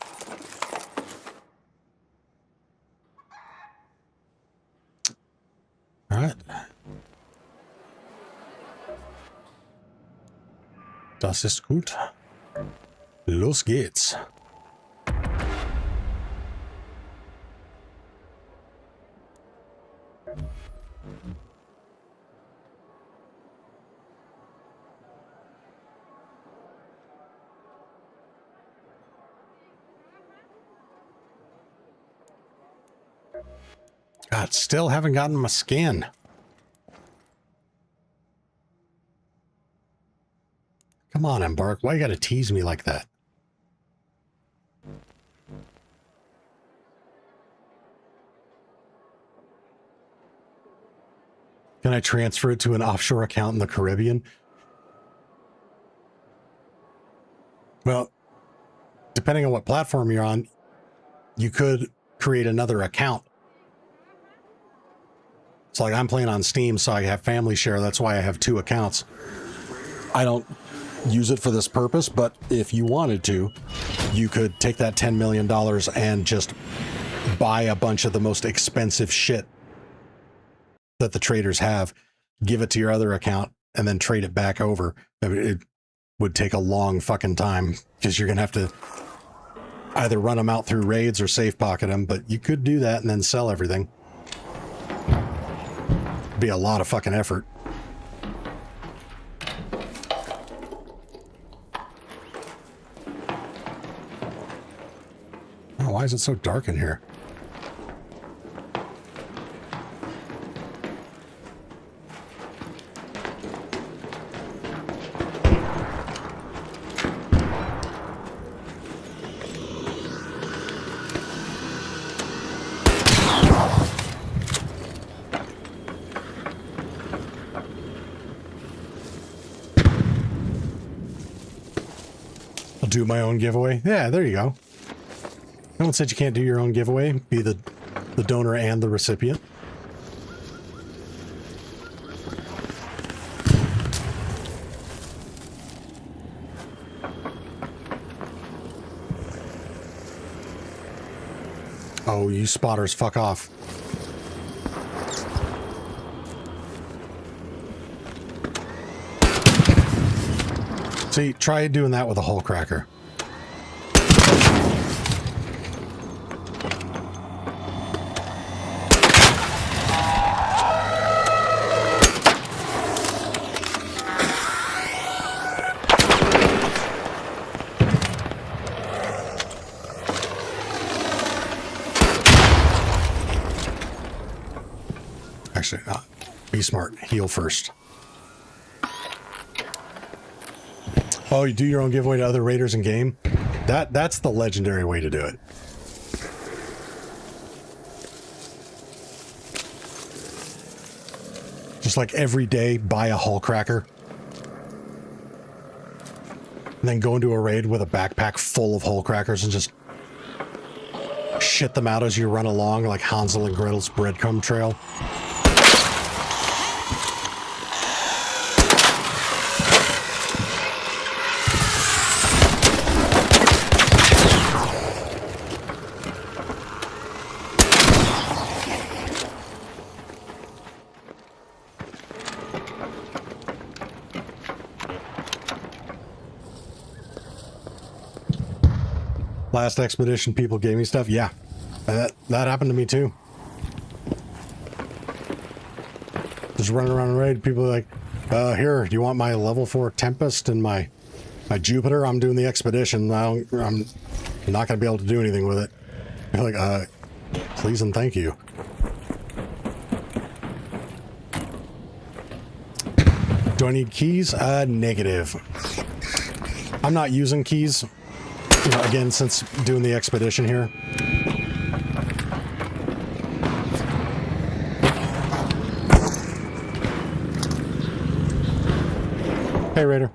Speaker 1: All right. Das ist gut. Los geht's. God, still haven't gotten my skin. Come on, Embark. Why you gotta tease me like that? Can I transfer it to an offshore account in the Caribbean? Well, depending on what platform you're on, you could create another account. It's like I'm playing on Steam, so I have family share. That's why I have 2 accounts. I don't use it for this purpose, but if you wanted to, you could take that $10 million and just buy a bunch of the most expensive shit that the traders have, give it to your other account, and then trade it back over. I mean, it would take a long fucking time because you're going to have to either run them out through raids or safe pocket them, but you could do that and then sell everything. Be a lot of fucking effort. Oh, why is it so dark in here? Do my own giveaway. Yeah, there you go. No one said you can't do your own giveaway. Be the donor and the recipient. Oh, you spotters, fuck off. See, try doing that with a hole cracker. Actually, not. Be smart. Heal first. Oh, you do your own giveaway to other raiders in game? That's the legendary way to do it. Just like every day, buy a hull cracker. And then go into a raid with a backpack full of hull crackers and just shit them out as you run along like Hansel and Gretel's breadcrumb trail. Last expedition, people gave me stuff. Yeah, that happened to me too. Just running around the raid, people are like, here, do you want my level 4 Tempest and my Jupiter? I'm doing the expedition. I'm not going to be able to do anything with it. You're like, please and thank you. Do I need keys? Negative. I'm not using keys. You know, again, since doing the expedition here. Hey, Raider.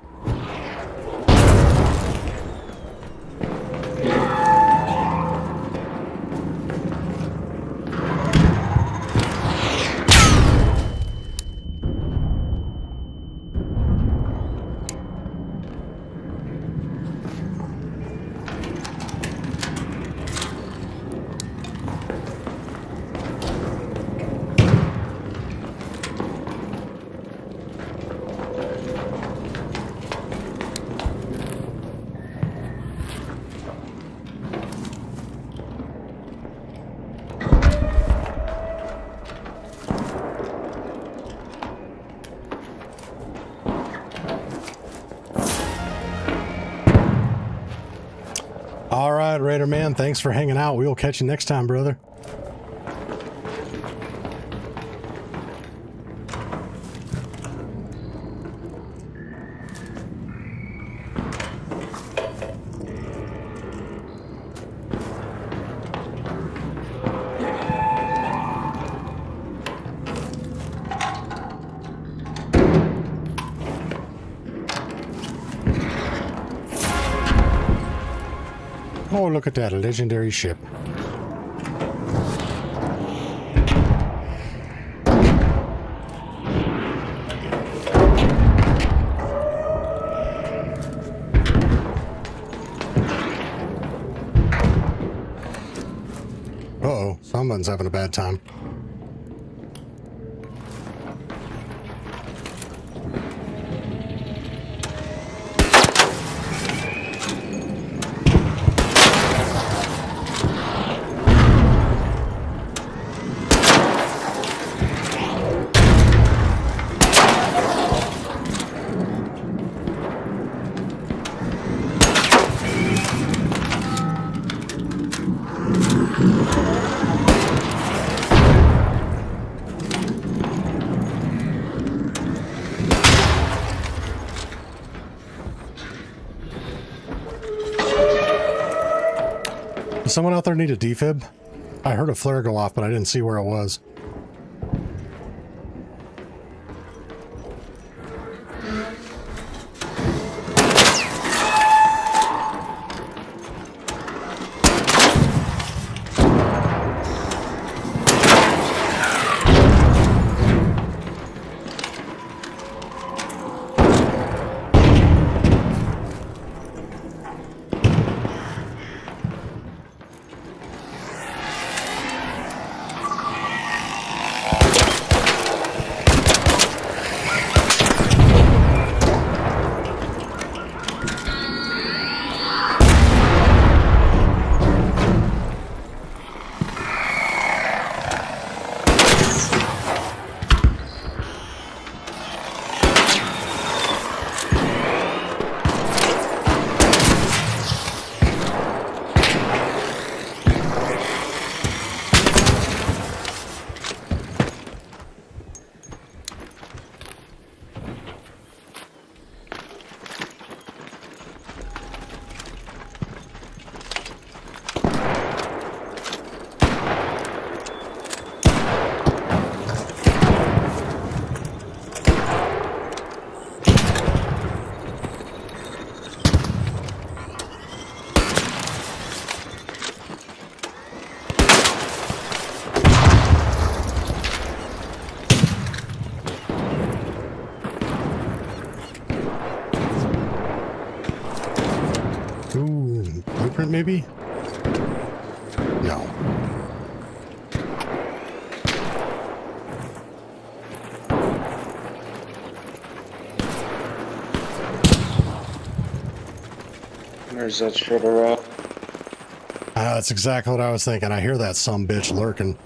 Speaker 1: All right, Raider man, thanks for hanging out. We will catch you next time, brother. Oh, look at that legendary ship. Uh-oh, someone's having a bad time. Does someone out there need a defib? I heard a flare go off, but I didn't see where it was. Ooh, blueprint maybe? No.
Speaker 4: Where's that shredder at?
Speaker 1: That's exactly what I was thinking. I hear that sumbitch lurking.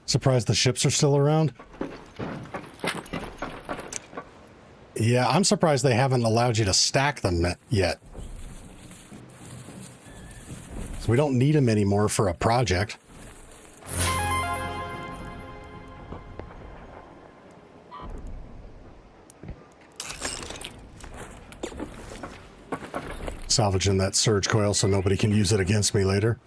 Speaker 1: Surprised the ships are still around? Yeah, I'm surprised they haven't allowed you to stack them yet. So we don't need them anymore for a project. Salvaging that surge coil so nobody can use it against me later.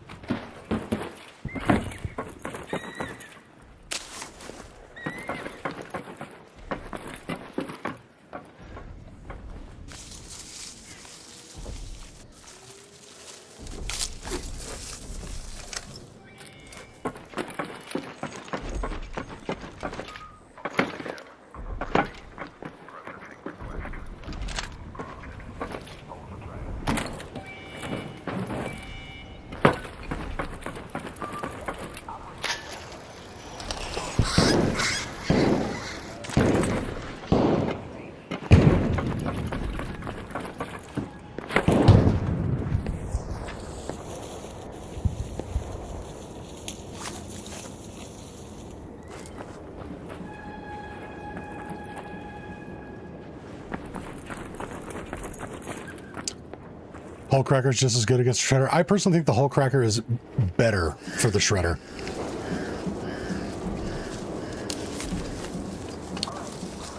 Speaker 1: Hull Cracker is just as good against the Shredder. I personally think the Hull Cracker is better for the Shredder.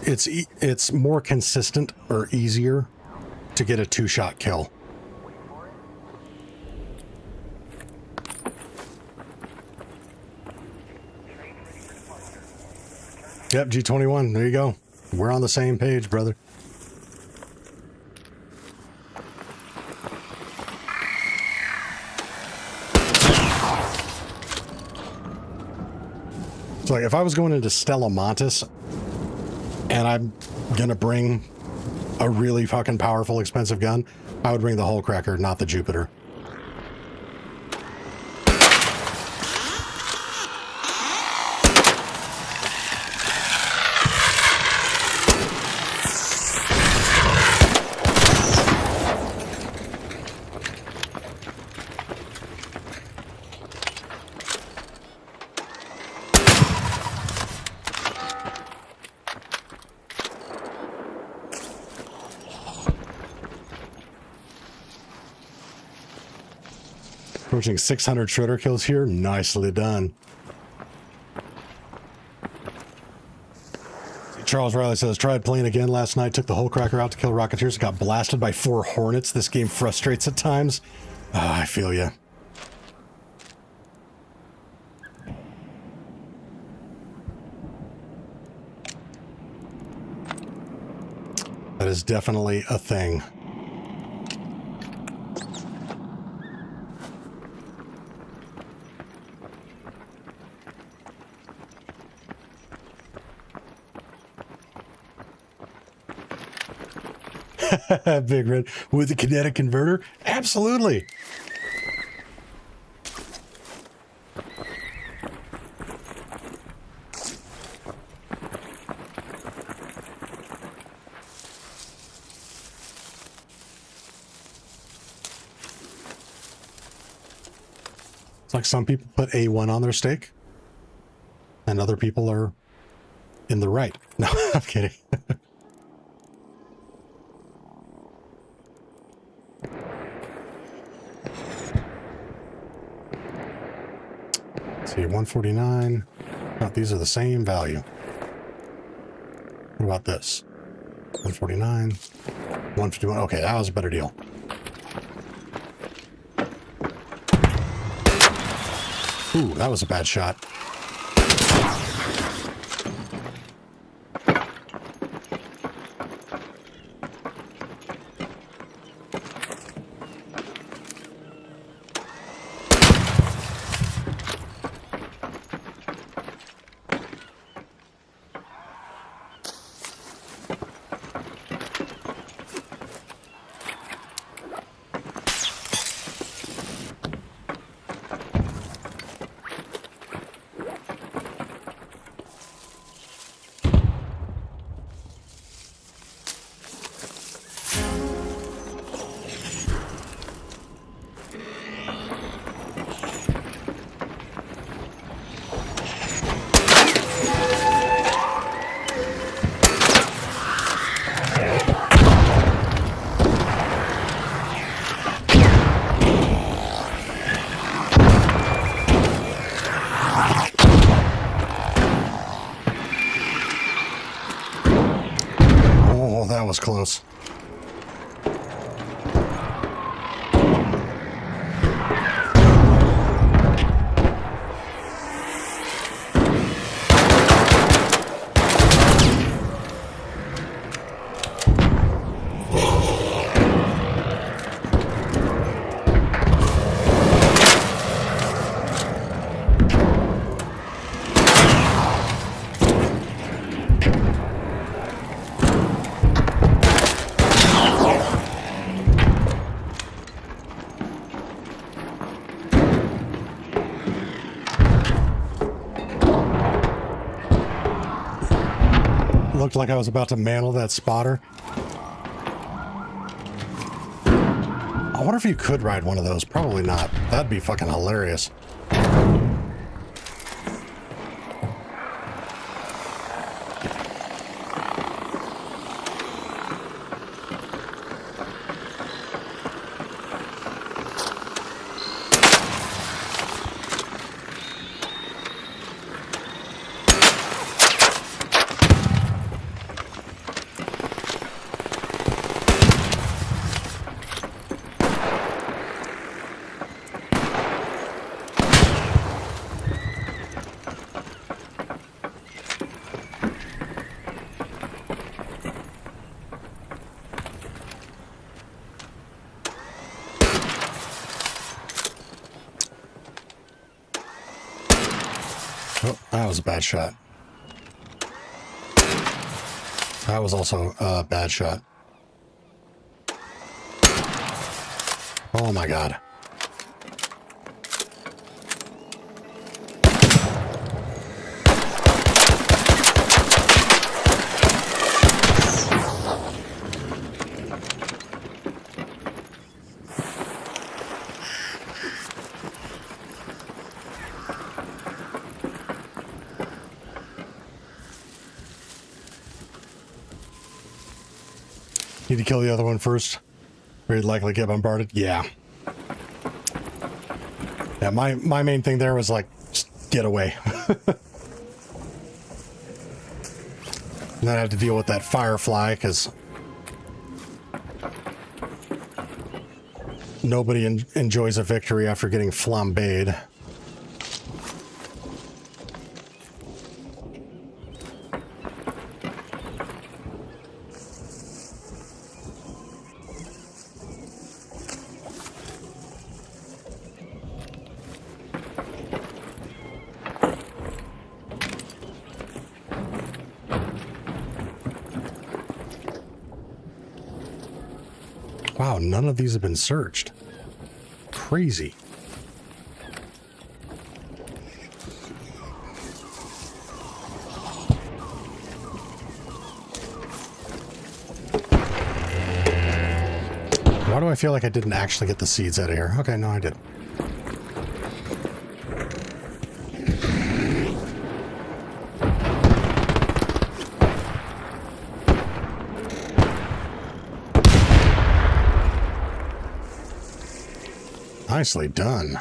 Speaker 1: It's more consistent or easier to get a two-shot kill. Yep, G21. There you go. We're on the same page, brother. So like if I was going into Stella Montis and I'm gonna bring a really fucking powerful, expensive gun, I would bring the Hull Cracker, not the Jupiter. Approaching 600 Shredder kills here. Nicely done. Charles Riley says, tried playing again last night, took the Hull Cracker out to kill Rocketeers, got blasted by 4 Hornets. This game frustrates at times. I feel ya. That is definitely a thing. Big Red with the kinetic converter? Absolutely. It's like some people put A1 on their steak and other people are in the right. No, I'm kidding. Let's see, 149. Oh, these are the same value. What about this? 149, 151. Okay, that was a better deal. Ooh, that was a bad shot. That was close. Looked like I was about to mantle that spotter. I wonder if you could ride one of those. Probably not. That'd be fucking hilarious. Oh, that was a bad shot. That was also a bad shot. Oh my god. Need to kill the other one first. Very likely get bombarded. Yeah. Yeah, my main thing there was like, just get away. And then I had to deal with that firefly because nobody enjoys a victory after getting flambéed. Wow, none of these have been searched. Crazy. Why do I feel like I didn't actually get the seeds out of here? Okay, no, I did. Nicely done.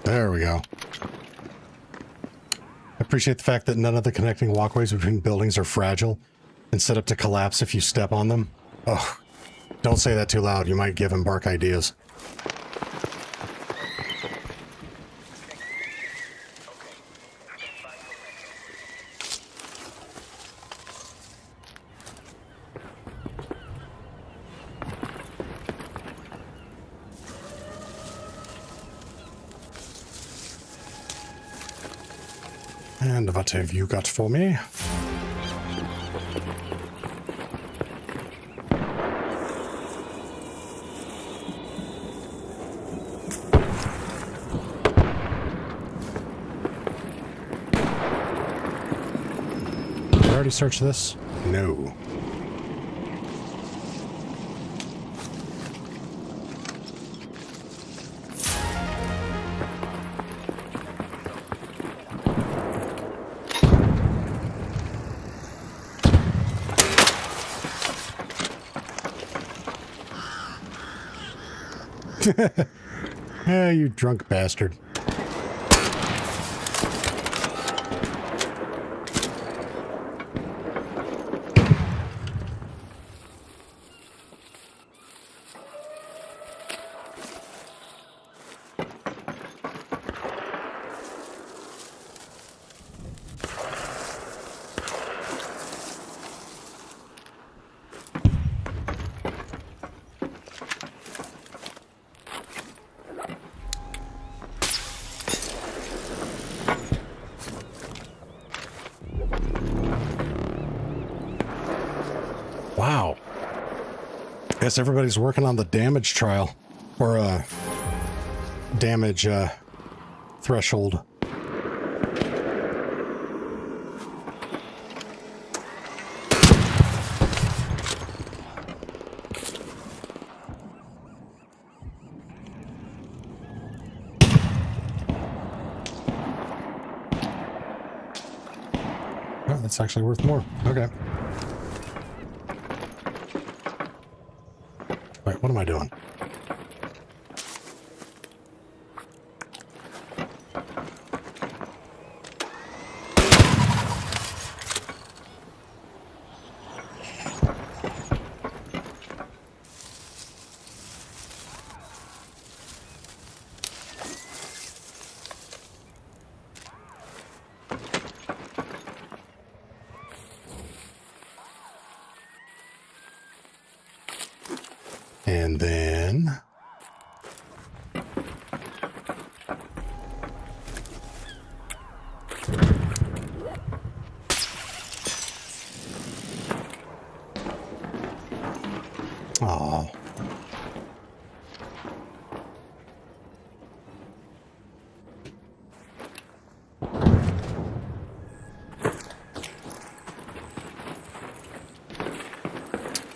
Speaker 1: There we go. I appreciate the fact that none of the connecting walkways between buildings are fragile and set up to collapse if you step on them. Oh, don't say that too loud. You might give him bark ideas. And what have you got for me? Did I already search this? No. Yeah, you drunk bastard. Wow. Guess everybody's working on the damage trial. Or, damage, threshold. Oh, that's actually worth more. Okay. Wait, what am I doing? And then... Oh.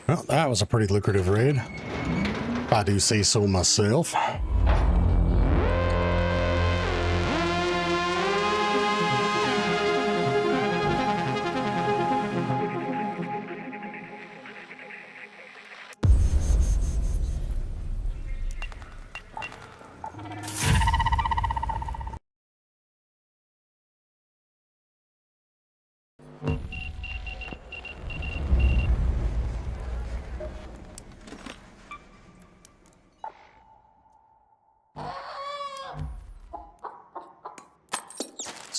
Speaker 1: Well, that was a pretty lucrative raid, if I do say so myself.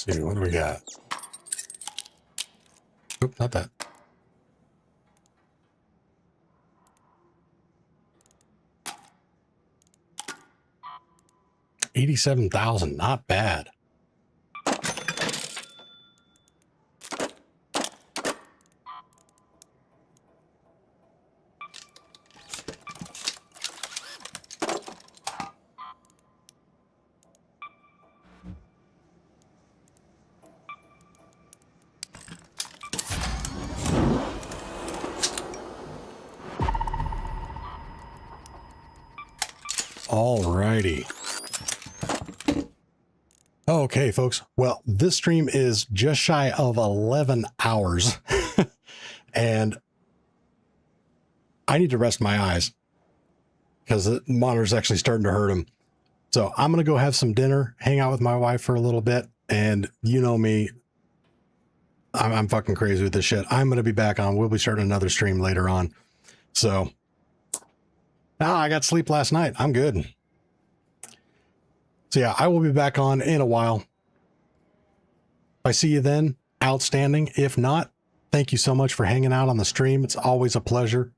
Speaker 1: Let's see, what do we got? Oop, not that. $87,000, not bad. Alrighty. Okay, folks. Well, this stream is just shy of 11 hours. And I need to rest my eyes because the monitor's actually starting to hurt them. So I'm going to go have some dinner, hang out with my wife for a little bit. And you know me, I'm fucking crazy with this shit. I'm going to be back on. We'll be starting another stream later on. So now I got sleep last night. I'm good. So yeah, I will be back on in a while. If I see you then, outstanding. If not, thank you so much for hanging out on the stream. It's always a pleasure.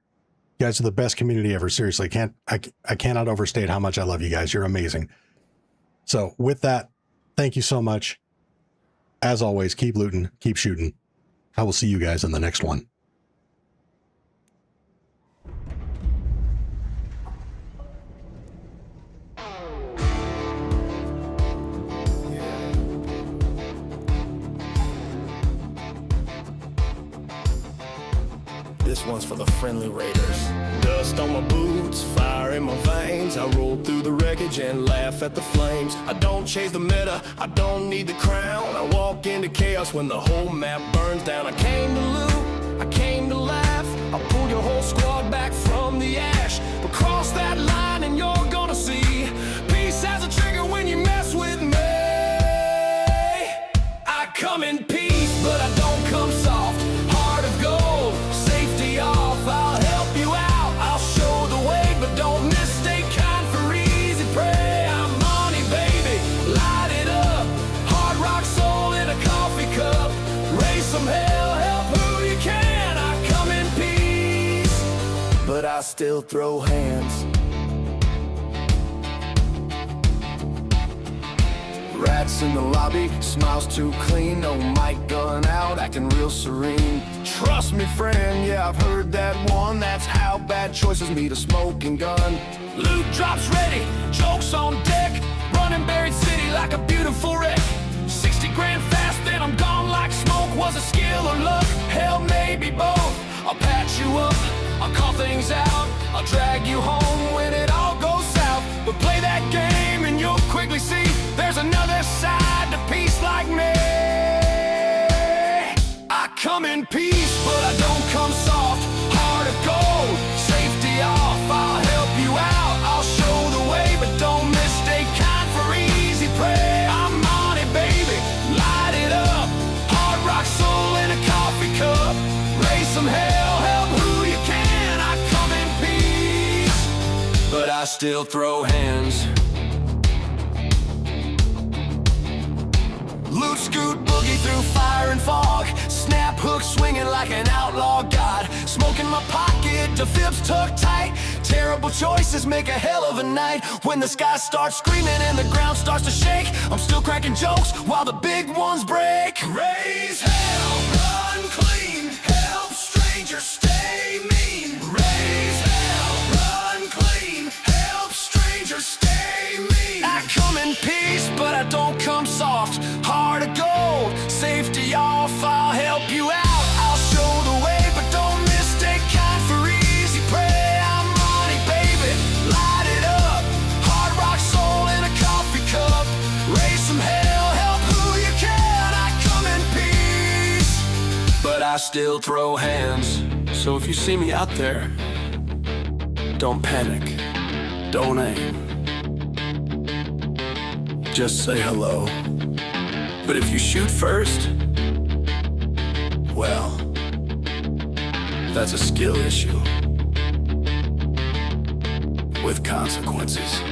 Speaker 1: You guys are the best community ever. Seriously, I cannot overstate how much I love you guys. You're amazing. So with that, thank you so much. As always, keep looting, keep shooting. I will see you guys in the next one.
Speaker 2: This one's for the friendly raiders. Dust on my boots, fire in my veins. I roll through the wreckage and laugh at the flames. I don't chase the meta, I don't need the crown. I walk into chaos when the whole map burns down. I came to loot, I came to laugh. I'll pull your whole squad back from the ash. But cross that line and you're gonna see peace has a trigger when you mess with me. I come in peace, but I don't come soft. Heart of gold, safety off. I'll help you out, I'll show the way, but don't mistake kind for easy prey. I'm money, baby, light it up. Hard rock soul in a coffee cup. Raise some hell, help who you can. I come in peace, but I still throw hands. Rats in the lobby, smiles too clean. No mic gun out, acting real serene. Trust me, friend, yeah, I've heard that one. That's how bad choices meet a smoking gun. Loot drops ready, jokes on deck. Running buried city like a beautiful wreck. 60 grand fast, then I'm gone like smoke. Was it skill or luck? Hell, maybe both. I'll patch you up, I'll call things out. I'll drag you home when it all goes south. But play that game and you'll quickly see there's another side to peace like me. I come in peace, but I don't come soft. Heart of gold, safety off. I'll help you out, I'll show the way, but don't mistake kind for easy prey. I'm on it, baby, light it up. Hard rock soul in a coffee cup. Raise some hell, help who you can. I come in peace, but I still throw hands. Loot, scoot, boogie through fire and fog. Snap hook swinging like an outlaw god. Smoke in my pocket, the fibs tucked tight. Terrible choices make a hell of a night. When the sky starts screaming and the ground starts to shake, I'm still cracking jokes while the big ones break. Raise hell, run clean. Help strangers, stay mean. Raise hell, run clean. Help strangers, stay mean. I come in peace, but I don't come soft. Heart of gold, safety off. I'll help you out, I'll show the way, but don't mistake kind for easy prey. I'm money, baby, light it up. Hard rock soul in a coffee cup. Raise some hell, help who you can. I come in peace, but I still throw hands. So if you see me out there, don't panic, don't aim. Just say hello. But if you shoot first, well, that's a skill issue with consequences.